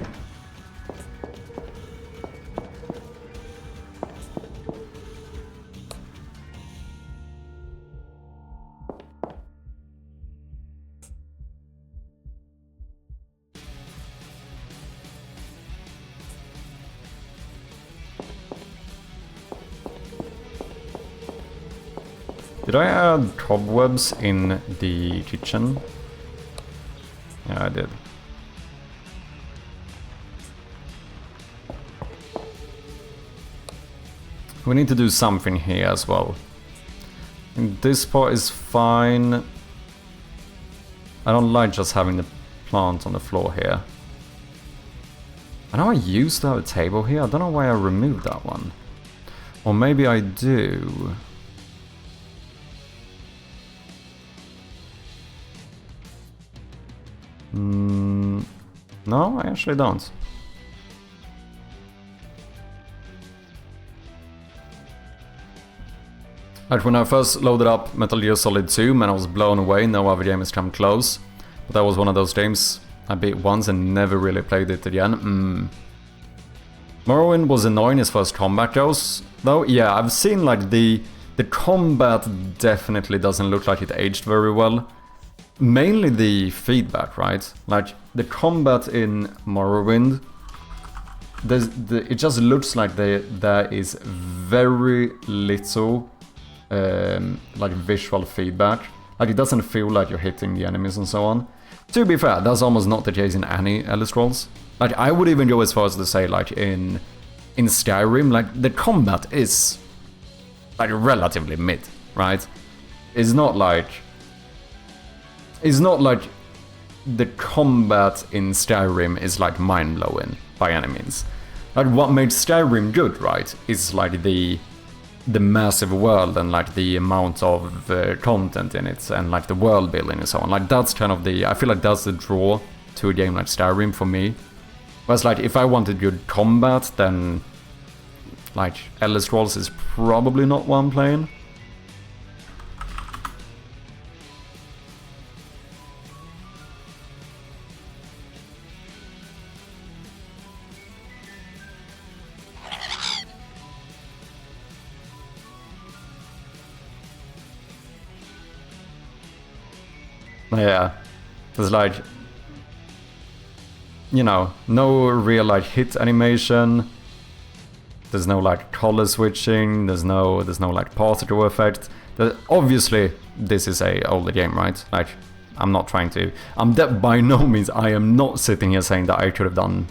Did I add cobwebs in the kitchen? Yeah, I did. We need to do something here as well. And this part is fine. I don't like just having the plant on the floor here. I know I used to have a table here. I don't know why I removed that one. Or maybe I do. No, I actually don't. Like when I first loaded up Metal Gear Solid 2, man, I was blown away. No other game has come close. But that was one of those games I beat once and never really played it again. Morrowind was annoying as far as combat goes, though. Yeah, I've seen like the combat definitely doesn't look like it aged very well. Mainly the feedback, right? Like the combat in Morrowind, it just looks like there is very little like visual feedback. Like it doesn't feel like you're hitting the enemies and so on. To be fair, that's almost not the case in any Elder Scrolls. Like I would even go as far as to say like in Skyrim, like the combat is like relatively mid, right? It's not like the combat in Skyrim is like mind-blowing by any means. Like what made Skyrim good, right, is like the massive world and like the amount of content in it and like the world building and so on. Like that's kind of I feel like that's the draw to a game like Skyrim for me. Whereas like if I wanted good combat, then like Elder Scrolls is probably not what I'm playing. Yeah, there's like, you know, no real like hit animation. There's no like color switching. There's no like particle effect. Obviously, this is a older game, right? Like, I'm not trying to. By no means I am not sitting here saying that I could have done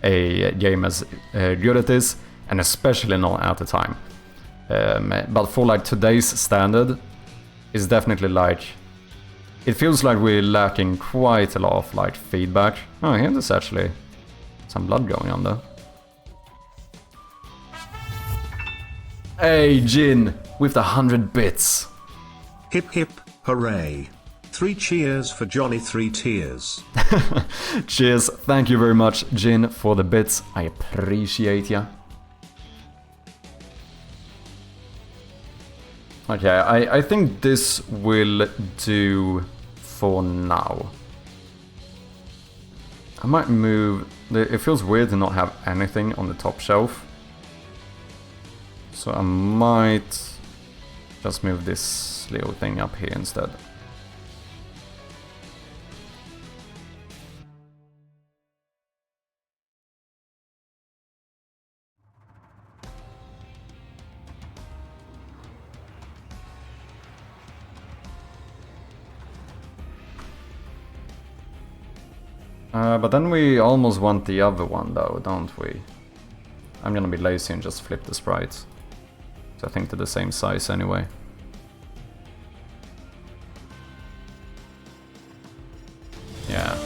a game as good as this, and especially not at the time. But for like today's standard, it's definitely like. It feels like we're lacking quite a lot of like feedback. Oh, here there's actually some blood going on there. Hey, Jin, with the 100 bits. Hip hip, hooray. 3 cheers for Johnny 3 tears. Cheers, thank you very much, Jin, for the bits. I appreciate ya. Okay, I think this will do for now. I might move. It feels weird to not have anything on the top shelf. So I might just move this little thing up here instead. But then we almost want the other one though, don't we? I'm gonna be lazy and just flip the sprites. So I think they're the same size anyway. Yeah.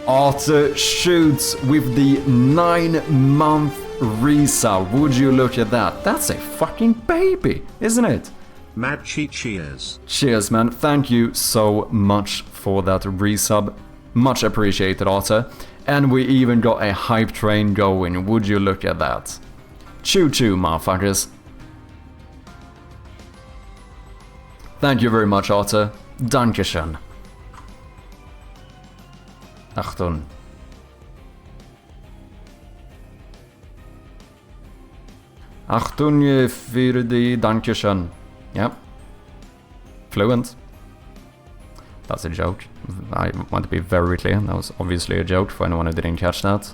Arthur shoots with the 9-month resub. Would you look at that? That's a fucking baby, isn't it? Madchi cheers. Cheers, man. Thank you so much for that resub. Much appreciated, Arthur. And we even got a hype train going. Would you look at that? Choo choo, motherfuckers. Thank you very much, Arthur. Dankeschön. Achtung. Achtung für die Dankeschön. Yep. Fluent. That's a joke. I want to be very clear. That was obviously a joke for anyone who didn't catch that.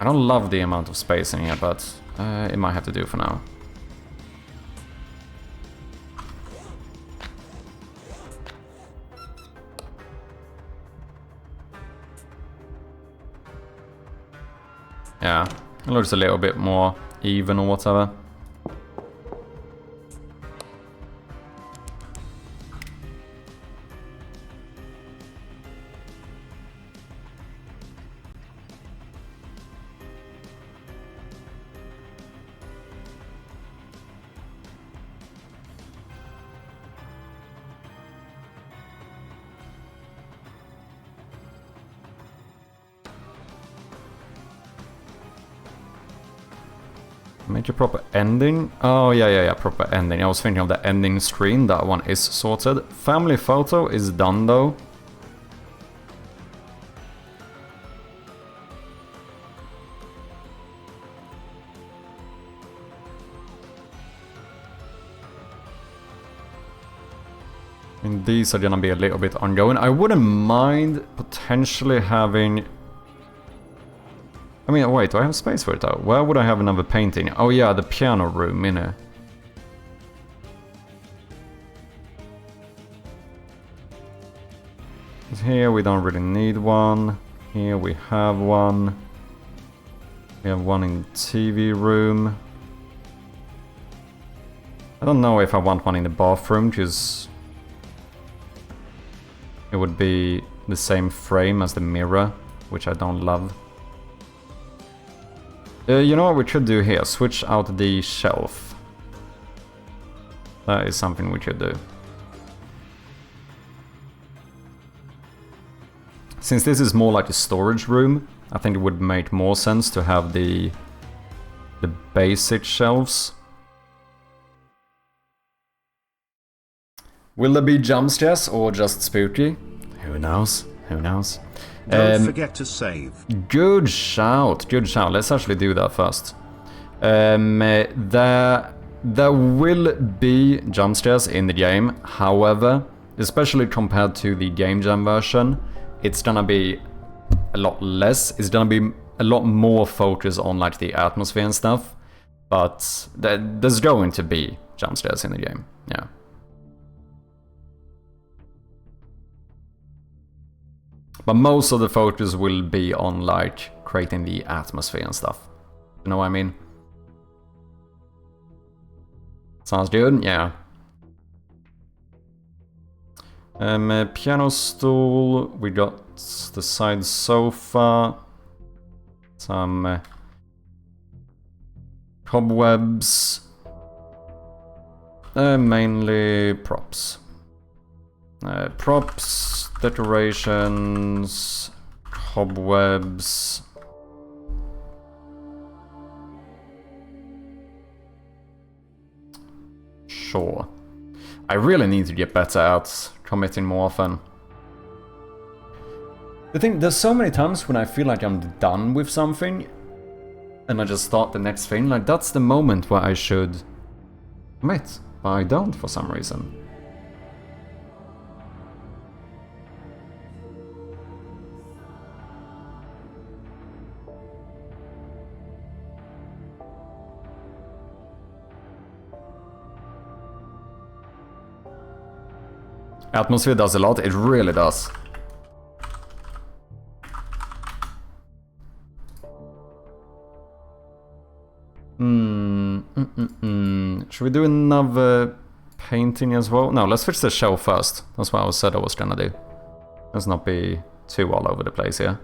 I don't love the amount of space in here, but it might have to do for now. Yeah, it looks a little bit more even or whatever. Make a proper ending? Oh, yeah, proper ending. I was thinking of the ending screen. That one is sorted. Family photo is done, though. And these are gonna be a little bit ongoing. I wouldn't mind potentially having... I mean, wait, do I have space for it though? Where would I have another painting? Oh yeah, the piano room, in here. Here we don't really need one. Here we have one. We have one in the TV room. I don't know if I want one in the bathroom, because it would be the same frame as the mirror, which I don't love. You know what we should do here? Switch out the shelf. That is something we should do. Since this is more like a storage room, I think it would make more sense to have the basic shelves. Will there be jump scares or just spooky? Who knows? Who knows? Don't forget to save. Good shout, good shout. Let's actually do that first. There will be jump scares in the game. However, especially compared to the game jam version, it's gonna be a lot less. It's gonna be a lot more focus on like the atmosphere and stuff. But there's going to be jump scares in the game. Yeah. But most of the focus will be on like creating the atmosphere and stuff. You know what I mean? Sounds good? Yeah. Piano stool. We got the side sofa. Some cobwebs. Mainly props. Props, decorations, cobwebs. Sure. I really need to get better at committing more often. The thing, there's so many times when I feel like I'm done with something and I just start the next thing. Like, that's the moment where I should commit, but I don't for some reason. Atmosphere does a lot, it really does. Should we do another painting as well? No, let's fix the shelf first. That's what I said I was gonna do. Let's not be too all over the place here.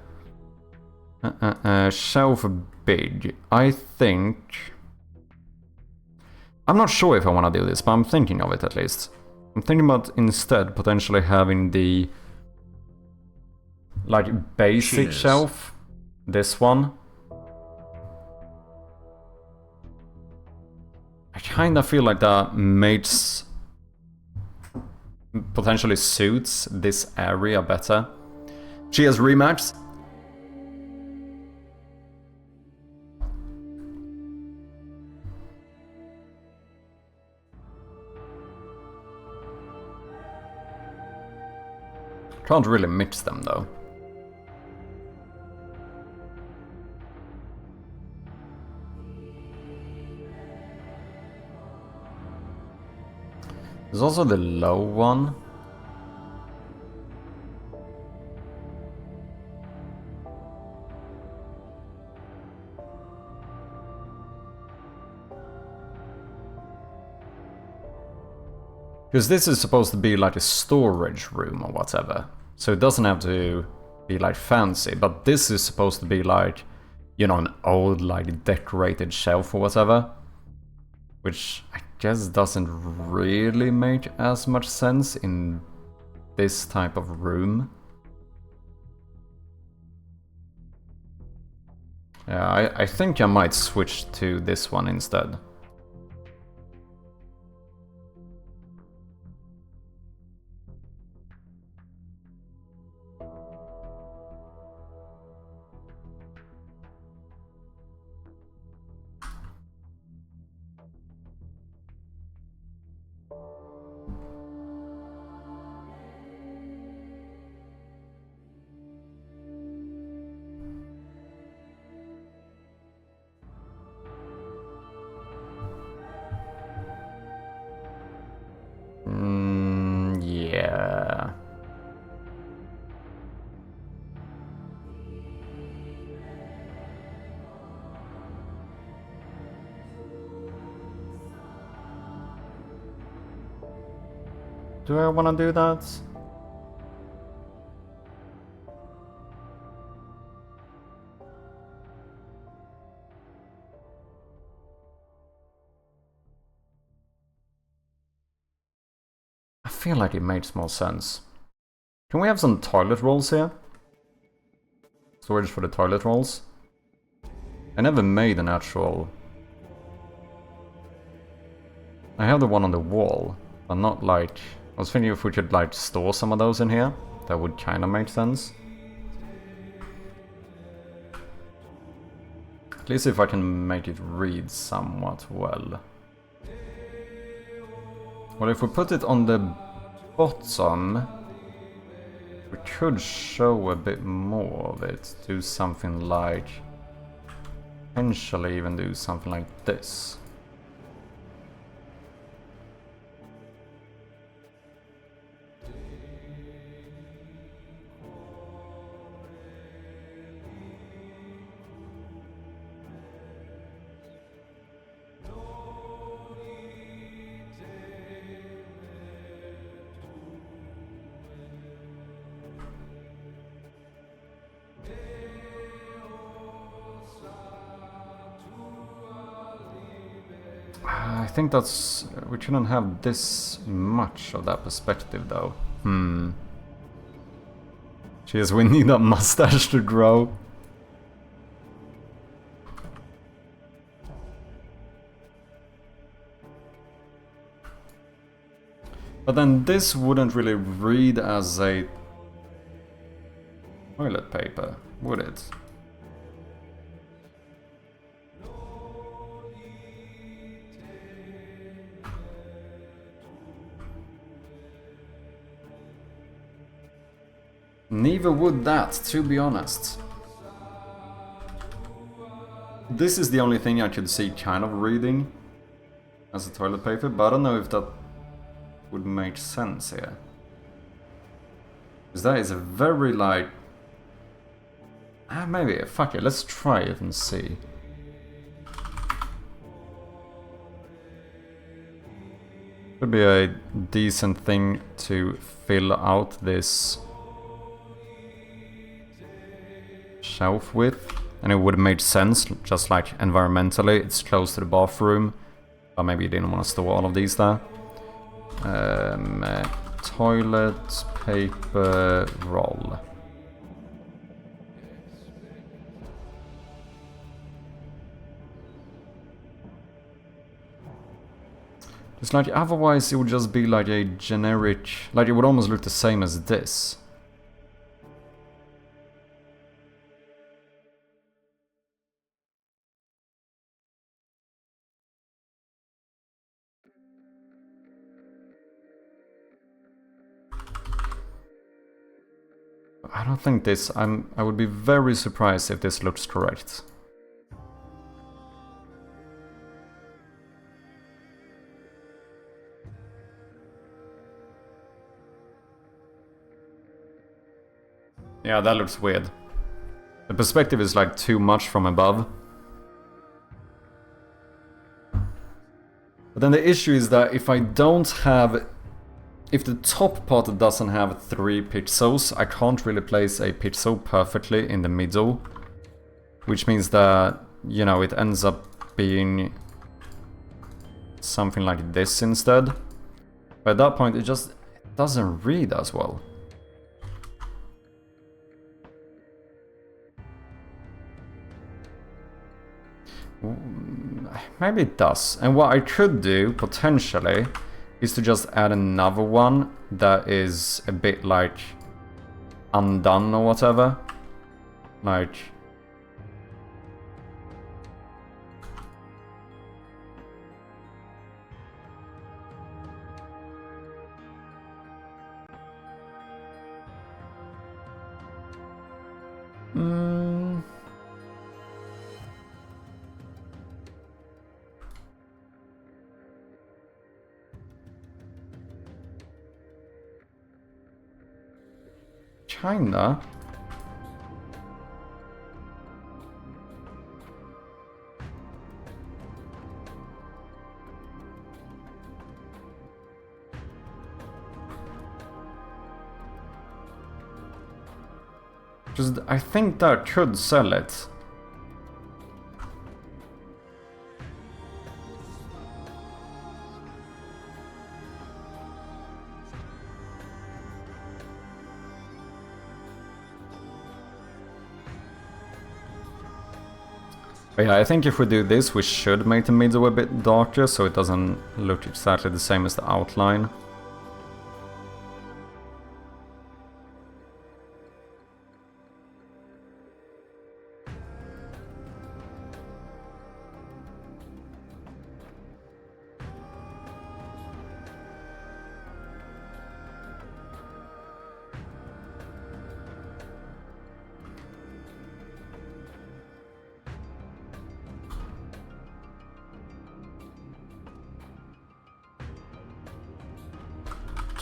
Shelf big. I think... I'm not sure if I want to do this, but I'm thinking of it at least. I'm thinking about instead potentially having the... like, basic shelf. This one. I kinda feel like that makes... potentially suits this area better. Cheers, rematch. Can't really mix them though. There's also the low one. Because this is supposed to be like a storage room or whatever. So it doesn't have to be like fancy, but this is supposed to be like, you know, an old like decorated shelf or whatever. Which I guess doesn't really make as much sense in this type of room. Yeah, I think I might switch to this one instead. Yeah. Do I want to do that? I feel like it makes more sense. Can we have some toilet rolls here? Storage for the toilet rolls? I never made an actual... I have the one on the wall, but not like... I was thinking if we could like store some of those in here, that would kind of make sense. At least if I can make it read somewhat well. Well, if we put it on the bottom, we could show a bit more of it. Do something like... potentially even do something like this. I think that's... we shouldn't have this much of that perspective though. Cheers, we need a mustache to grow. But then this wouldn't really read as a toilet paper, would it? Neither would that, to be honest. This is the only thing I could see kind of reading as a toilet paper, but I don't know if that would make sense here. Because that is a very like... maybe, fuck it, let's try it and see. Could be a decent thing to fill out this shelf with. And it would have made sense, just like environmentally, it's close to the bathroom. But maybe you didn't want to store all of these there. Toilet paper roll. It's like, otherwise it would just be like a generic... Like, it would almost look the same as this. I don't think this... I would be very surprised if this looks correct. Yeah, that looks weird. The perspective is like too much from above. But then the issue is that if I don't have... If the top part doesn't have 3 pixels, I can't really place a pixel perfectly in the middle. Which means that, you know, it ends up being something like this instead. But at that point it just doesn't read as well. Maybe it does. And what I could do, potentially, is to just add another one that is a bit like undone or whatever. Like... Kinda. Just, I think that could sell it. But yeah, I think if we do this, we should make the middle a bit darker, so it doesn't look exactly the same as the outline.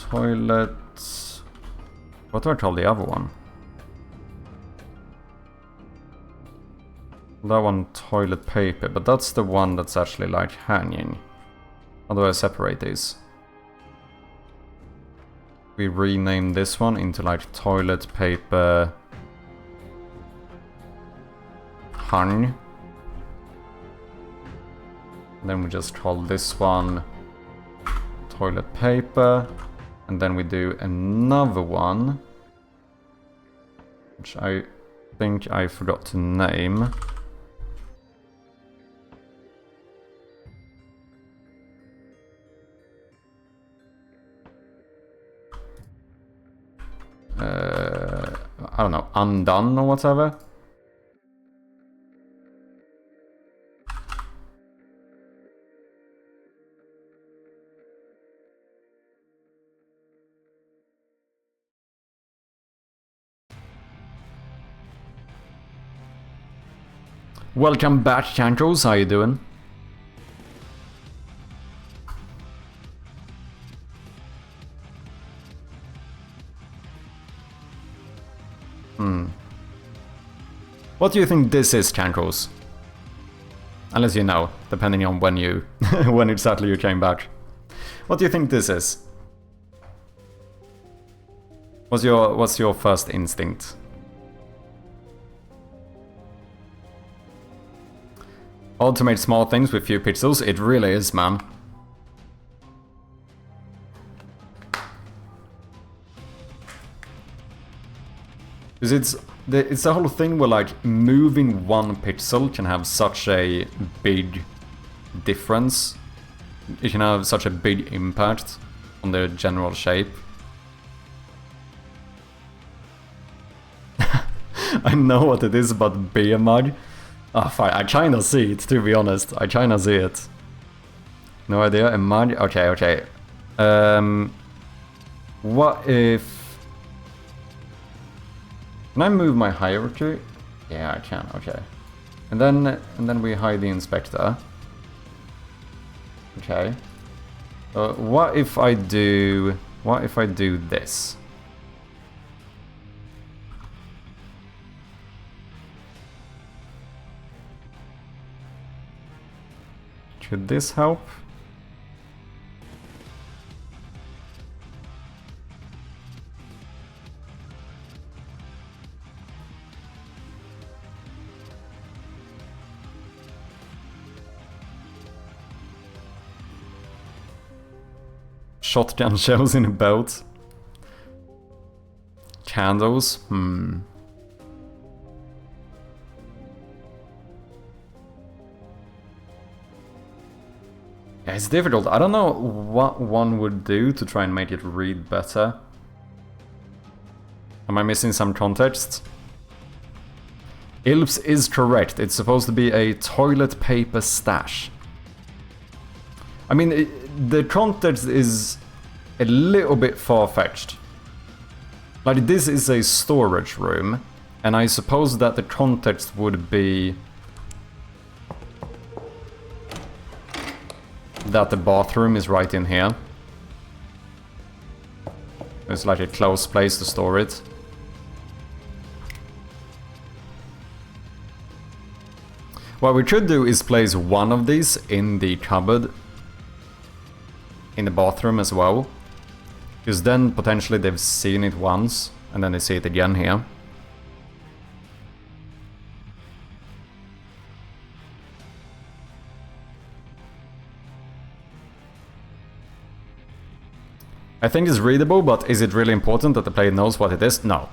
Toilet... What do I call the other one? That one toilet paper, but that's the one that's actually like hanging. How do I separate these? We rename this one into like toilet paper hung. Then we just call this one toilet paper. And then we do another one, which I think I forgot to name. I don't know, undone or whatever. Welcome back, Cankles, how you doing? What do you think this is, Chankos? Unless you know, depending on when you... when exactly you came back. What do you think this is? What's your first instinct? Odd to make small things with few pixels, it really is, man. Because it's the whole thing where, like, moving 1 pixel can have such a big difference. It can have such a big impact on the general shape. I know what it is about beer mug. Oh, fine, I kinda see it, to be honest. I kinda see it. No idea, a mug? Okay, okay. What if... Can I move my hierarchy? Yeah, I can, okay. And then we hide the inspector. Okay. What if I do this? Should this help? Shotgun shells in a boat. Candles? Yeah, it's difficult. I don't know what one would do to try and make it read better. Am I missing some context? Ilps is correct. It's supposed to be a toilet paper stash. I mean, the context is a little bit far-fetched. Like, this is a storage room, and I suppose that the context would be that the bathroom is right in here. It's like a close place to store it. What we could do is place one of these in the cupboard in the bathroom as well. Because then potentially they've seen it once and then they see it again here. I think it's readable, but is it really important that the player knows what it is? No.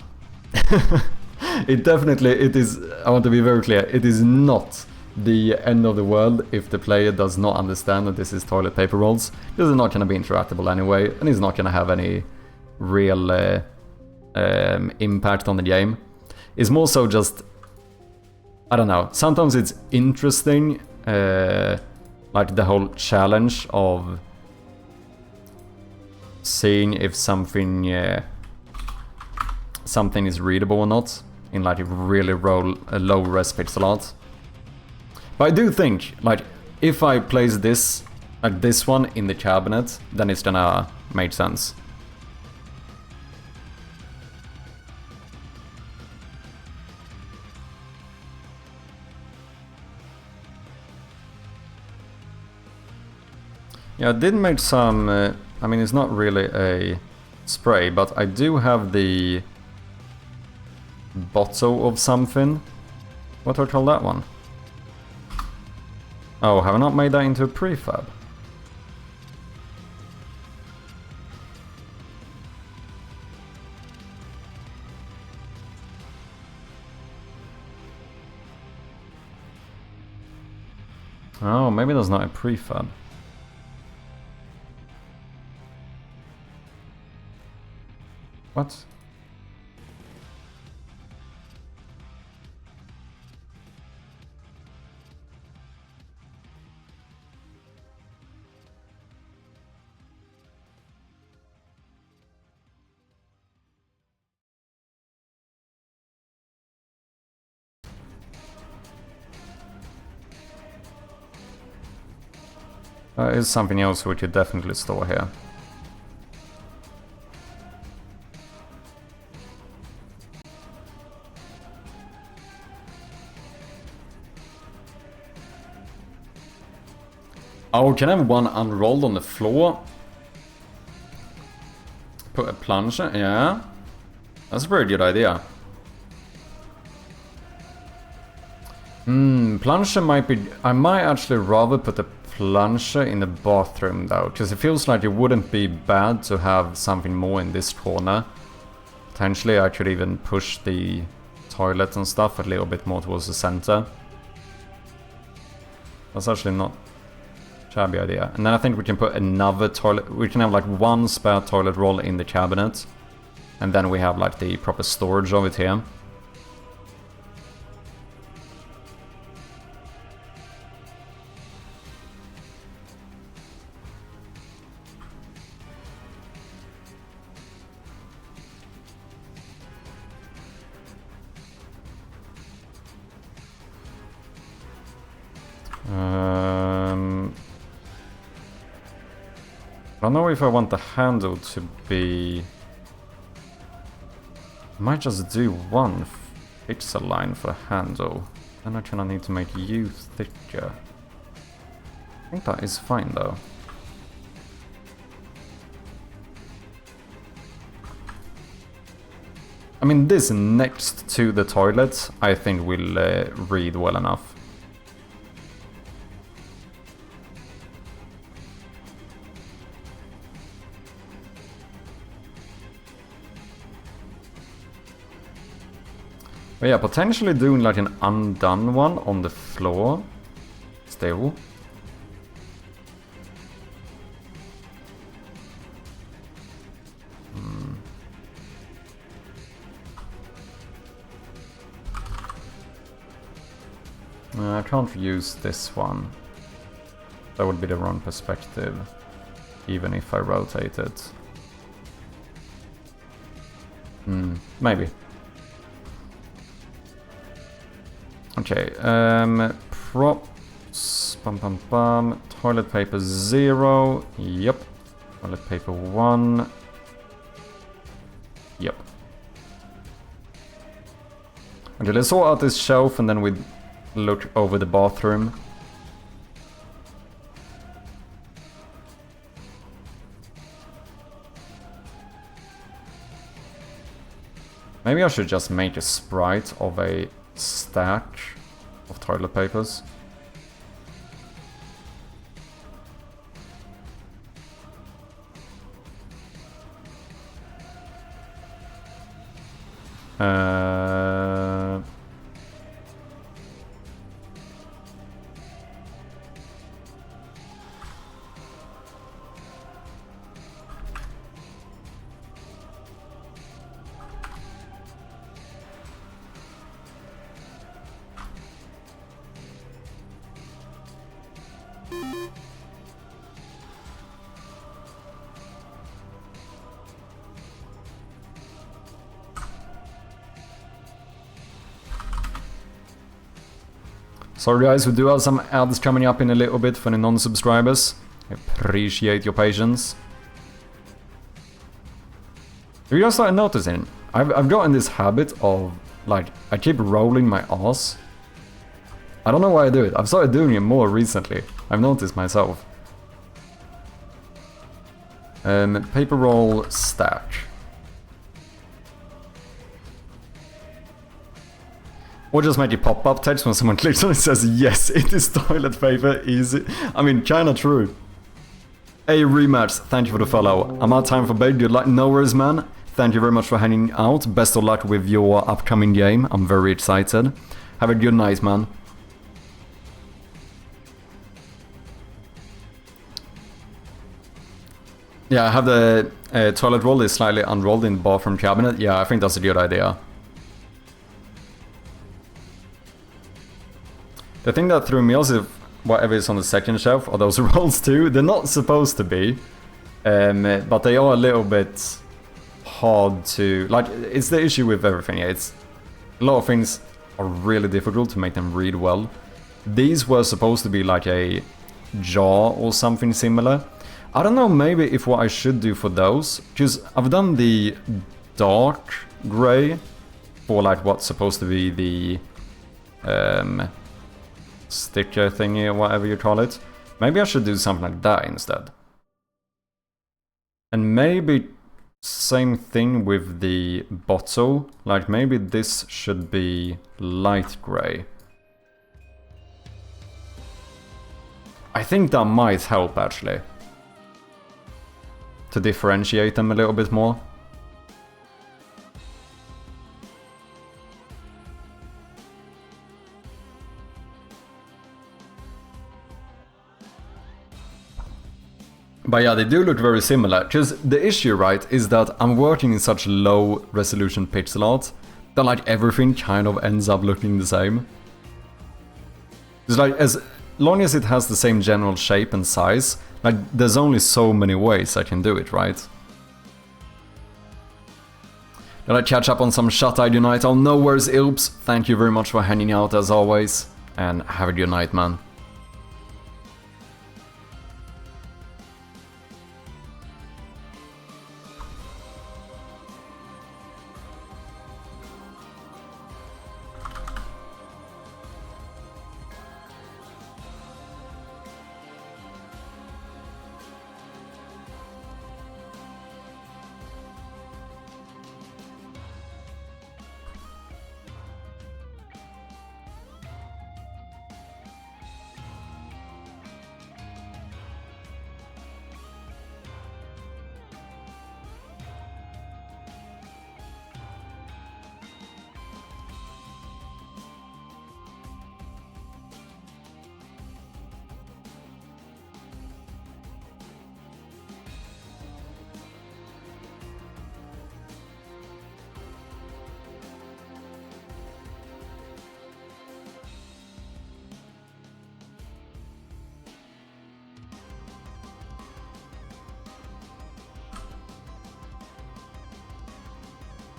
It is, I want to be very clear, it is not the end of the world if the player does not understand that this is toilet paper rolls. This is not going to be interactable anyway, and it's not going to have any real impact on the game. It's more so just, I don't know, sometimes it's interesting, like the whole challenge of seeing if something is readable or not in like a really low res pixel art. But I do think, like, if I place this, like this one in the cabinet, then it's gonna make sense. Yeah, I did make some, I mean, it's not really a spray, but I do have the bottle of something. What do I call that one? Oh, have I not made that into a prefab? Oh, maybe that's not a prefab. What? Is something else we could definitely store here. Oh, can I have one unrolled on the floor? Put a plunger, yeah. That's a very good idea. Plunger might be... I might actually rather put the plunger in the bathroom though, because it feels like it wouldn't be bad to have something more in this corner. Potentially I could even push the toilet and stuff a little bit more towards the center. That's actually not a shabby idea. And then I think we can put another toilet... We can have like one spare toilet roll in the cabinet. And then we have like the proper storage of it here. I don't know if I want the handle to be... I might just do one pixel line for the handle. Then I kind of need to make you thicker. I think that is fine though. I mean, this next to the toilet, I think will read well enough. But yeah, potentially doing like an undone one on the floor. Still. I can't use this one. That would be the wrong perspective. Even if I rotate it. Maybe. Okay, props, toilet paper 0, yep, toilet paper 1, yep. Okay, let's sort out this shelf and then we look over the bathroom. Maybe I should just make a sprite of a stack of toilet papers. Sorry guys, we do have some ads coming up in a little bit for the non-subscribers. I appreciate your patience. Have you guys started noticing? I've gotten this habit of, like, I keep rolling my ass. I don't know why I do it. I've started doing it more recently. I've noticed myself. Paper roll stack. Or just make a pop-up text when someone clicks on it and says, yes, it is toilet paper, easy. I mean, kinda true. Hey, Rematch, thank you for the follow. I'm out of time for bed, good luck. No worries, man. Thank you very much for hanging out. Best of luck with your upcoming game. I'm very excited. Have a good night, man. Yeah, I have the toilet roll is slightly unrolled in the bathroom cabinet. Yeah, I think that's a good idea. The thing that threw me off is whatever is on the second shelf are those rolls too. They're not supposed to be, but they are a little bit hard to... Like, it's the issue with everything. Yeah, it's a lot of things are really difficult to make them read well. These were supposed to be like a jar or something similar. I don't know maybe if what I should do for those, because I've done the dark grey for like what's supposed to be the sticker thingy or whatever you call it. Maybe I should do something like that instead. And maybe same thing with the bottle. Like maybe this should be light gray. I think that might help actually. To differentiate them a little bit more. But yeah, they do look very similar, because the issue, right, is that I'm working in such low resolution pixel art that like everything kind of ends up looking the same. It's like, as long as it has the same general shape and size, like there's only so many ways I can do it, right? Did I catch up on some Shut-Eyed Unite? Oh, no worries, Ilps. Thank you very much for hanging out as always, and have a good night, man.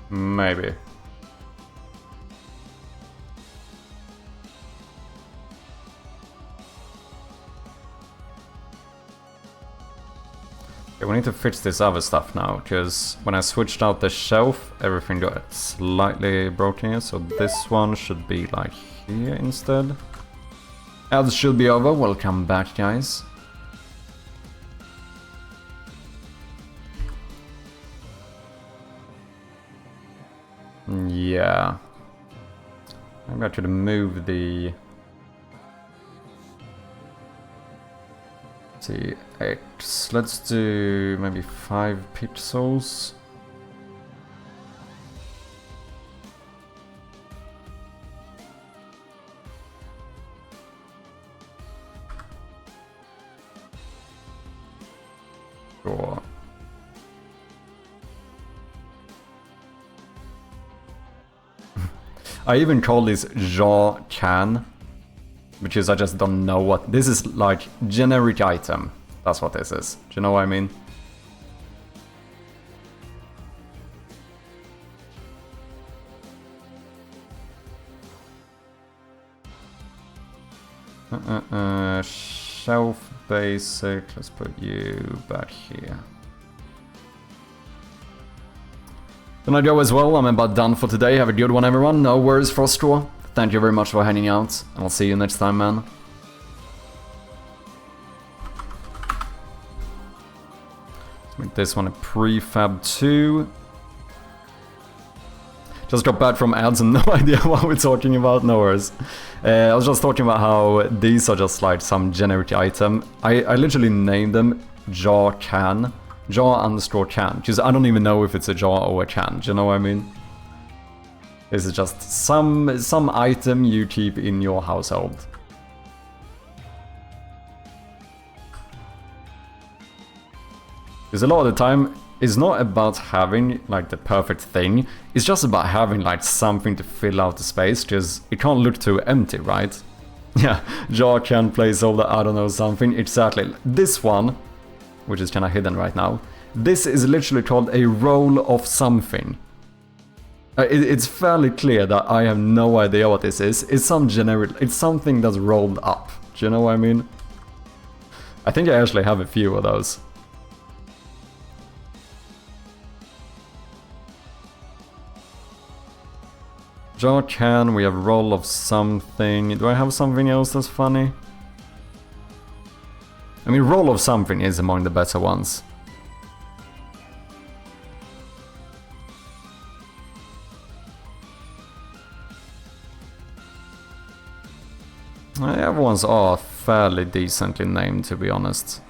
Maybe. Okay, we need to fix this other stuff now, because when I switched out the shelf, everything got slightly broken here, so this one should be like here instead. Ads should be over, welcome back guys. Yeah. Maybe I should move the... Let's see, X. Let's do maybe 5 pixels. Sure. I even call this jaw can, which is I just don't know what this is, like generic item. That's what this is. Do you know what I mean? Shelf basic. Let's put you back here. Then I go as well. I'm about done for today. Have a good one, everyone. No worries, Froststraw. Thank you very much for hanging out, and I'll see you next time, man. Let's make this one a prefab 2. Just got back from ads and no idea what we're talking about. No worries. I was just talking about how these are just like some generic item. I literally named them jaw can. Jaw underscore can, because I don't even know if it's a jaw or a can, do you know what I mean? This is just some item you keep in your household. Because a lot of the time, it's not about having like the perfect thing, it's just about having like something to fill out the space, because it can't look too empty, right? Yeah, jaw can placeholder, I don't know, something, exactly. This one, which is kind of hidden right now. This is literally called a roll of something. It's fairly clear that I have no idea what this is. It's some generic, it's something that's rolled up. Do you know what I mean? I think I actually have a few of those. Jaw can, we have roll of something. Do I have something else that's funny? I mean, roll of something is among the better ones. The other ones are fairly decently named, to be honest.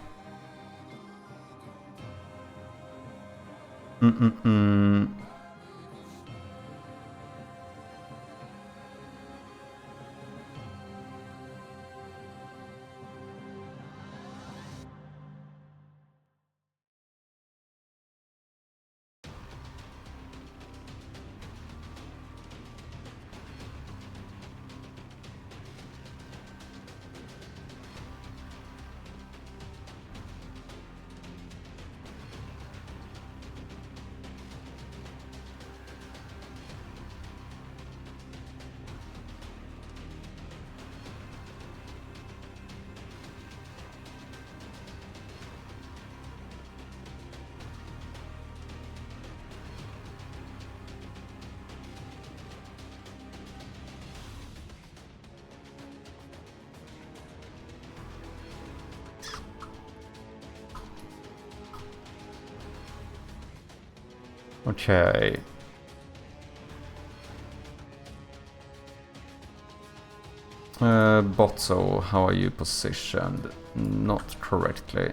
Okay. Botso, how are you positioned? Not correctly.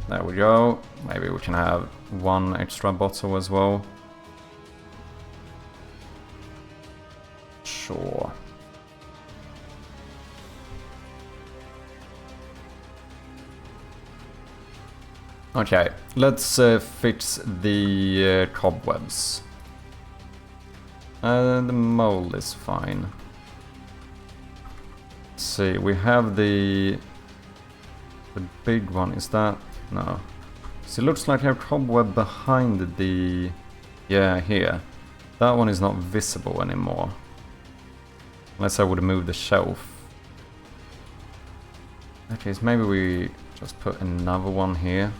There we go. Maybe we can have one extra Botso as well. Sure. Okay, let's fix the cobwebs. The mold is fine. Let's see, we have the big one. Is that? No. So it looks like I have cobweb behind the... Yeah, here. That one is not visible anymore. Unless I would move the shelf. Okay, so maybe we just put another one here.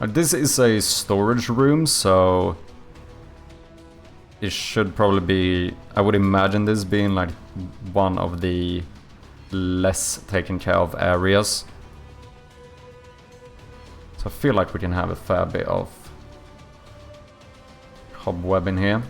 This is a storage room, so it should probably be... I would imagine this being like one of the less taken care of areas. So I feel like we can have a fair bit of cobweb in here.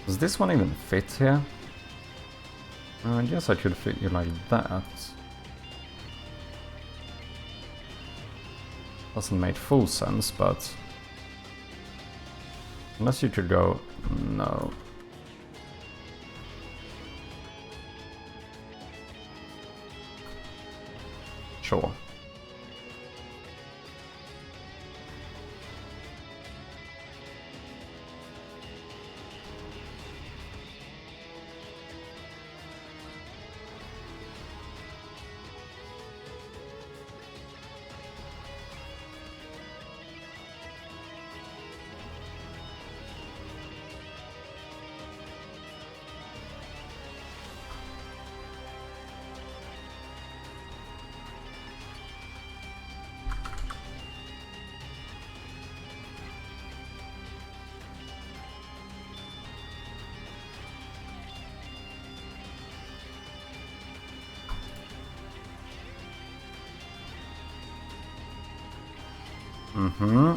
Does this one even fit here? I guess I could fit you like that. Doesn't make full sense, but... Unless you could go... No. Sure. Mm-hmm.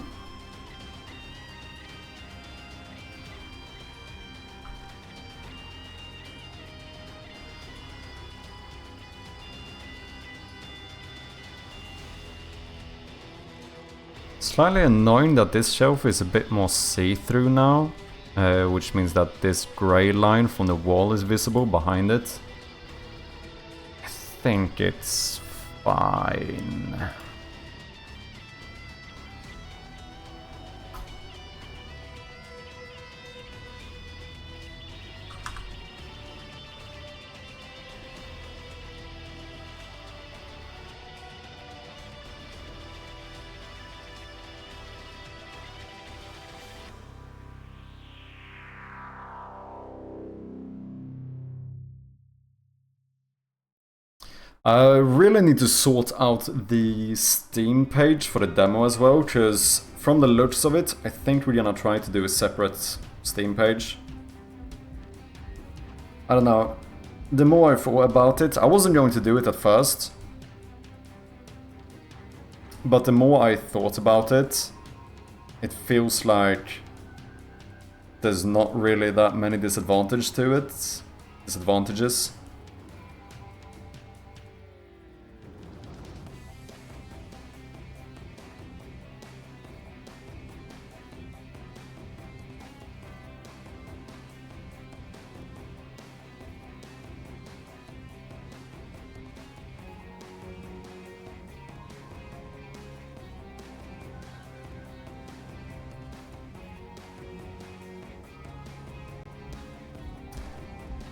Slightly annoying that this shelf is a bit more see-through now, which means that this grey line from the wall is visible behind it. I think it's fine. I really need to sort out the Steam page for the demo as well, because from the looks of it, I think we're gonna try to do a separate Steam page. I don't know. The more I thought about it, I wasn't going to do it at first. But the more I thought about it, it feels like there's not really that many disadvantages to it. Disadvantages.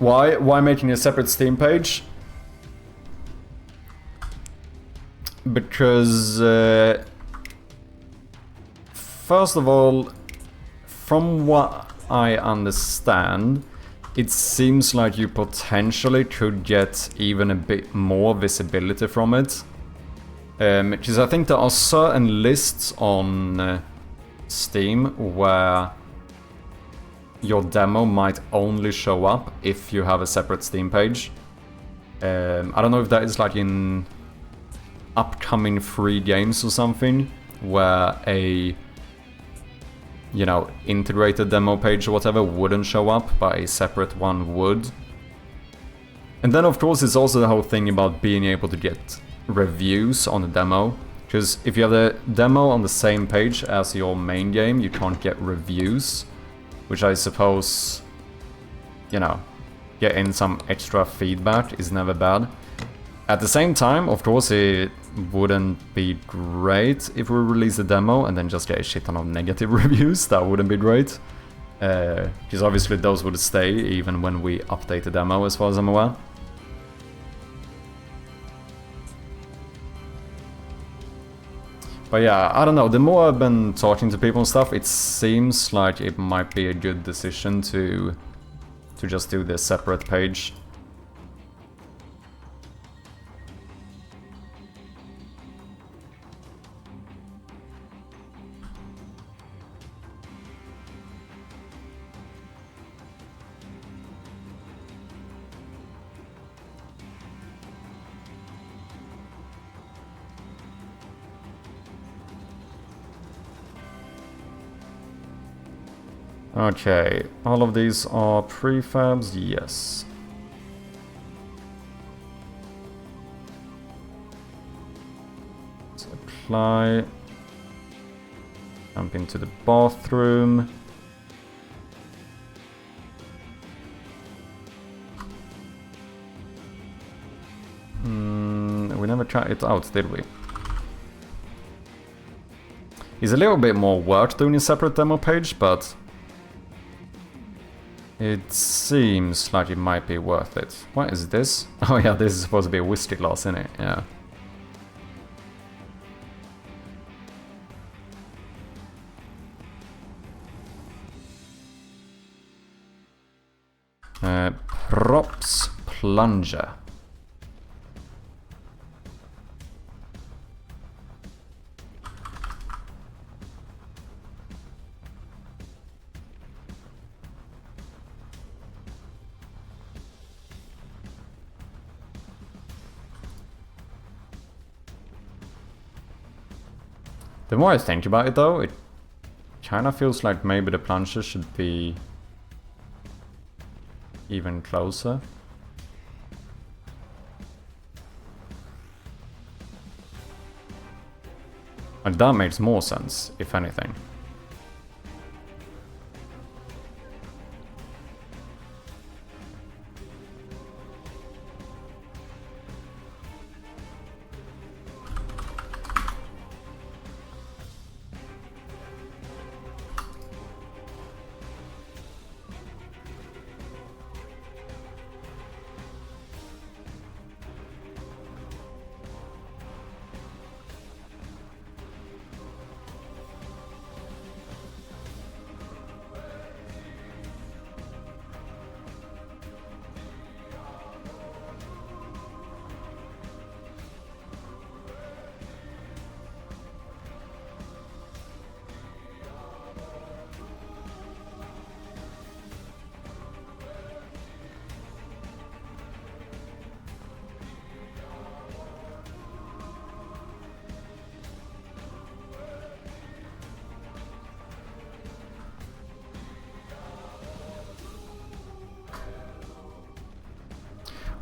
Why making a separate Steam page? Because first of all, from what I understand, it seems like you potentially could get even a bit more visibility from it. Because I think there are certain lists on Steam where your demo might only show up if you have a separate Steam page. I don't know if that is like in upcoming free games or something, where a, you know, integrated demo page or whatever wouldn't show up, but a separate one would. And then of course it's also the whole thing about being able to get reviews on the demo. Because if you have the demo on the same page as your main game, you can't get reviews. Which I suppose, you know, getting some extra feedback is never bad. At the same time, of course, it wouldn't be great if we release a demo and then just get a shit ton of negative reviews. That wouldn't be great. Because obviously those would stay even when we update the demo, as far as I'm aware. But yeah, I don't know, the more I've been talking to people and stuff, it seems like it might be a good decision to just do this separate page. Okay, all of these are prefabs, yes. Let's apply. Jump into the bathroom. We never tried it out, did we? It's a little bit more work doing a separate demo page, but it seems like it might be worth it. What is this? Oh yeah, this is supposed to be a whiskey glass, isn't it? Yeah. Props plunger. The more I think about it though, it kind of feels like maybe the plunger should be even closer. Like that makes more sense, if anything.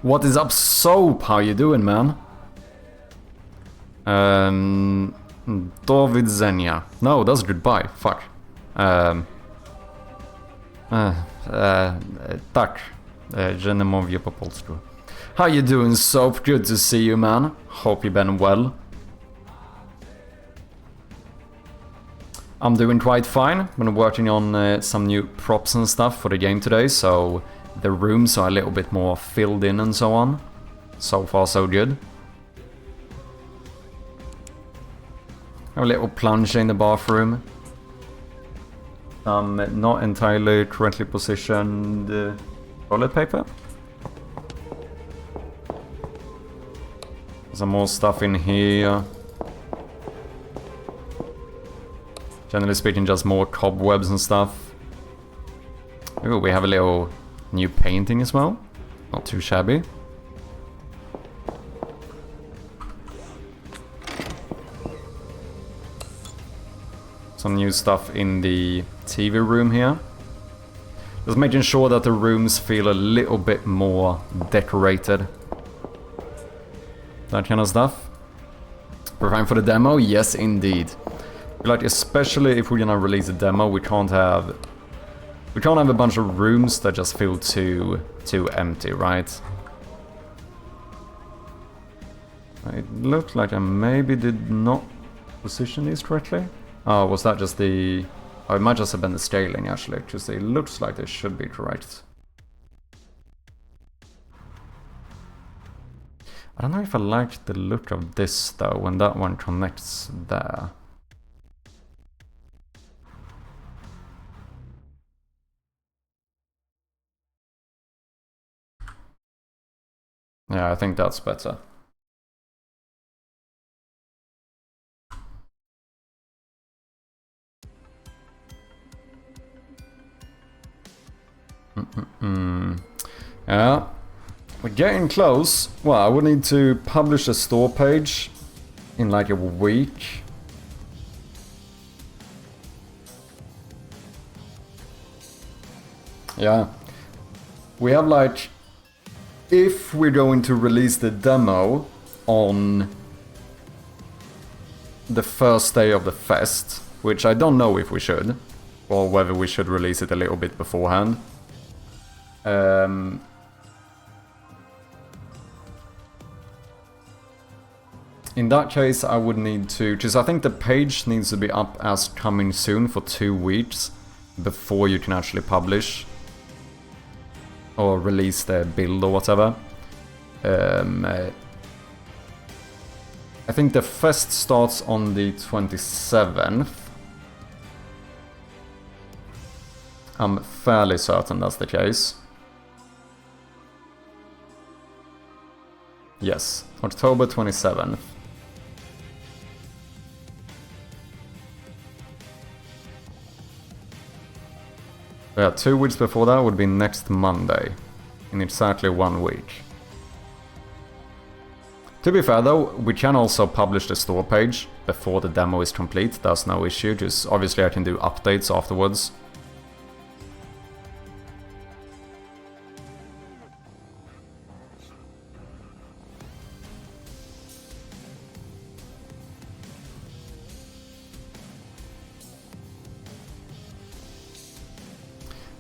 What is up, Soap? How you doing, man? David Zenia. No, that's goodbye. Fuck. Tak. Że nie mówię po polsku. How you doing, Soap? Good to see you, man. Hope you've been well. I'm doing quite fine. Been working on some new props and stuff for the game today, so the rooms are a little bit more filled in and so on. So far, so good. Have a little plunger in the bathroom. Not entirely correctly positioned toilet paper. Some more stuff in here. Generally speaking, just more cobwebs and stuff. Ooh, we have a little new painting as well. Not too shabby. Some new stuff in the TV room here. Just making sure that the rooms feel a little bit more decorated. That kind of stuff. Preparing for the demo? Yes, indeed. Like, especially if we're gonna release a demo, we can't have a bunch of rooms that just feel too empty, right? It looked like I maybe did not position these correctly. Oh, was that just the... Oh, it might just have been the scaling, actually, because it looks like they should be correct. I don't know if I like the look of this, though, when that one connects there. Yeah, I think that's better. Yeah, we're getting close. Well, I would need to publish a store page in like a week. Yeah, we have like, if we're going to release the demo on the first day of the fest, which I don't know if we should, or whether we should release it a little bit beforehand. In that case, I would need to, because I think the page needs to be up as coming soon for 2 weeks before you can actually publish or release the build or whatever. I think the fest starts on the 27th. I'm fairly certain that's the case. Yes, October 27th. Yeah, 2 weeks before that would be next Monday, in exactly 1 week. To be fair though, we can also publish the store page before the demo is complete, that's no issue, just obviously I can do updates afterwards.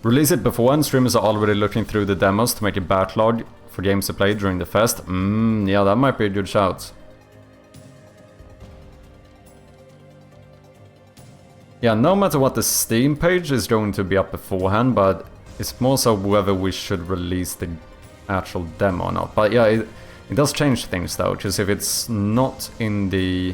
Release it beforehand, streamers are already looking through the demos to make a backlog for games to play during the fest. Yeah, that might be a good shout. Yeah, no matter what, the Steam page is going to be up beforehand, but it's more so whether we should release the actual demo or not. But yeah, it does change things though, because if it's not in the...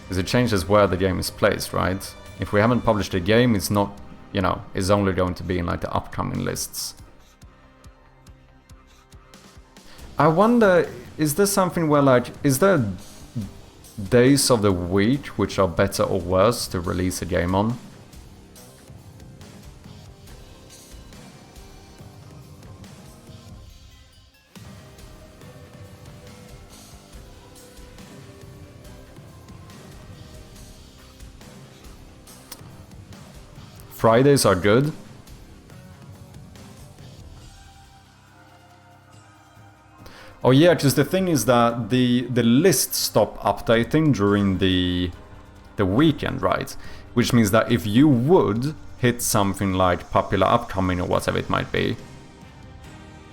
because it changes where the game is placed, right? If we haven't published a game, it's not, you know, it's only going to be in like the upcoming lists. I wonder, is there something where like, is there days of the week which are better or worse to release a game on? Fridays are good. Oh yeah, because the thing is that the lists stop updating during the weekend, right? Which means that if you would hit something like popular upcoming or whatever it might be,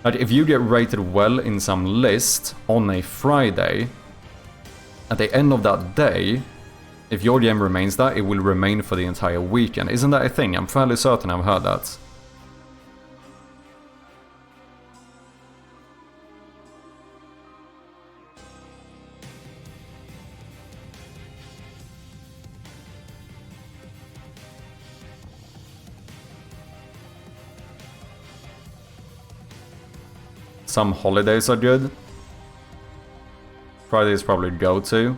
like if you get rated well in some list on a Friday, at the end of that day, if your game remains that, it will remain for the entire weekend. Isn't that a thing? I'm fairly certain I've heard that. Some holidays are good. Friday is probably go-to.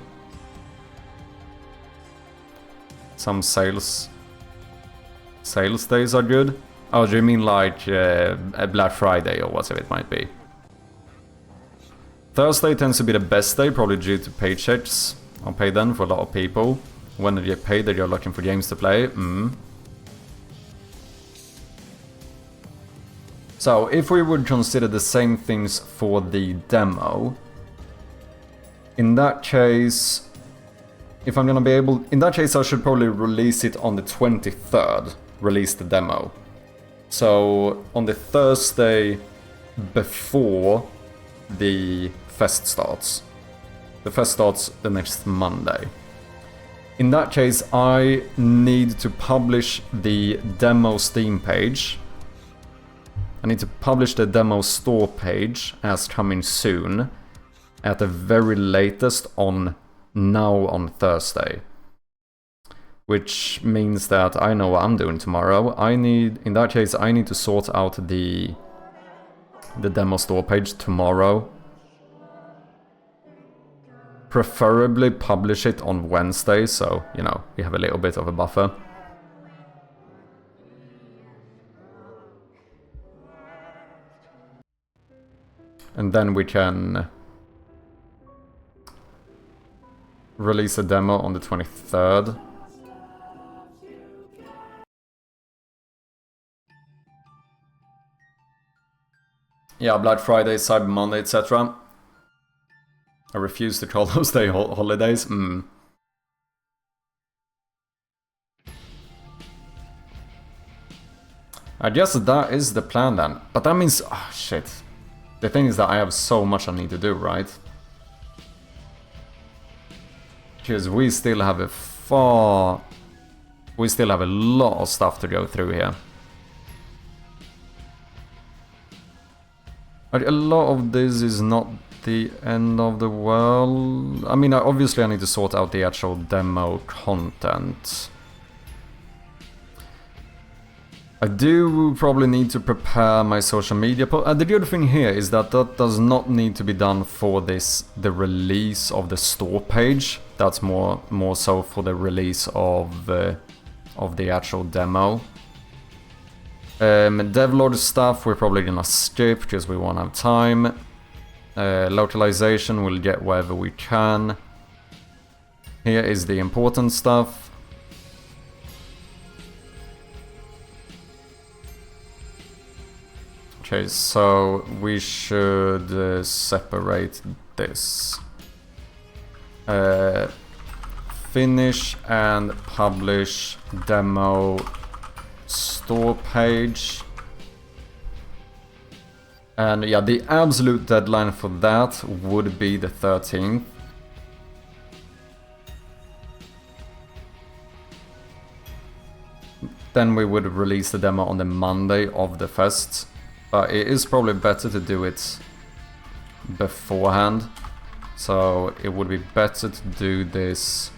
Some sales days are good. Oh, do you mean like a Black Friday or whatever it might be? Thursday tends to be the best day, probably due to paychecks. I'll pay then for a lot of people. When they get paid, they're looking for games to play. So, if we would consider the same things for the demo, in that case, if I'm gonna be able... In that case, I should probably release it on the 23rd, release the demo. So, on the Thursday before the fest starts. The fest starts the next Monday. In that case, I need to publish the demo Steam page. I need to publish the demo store page as coming soon, at the very latest on Thursday. Which means that I know what I'm doing tomorrow. In that case, I need to sort out the demo store page tomorrow. Preferably publish it on Wednesday, so, you know, we have a little bit of a buffer. And then we can release a demo on the 23rd. Yeah, Black Friday, Cyber Monday, etc. I refuse to call those days holidays. I guess that is the plan then. But that means... Oh, shit. The thing is that I have so much I need to do, right? Because we still have a lot of stuff to go through here. Like, a lot of this is not the end of the world. I mean, obviously I need to sort out the actual demo content. I do probably need to prepare my social media the good thing here is that that does not need to be done for the release of the store page. That's more so for the release of the actual demo. Devlord stuff we're probably gonna skip because we won't have time. Localization we'll get wherever we can. Here is the important stuff. Okay, so we should separate this. Finish and publish demo store page. And yeah, the absolute deadline for that would be the 13th. Then we would release the demo on the Monday of the fest. But it is probably better to do it beforehand. So it would be better to do this,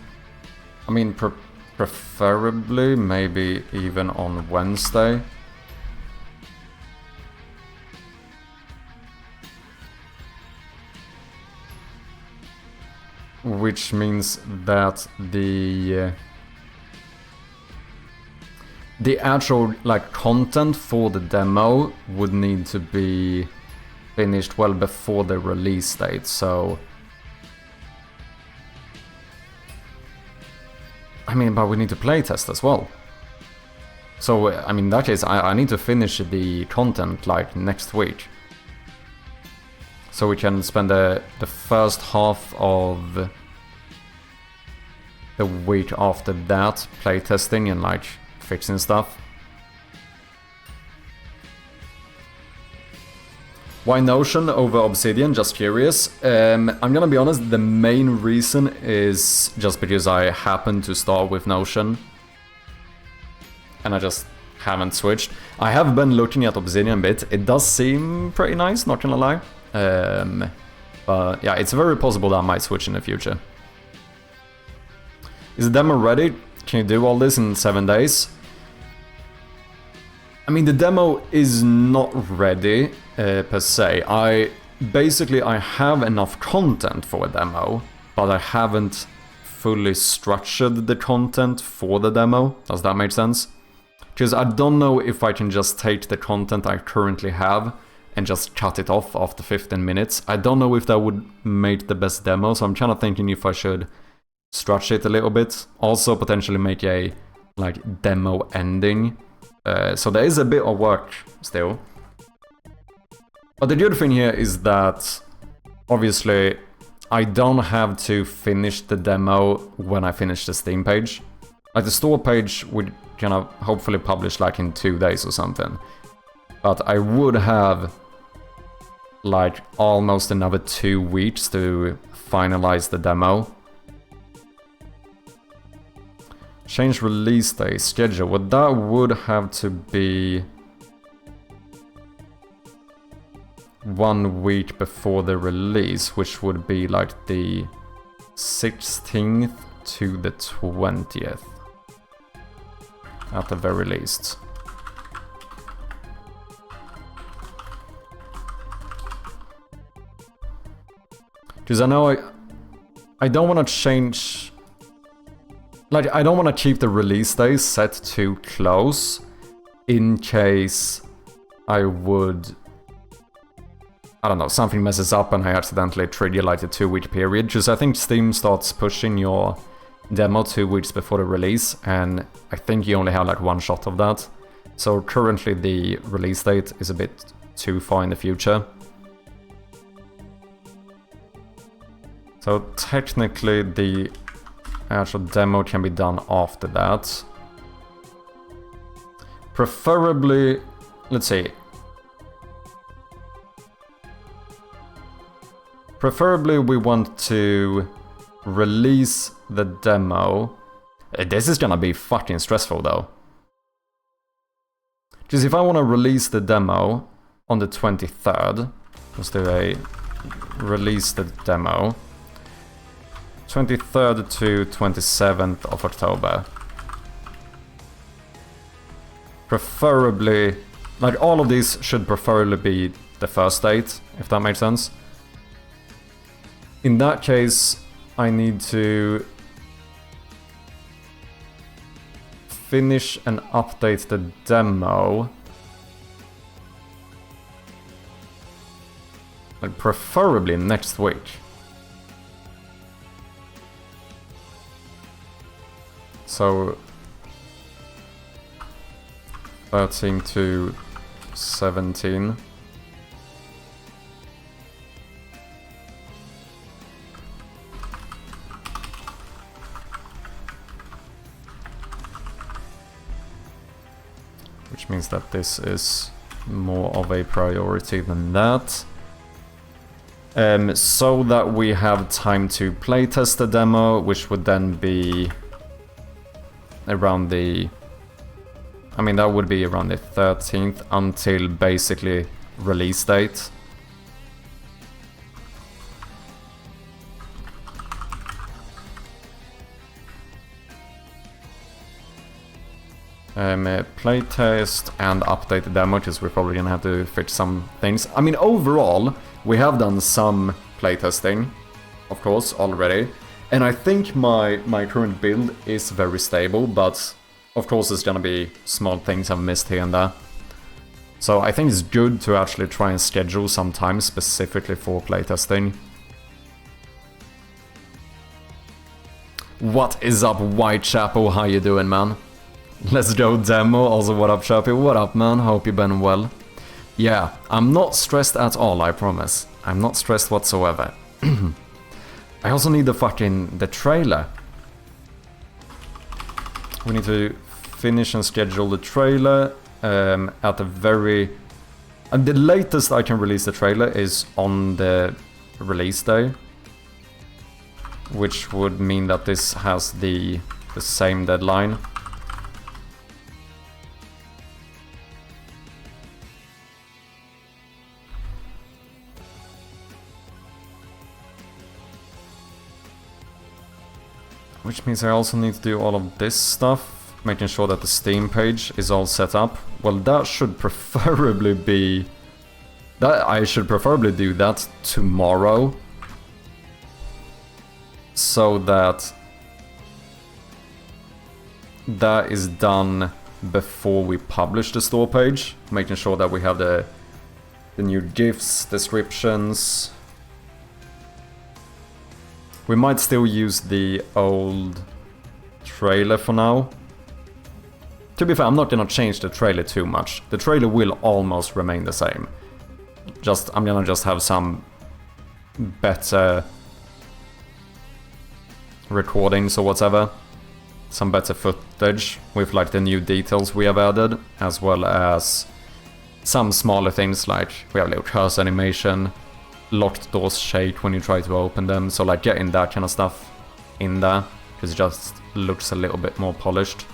I mean, preferably maybe even on Wednesday. Which means that the actual content for the demo would need to be finished well before the release date, so I mean, but we need to playtest as well. So I mean, in that case I need to finish the content next week. so we can spend the first half of the week after that playtesting and like fixing stuff. Why Notion over Obsidian? Just curious. I'm gonna be honest, the main reason is just because I happen to start with Notion. And I just haven't switched. I have been looking at Obsidian a bit. It does seem pretty nice, not gonna lie. But yeah, it's very possible that I might switch in the future. Is the demo ready? Can you do all this in 7 days? I mean, the demo is not ready per se. I have enough content for a demo, but I haven't fully structured the content for the demo. Does that make sense? Because I don't know if I can just take the content I currently have and just cut it off after 15 minutes. I don't know if that would make the best demo, so I'm kind of thinking if I should structure it a little bit. Also potentially make a like demo ending. So there is a bit of work still. But the good thing here is that obviously I don't have to finish the demo when I finish the Steam page. Like the store page would kind of hopefully publish like in 2 days or something. But I would have like almost another 2 weeks to finalize the demo. Change release day schedule. Well, that would have to be 1 week before the release, which would be like the 16th to the 20th. At the very least. Because I know I don't want to change... Like, I don't want to keep the release day set too close in case I would... I don't know, something messes up and I accidentally trigger like a 2-week period. Because I think Steam starts pushing your demo 2 weeks before the release, and I think you only have like 1 shot of that. So currently the release date is a bit too far in the future. So technically the actual demo can be done after that. Preferably, let's see. Preferably we want to release the demo. This is gonna be fucking stressful though. Because if I want to release the demo on the 23rd, let's do a release the demo. 23rd to 27th of October. Preferably, like all of these should preferably be the first date, if that makes sense. In that case, I need to finish and update the demo. Like preferably next week. So 13 to 17. Which means that this is more of a priority than that. So that we have time to playtest the demo, which would then be around the... I mean, that would be around the 13th until basically release date. Playtest and update the demo, because we're probably gonna have to fix some things. I mean, overall, we have done some playtesting, of course, already. And I think my current build is very stable, but of course there's gonna be small things I've missed here and there. So I think it's good to actually try and schedule some time specifically for playtesting. What is up, Whitechapel? How you doing, man? Let's go demo. Also, what up, Chappy? What up, man? Hope you've been well. Yeah, I'm not stressed at all, I promise. I'm not stressed whatsoever. I also need the trailer. We need to finish and schedule the trailer at the very... And the latest I can release the trailer is on the release day. Which would mean that this has the same deadline. Which means I also need to do all of this stuff, making sure that the Steam page is all set up. Well, that should preferably be... I should preferably do that tomorrow. So that that is done before we publish the store page. Making sure that we have the new GIFs, descriptions. We might still use the old trailer for now. To be fair, I'm not gonna change the trailer too much. The trailer will almost remain the same. I'm gonna just have some better recordings or whatever. Some better footage with like the new details we have added, as well as some smaller things like we have a little cursor animation. Locked doors shake when you try to open them, so like getting that kind of stuff in there, because it just looks a little bit more polished.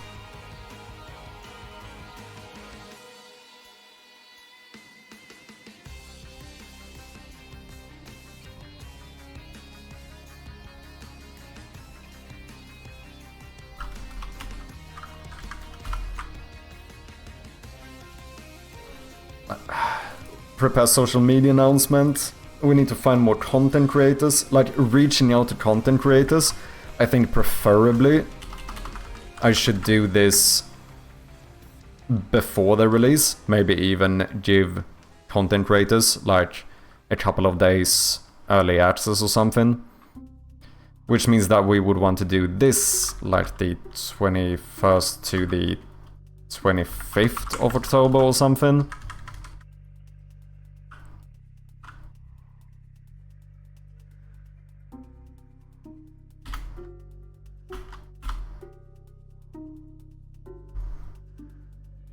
Prepare social media announcement. We need to find more content creators, like reaching out to content creators. I think preferably I should do this before the release. Maybe even give content creators like a couple of days early access or something. Which means that we would want to do this like the 21st to the 25th of October or something.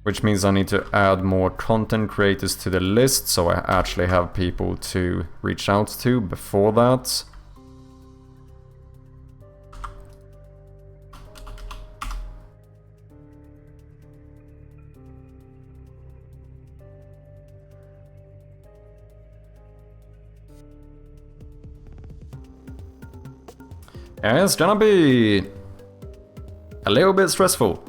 Which means I need to add more content creators to the list, so I actually have people to reach out to before that. Yeah, it's gonna be a little bit stressful.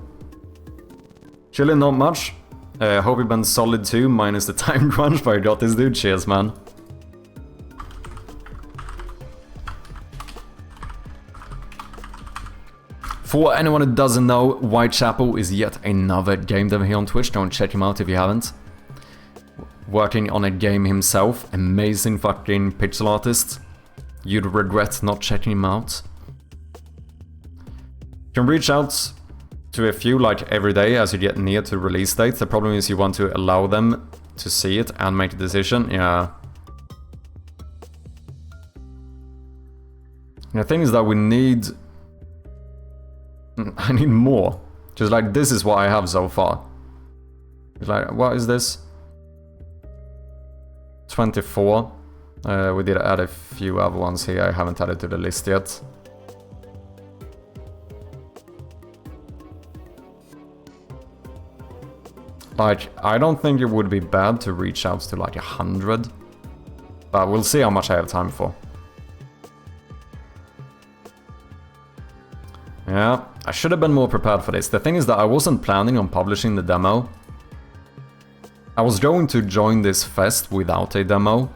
Chilling, not much. Hope you've been solid too, minus the time crunch, but I got this, dude. Cheers, man. For anyone who doesn't know, Whitechapel is yet another game dev here on Twitch. Go and check him out if you haven't. Working on a game himself. Amazing fucking pixel artist. You'd regret not checking him out. You can reach out to a few like every day as you get near to release date. The problem is you want to allow them to see it and make a decision. Yeah. And the thing is that we need... I need more. Just like this is what I have so far. It's like, what is this? 24. We did add a few other ones here. I haven't added to the list yet. Like, I don't think it would be bad to reach out to like 100. But we'll see how much I have time for. Yeah, I should have been more prepared for this. The thing is that I wasn't planning on publishing the demo. I was going to join this fest without a demo.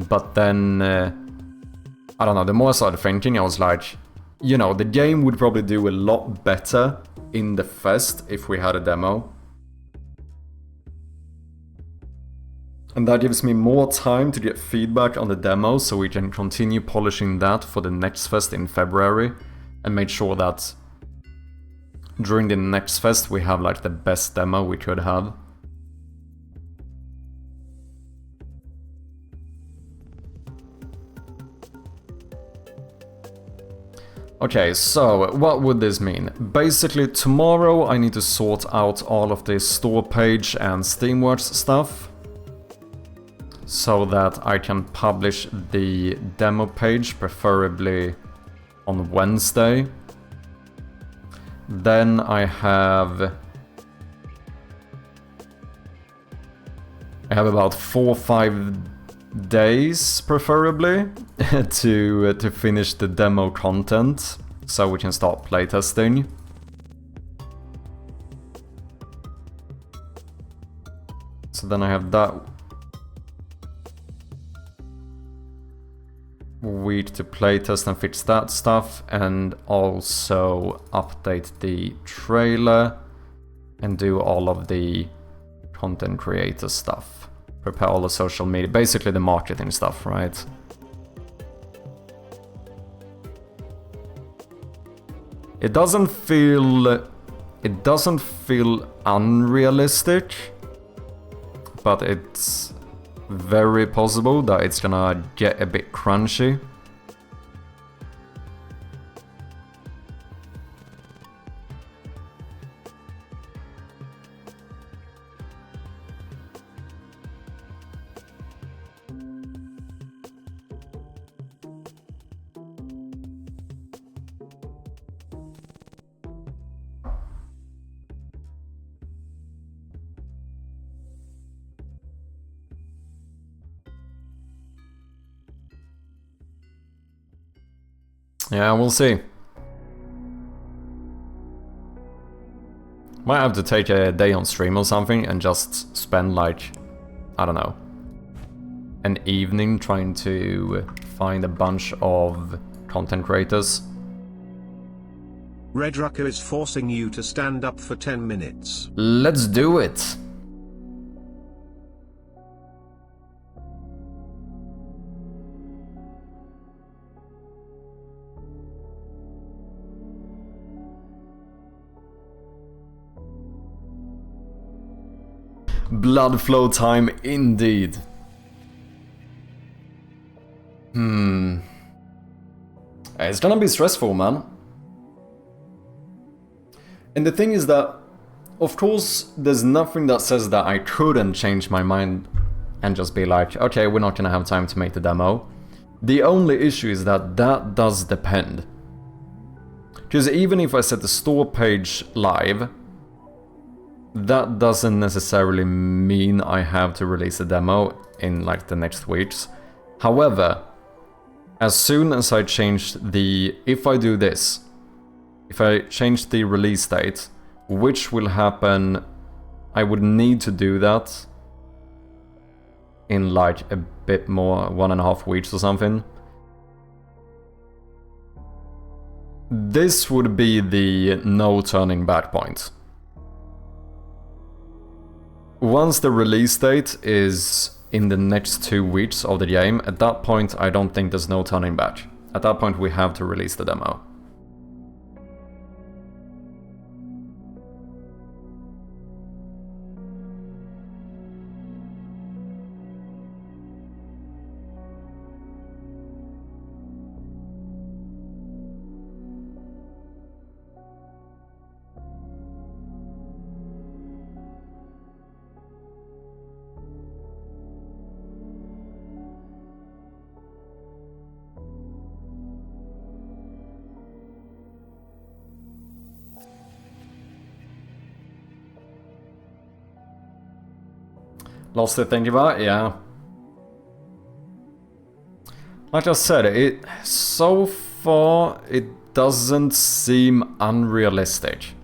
But then, I don't know, the more I started thinking, I was like, you know, the game would probably do a lot better in the fest if we had a demo. And that gives me more time to get feedback on the demo, so we can continue polishing that for the next fest in February. And make sure that during the next fest we have like the best demo we could have. Okay, so what would this mean? Basically, tomorrow I need to sort out all of the store page and Steamworks stuff so that I can publish the demo page, preferably on Wednesday. Then I have about 4 or 5 days, preferably, to finish the demo content, so we can start playtesting. So then I have that week to playtest and fix that stuff, and also update the trailer and do all of the content creator stuff. Prepare all the social media, basically the marketing stuff, right? It doesn't feel unrealistic, but it's very possible that it's gonna get a bit crunchy. Yeah, we'll see. Might have to take a day on stream or something and just spend like, I don't know, an evening trying to find a bunch of content creators. Red Rucker is forcing you to stand up for 10 minutes. Let's do it! Blood flow time indeed. It's gonna be stressful, man. And the thing is that, of course, there's nothing that says that I couldn't change my mind and just be like, okay, we're not gonna have time to make the demo. The only issue is that that does depend. Because even if I set the store page live, that doesn't necessarily mean I have to release a demo in like the next weeks. However, as soon as I change if I do this, if I change the release date, which will happen, I would need to do that in like a bit more, 1.5 weeks or something. This would be the no turning back point. Once the release date is in the next 2 weeks of the game, at that point I don't think there's no turning back. At that point we have to release the demo. Lots to think about, yeah. Like I said, so far it doesn't seem unrealistic.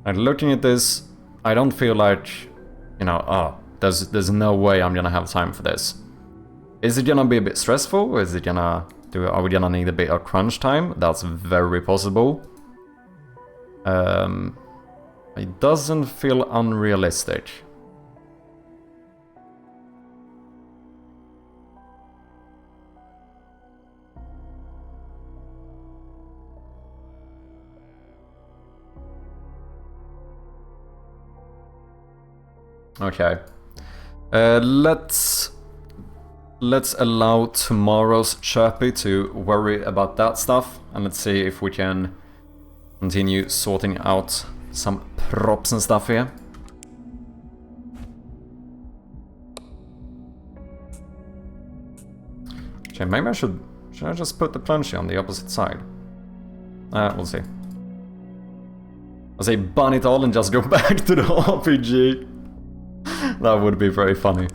Like looking at this, I don't feel like, you know, oh, there's no way I'm gonna have time for this. Is it gonna be a bit stressful? Is it gonna are we gonna need a bit of crunch time? That's very possible. It doesn't feel unrealistic. Okay. Let's let's allow tomorrow's Chirpy to worry about that stuff, and let's see if we can continue sorting out some props and stuff here. Okay, maybe should I just put the plushie on the opposite side? We'll see. I'll say ban it all and just go back to the RPG. That would be very funny.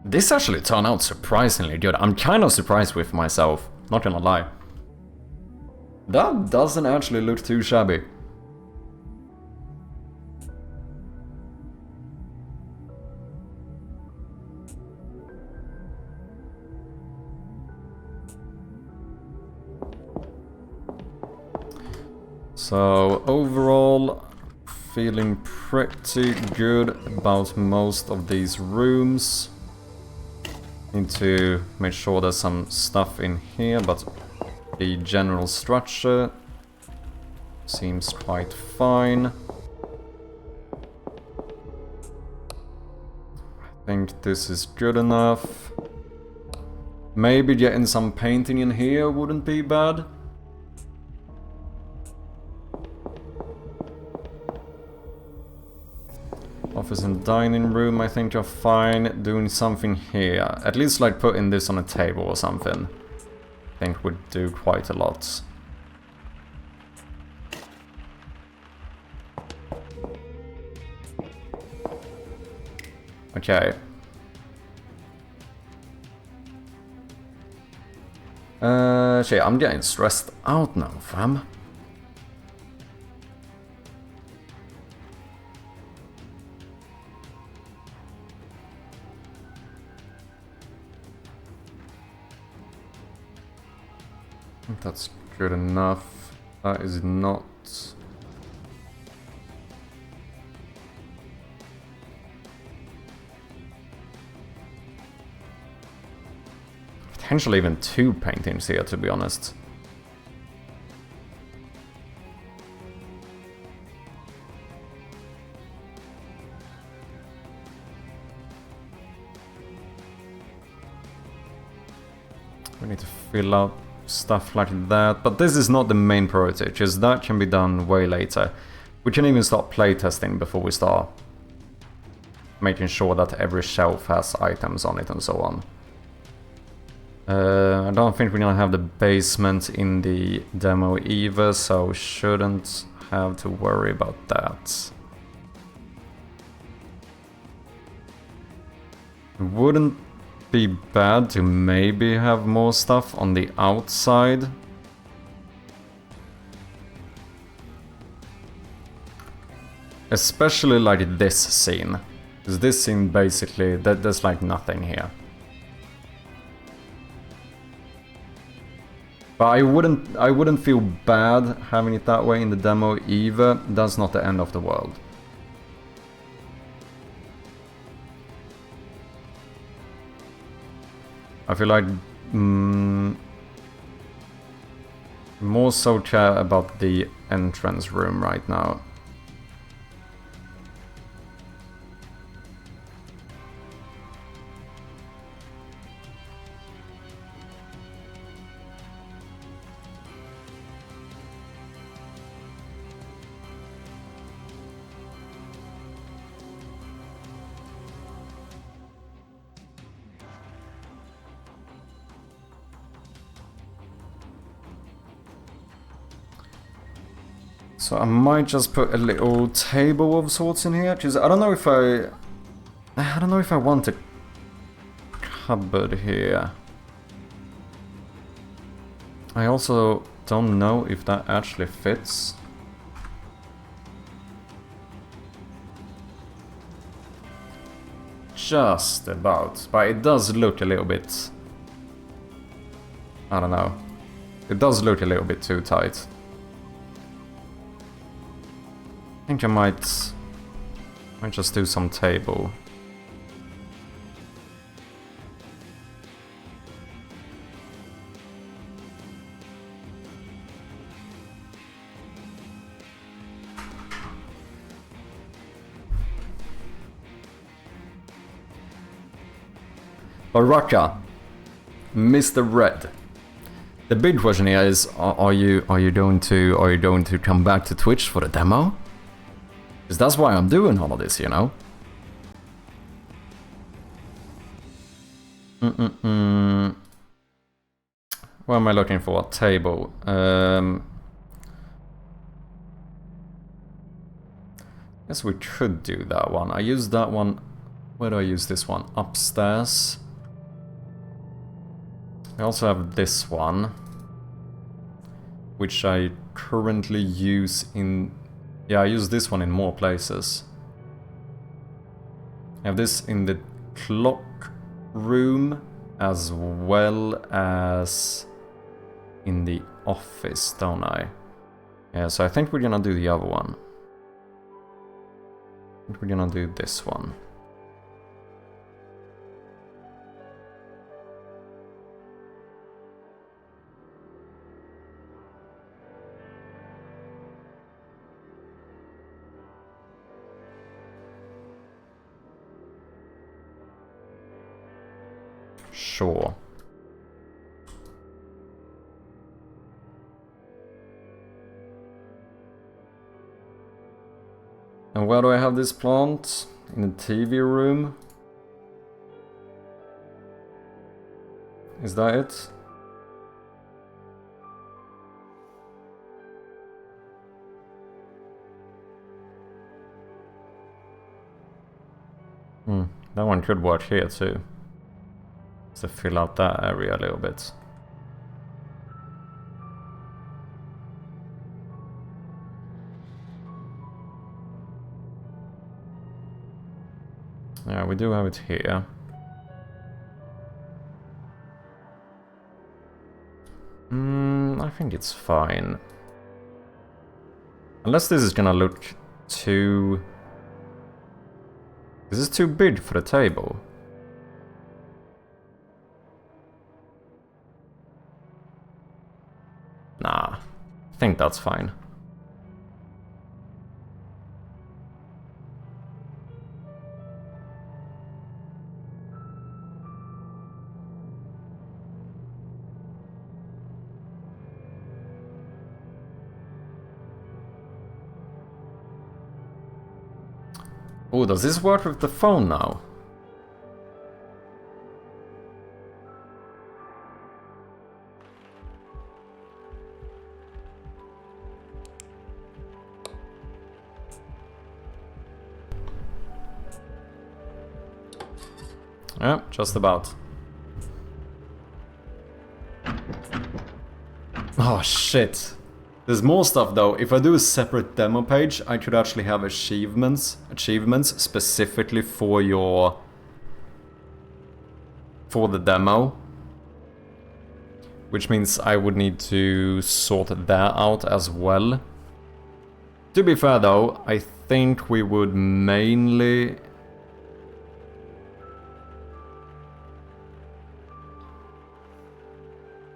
This actually turned out surprisingly good. I'm kind of surprised with myself, not gonna lie. That doesn't actually look too shabby. So overall, feeling pretty good about most of these rooms. Need to make sure there's some stuff in here, but the general structure seems quite fine. I think this is good enough. Maybe getting some painting in here wouldn't be bad. Office and dining room, I think you're fine. Doing something here. At least like putting this on a table or something. I think would do quite a lot. Okay. Shit, I'm getting stressed out now, fam. That's good enough. That is not... Potentially even 2 paintings here, to be honest. We need to fill out stuff like that, but this is not the main priority, because that can be done way later. We can even start playtesting before we start making sure that every shelf has items on it and so on. I don't think we're gonna have the basement in the demo either, so shouldn't have to worry about that. Wouldn't be bad to maybe have more stuff on the outside. Especially like this scene. Because this scene basically, there's like nothing here. But I wouldn't feel bad having it that way in the demo either. That's not the end of the world. I feel like more so care about the entrance room right now. So I might just put a little table of sorts in here, because I don't know if I want a cupboard here. I also don't know if that actually fits. Just about, but it does look a little bit... I don't know. It does look a little bit too tight. I think I might Might just do some table. Baraka, Mr. Red. The big question here is: are you going to come back to Twitch for the demo? Because that's why I'm doing all of this, you know. What am I looking for? Table. Guess we could do that one. I use that one. Where do I use this one? Upstairs. I also have this one, which I currently use in... Yeah, I use this one in more places. I have this in the clock room as well as in the office, don't I? Yeah, so I think we're gonna do the other one. I think we're gonna do this one. Sure. And where do I have this plant? In the TV room? Is that it? That one could work here too. To fill out that area a little bit. Yeah, we do have it here. I think it's fine. Unless this is gonna look too... This is too big for the table. Nah, I think that's fine. Oh, does this work with the phone now? Yeah, just about. Oh shit. There's more stuff though. If I do a separate demo page, I could actually have achievements specifically for the demo. Which means I would need to sort that out as well. To be fair though, I think we would mainly...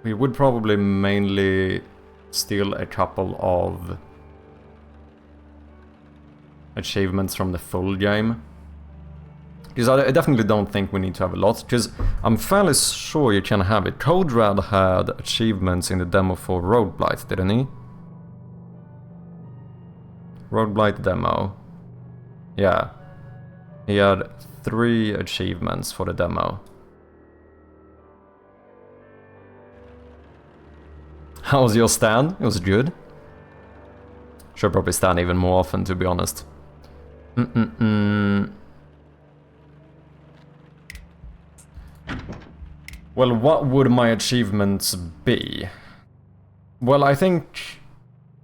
We would probably mainly steal a couple of achievements from the full game. Because I definitely don't think we need to have a lot, because I'm fairly sure you can have it. Code Red had achievements in the demo for Road Blight, didn't he? Road Blight demo. Yeah. He had 3 achievements for the demo. How was your stand? It was good. Should probably stand even more often, to be honest. Well, what would my achievements be? Well, I think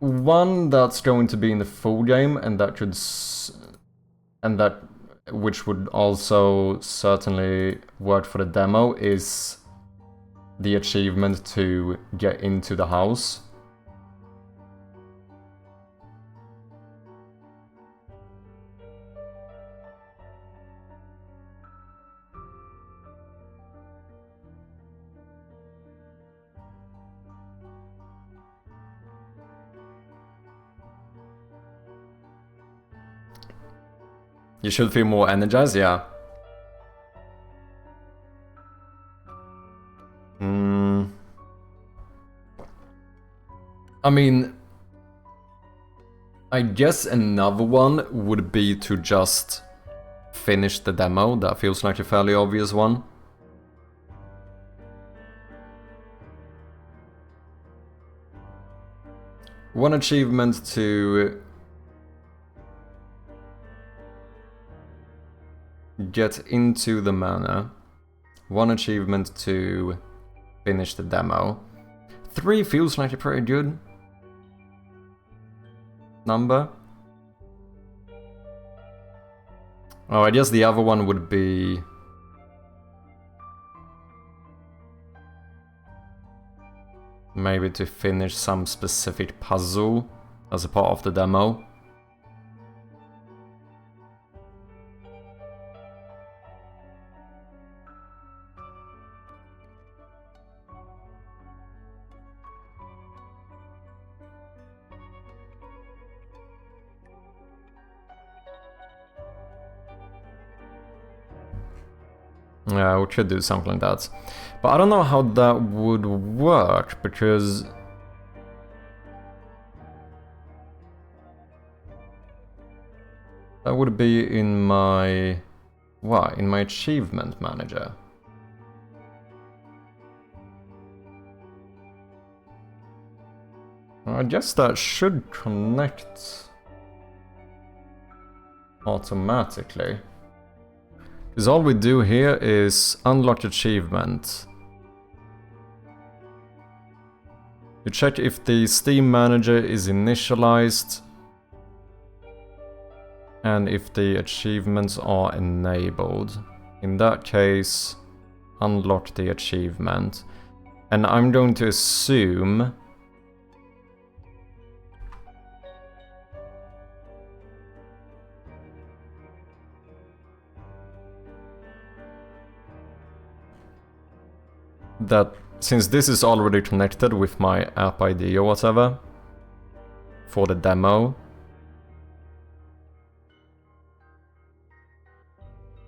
one that's going to be in the full game, and that could which would also certainly work for the demo, is the achievement to get into the house. You should feel more energized, yeah. I mean, I guess another one would be to just finish the demo. That feels like a fairly obvious one. One achievement to get into the manor. One achievement to finish the demo. 3 feels like a pretty good number. Oh, I guess the other one would be... maybe to finish some specific puzzle as a part of the demo. Yeah, we could do something like that. But I don't know how that would work, because... that would be in my... what? In my achievement manager. I guess that should connect automatically. Because all we do here is unlock achievement. You check if the Steam manager is initialized and if the achievements are enabled. In that case, unlock the achievement. And I'm going to assume that since this is already connected with my app ID or whatever for the demo,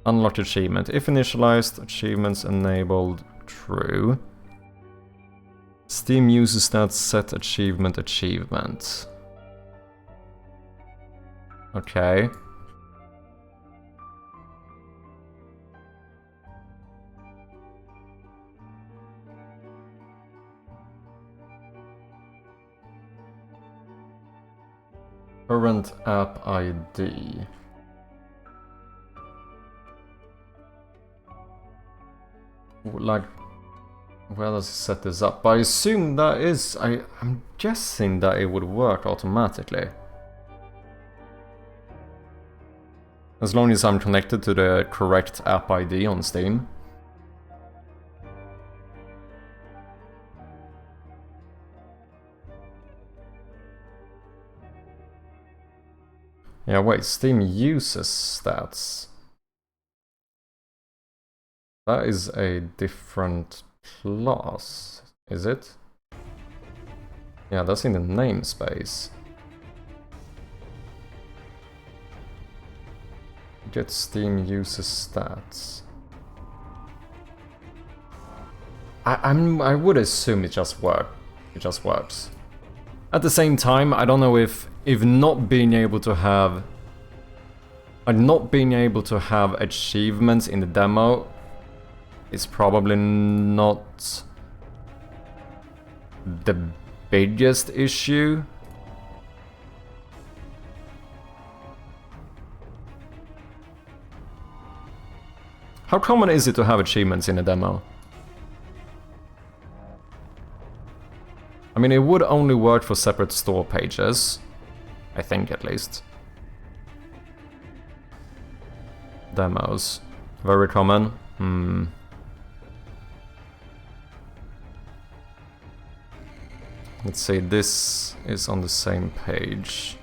unlock achievement. If initialized, achievements enabled, true. Steam uses that set achievement. Okay. Current app ID. Like, where does it set this up? But I assume that is... I'm guessing that it would work automatically. As long as I'm connected to the correct app ID on Steam. Yeah, wait, Steam uses stats. That is a different class, is it? Yeah, that's in the namespace. Get Steam uses stats. I would assume it just works. At the same time, I don't know if not being able to have achievements in the demo is probably not the biggest issue. How common is it to have achievements in a demo? I mean, it would only work for separate store pages. I think, at least. Demos. Very common. Let's see, this is on the same page.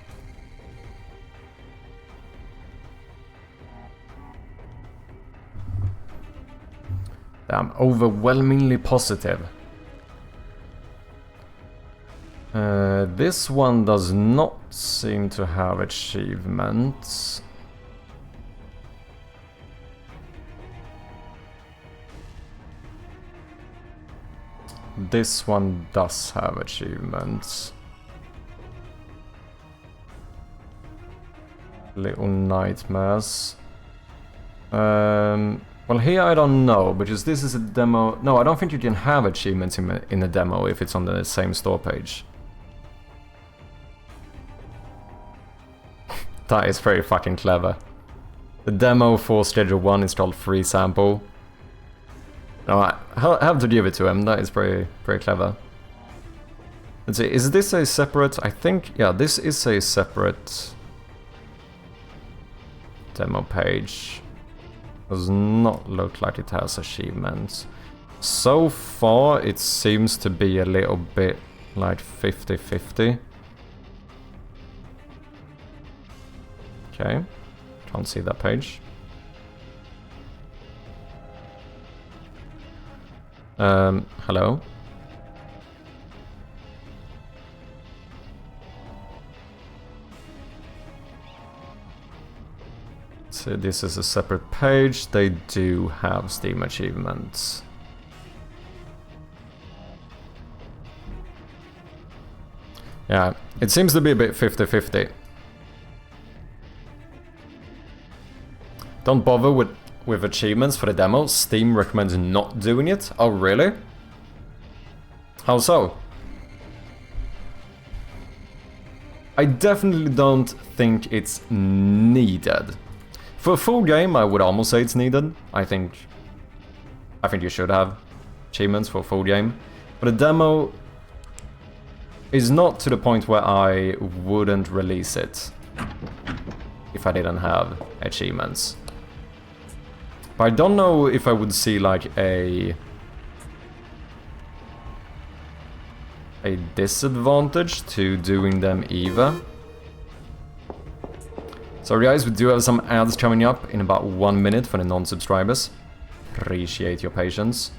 I'm overwhelmingly positive. This one does not seem to have achievements. this one does have achievements. Little Nightmares. Well, here I don't know, because this is a demo. No, I don't think you can have achievements in a demo if it's on the same store page. That is very fucking clever. The demo for Schedule 1 is called Free Sample. No, I have to give it to him, that is very clever. Let's see, is this a separate... I think, yeah, this is a separate demo page. Does not look like it has achievements. So far, it seems to be a little bit like 50-50. Okay, can't see that page. Hello? So this is a separate page. They do have Steam achievements. Yeah, it seems to be a bit 50-50. Don't bother with achievements for the demo. Steam recommends not doing it. Oh, really? How so? I definitely don't think it's needed. For a full game, I would almost say it's needed. I think you should have achievements for a full game. But a demo is not to the point where I wouldn't release it if I didn't have achievements. But I don't know if I would see like a disadvantage to doing them either. So guys, we do have some ads coming up in about 1 minute for the non-subscribers. Appreciate your patience.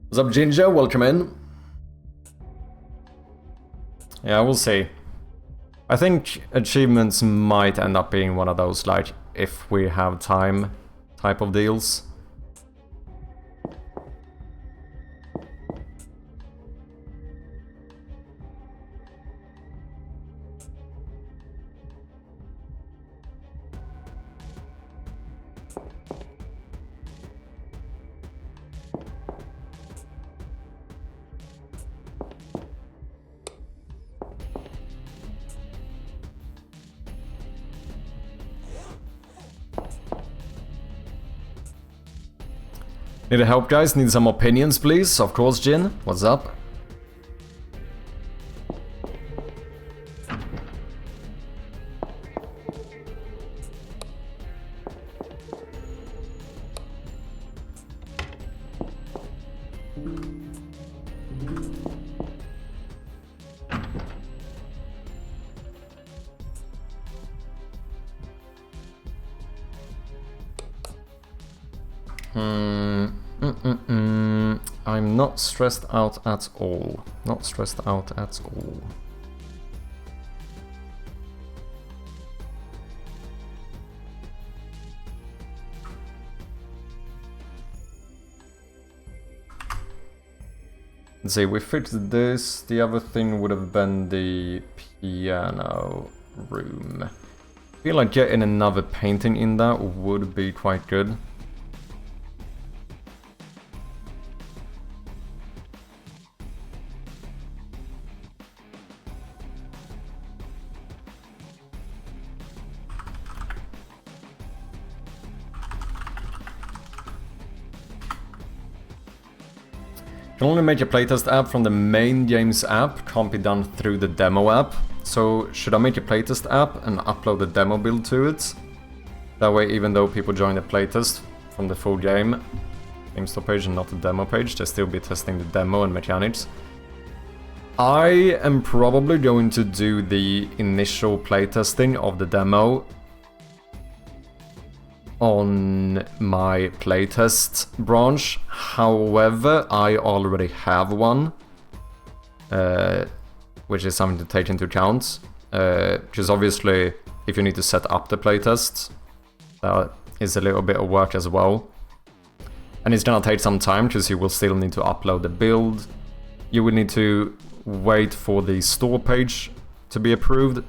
What's up, Ginger? Welcome in. Yeah, we'll see. I think achievements might end up being one of those, like, if we have time type of deals. Need help, guys? Need some opinions, please? Of course, Jin. What's up? I'm not stressed out at all. Not stressed out at all. Let's see, we fixed this. The other thing would have been the piano room. I feel like getting another painting in that would be quite good. You can only make a playtest app from the main games app, can't be done through the demo app. So should I make a playtest app and upload the demo build to it? That way, even though people join the playtest from the full game store page and not the demo page, they'll still be testing the demo and mechanics. I am probably going to do the initial playtesting of the demo on my playtest branch. However, I already have one, which is something to take into account. Because obviously, if you need to set up the playtest, that is a little bit of work as well. And it's gonna take some time, because you will still need to upload the build. You will need to wait for the store page to be approved.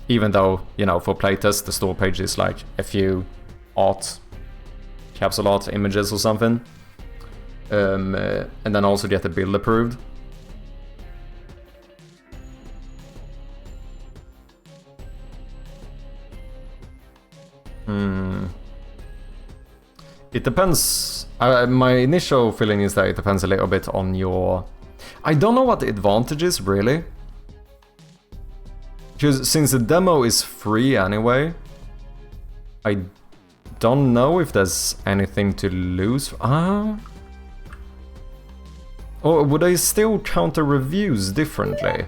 Even though, you know, for playtest, the store page is like a few capsule art images or something. And then also get the build approved. It depends. My initial feeling is that it depends a little bit on your... I don't know what the advantage is, really. Because since the demo is free anyway, I don't know if there's anything to lose. Or would I still count the reviews differently?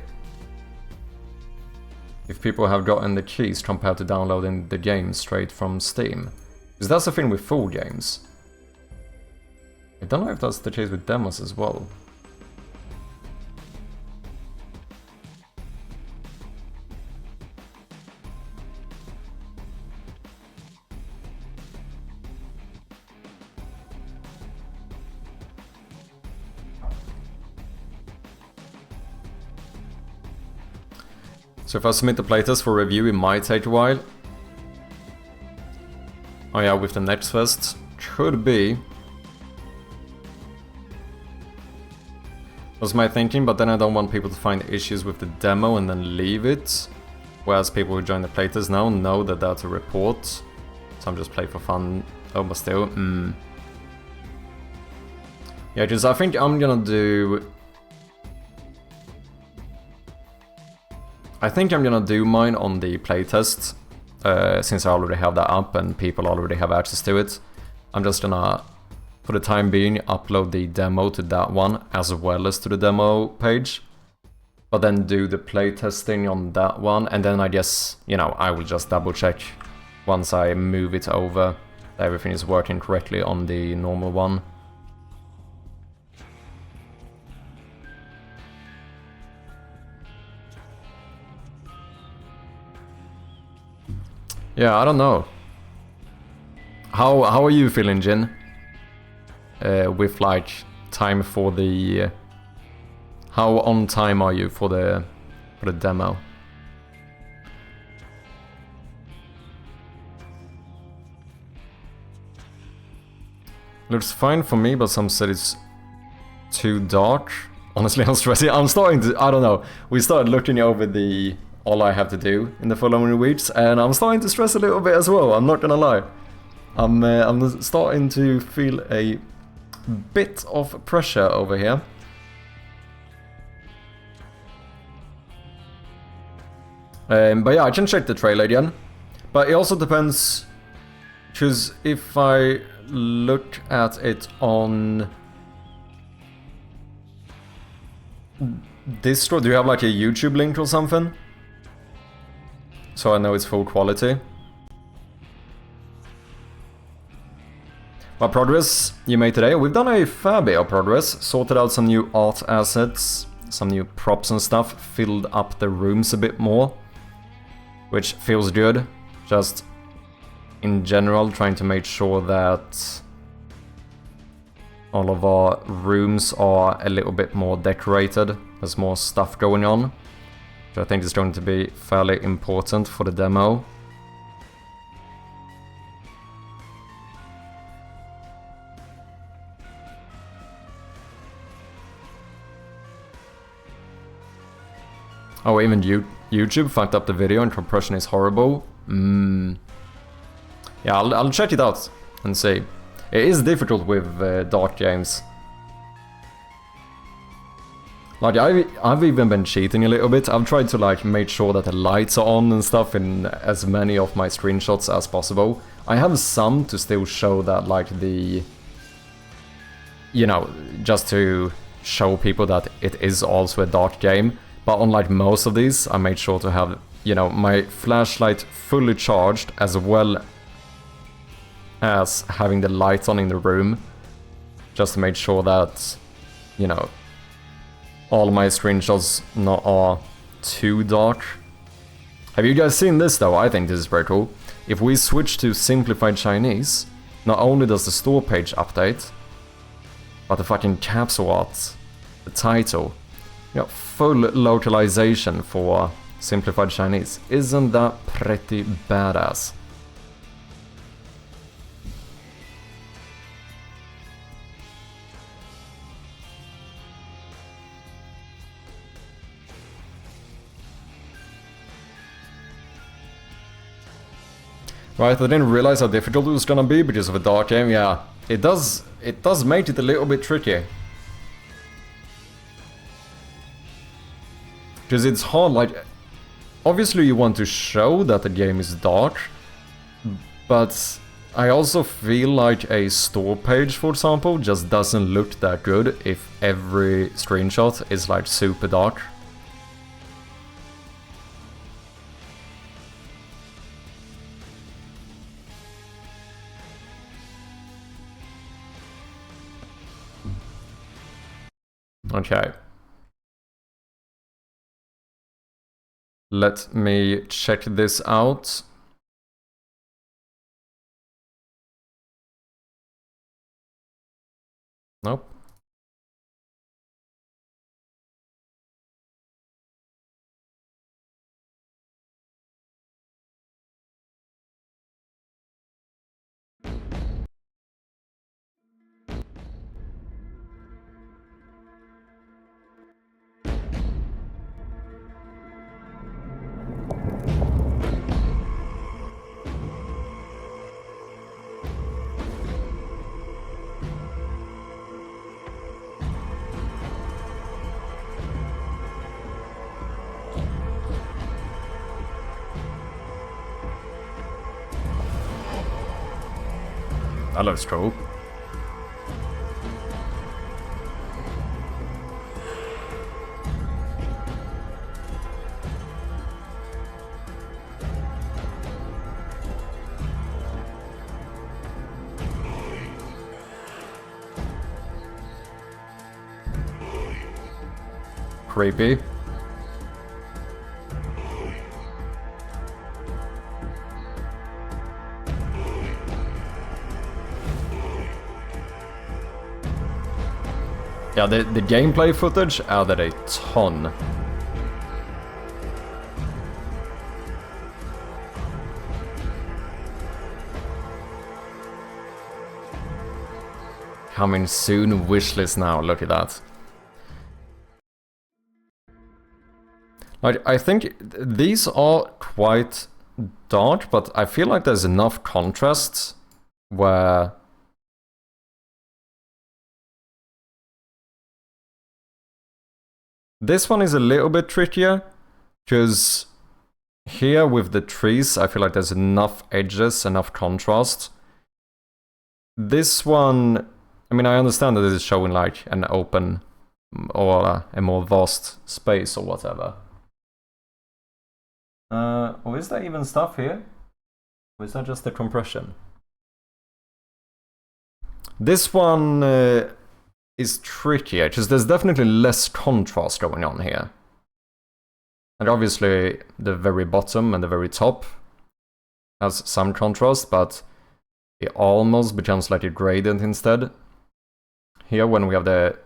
If people have gotten the keys compared to downloading the game straight from Steam. Because that's the thing with full games. I don't know if that's the case with demos as well. So if I submit the playtest for review, it might take a while. Oh yeah, with the next fest. Could be. Was my thinking, but then I don't want people to find issues with the demo and then leave it. Whereas people who join the playtest now know that that's a report. So I'm just playing for fun. Oh, but still, Yeah, because I think I'm gonna do... I think I'm gonna do mine on the playtest, since I already have that up and people already have access to it. I'm just gonna, for the time being, upload the demo to that one as well as to the demo page. But then do the playtesting on that one, and then I guess, you know, I will just double check once I move it over that everything is working correctly on the normal one. Yeah, I don't know. How are you feeling, Jin? With like time for the... how on time are you for the demo? Looks fine for me, but some said it's too dark. Honestly, I'm stressing. I'm starting to... I don't know. We started looking over the... all I have to do in the following weeks, and I'm starting to stress a little bit as well, I'm not gonna lie. I'm starting to feel a bit of pressure over here. But yeah, I can check the trailer again. But it also depends, because if I look at it on distro, do you have like a YouTube link or something? So I know it's full quality. What progress you made today? We've done a fair bit of progress. Sorted out some new art assets, some new props and stuff, filled up the rooms a bit more, which feels good. Just in general, trying to make sure that all of our rooms are a little bit more decorated. There's more stuff going on, which I think is going to be fairly important for the demo. Oh, even YouTube fucked up the video and compression is horrible. Yeah, I'll check it out and see. It is difficult with dark games. Like, I've even been cheating a little bit. I've tried to like make sure that the lights are on and stuff in as many of my screenshots as possible. I have some to still show that like the... you know, just to show people that it is also a dark game. But on like most of these, I made sure to have, you know, my flashlight fully charged as well as having the lights on in the room, just to make sure that, you know, all my screenshots not are too dark. Have you guys seen this though? I think this is very cool. If we switch to simplified Chinese, not only does the store page update, but the fucking capsule art, the title, you know, full localization for simplified Chinese. Isn't that pretty badass? Right, I didn't realize how difficult it was gonna be because of a dark game. Yeah, it does make it a little bit tricky. Because it's hard, like, obviously you want to show that the game is dark, but I also feel like a store page, for example, just doesn't look that good if every screenshot is like super dark. Okay. Let me check this out. Nope. That looks cool. Creepy. Yeah, the gameplay footage added a ton. Coming soon, wishlist now, look at that. Like, I think these are quite dark, but I feel like there's enough contrast where... This one is a little bit trickier, because here with the trees, I feel like there's enough edges, enough contrast. This one, I mean, I understand that this is showing like an open or a more vast space or whatever. Or is there even stuff here? Or is that just the compression? This one is trickier, because there's definitely less contrast going on here. And obviously the very bottom and the very top has some contrast, but it almost becomes like a gradient instead. Here, when we have the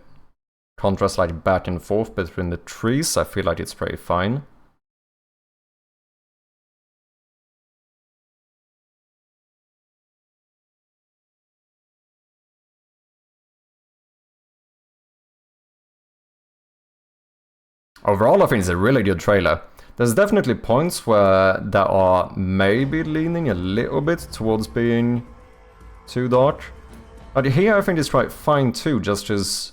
contrast like back and forth between the trees, I feel like it's pretty fine. Overall, I think it's a really good trailer. There's definitely points where that are maybe leaning a little bit towards being too dark. But here I think it's quite fine too, just as...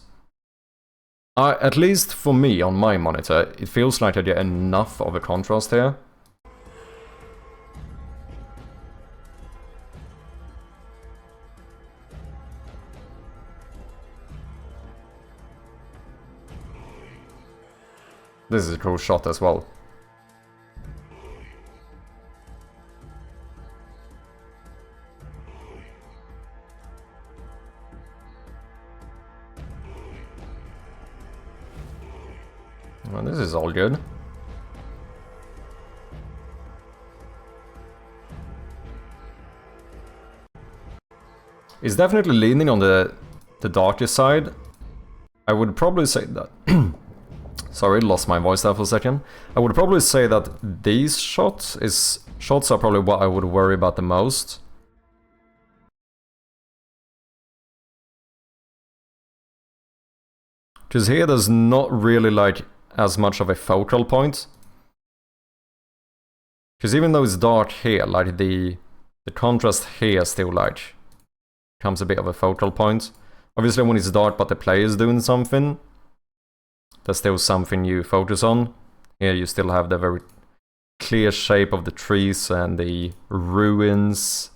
at least for me, on my monitor, it feels like I get enough of a contrast here. This is a cool shot as well. Well, this is all good. It's definitely leaning on the darker side. I would probably say that... Sorry, lost my voice there for a second. I would probably say that these shots are probably what I would worry about the most. Because here there's not really like as much of a focal point. Because even though it's dark here, like the contrast here still like becomes a bit of a focal point. Obviously when it's dark but the player is doing something, there's still something you focus on. Here you still have the very clear shape of the trees and the ruins.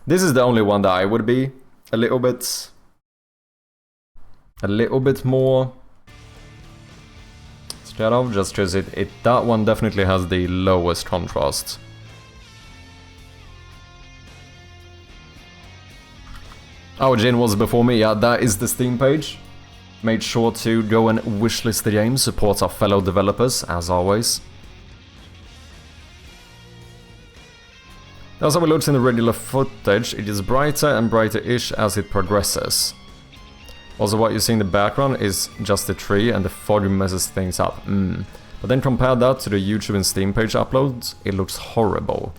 This is the only one that I would be a little bit more scared of, just because that one definitely has the lowest contrast. Oh, Jin was before me. Yeah, that is the Steam page. Made sure to go and wishlist the game, support our fellow developers, as always. As we looked in the regular footage, it is brighter and brighter-ish as it progresses. Also, what you see in the background is just the tree and the fog messes things up. But then compare that to the YouTube and Steam page uploads, it looks horrible.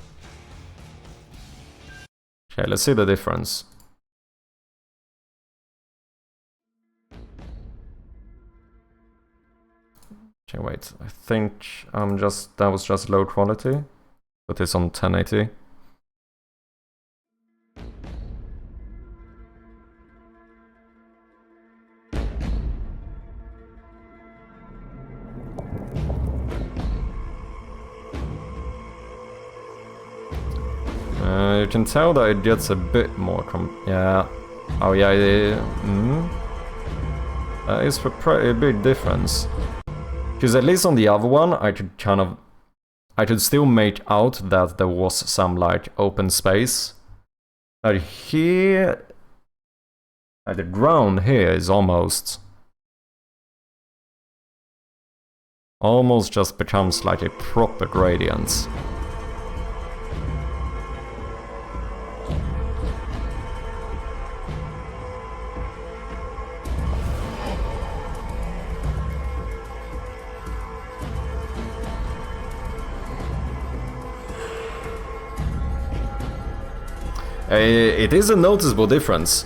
Okay, let's see the difference. Okay, wait, I think that was just low quality. Put this on 1080. You can tell that it gets a bit more yeah. Oh yeah, that is a big difference. Because at least on the other one, I could still make out that there was some like open space. But here, the ground here is almost just becomes like a proper gradient. It is a noticeable difference.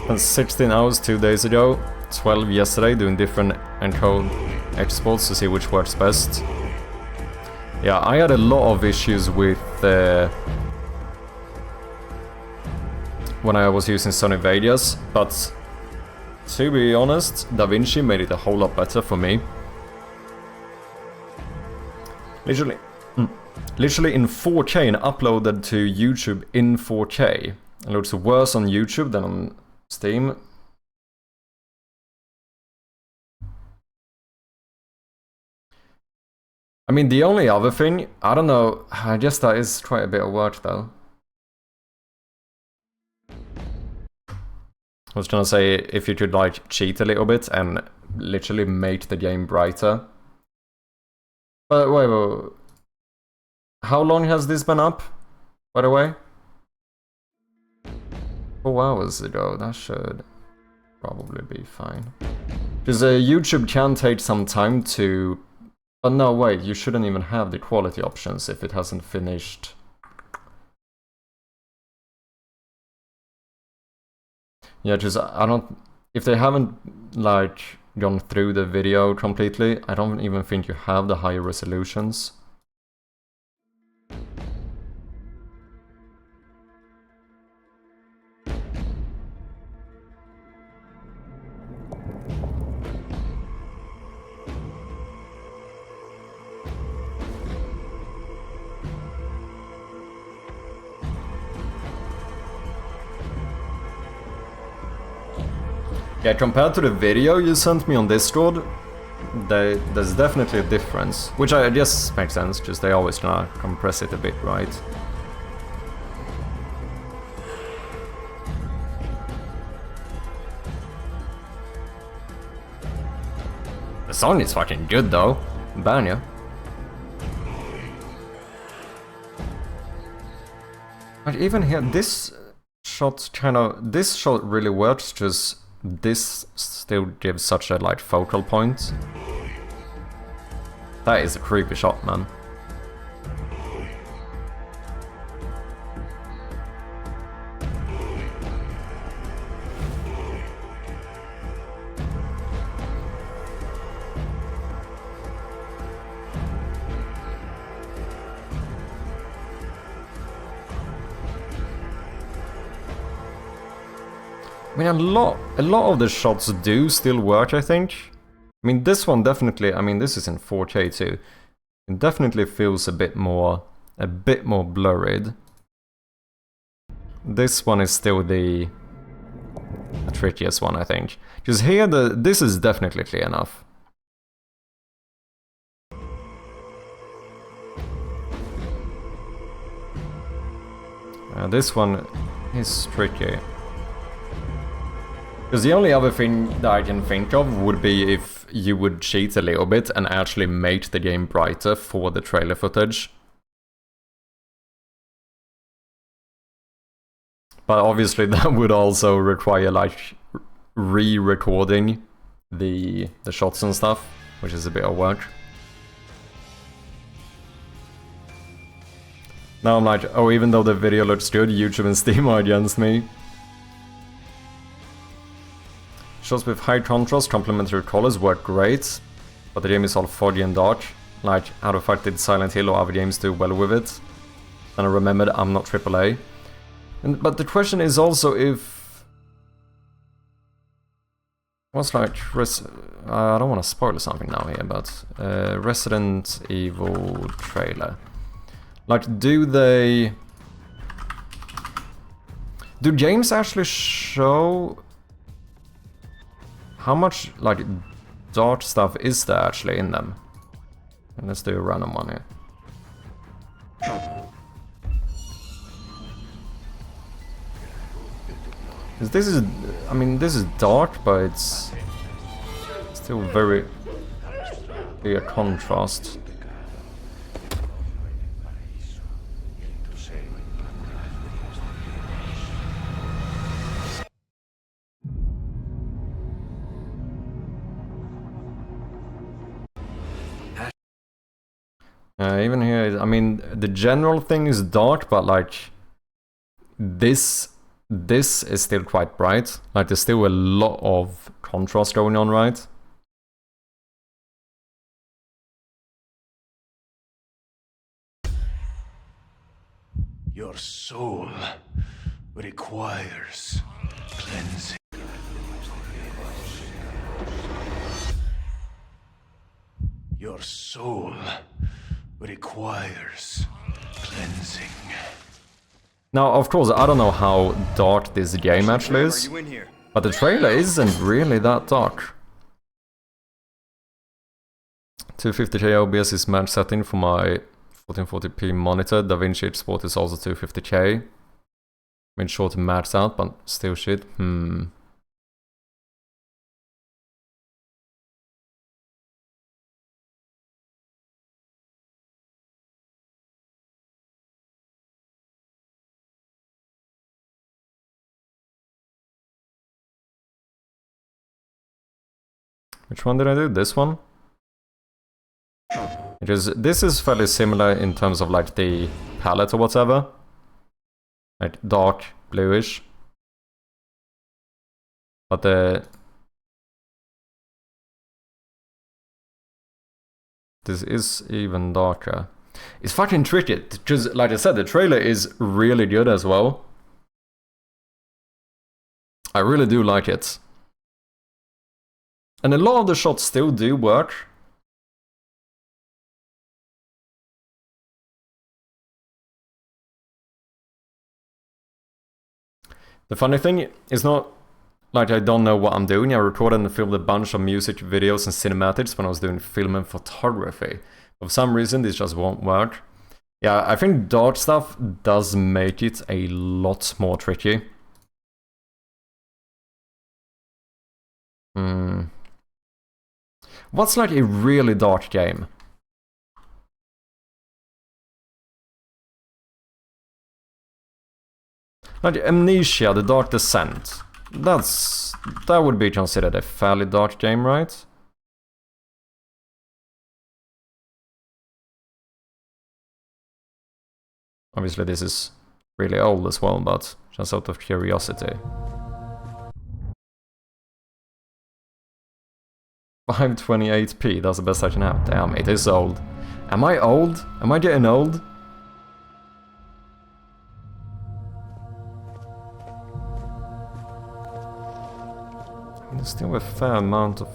Spent 16 hours 2 days ago, 12 yesterday, doing different encode exports to see which works best. Yeah, I had a lot of issues with when I was using Sony Vegas, but to be honest, DaVinci made it a whole lot better for me. Literally in 4K and uploaded to YouTube in 4K. It looks worse on YouTube than on Steam. I mean, the only other thing, I don't know, I guess that is quite a bit of work though. I was gonna say, if you could like cheat a little bit and literally make the game brighter. But wait, how long has this been up, by the way? 4 hours ago, that should probably be fine. Because YouTube can take some time to... But no, wait, you shouldn't even have the quality options if it hasn't finished. Yeah, just I don't... If they haven't, like, gone through the video completely, I don't even think you have the higher resolutions. Yeah, compared to the video you sent me on Discord, there's definitely a difference. Which I guess makes sense, just they always gonna compress it a bit, right? The song is fucking good though. Banya. But even here, this shot really works, just this still gives such a like focal point. That is a creepy shot, man. I mean, a lot of the shots do still work, I think. I mean, this one definitely, I mean, this is in 4K too. It definitely feels a bit more blurred. This one is still the trickiest one, I think. Because here, this is definitely clear enough. This one is tricky. Because the only other thing that I can think of would be if you would cheat a little bit and actually make the game brighter for the trailer footage. But obviously that would also require like re-recording the shots and stuff, which is a bit of work. Now I'm like, oh, even though the video looks good, YouTube and Steam are against me. Shots with high contrast, complementary colors work great, but the game is all foggy and dark. Like, how the fuck did Silent Hill or other games do well with it? And I remembered I'm not AAA. But the question is also if... What's like... I don't want to spoil something now here, but... Resident Evil trailer. Like, do games actually show... How much, like, dark stuff is there actually in them? And let's do a random one here. Because this is, I mean, this is dark, but it's still very clear contrast. Even here, I mean, the general thing is dark, but like this is still quite bright. Like there's still a lot of contrast going on, right? Your soul requires cleansing. Your soul requires cleansing. Now, of course, I don't know how dark this game actually is, but the trailer isn't really that dark. 250k OBS is match setting for my 1440p monitor. DaVinci Export is also 250k. Made sure to max out, but still shit. Which one did I do? This one? Because this is fairly similar in terms of like the palette or whatever. Like dark, bluish. But this is even darker. It's fucking tricky, because like I said, the trailer is really good as well. I really do like it. And a lot of the shots still do work. The funny thing is not... like, I don't know what I'm doing. I recorded and filmed a bunch of music videos and cinematics when I was doing film and photography. For some reason, this just won't work. Yeah, I think dart stuff does make it a lot more tricky. What's like a really dart game? Like Amnesia, The Dark Descent. That would be considered a fairly dark game, right? Obviously this is really old as well, but just out of curiosity. 528p, that's the best I can have. Damn, it is old. Am I old? Am I getting old? There's still a fair amount of...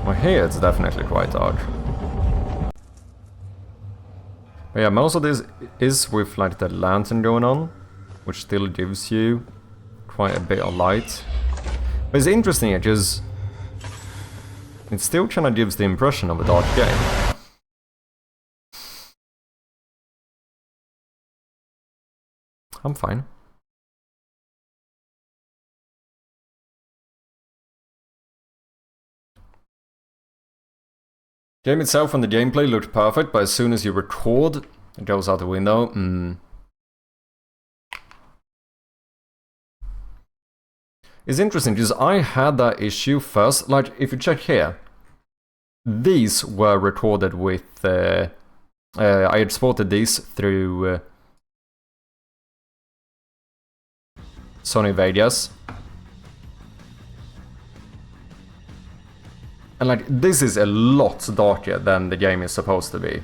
Well, here it's definitely quite dark. But yeah, most of this is with like the lantern going on, which still gives you quite a bit of light. But it's interesting because it still kind of gives the impression of a dark game. I'm fine. Game itself and the gameplay looked perfect, but as soon as you record, it goes out the window. It's interesting because I had that issue first. Like, if you check here, these were recorded with... I exported these through Sony Vegas. And like, this is a lot darker than the game is supposed to be.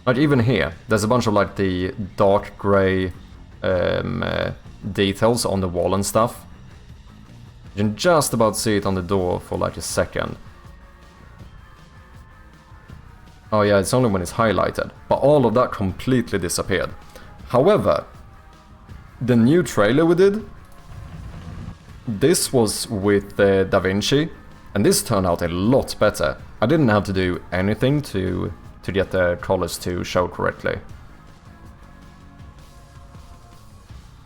Like, even here, there's a bunch of like the dark grey details on the wall and stuff. You can just about see it on the door for like a second. Oh yeah, it's only when it's highlighted. But all of that completely disappeared. However, the new trailer we did, this was with DaVinci, and this turned out a lot better. I didn't have to do anything to get the colors to show correctly.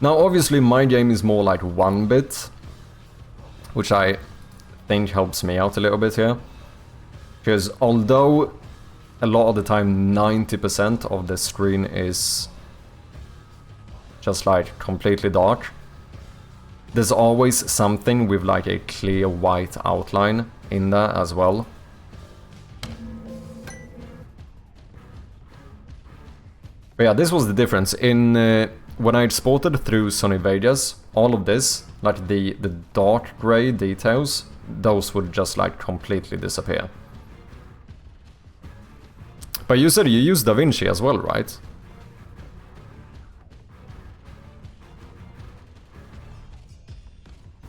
Now obviously my game is more like 1-bit, which I think helps me out a little bit here. Because although a lot of the time 90% of the screen is just like completely dark, there's always something with like a clear white outline in there as well. But yeah, this was the difference. In when I exported through Sony Vegas, all of this, like the dark grey details, those would just like completely disappear. But you said you use DaVinci as well, right?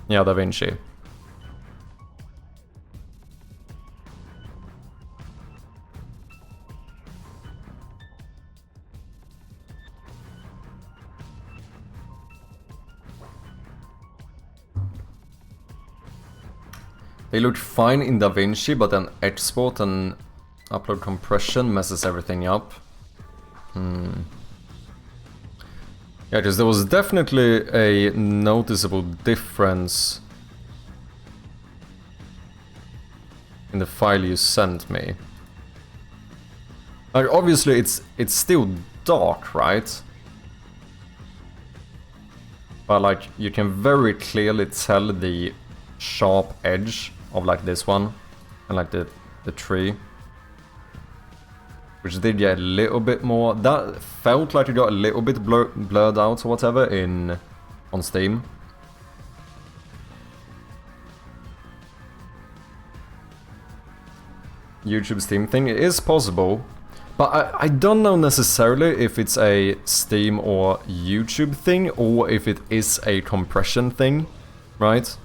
Yeah, DaVinci. They look fine in DaVinci, but then export and upload compression messes everything up. Yeah, because there was definitely a noticeable difference in the file you sent me. Like, obviously it's still dark, right? But like, you can very clearly tell the sharp edge of like this one and like the tree, which did get a little bit more. That felt like it got a little bit blurred out or whatever on Steam. YouTube Steam thing, it is possible, but I don't know necessarily if it's a Steam or YouTube thing or if it is a compression thing, right?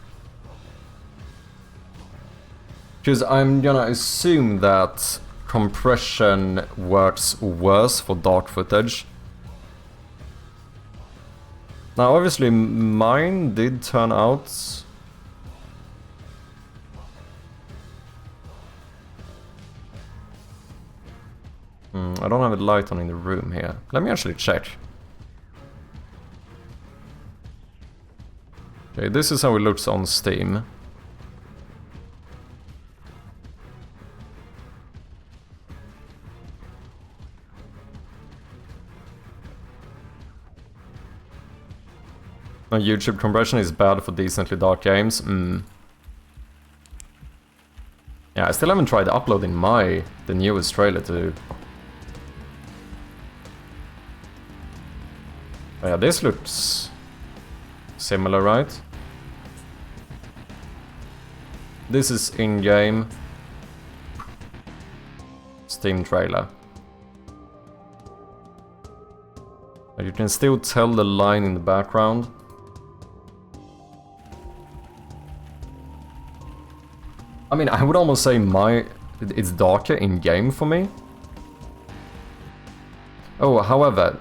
Because I'm gonna assume that compression works worse for dark footage. Now obviously mine did turn out... I don't have a light on in the room here. Let me actually check. Okay, this is how it looks on Steam. Now, YouTube compression is bad for decently dark games. Yeah, I still haven't tried uploading the newest trailer to... Oh yeah, this looks similar, right? This is in-game Steam trailer. But you can still tell the line in the background. I mean, I would almost say it's darker in-game for me. Oh, however,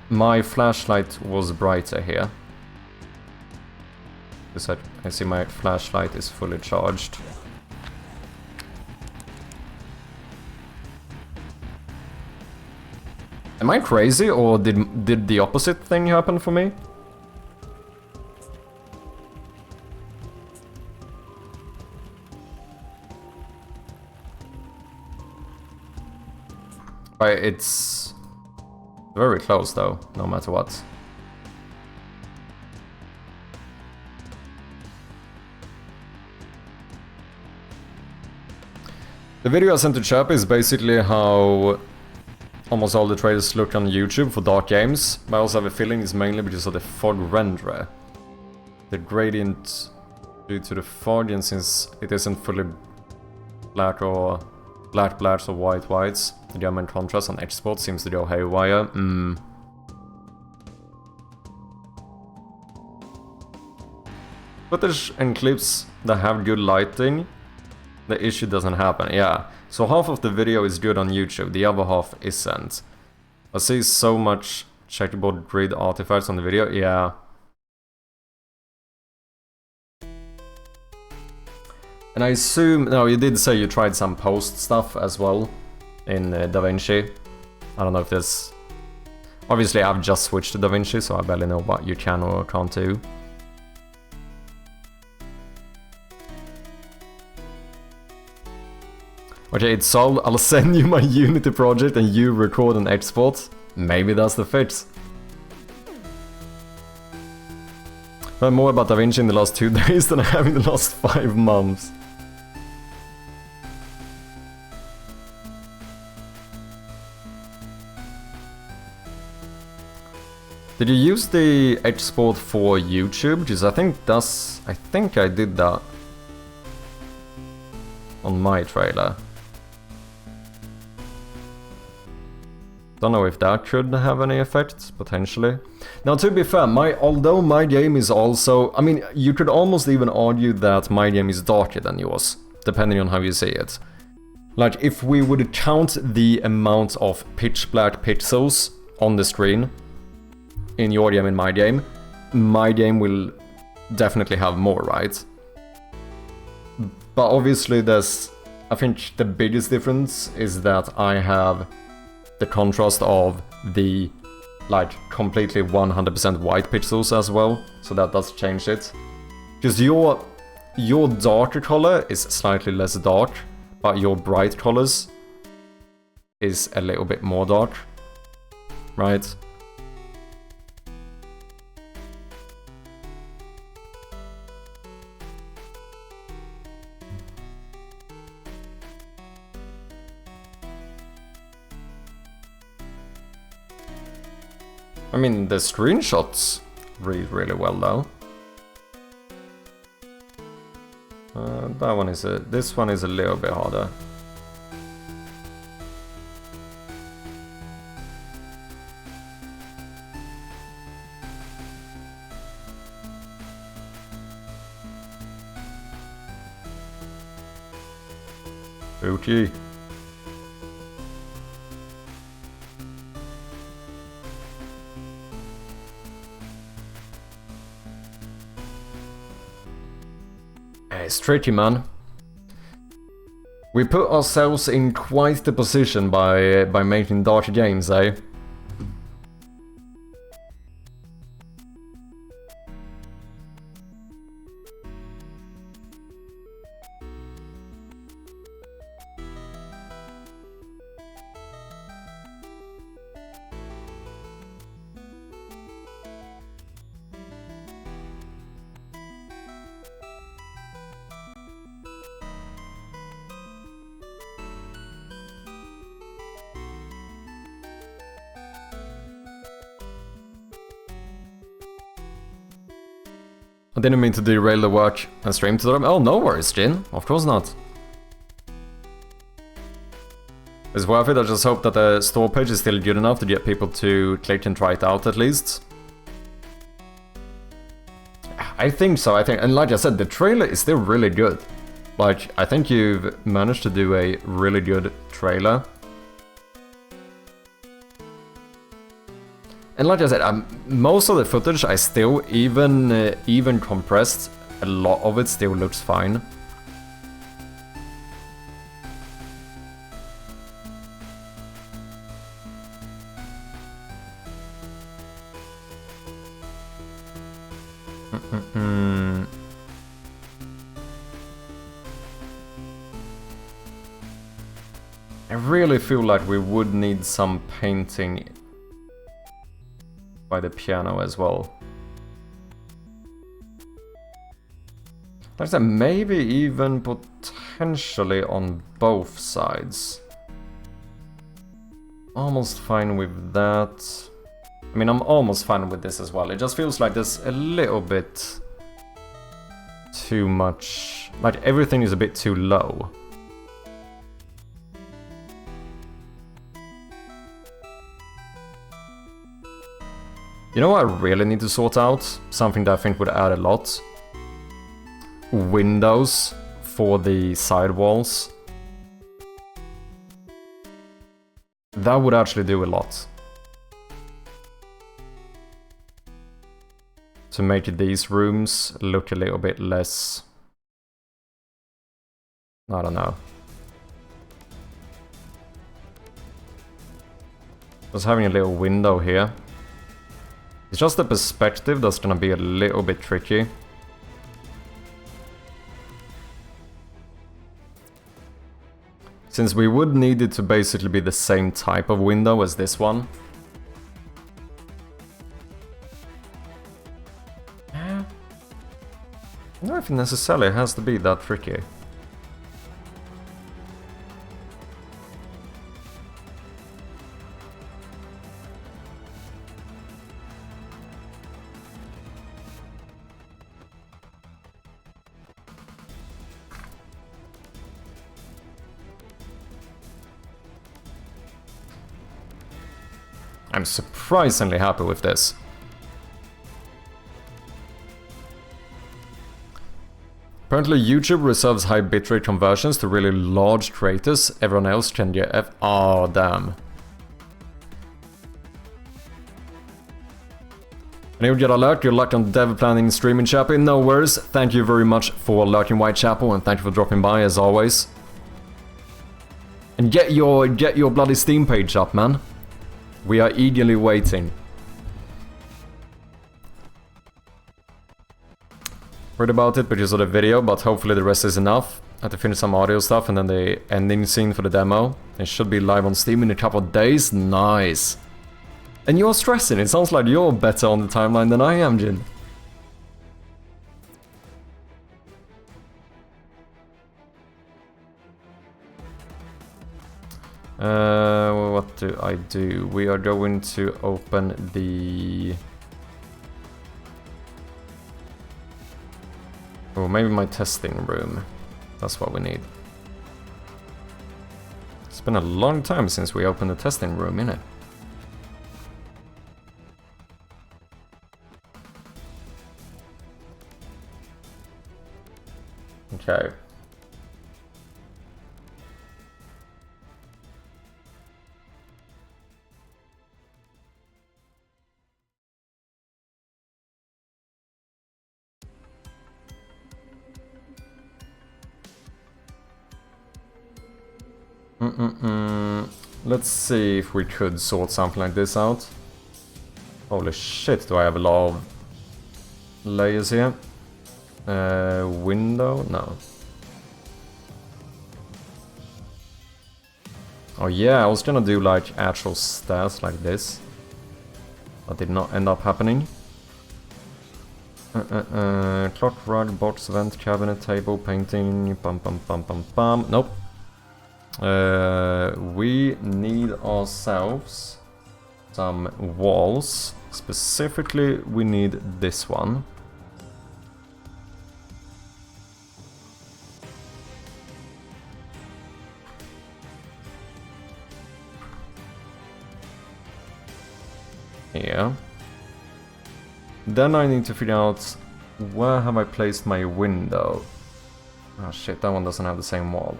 my flashlight was brighter here. Because I see my flashlight is fully charged. Am I crazy, or did the opposite thing happen for me? Right, it's very close though, no matter what. The video I sent to Chap is basically how almost all the trailers look on YouTube for dark games, but I also have a feeling it's mainly because of the fog renderer. The gradient due to the fog, and since it isn't fully black or blacks or whites, the German contrast on export seems to go haywire. Footage and clips that have good lighting, the issue doesn't happen, yeah. So half of the video is good on YouTube, the other half isn't. I see so much checkerboard grid artifacts on the video, yeah. And I assume, no, you did say you tried some post stuff as well in DaVinci. I don't know if there's... Obviously I've just switched to DaVinci, so I barely know what you can or can't do. Okay, it's solved. I'll send you my Unity project and you record and export. Maybe that's the fix. I learned more about DaVinci in the last 2 days than I have in the last 5 months. Did you use the export for YouTube? Because I think I did that on my trailer. Don't know if that could have any effect, potentially. Now, to be fair, although my game is also... I mean, you could almost even argue that my game is darker than yours, depending on how you see it. Like, if we would count the amount of pitch black pixels on the screen in your game and my game will definitely have more, right? But obviously there's... I think the biggest difference is that I have the contrast of the, like, completely 100% white pixels as well, so that does change it. Because your darker color is slightly less dark, but your bright colors is a little bit more dark, right? I mean, the screenshots read really well though. This one is a little bit harder. Poochie. It's tricky, man. We put ourselves in quite the position by making dark games, eh? I didn't mean to derail the work and stream to them. Oh, no worries, Jin. Of course not. It's worth it. I just hope that the store page is still good enough to get people to click and try it out at least. I think so, and like I said, the trailer is still really good. Like, I think you've managed to do a really good trailer. And like I said, most of the footage I still, even compressed, a lot of it still looks fine. I really feel like we would need some painting by the piano as well. Like I said, maybe even potentially on both sides. Almost fine with that. I mean, I'm almost fine with this as well. It just feels like there's a little bit too much. Like everything is a bit too low. You know what I really need to sort out? Something that I think would add a lot. Windows for the side walls. That would actually do a lot. To make these rooms look a little bit less... I don't know. Just having a little window here. It's just the perspective that's gonna be a little bit tricky. Since we would need it to basically be the same type of window as this one. I don't know if it necessarily has to be that tricky. I'm surprisingly happy with this. Apparently YouTube reserves high bitrate conversions to really large creators. Everyone else can get oh, damn. And you get alert, you're luck on dev planning streaming Chappy. No worries. Thank you very much for lurking Whitechapel and thank you for dropping by as always. And get your bloody Steam page up, man. We are eagerly waiting. Heard about it because of the video, but hopefully the rest is enough. I have to finish some audio stuff and then the ending scene for the demo. It should be live on Steam in a couple of days. Nice. And you're stressing. It sounds like you're better on the timeline than I am, Jin. What do I do? We are going to open the... Oh, maybe my testing room. That's what we need. It's been a long time since we opened the testing room, innit? Okay. Let's see if we could sort something like this out. Holy shit, do I have a lot of layers here? Window? No. Oh yeah, I was gonna do like actual stairs like this. That did not end up happening. Clock, rug, box, vent, cabinet, table, painting, Nope. We need ourselves some walls. Specifically, we need this one. Here. Then I need to figure out where have I placed my window. Oh shit, that one doesn't have the same wall.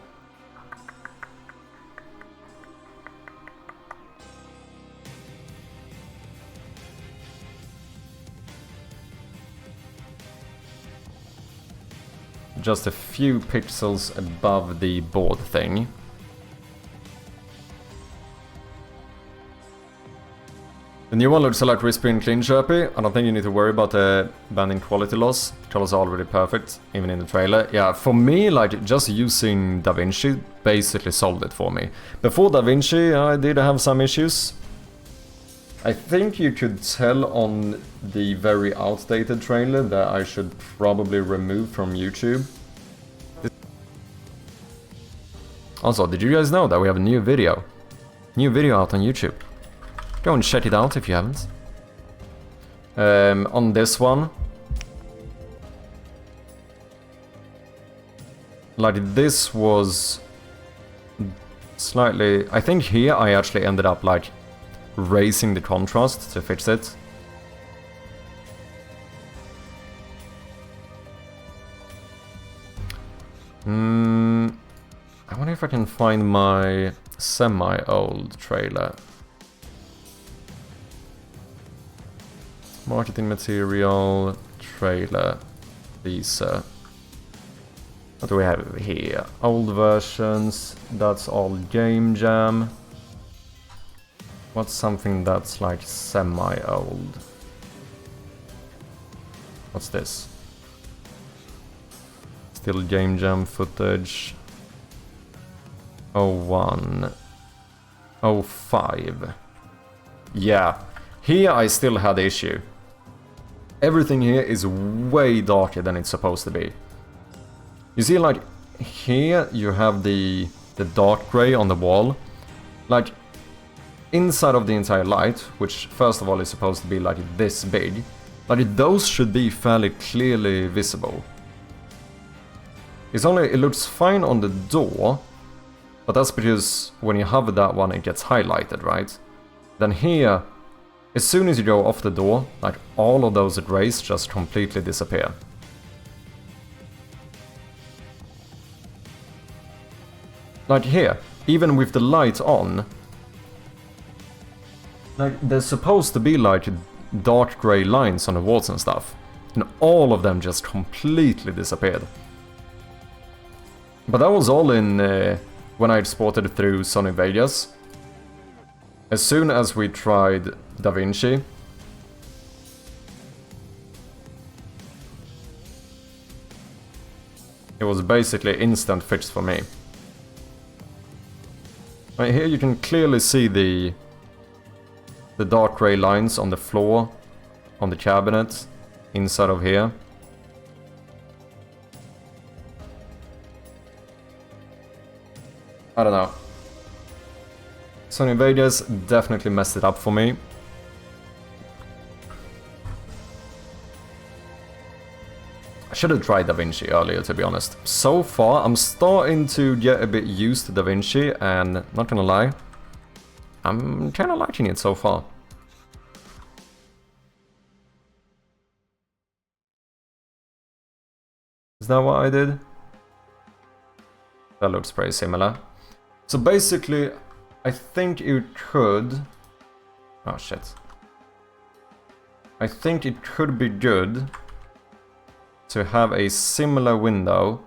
Just a few pixels above the board thing. The new one looks a lot crispy and clean, chirpy. I don't think you need to worry about the banding quality loss. The colors are already perfect, even in the trailer. Yeah, for me, like, just using DaVinci basically solved it for me. Before DaVinci, I did have some issues. I think you could tell on the very outdated trailer that I should probably remove from YouTube. Also, did you guys know that we have a new video? New video out on YouTube. Go and check it out if you haven't. On this one. Like, this was slightly... I think here I actually ended up, like, raising the contrast to fix it. I wonder if I can find my semi-old trailer. Marketing material, trailer, visa. What do we have here? Old versions, that's all Game Jam. What's something that's like semi-old? What's this? Still Game Jam footage. 01. 05. Yeah, here I still had the issue. Everything here is way darker than it's supposed to be. You see, like, here you have the dark gray on the wall. Like, inside of the entire light, which first of all is supposed to be like this big, like, those should be fairly clearly visible. It looks fine on the door, but that's because when you hover that one it gets highlighted, right? Then here, as soon as you go off the door, like, all of those grays just completely disappear. Like here, even with the light on, like, there's supposed to be like dark grey lines on the walls and stuff, and all of them just completely disappeared. But that was all in when I exported it through Sony Vegas. As soon as we tried DaVinci, it was basically instant fix for me. Right here you can clearly see the dark grey lines on the floor, on the cabinet, inside of here. I don't know. Sony Vegas definitely messed it up for me. I should have tried DaVinci earlier, to be honest. So far, I'm starting to get a bit used to DaVinci, and not gonna lie, I'm kinda liking it so far. Is that what I did? That looks pretty similar. So basically, I think it could... Oh shit. I think it could be good to have a similar window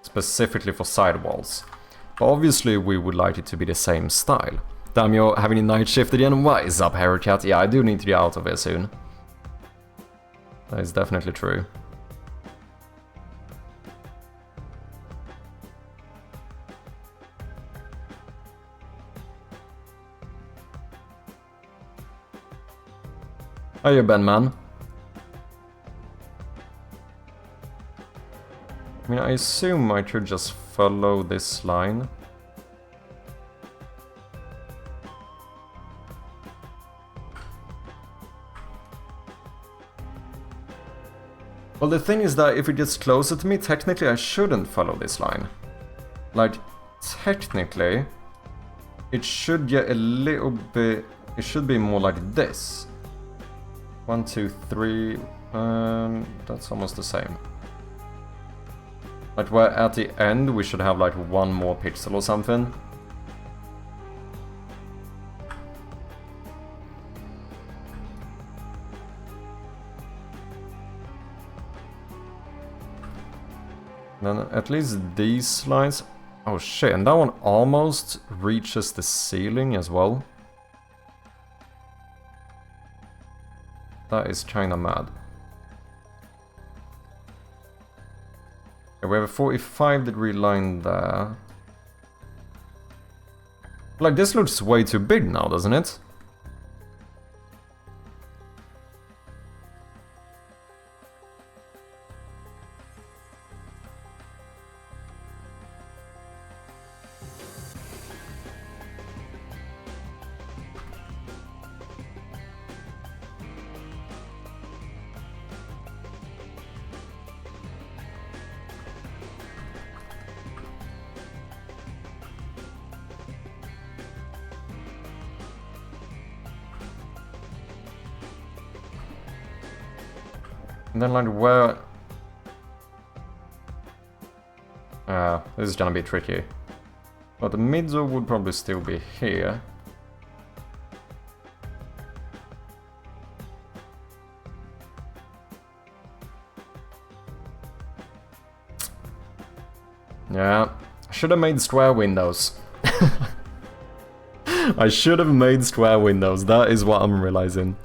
specifically for sidewalls. But obviously we would like it to be the same style. Damn, you're having a night shift again? What is up, Haircat? Yeah, I do need to get out of here soon. That is definitely true. Hiya, Ben Man. I mean, I assume I should just follow this line. Well, the thing is that if it gets closer to me, technically I shouldn't follow this line. Like, technically, it should get a little bit... It should be more like this. 1, 2, 3... that's almost the same. Like, where at the end we should have like one more pixel or something. Then at least these lines... Oh shit, and that one almost reaches the ceiling as well. That is kinda mad. Okay, we have a 45-degree line there. Like, this looks way too big now, doesn't it? And then like where... this is gonna be tricky. But the middle would probably still be here. Yeah, I should have made square windows. I should have made square windows, that is what I'm realizing.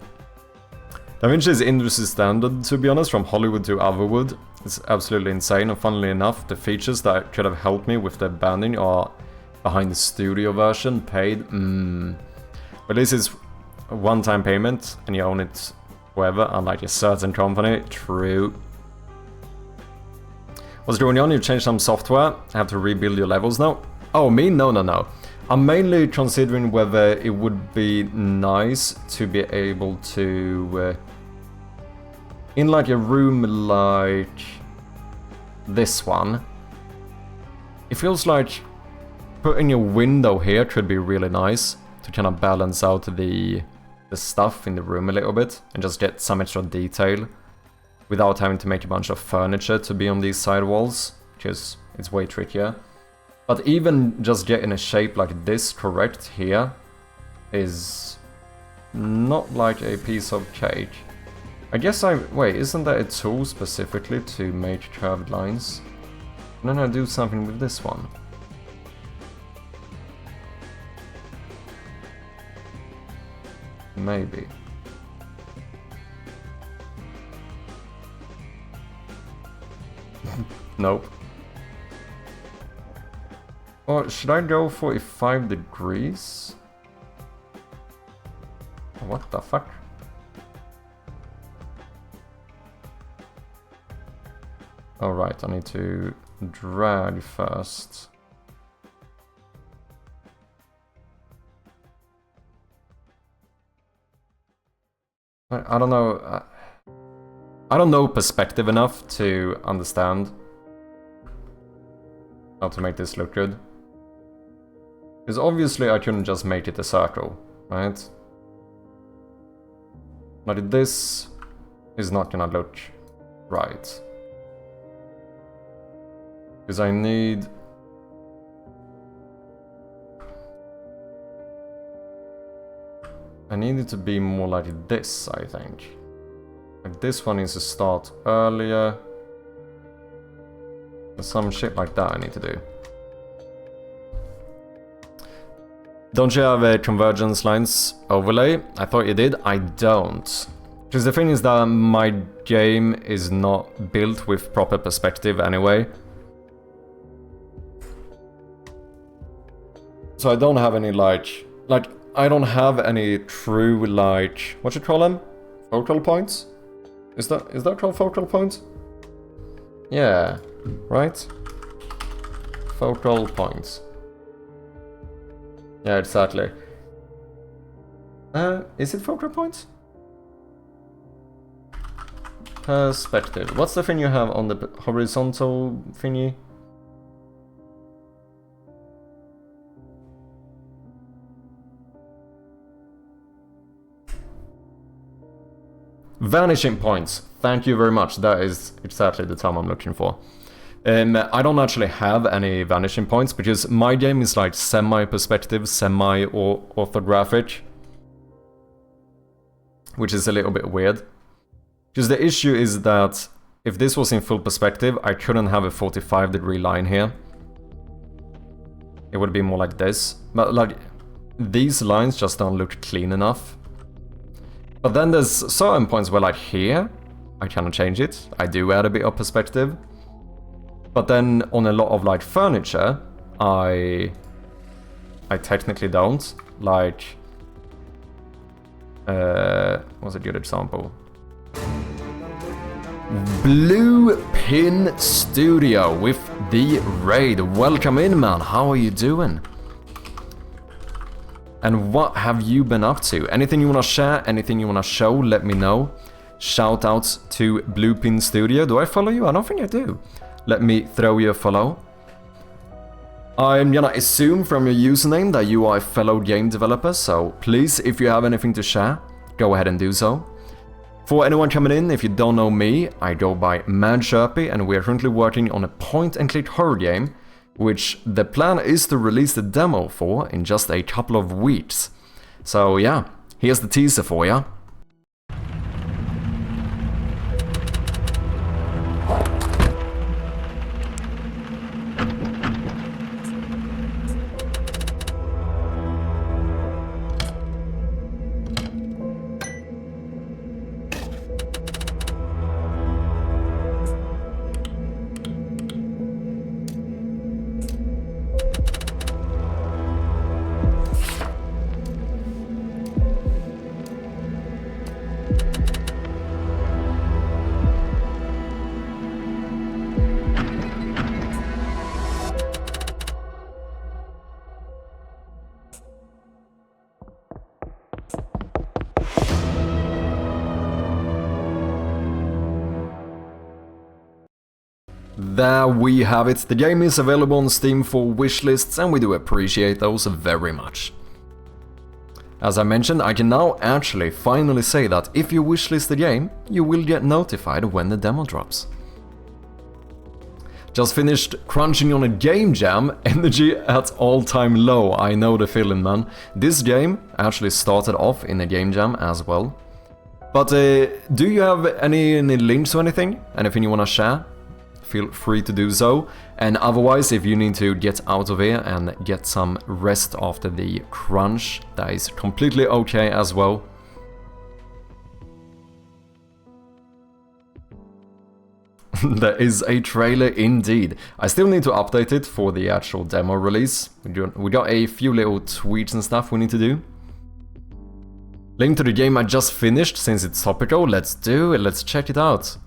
DaVinci is industry standard, to be honest, from Hollywood to Otherwood. It's absolutely insane, and funnily enough, the features that could have helped me with the banding are behind the studio version, paid. But this is a one-time payment, and you own it wherever, unlike a certain company. True. What's going on? You changed some software? I have to rebuild your levels now? Oh, me? No, no, no. I'm mainly considering whether it would be nice to be able to... in like a room like this one, it feels like putting a window here could be really nice to kind of balance out the stuff in the room a little bit and just get some extra detail without having to make a bunch of furniture to be on these side walls, because it's way trickier. But even just getting a shape like this correct here is not like a piece of cake. I guess wait, isn't there a tool specifically to make curved lines? And then I do something with this one. Maybe. Nope. Or should I go 45 degrees? What the fuck? Alright, I need to drag first. I don't know. I don't know perspective enough to understand how to make this look good. Because obviously I couldn't just make it a circle, right? Like this is not gonna look right. Because I need... it to be more like this, I think. Like this one needs to start earlier. There's some shit like that I need to do. Don't you have a convergence lines overlay? I thought you did. I don't. Because the thing is that my game is not built with proper perspective anyway. So I don't have any like I don't have any true like, what you call them? Focal points? Is that called focal points? Yeah, right? Focal points. Yeah, exactly. Is it focal points? Perspective. What's the thing you have on the horizontal thingy? Vanishing points. Thank you very much. That is exactly the term I'm looking for. I don't actually have any vanishing points because my game is like semi-perspective, semi-orthographic. Which is a little bit weird. Because the issue is that if this was in full perspective, I couldn't have a 45-degree line here. It would be more like this. But like, these lines just don't look clean enough. But then there's certain points where like here, I cannot change it. I do add a bit of perspective. But then on a lot of like furniture, I technically don't. Like, what's a good example? Blue Pin Studio with the raid. Welcome in, man. How are you doing? And what have you been up to? Anything you want to share? Anything you want to show? Let me know. Shout outs to Blue Pin Studio. Do I follow you? I don't think I do. Let me throw you a follow. I'm gonna assume from your username that you are a fellow game developer, so please, if you have anything to share, go ahead and do so. For anyone coming in, if you don't know me, I go by MadSherpy, and we are currently working on a point-and-click horror game, which the plan is to release the demo for in just a couple of weeks. So yeah, here's the teaser for ya. There we have it. The game is available on Steam for wishlists, and we do appreciate those very much. As I mentioned, I can now actually finally say that if you wishlist the game, you will get notified when the demo drops. Just finished crunching on a game jam, energy at all-time low. I know the feeling, man. This game actually started off in a game jam as well. But do you have any links or anything? Anything you want to share? Feel free to do so. And otherwise, if you need to get out of here and get some rest after the crunch, that is completely okay as well. There is a trailer indeed. I still need to update it for the actual demo release. We got a few little tweaks and stuff we need to do. Link to the game I just finished, since it's topical. Let's do it, let's check it out.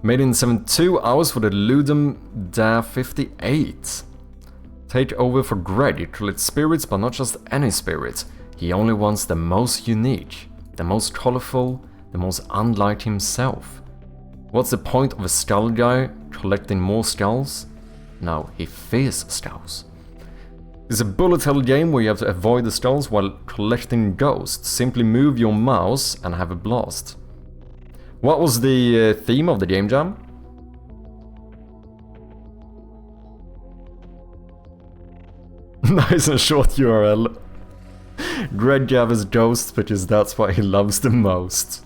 Made in 72 hours for the Ludum Dare 58. Take over for Greg. You collect spirits, but not just any spirit. He only wants the most unique, the most colorful, the most unlike himself. What's the point of a skull guy collecting more skulls? No, he fears skulls. It's a bullet hell game where you have to avoid the skulls while collecting ghosts. Simply move your mouse and have a blast. What was the theme of the game jam? Nice and short URL. Greg gathers ghosts because that's what he loves the most.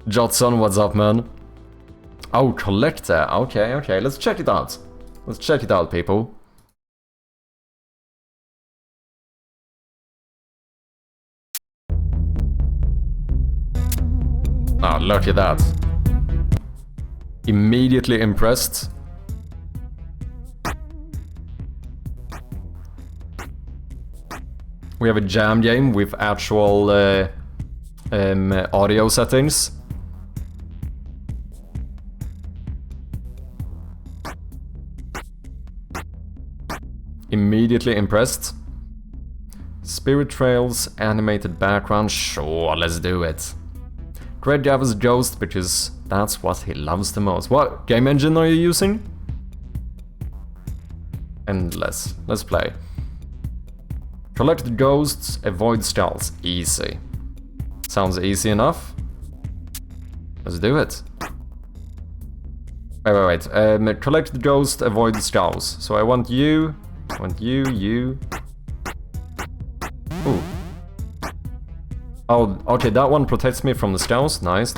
Jotson, what's up, man? Oh, collector. Okay, okay. Let's check it out. Let's check it out, people. Oh, look at that. Immediately impressed. We have a jam game with actual audio settings. Immediately impressed. Spirit trails, animated background, sure, let's do it. Great Java's Ghost, because that's what he loves the most. What game engine are you using? Endless. Let's play. Collect ghosts, avoid skulls. Easy. Sounds easy enough. Let's do it. Wait. Collect the ghost, avoid the skulls. So I want you. You. Ooh. Oh, okay, that one protects me from the skulls. Nice.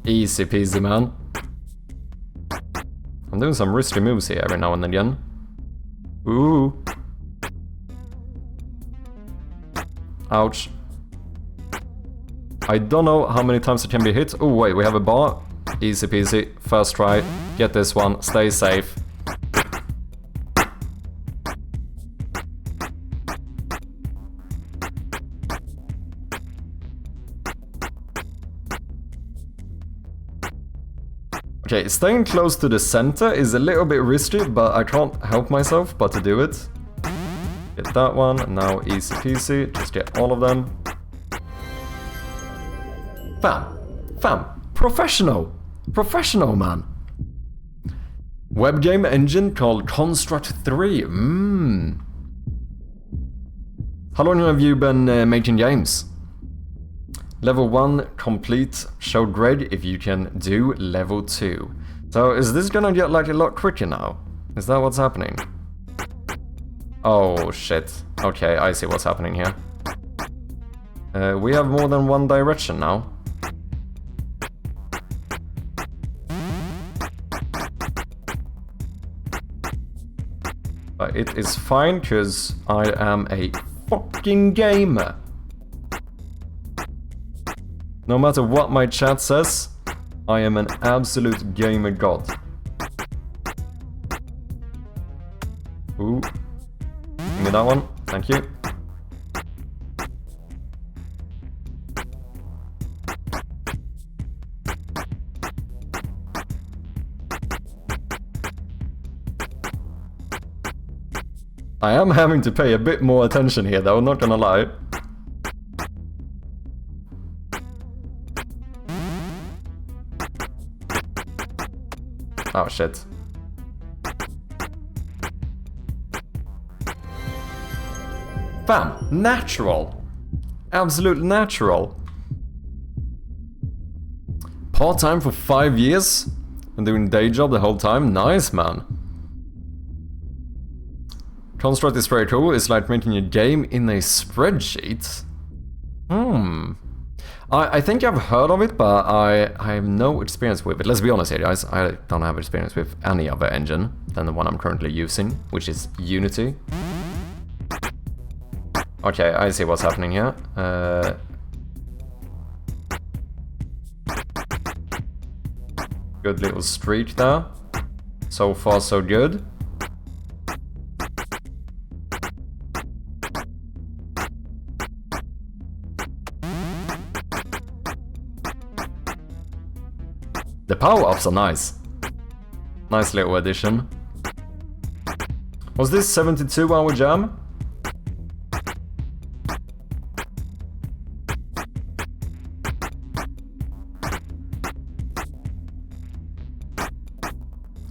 Easy peasy, man. I'm doing some risky moves here every now and again. Ooh. Ouch. I don't know how many times it can be hit. Oh wait, we have a bar. Easy peasy. First try. Get this one. Stay safe. Okay, staying close to the center is a little bit risky, but I can't help myself but to do it. Get that one. Now easy peasy. Just get all of them. Fam. Professional, man. Web game engine called Construct 3. How long have you been making games? Level 1 complete. Show Greg if you can do level 2. So is this gonna get like a lot quicker now? Is that what's happening? Oh shit. Okay, I see what's happening here. We have more than one direction now. But it is fine, because I am a fucking gamer. No matter what my chat says, I am an absolute gamer god. Ooh. Give me that one. Thank you. I am having to pay a bit more attention here though, not gonna lie. Oh shit. Fam, natural. Absolute natural. Part-time for 5 years? And doing day job the whole time? Nice, man. Construct is very cool. It's like making a game in a spreadsheet. I think I've heard of it, but I have no experience with it. Let's be honest here, guys. I don't have experience with any other engine than the one I'm currently using, which is Unity. Okay, I see what's happening here. Good little streak there. So far, so good. The power-ups are nice. Nice little addition. Was this 72-hour jam?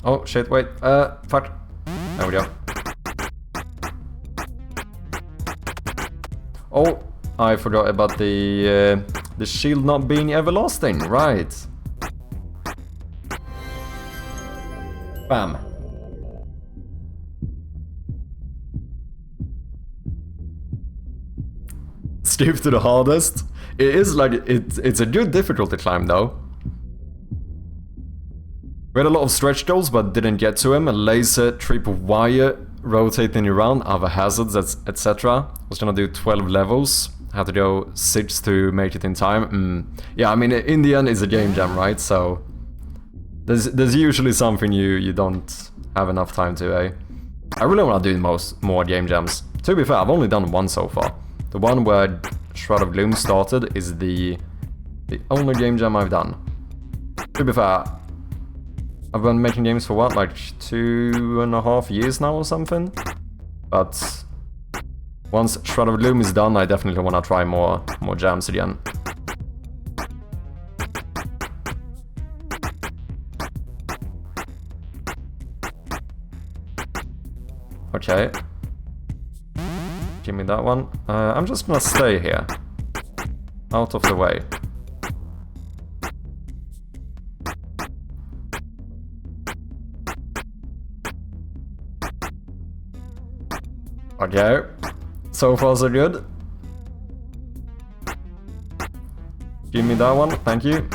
Oh shit, wait, fuck. There we go. Oh, I forgot about the shield not being everlasting, right. Bam. steep to the hardest. It is like, it's a good difficulty climb though. We had a lot of stretch goals but didn't get to him. A laser, triple wire, rotating around, other hazards, etc. Was gonna do 12 levels. Had to go 6 to make it in time. Yeah, I mean, in the end it's a game jam, right? So there's usually something you don't have enough time to, eh? I really want to do more game jams. To be fair, I've only done one so far. The one where Shroud of Gloom started is the only game jam I've done. To be fair, I've been making games for what, like 2.5 years now or something? But once Shroud of Gloom is done, I definitely want to try more jams again. Okay. Give me that one. I'm just gonna stay here. Out of the way. Okay. So far so good. Give me that one, thank you.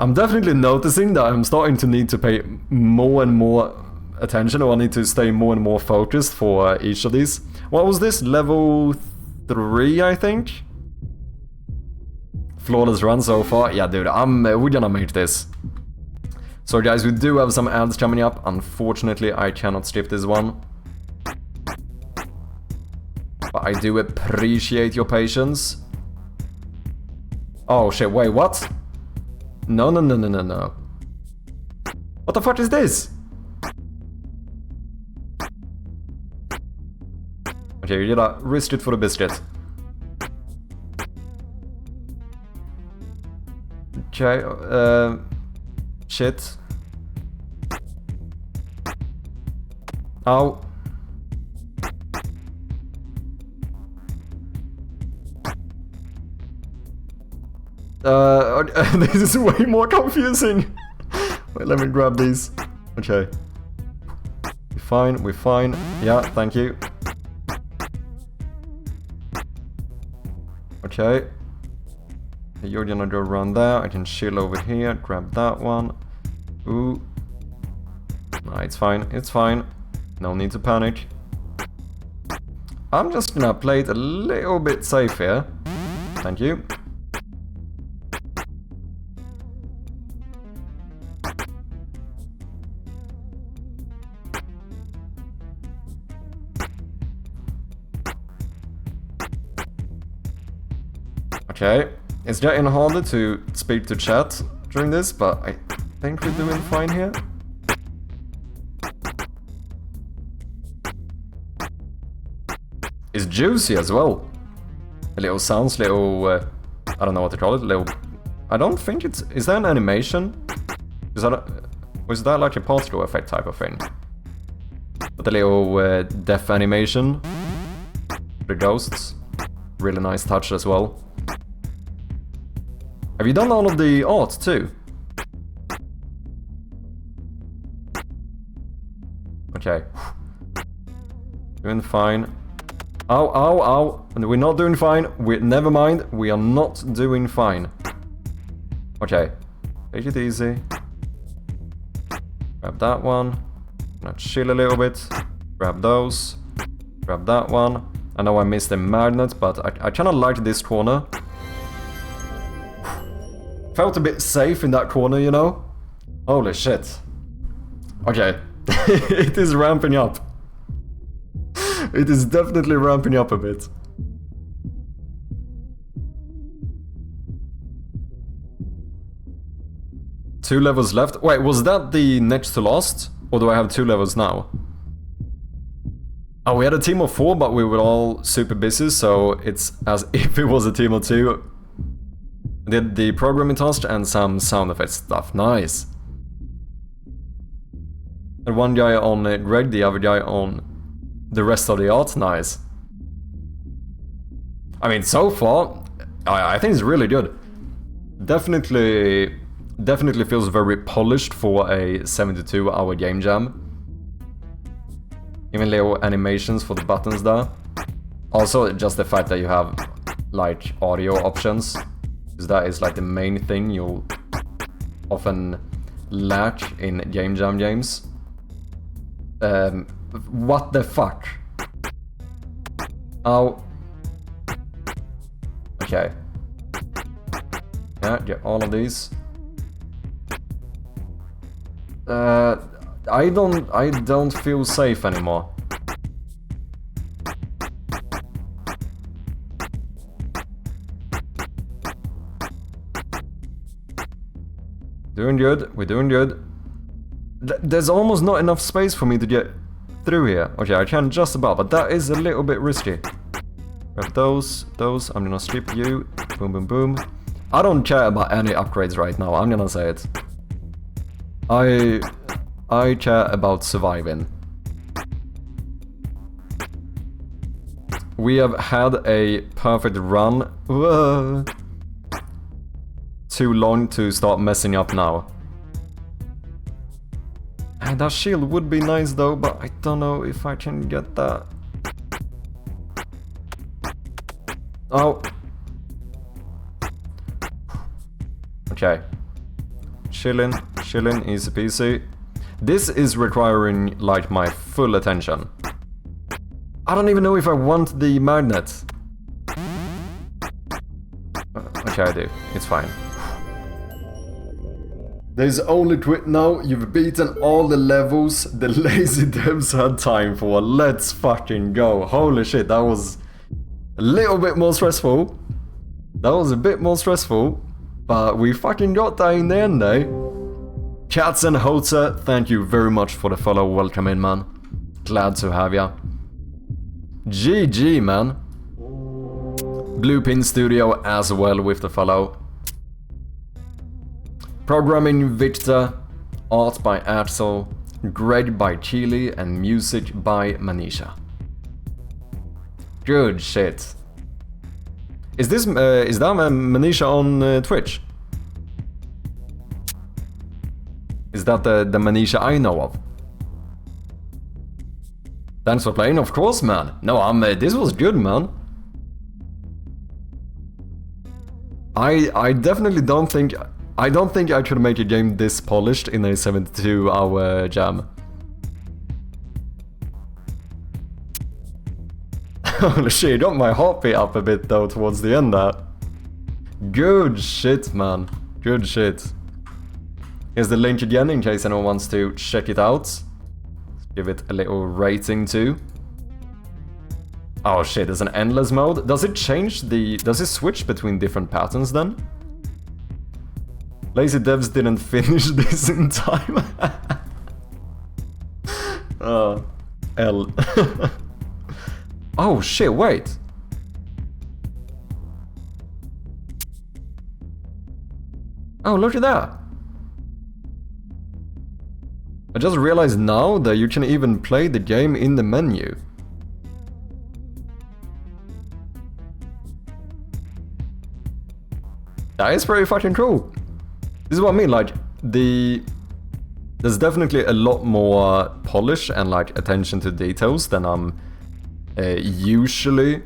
I'm definitely noticing that I'm starting to need to pay more and more attention, or I need to stay more and more focused for each of these. What was this? Level 3, I think? Flawless run so far. Yeah, dude, we're gonna make this. So guys, we do have some ads coming up. Unfortunately, I cannot skip this one. But I do appreciate your patience. Oh shit, wait, what? No. What the fuck is this? Okay, you gotta risk it for the biscuit. Okay, shit. Ow. This is way more confusing. Wait, let me grab these. Okay. We're fine. Yeah, thank you. Okay. You're gonna go around there. I can chill over here, grab that one. Ooh. Nah, it's fine. No need to panic. I'm just gonna play it a little bit safe here. Thank you. Okay, it's getting harder to speak to chat during this, but I think we're doing fine here. It's juicy as well. A little sounds, little, I don't know what to call it, little... I don't think it's... Is that an animation? Was that like a particle effect type of thing? But a little death animation. The ghosts. Really nice touch as well. Have you done all of the art too? Okay. Doing fine. Ow. We're not doing fine. Never mind. We are not doing fine. Okay. Take it easy. Grab that one. Gonna chill a little bit. Grab those. Grab that one. I know I missed the magnet, but I kinda like this corner. Felt a bit safe in that corner, you know? Holy shit. Okay. It is ramping up. It is definitely ramping up a bit. Two levels left. Wait, was that the next to last? Or do I have 2 levels now? Oh, we had a team of 4, but we were all super busy, so it's as if it was a team of 2. Did the programming task and some sound effects stuff. Nice. And one guy on Greg, the other guy on the rest of the art. Nice. I mean, so far, I think it's really good. Definitely Definitely feels very polished for a 72-hour game jam. Even little animations for the buttons there. Also, just the fact that you have, like, audio options. Because that is, like, the main thing you'll often lack in game jam games. What the fuck? Oh. Okay. Yeah, get all of these. I don't feel safe anymore. Doing good, we're doing good. There's almost not enough space for me to get through here. Okay, I can just about, but that is a little bit risky. Grab those, I'm gonna strip you. Boom, boom, boom. I don't care about any upgrades right now, I'm gonna say it. I care about surviving. We have had a perfect run. Whoa. Too long to start messing up now. And that shield would be nice though, but I don't know if I can get that. Oh. Okay. Chillin', easy peasy. This is requiring, like, my full attention. I don't even know if I want the magnet. Okay, I do. It's fine. There's only quit now. You've beaten all the levels the lazy devs had time for. Let's fucking go. Holy shit, that was a little bit more stressful. That was a bit more stressful. But we fucking got that in the end, eh? Cats and Hota, thank you very much for the follow. Welcome in, man. Glad to have ya. GG, man. Bluepin Studio as well with the follow. Programming Victor, art by Axel, Greg by Chili, and music by Manisha. Good shit. Is that Manisha on Twitch? Is that the Manisha I know of? Thanks for playing, of course, man. No, this was good, man. I definitely don't think I could make a game this polished in a 72-hour jam. Holy shit, got my heartbeat up a bit though towards the end there. Good shit, man. Good shit. Here's the link again in case anyone wants to check it out. Let's give it a little rating too. Oh shit, there's an endless mode. Does it change does it switch between different patterns then? Lazy devs didn't finish this in time. Oh, L. Oh shit, wait. Oh, look at that. I just realized now that you can even play the game in the menu. That is pretty fucking cool. This is what I mean, like, there's definitely a lot more polish and, like, attention to details than I'm usually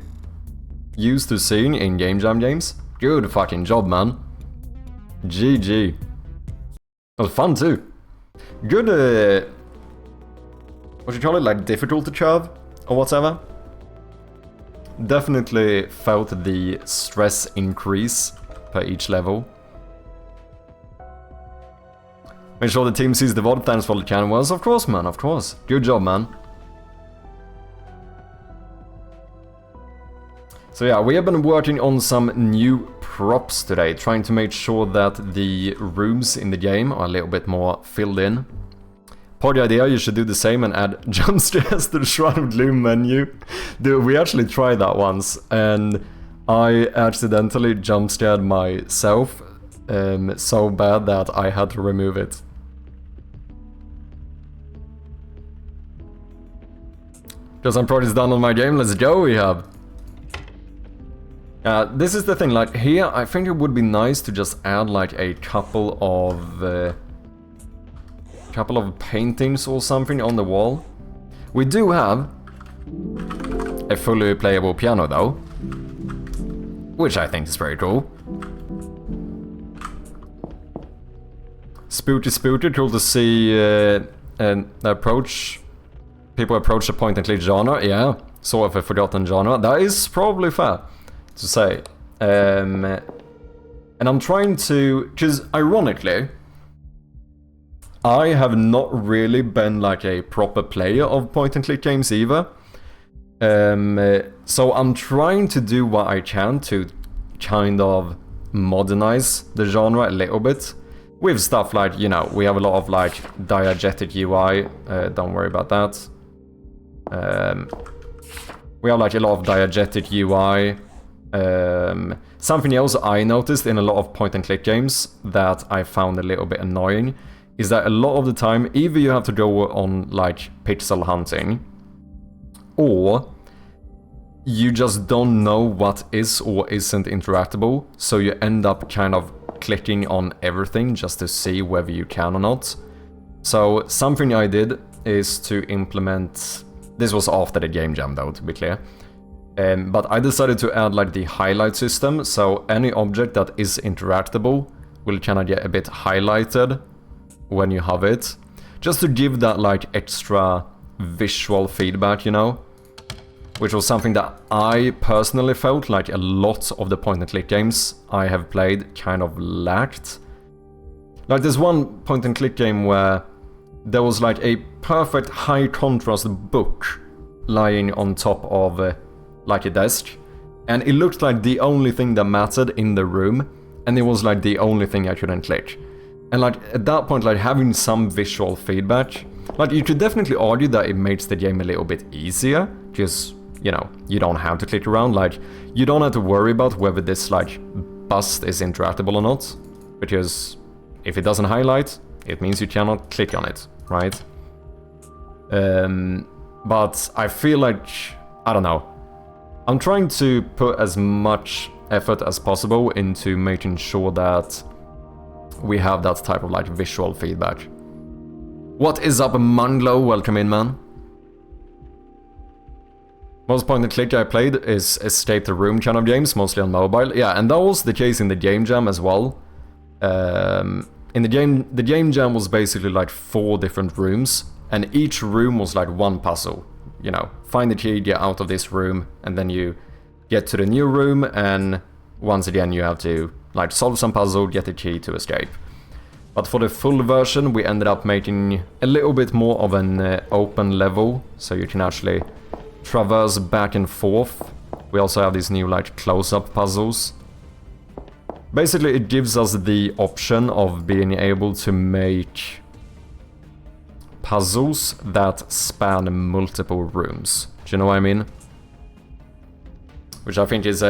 used to seeing in game jam games. Good fucking job, man. GG. It was fun too. Good, what you call it, like difficulty curve or whatever. Definitely felt the stress increase per each level. Make sure the team sees the VOD, thanks for the channel. Well, of course, man, of course. Good job, man. So yeah, we have been working on some new props today, trying to make sure that the rooms in the game are a little bit more filled in. Part of the idea, you should do the same and add jump scares to the Shroud of Gloom menu. Dude, we actually tried that once, and I accidentally jump scared myself so bad that I had to remove it. Because I'm probably done on my game, let's go, we have. This is the thing, like here I think it would be nice to just add like a couple of paintings or something on the wall. We do have a fully playable piano though, which I think is very cool. Spooty, cool to see people approach the point and click genre. Yeah, sort of a forgotten genre. That is probably fair to say. And I'm trying to, because ironically, I have not really been like a proper player of point and click games either. So I'm trying to do what I can to kind of modernize the genre a little bit. With stuff like, you know, we have a lot of like diegetic UI, don't worry about that. We have like a lot of diegetic UI. Something else I noticed in a lot of point and click games that I found a little bit annoying is that a lot of the time either you have to go on like pixel hunting, or you just don't know what is or isn't interactable, so you end up kind of clicking on everything just to see whether you can or not. So something I did is to implement, this was after the game jam though, to be clear, but I decided to add like the highlight system, so any object that is interactable will kind of get a bit highlighted when you have it, just to give that like extra visual feedback, you know, which was something that I personally felt like a lot of the point and click games I have played kind of lacked. Like there's one point and click game where there was like a perfect high contrast book lying on top of like a desk, and it looked like the only thing that mattered in the room, and it was like the only thing I couldn't click. And like at that point, like having some visual feedback, like you could definitely argue that it makes the game a little bit easier, because, you know, you don't have to click around, like you don't have to worry about whether this like bust is interactable or not, because if it doesn't highlight, it means you cannot click on it, right? But I feel like, I don't know, I'm trying to put as much effort as possible into making sure that we have that type of like visual feedback. What is up, Munglo? Welcome in, man. Most point and click I played is escape the room kind of games, mostly on mobile. Yeah, and that was the case in the game jam as well. In the game jam was basically like 4 different rooms, and each room was like one puzzle. You know, find the key, get out of this room, and then you get to the new room, and once again you have to like solve some puzzle, get the key to escape. But for the full version, we ended up making a little bit more of an open level, so you can actually traverse back and forth. We also have these new like close-up puzzles. Basically, it gives us the option of being able to make puzzles that span multiple rooms. Do you know what I mean? Which I think is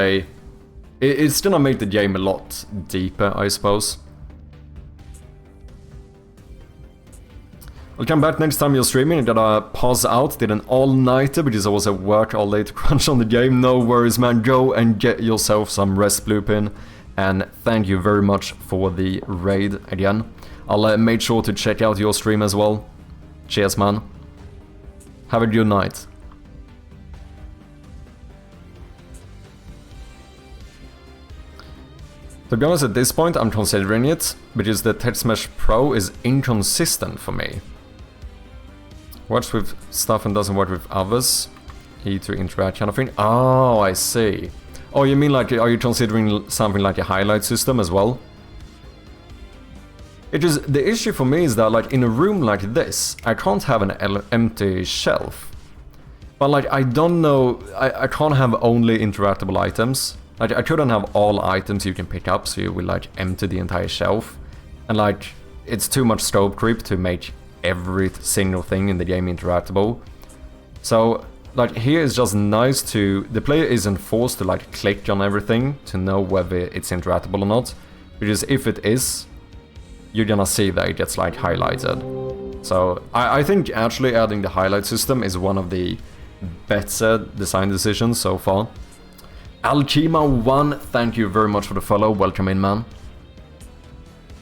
it's gonna make the game a lot deeper, I suppose. I'll come back next time you're streaming. I gotta pause out, did an all-nighter because I was at work all day to crunch on the game. No worries, man. Go and get yourself some rest, Bluepin. And thank you very much for the raid again. I'll make sure to check out your stream as well. Cheers, man. Have a good night. To be honest, at this point I'm considering it, because the Text Mesh Pro is inconsistent for me. Works with stuff and doesn't work with others. E to interact kind of thing. Oh, I see. Oh, you mean like, are you considering something like a highlight system as well? The issue for me is that like in a room like this, I can't have an empty shelf. But like I don't know, I can't have only interactable items. Like I couldn't have all items you can pick up, so you will like empty the entire shelf. And like it's too much scope creep to make every single thing in the game interactable. So like here is just nice to, the player isn't forced to like click on everything to know whether it's interactable or not. Because if it is, you're gonna see that it gets like highlighted. So I think actually adding the highlight system is one of the better design decisions so far. Alchima1, thank you very much for the follow. Welcome in, man.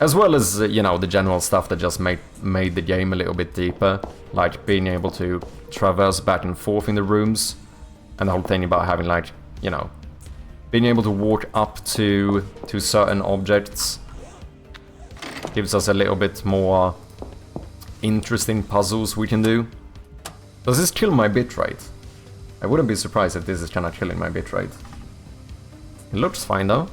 As well as, you know, the general stuff that just made the game a little bit deeper. Like being able to traverse back and forth in the rooms. And the whole thing about having, like, you know, being able to walk up to certain objects. Gives us a little bit more interesting puzzles we can do. Does this kill my bitrate? I wouldn't be surprised if this is kind of killing my bitrate. It looks fine though.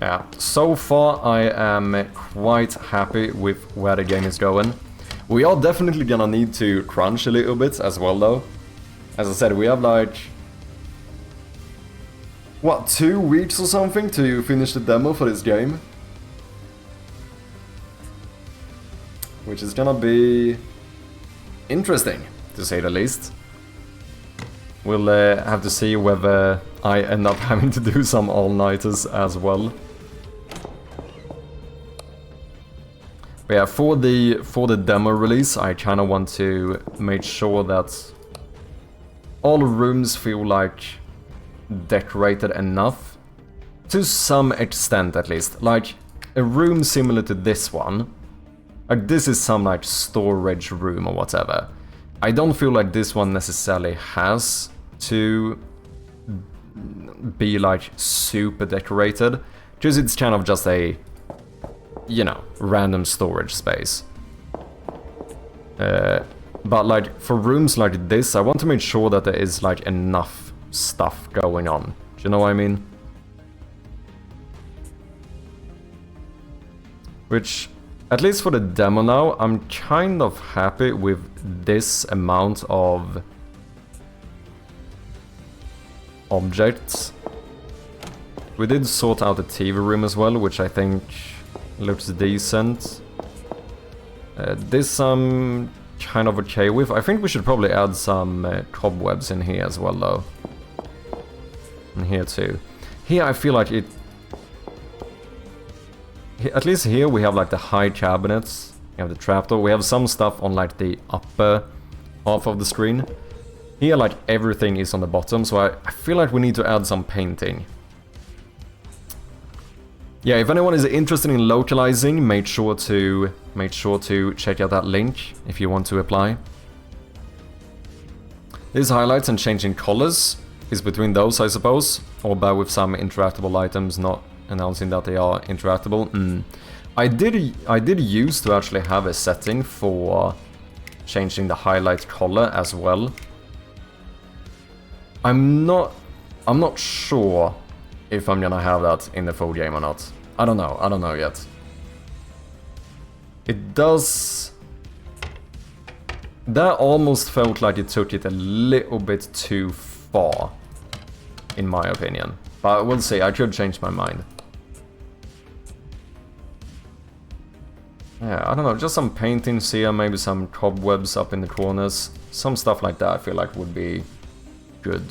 Yeah, so far I am quite happy with where the game is going. We are definitely gonna need to crunch a little bit as well though. As I said, we have like... what, 2 weeks or something to finish the demo for this game? Which is gonna be interesting, to say the least. We'll have to see whether I end up having to do some all-nighters as well. But yeah, for the demo release, I kind of want to make sure that all rooms feel like decorated enough. To some extent, at least. Like, a room similar to this one. Like, this is some, like, storage room or whatever. I don't feel like this one necessarily has to be, like, super decorated. Because it's kind of just a, you know, random storage space. But, like, for rooms like this, I want to make sure that there is, like, enough stuff going on. Do you know what I mean? Which, at least for the demo now, I'm kind of happy with this amount of objects. We did sort out the TV room as well, which I think looks decent. This I'm kind of okay with. I think we should probably add some cobwebs in here as well though. And here too. Here I feel like it... at least here we have like the high cabinets. We have the trapdoor. We have some stuff on like the upper half of the screen. Here like everything is on the bottom, so I feel like we need to add some painting. Yeah, if anyone is interested in localizing, make sure to check out that link if you want to apply. These highlights and changing colors is between those, I suppose, or bear with some interactable items not announcing that they are interactable. I did use to actually have a setting for changing the highlight color as well. I'm not sure if I'm gonna have that in the full game or not. I don't know yet. It does... that almost felt like it took it a little bit too far, in my opinion. But we'll see, I could change my mind. Yeah, I don't know, just some paintings here, maybe some cobwebs up in the corners. Some stuff like that I feel like would be good.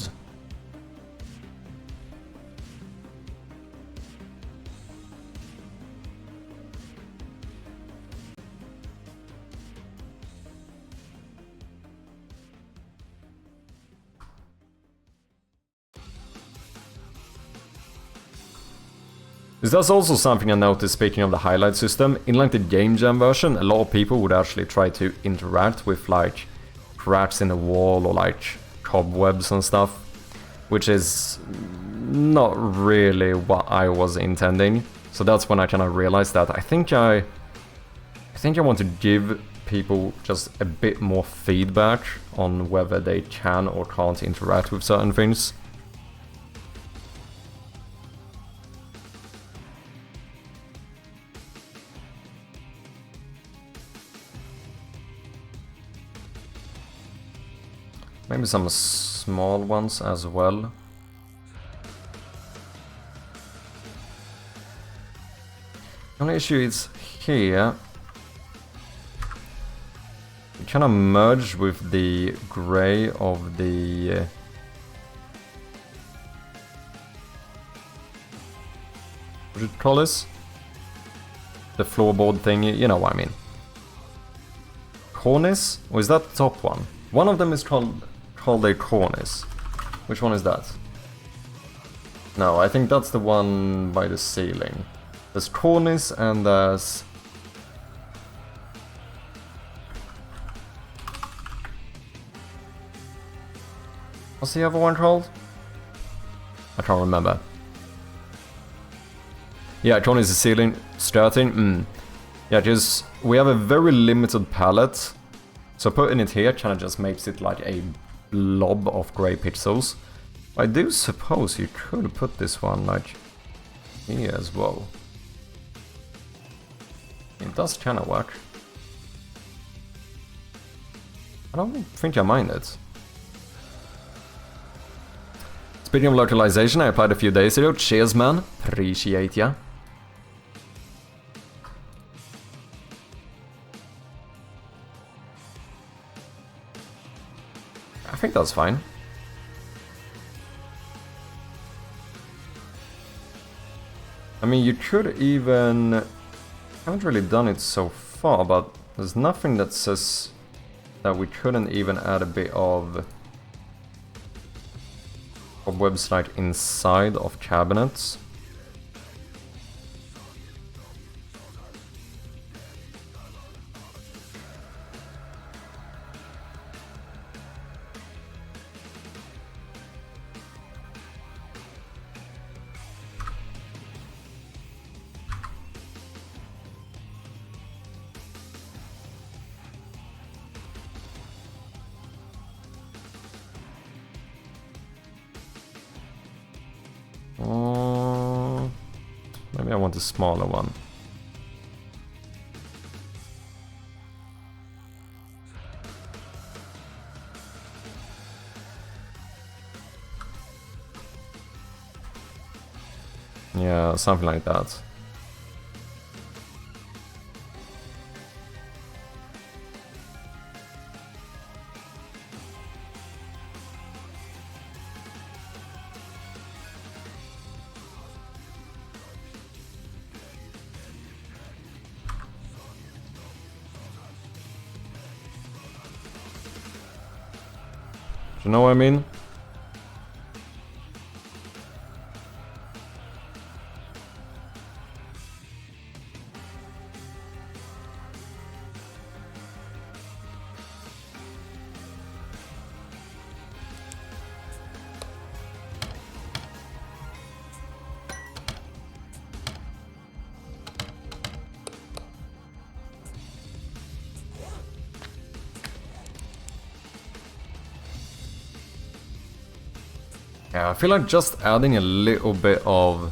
That's also something I noticed speaking of the highlight system. In like the game jam version, a lot of people would actually try to interact with like cracks in the wall or like cobwebs and stuff, which is not really what I was intending. So that's when I kind of realized that I think I want to give people just a bit more feedback on whether they can or can't interact with certain things. Maybe some small ones as well. The only issue is here. It kind of merged with the grey of the... what do you call this? the floorboard thing, you know what I mean. Cornice? Or is that the top one? One of them is called a cornice. Which one is that? No, I think that's the one by the ceiling. There's cornice and there's... What's the other one called? I can't remember. Yeah, cornice is ceiling, skirting. Yeah, just we have a very limited palette. So putting it here kind of just makes it like a blob of grey pixels. I do suppose you could put this one like here as well. It does kind of work. I don't think I mind it. Speaking of localization, I applied a few days ago. Cheers, man. Appreciate ya. I think that's fine. I mean, you could even... I haven't really done it so far, but there's nothing that says that we couldn't even add a bit of website inside of cabinets. Maybe I want a smaller one. Yeah, something like that. You know what I mean? Yeah, I feel like just adding a little bit of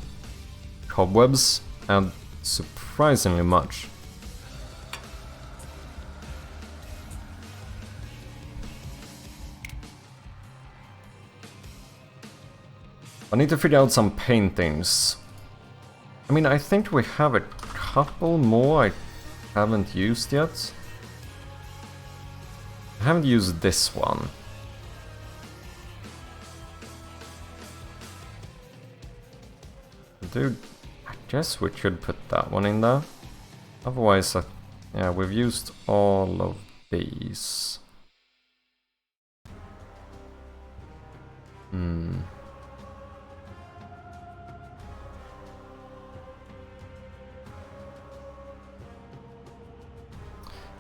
cobwebs and surprisingly much. I need to figure out some paintings. I mean, I think we have a couple more I haven't used yet. I haven't used this one. Dude, I guess we could put that one in there. Otherwise, yeah, we've used all of these.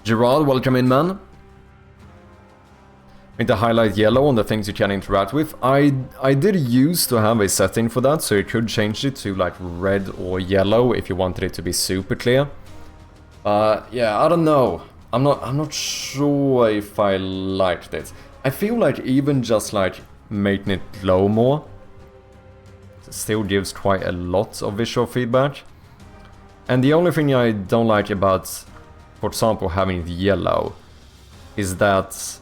Gerard, welcome in, man. Need to highlight yellow on the things you can interact with. I did used to have a setting for that, so you could change it to like red or yellow if you wanted it to be super clear. Yeah, I don't know. I'm not sure if I liked it. I feel like even just like making it glow more still gives quite a lot of visual feedback. And the only thing I don't like about, for example, having it yellow is that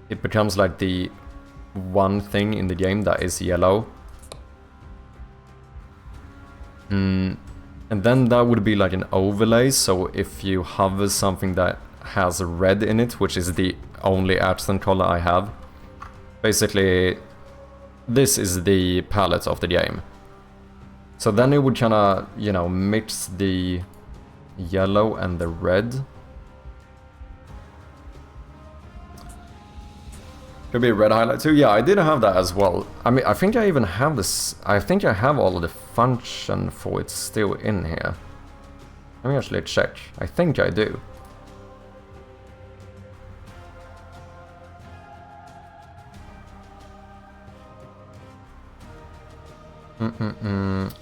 it becomes like the one thing in the game that is yellow. And then that would be like an overlay, so if you hover something that has red in it, which is the only accent color I have, basically this is the palette of the game. So then it would kinda, you know, mix the yellow and the red. Could be a red highlight too. Yeah, I did have that as well. I mean, I think I even have this. I think I have all of the function for it still in here. Let me actually check. I think I do.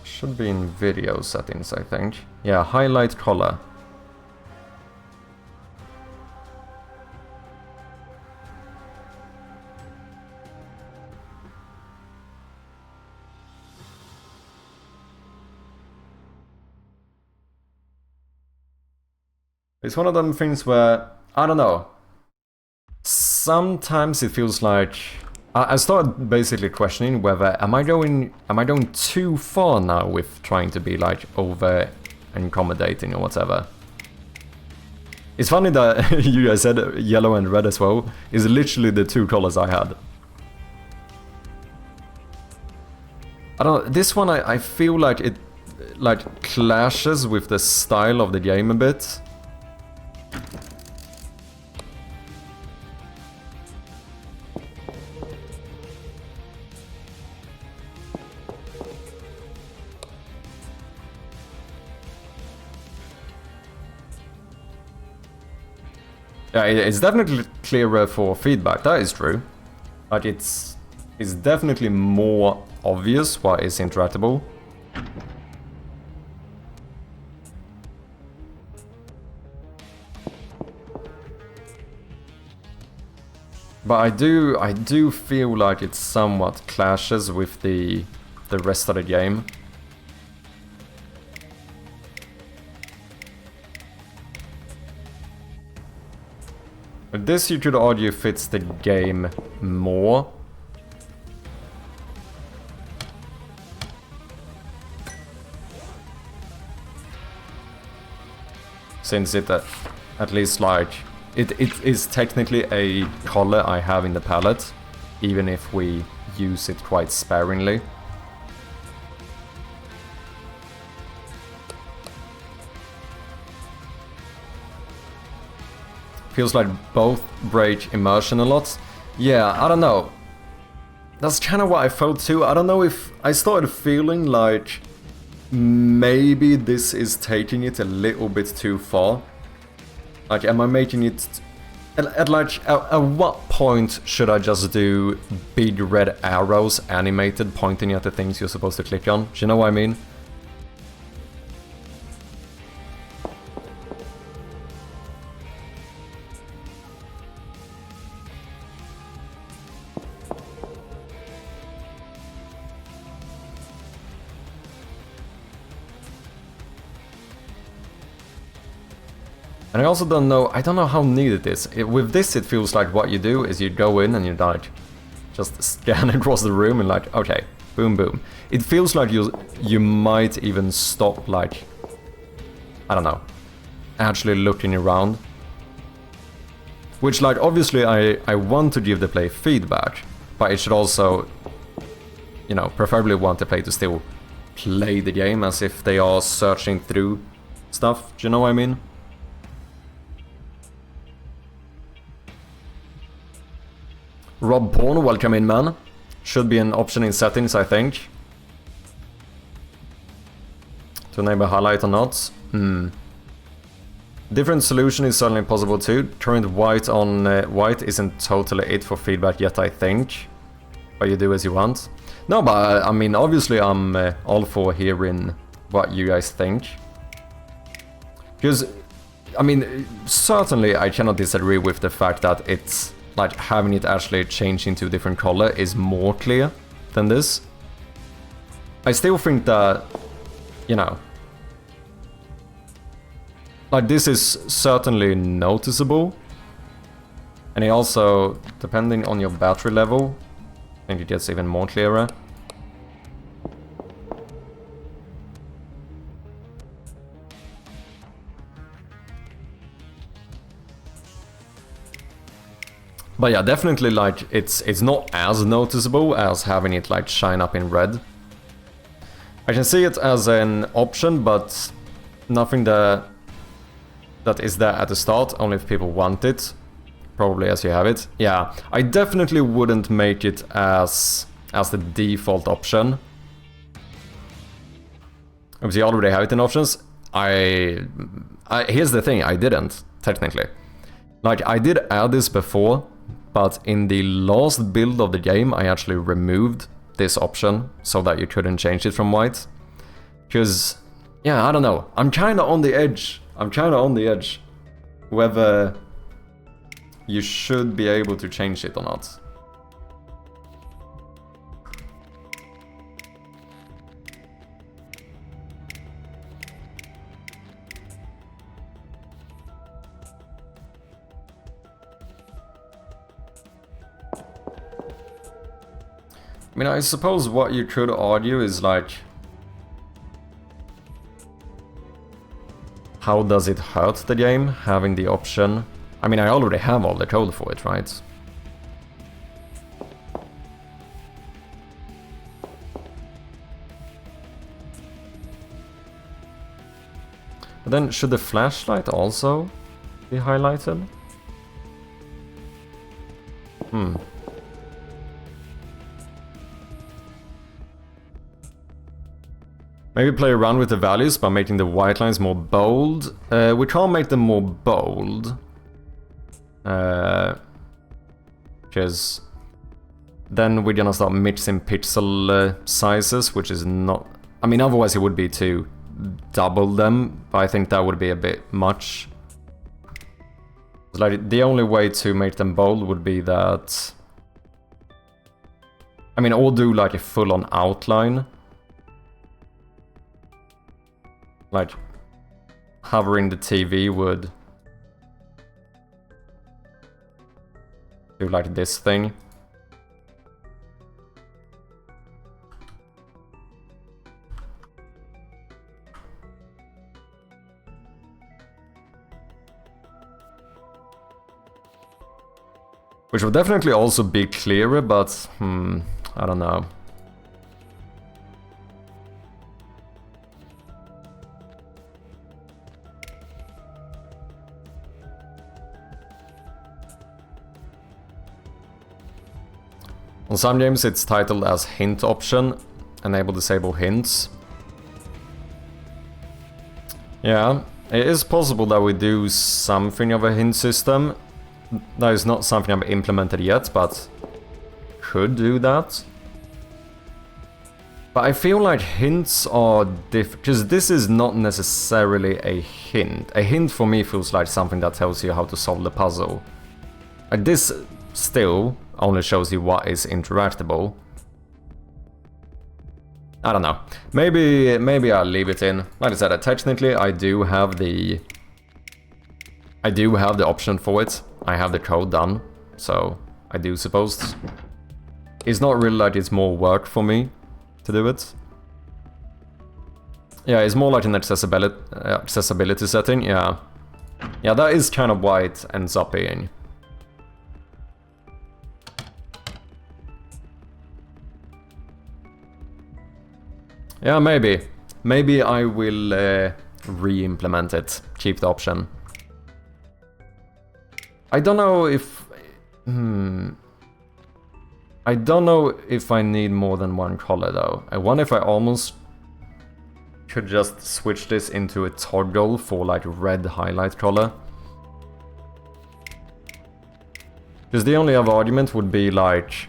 Should be in video settings, I think. Yeah, highlight color. It's one of them things where, I don't know, sometimes it feels like I started basically questioning whether am I going too far now with trying to be like over accommodating or whatever. It's funny that you guys said yellow and red as well is literally the two colors I had. I don't. This one I feel like it like clashes with the style of the game a bit. Yeah, it's definitely clearer for feedback, that is true. Like it's definitely more obvious what is interactable. But I do feel like it somewhat clashes with the rest of the game. But this you could argue fits the game more. Since it at least like it is technically a color I have in the palette, even if we use it quite sparingly. Feels like both break immersion a lot. Yeah, I don't know. That's kind of what I felt too. I don't know if I started feeling like maybe this is taking it a little bit too far. Like, am I making it... At what point should I just do big red arrows animated pointing at the things you're supposed to click on? Do you know what I mean? And I also don't know how neat it is. With this it feels like what you do is you go in and you like just scan across the room and like, okay, boom boom. It feels like you might even stop like, I don't know, actually looking around. Which like obviously I want to give the play feedback, but it should also, you know, preferably want the play to still play the game as if they are searching through stuff, do you know what I mean? Rob Porn, welcome in, man. Should be an option in settings, I think. To enable highlight or not. Different solution is certainly possible too. Current white on white isn't totally it for feedback yet, I think. But you do as you want. No, but I mean, obviously I'm all for hearing what you guys think. Because, I mean, certainly I cannot disagree with the fact that it's like having it actually change into a different color is more clear than this. I still think that, you know, like this is certainly noticeable. And it also, depending on your battery level, I think it gets even more clearer. But yeah, definitely like it's not as noticeable as having it like shine up in red. I can see it as an option, but nothing that that is there at the start, only if people want it. Probably as you have it. Yeah, I definitely wouldn't make it as the default option. Because you already have it in options. Here's the thing, I didn't, technically. Like, I did add this before, but in the last build of the game, I actually removed this option so that you couldn't change it from white. Because, yeah, I don't know. I'm kinda on the edge. Whether you should be able to change it or not. I mean, I suppose what you could argue is like, how does it hurt the game, having the option? I mean, I already have all the code for it, right? But then, should the flashlight also be highlighted? Maybe play around with the values by making the white lines more bold. We can't make them more bold. Because then we're gonna start mixing pixel sizes, which is not... I mean, otherwise it would be to double them, but I think that would be a bit much. Like, the only way to make them bold would be that... I mean, or do like a full-on outline. Like, hovering the TV would do like this thing. Which would definitely also be clearer, but I don't know. On some games it's titled as hint option, enable disable hints. Yeah, it is possible that we do something of a hint system. That is not something I've implemented yet, but could do that. But I feel like hints are different, because this is not necessarily a hint. A hint for me feels like something that tells you how to solve the puzzle. Like this still only shows you what is interactable. I don't know. Maybe I'll leave it in. Like I said, technically I do have the option for it. I have the code done, so I do suppose. It's not really like it's more work for me to do it. Yeah, it's more like an accessibility setting, yeah. Yeah, that is kind of why it ends up being. Yeah, maybe. Maybe I will re-implement it. Keep the option. I don't know if... I don't know if I need more than one color though. I wonder if I almost could just switch this into a toggle for like red highlight color. Because the only other argument would be like...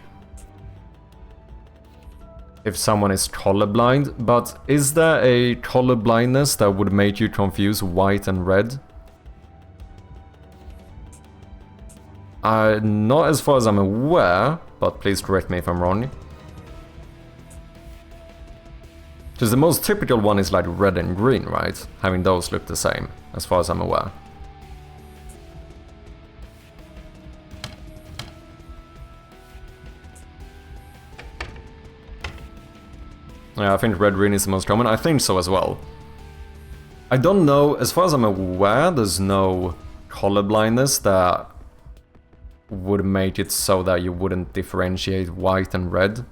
if someone is colorblind, but is there a color blindness that would make you confuse white and red? Not as far as I'm aware, but please correct me if I'm wrong. Because the most typical one is like red and green, right? Having those look the same, as far as I'm aware. Yeah, I think red-green is the most common. I think so as well. I don't know, as far as I'm aware, there's no color blindness that would make it so that you wouldn't differentiate white and red.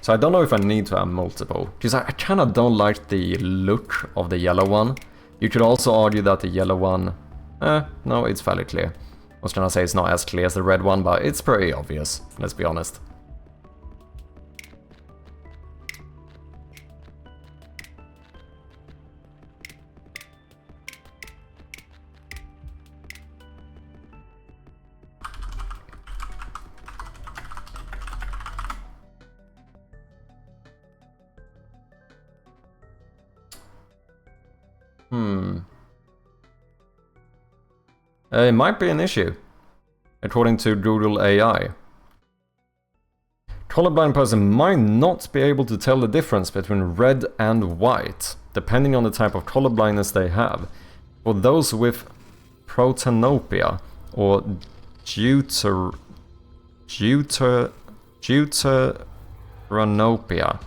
So I don't know if I need to have multiple. Because I kind of don't like the look of the yellow one. You could also argue that the yellow one... no, it's fairly clear. I was trying to say it's not as clear as the red one, but it's pretty obvious, let's be honest. It might be an issue, according to Google AI. Colorblind person might not be able to tell the difference between red and white, depending on the type of color blindness they have. For those with protanopia or deuteranopia,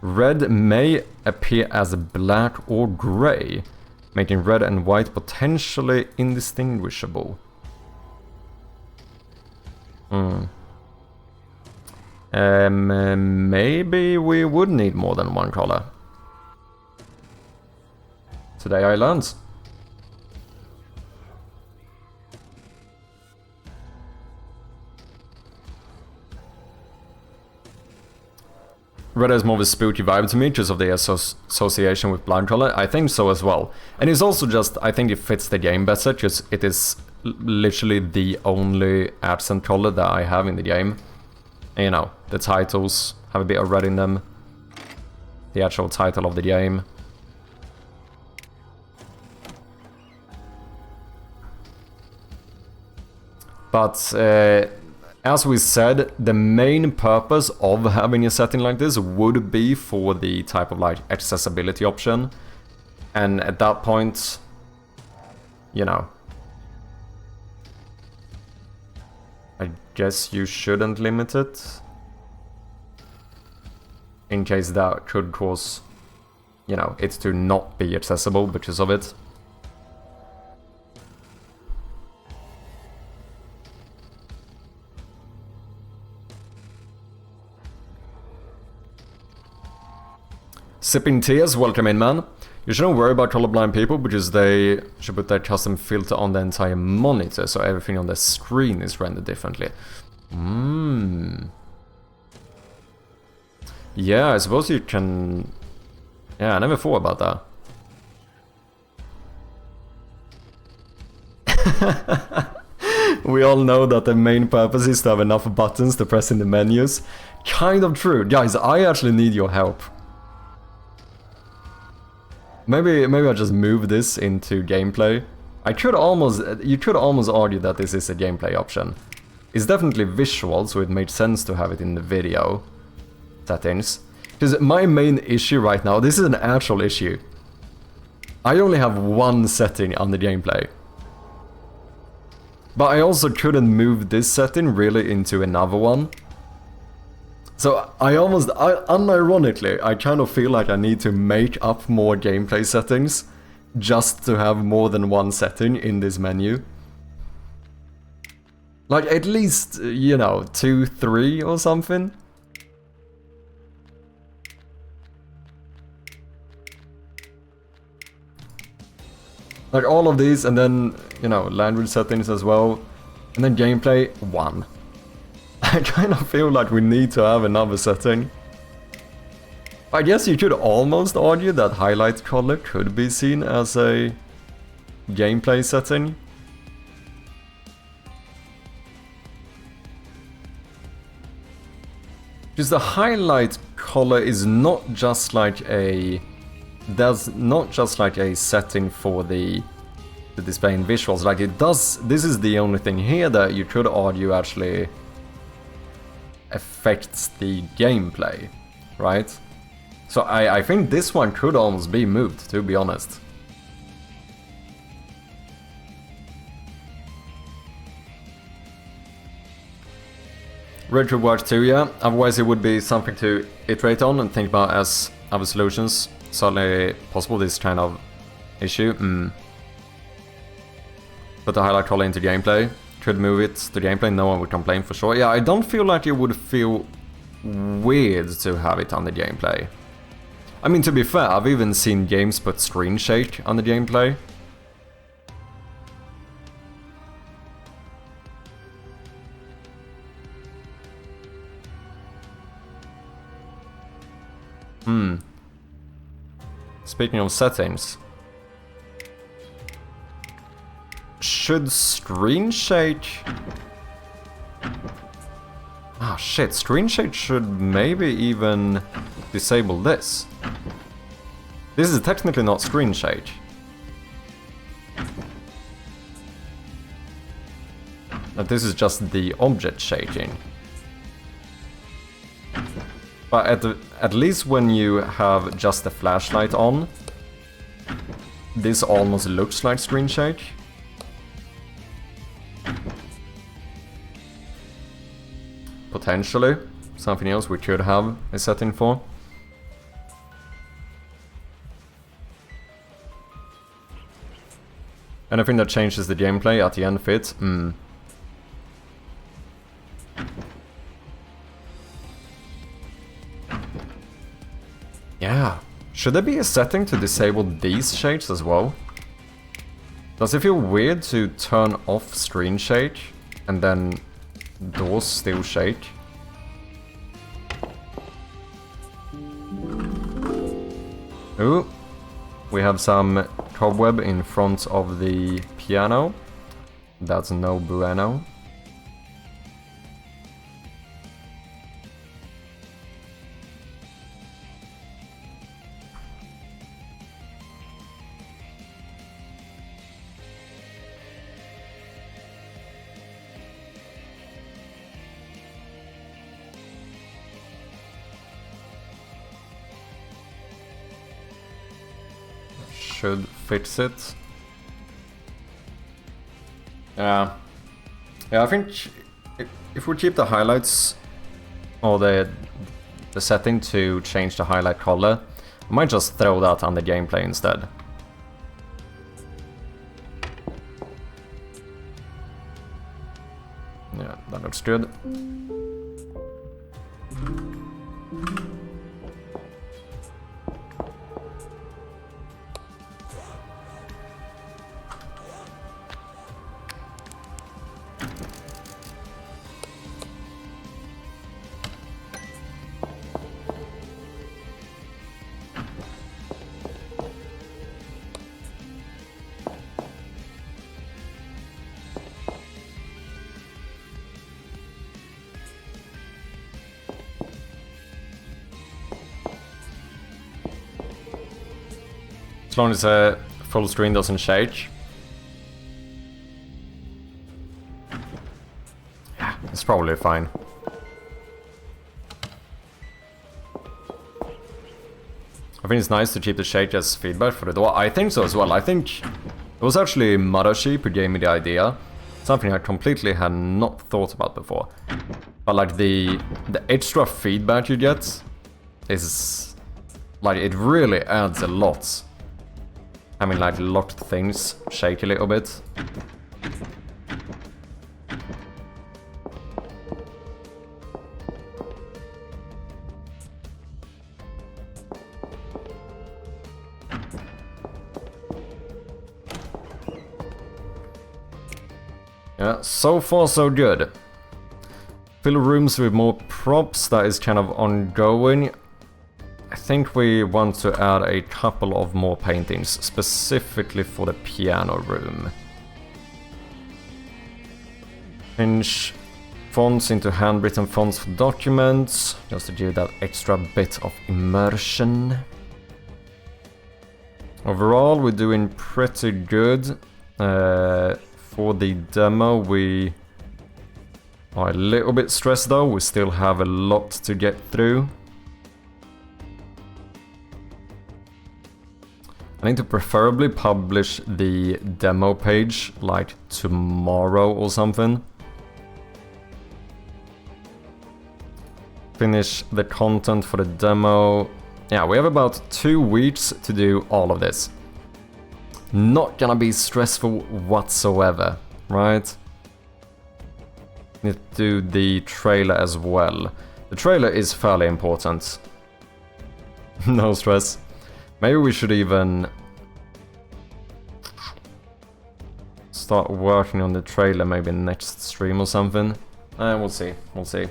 red may appear as black or gray, making red and white potentially indistinguishable. Maybe we would need more than one color. Today I learned. Red has more of a spooky vibe to me, just of the association with blind color. I think so as well. And it's also just, I think it fits the game better, because it is literally the only accent color that I have in the game. And, you know, the titles have a bit of red in them. The actual title of the game. But, as we said, the main purpose of having a setting like this would be for the type of like accessibility option. And at that point, you know, I guess you shouldn't limit it. In case that could cause, you know, it to not be accessible because of it. Sipping Tears, welcome in, man. You shouldn't worry about colorblind people because they should put their custom filter on the entire monitor so everything on the screen is rendered differently. Yeah, I suppose you can... Yeah, I never thought about that. We all know that the main purpose is to have enough buttons to press in the menus. Kind of true. Guys, I actually need your help. Maybe I just move this into gameplay. You could almost argue that this is a gameplay option. It's definitely visual, so it made sense to have it in the video settings. Because my main issue right now, this is an actual issue. I only have one setting on the gameplay. But I also couldn't move this setting really into another one. So unironically, I kind of feel like I need to make up more gameplay settings just to have more than one setting in this menu. Like at least, you know, 2, 3 or something. Like all of these and then, you know, language settings as well. And then gameplay, 1. I kind of feel like we need to have another setting. I guess you could almost argue that highlight color could be seen as a gameplay setting. Because the highlight color is not just like a... There's not just like a setting for the display in visuals. Like it does... This is the only thing here that you could argue actually affects the gameplay, right? So I think this one could almost be moved, to be honest. Red could work too, yeah. Otherwise it would be something to iterate on and think about as other solutions. Certainly possible, this kind of issue. Put the highlight color into gameplay. Could move it to gameplay, no one would complain for sure. Yeah, I don't feel like it would feel weird to have it on the gameplay. I mean, to be fair, I've even seen games put screen shake on the gameplay. Speaking of settings, should screen shake... Ah shit, screen shake should maybe even disable this. This is technically not screen shake. But this is just the object shaking. But at least when you have just the flashlight on, this almost looks like screen shake. Potentially, something else we could have a setting for. Anything that changes the gameplay at the end fits? Yeah. Should there be a setting to disable these shades as well? Does it feel weird to turn off screen shake and then doors still shake? Ooh. We have some cobweb in front of the piano. That's no bueno. Should fix it. Yeah, I think if we keep the highlights or the setting to change the highlight color, I might just throw that on the gameplay instead. Yeah, that looks good. As long as a full screen doesn't shake. Yeah, it's probably fine. I think it's nice to keep the shake as feedback for the door. I think so as well. I think it was actually Mother-Sheep who gave me the idea. Something I completely had not thought about before. But like the extra feedback you get is like, it really adds a lot. I mean, like, locked things shake a little bit. Yeah, so far so good. Fill rooms with more props, that is kind of ongoing. I think we want to add a couple of more paintings, specifically for the piano room. Change fonts into handwritten fonts for documents, just to give that extra bit of immersion. Overall, we're doing pretty good. For the demo, we are a little bit stressed though, we still have a lot to get through. I need to preferably publish the demo page like tomorrow or something. Finish the content for the demo. Yeah, we have about 2 weeks to do all of this. Not gonna be stressful whatsoever, right? Need to do the trailer as well. The trailer is fairly important. No stress. Maybe we should even start working on the trailer maybe next stream or something. We'll see, we'll see.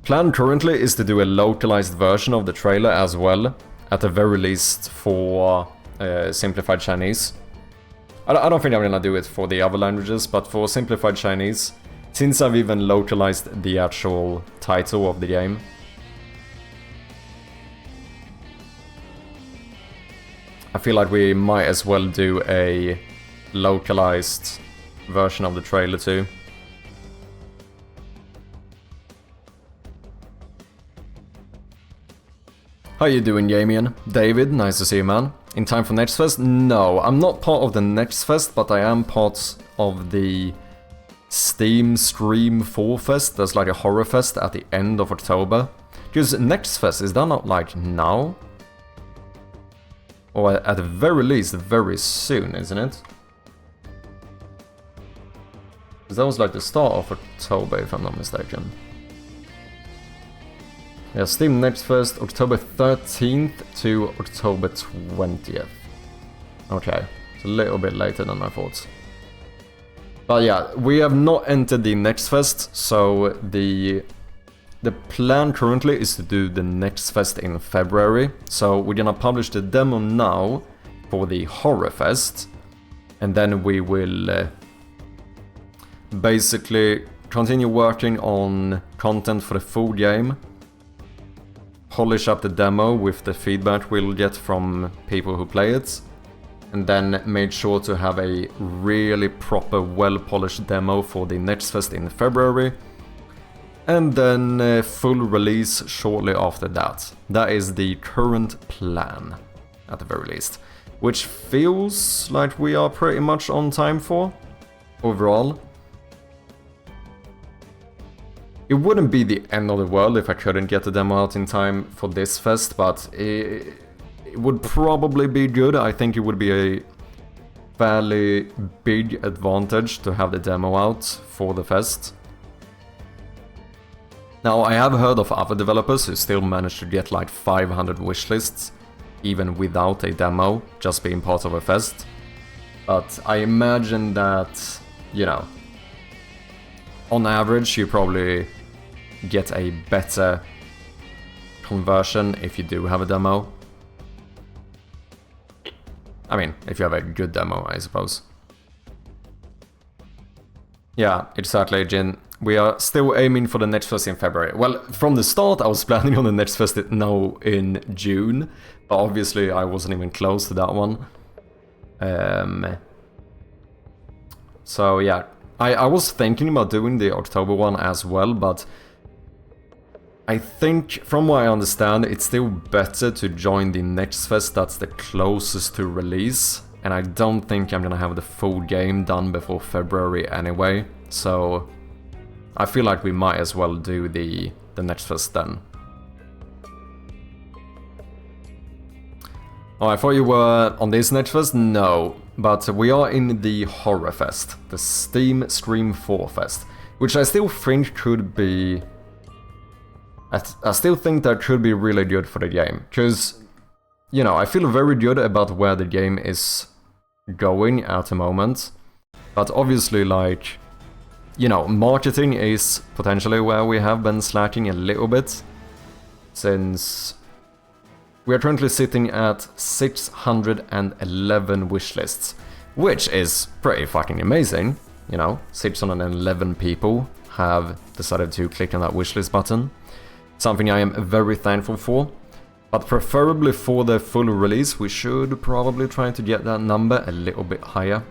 Plan currently is to do a localized version of the trailer as well, at the very least for simplified Chinese. I don't think I'm gonna do it for the other languages, but for simplified Chinese, since I've even localized the actual title of the game. I feel like we might as well do a localized version of the trailer too. How you doing, Yamian? David, nice to see you, man. In time for Next Fest? No, I'm not part of the Next Fest, but I am part of the Steam Stream 4 Fest. There's like a horror fest at the end of October. Because Next Fest, is that not like now? Or at the very least, very soon, isn't it? Because that was like the start of October, if I'm not mistaken. Yeah, Steam Next Fest, October 13th to October 20th. Okay, it's a little bit later than I thought. But yeah, we have not entered the Next Fest, so the plan currently is to do the Next Fest in February. So we're gonna publish the demo now for the Horror Fest, and then we will basically continue working on content for the full game, polish up the demo with the feedback we'll get from people who play it, and then make sure to have a really proper, well-polished demo for the Next Fest in February, and then full release shortly after that. That is the current plan, at the very least, which feels like we are pretty much on time for, overall. It wouldn't be the end of the world if I couldn't get the demo out in time for this fest, but it would probably be good. I think it would be a fairly big advantage to have the demo out for the fest. Now, I have heard of other developers who still managed to get like 500 wishlists, even without a demo, just being part of a fest. But I imagine that, you know, on average, you probably get a better conversion if you do have a demo. I mean, if you have a good demo, I suppose. Yeah, exactly, Jin. We are still aiming for the Next Fest in February. Well, from the start, I was planning on the Next Fest now in June, but obviously I wasn't even close to that one. So yeah, I was thinking about doing the October one as well, but I think, from what I understand, it's still better to join the Next Fest that's the closest to release, and I don't think I'm gonna have the full game done before February anyway, so I feel like we might as well do the Next Fest then. Oh, I thought you were on this Next Fest? No, but we are in the Horror Fest, the Steam Stream 4 Fest, which I still think could be... I still think that could be really good for the game, because, you know, I feel very good about where the game is going at the moment, but obviously, like, you know, marketing is potentially where we have been slacking a little bit, since we are currently sitting at 611 wishlists, which is pretty fucking amazing. You know, 611 people have decided to click on that wishlist button. Something I am very thankful for. But preferably for the full release, we should probably try to get that number a little bit higher.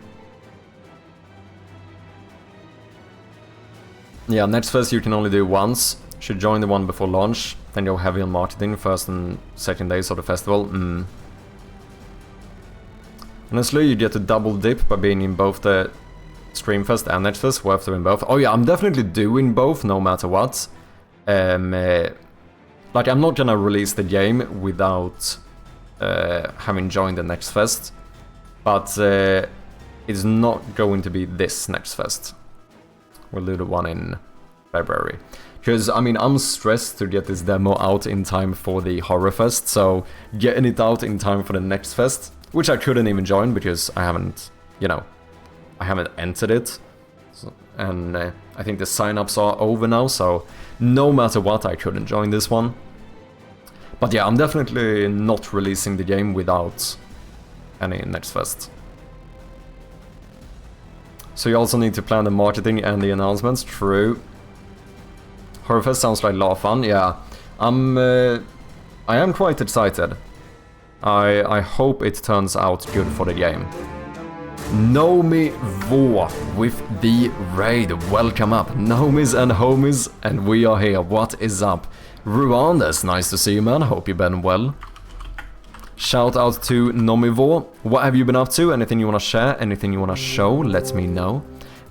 Yeah, Next Fest you can only do once. Should join the one before launch, then go heavy on marketing first and second days of the festival. Honestly, you get to double dip by being in both the Streamfest and Next Fest, worth doing both. Oh yeah, I'm definitely doing both no matter what. Like, I'm not gonna release the game without having joined the Next Fest, but it's not going to be this Next Fest. We'll do the one in February. Because, I mean, I'm stressed to get this demo out in time for the Horror Fest, so getting it out in time for the next fest, which I couldn't even join because I haven't, you know, I haven't entered it. So, and I think the sign-ups are over now, so no matter what, I couldn't join this one. But yeah, I'm definitely not releasing the game without any next fest. So you also need to plan the marketing and the announcements, true. Horrorfest sounds like a lot of fun, yeah. I am quite excited. I hope it turns out good for the game. Nomi Vo with the raid, welcome up. Nomis and homies, and we are here, what is up? Ruandes, nice to see you man, hope you've been well. Shout out to Nomi Vo, what have you been up to? Anything you wanna share, anything you wanna show, let me know.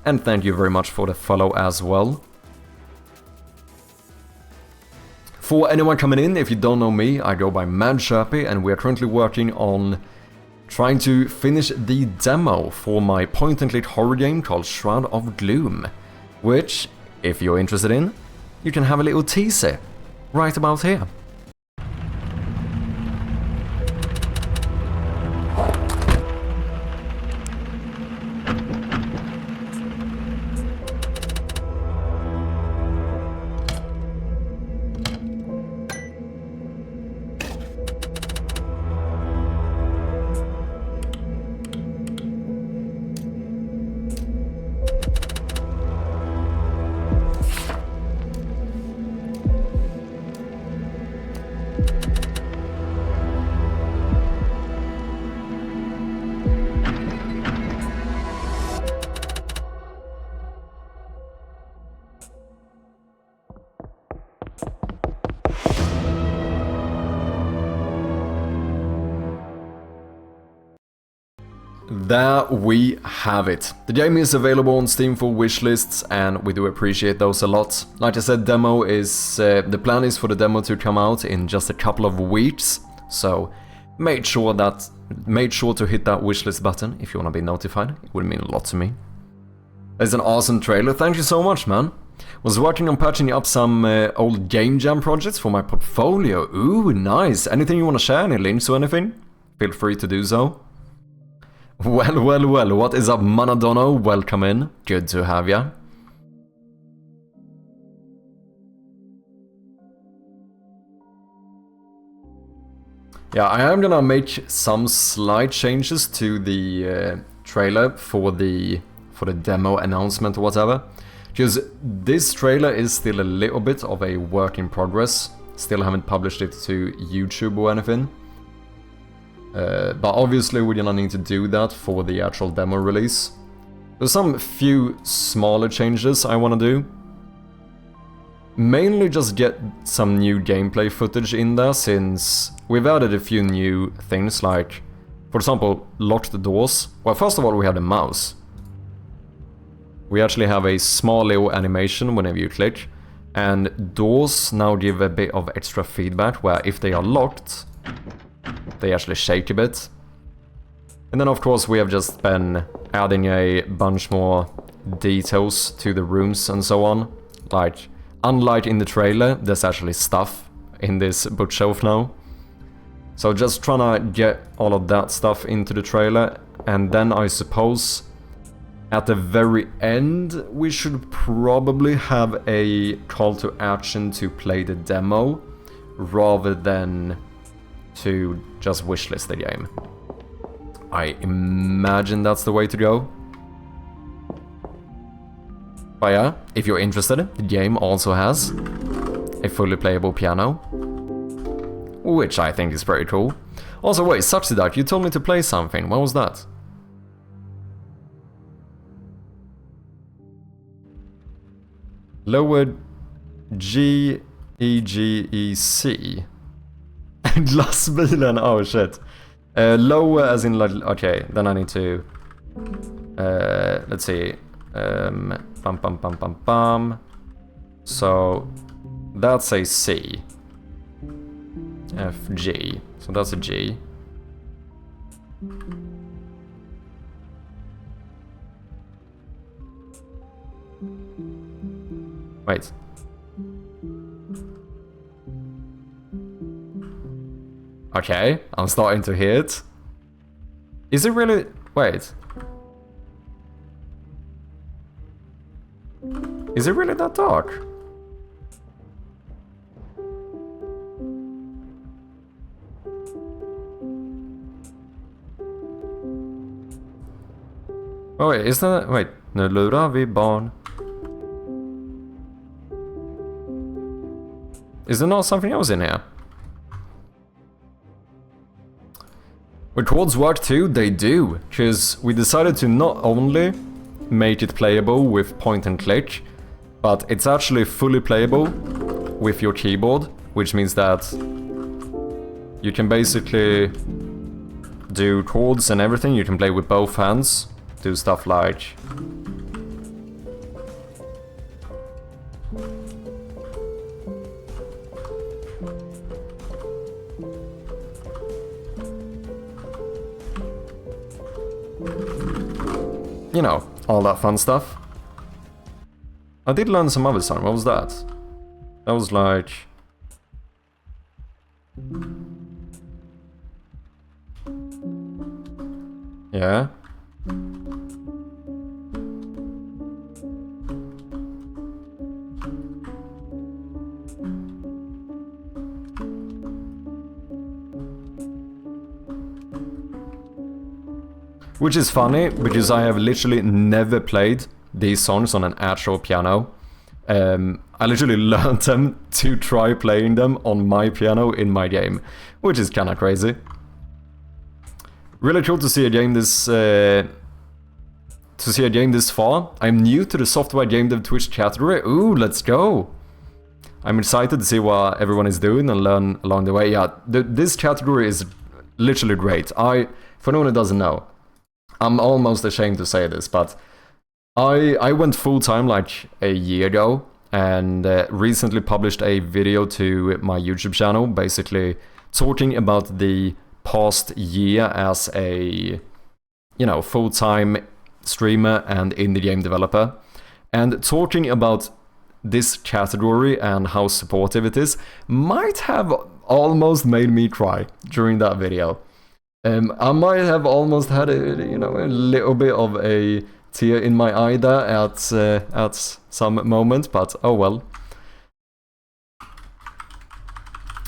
And thank you very much for the follow as well. For anyone coming in, if you don't know me, I go by Madchirpy, and we are currently working on trying to finish the demo for my point-and-click horror game called Shroud of Gloom, which, if you're interested in, you can have a little teaser right about here. There we have it. The game is available on Steam for wishlists, and we do appreciate those a lot. Like I said, demo is the plan is for the demo to come out in just a couple of weeks, so make sure to hit that wishlist button if you want to be notified. It would mean a lot to me. It's an awesome trailer. Thank you so much, man. Was working on patching up some old Game Jam projects for my portfolio. Ooh, nice. Anything you want to share? Any links or anything? Feel free to do so. Well, what is up, Manadono? Welcome in. Good to have ya. Yeah, I am gonna make some slight changes to the trailer for the demo announcement or whatever. Because this trailer is still a little bit of a work in progress. Still haven't published it to YouTube or anything. But obviously we're gonna need to do that for the actual demo release. There's some few smaller changes I wanna do. Mainly just get some new gameplay footage in there, since we've added a few new things, like, for example, locked doors. Well, first of all, we have the mouse. We actually have a small little animation whenever you click, and doors now give a bit of extra feedback, where if they are locked, they actually shake a bit. And then of course we have just been adding a bunch more details to the rooms and so on. Like, unlike in the trailer, there's actually stuff in this bookshelf now. So just trying to get all of that stuff into the trailer, and then I suppose at the very end we should probably have a call to action to play the demo, rather than to just wishlist the game. I imagine that's the way to go. But yeah, if you're interested, the game also has a fully playable piano, which I think is pretty cool. Also, wait, Saxidak, you told me to play something. What was that? Lower G E G E C. Glassbilen, oh shit. Lower as in like, okay, then I need to, let's see, bum. So, that's a C. F, G, so that's a G. Wait. Okay, I'm starting to hear it. Is it really... Wait. Is it really that dark? Oh wait, is that... Wait, nu lurar vi barn. Is there not something else in here? Would chords work too? They do, because we decided to not only make it playable with point and click, but it's actually fully playable with your keyboard, which means that you can basically do chords and everything. You can play with both hands, do stuff like... You know, all that fun stuff. I did learn some other song. What was that? That was like... Yeah. Which is funny, because I have literally never played these songs on an actual piano. I literally learned them to try playing them on my piano in my game, which is kinda crazy. Really cool to see a game this far. I'm new to the software game dev Twitch category. Ooh, let's go! I'm excited to see what everyone is doing and learn along the way. Yeah, this category is literally great. For anyone who doesn't know, I'm almost ashamed to say this, but I went full-time like a year ago, and recently published a video to my YouTube channel, basically talking about the past year as a, you know, full-time streamer and indie game developer, and talking about this category and how supportive it is might have almost made me cry during that video. I might have almost had a little bit of a tear in my eye there at some moment, but oh well.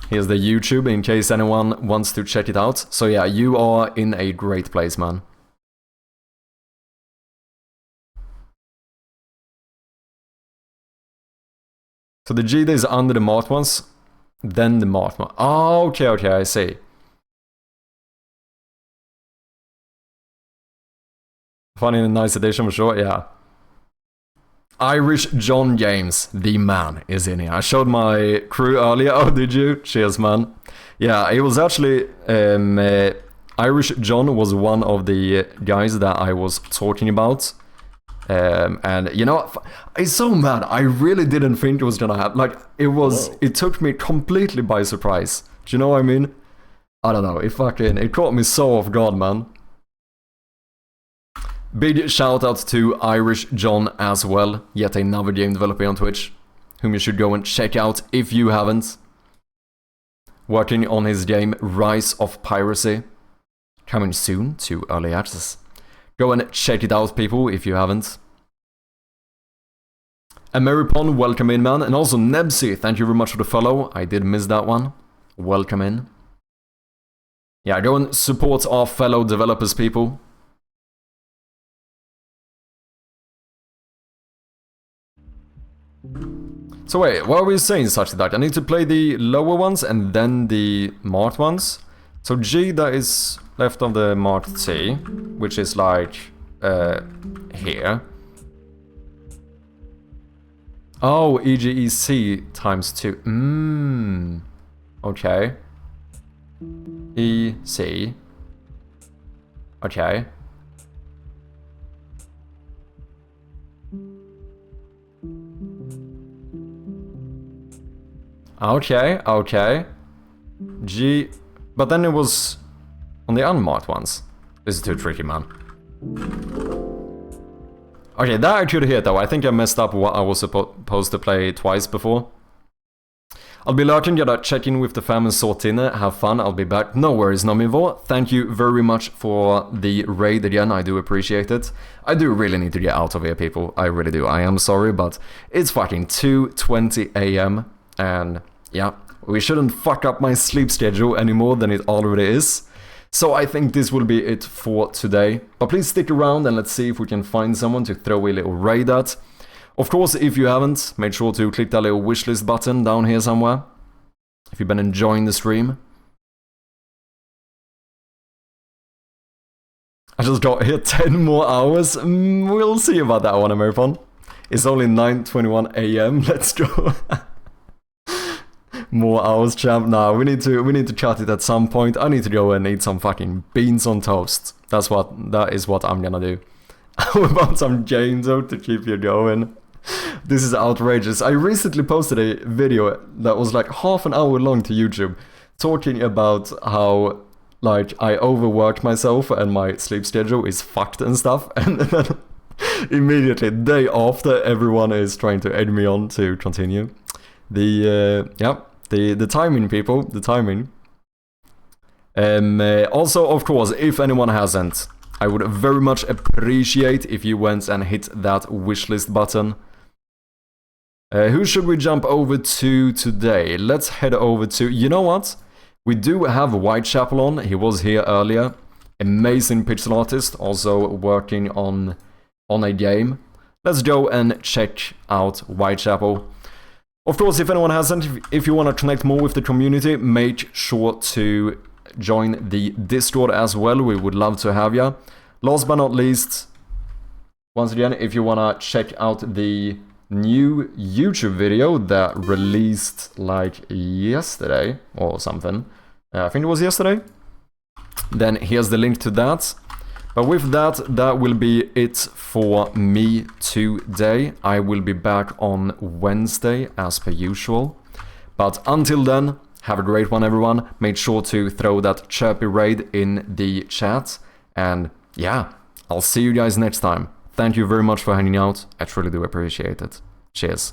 Here's the YouTube in case anyone wants to check it out. So yeah, you are in a great place, man. So the GD is under the marked ones, then the marked one. Oh, okay, I see. Funny and nice addition for sure, yeah. Irish John James, the man, is in here. I showed my crew earlier. Oh, did you? Cheers, man. Yeah, it was actually... Irish John was one of the guys that I was talking about. And, you know, I'm so mad. I really didn't think it was gonna happen. Like, it was... Whoa. It took me completely by surprise. Do you know what I mean? I don't know. It caught me so off guard, man. Big shout out to Irish John as well, yet another game developer on Twitch, whom you should go and check out if you haven't. Working on his game Rise of Piracy, coming soon to early access. Go and check it out, people, if you haven't. Ameripon, welcome in, man, and also Nebsy, thank you very much for the follow. I did miss that one. Welcome in. Yeah, go and support our fellow developers, people. So wait, what are we saying such that? I need to play the lower ones and then the marked ones. So G, that is left of the marked T, which is like here. Oh, EGEC times 2. Okay. EC. Okay. Okay. G... But then it was on the unmarked ones. This is too tricky, man. Okay, that I could hit though. I think I messed up what I was supposed to play twice before. I'll be lurking, gotta check in with the fam and sort in it, have fun, I'll be back. No worries, Nomivore. Thank you very much for the raid again, I do appreciate it. I do really need to get out of here, people, I really do. I am sorry, but it's fucking 2:20 AM, and yeah, we shouldn't fuck up my sleep schedule any more than it already is. So I think this will be it for today. But please stick around and let's see if we can find someone to throw a little raid at. Of course, if you haven't, make sure to click that little wishlist button down here somewhere. If you've been enjoying the stream. I just got here 10 more hours. We'll see about that one, Ameripon. It's only 9:21 AM. Let's go. More hours, champ. Nah, we need to chat it at some point. I need to go and eat some fucking beans on toast. That is what I'm gonna do. How about some Jameso to keep you going? This is outrageous. I recently posted a video that was like half an hour long to YouTube, talking about how like I overwork myself and my sleep schedule is fucked and stuff, and then immediately day after everyone is trying to egg me on to continue. The timing, people, the timing. Also, of course, if anyone hasn't, I would very much appreciate if you went and hit that wishlist button. Who should we jump over to today? Let's head over to... You know what? We do have Whitechapel on. He was here earlier. Amazing pixel artist, also working on a game. Let's go and check out Whitechapel. Of course, if anyone hasn't, if you want to connect more with the community, make sure to join the Discord as well. We would love to have you. Last but not least, once again, if you want to check out the new YouTube video that released like yesterday or something, I think it was yesterday, then here's the link to that. But with that, that will be it for me today. I will be back on Wednesday as per usual. But until then, have a great one, everyone. Make sure to throw that chirpy raid in the chat. And yeah, I'll see you guys next time. Thank you very much for hanging out. I truly do appreciate it. Cheers.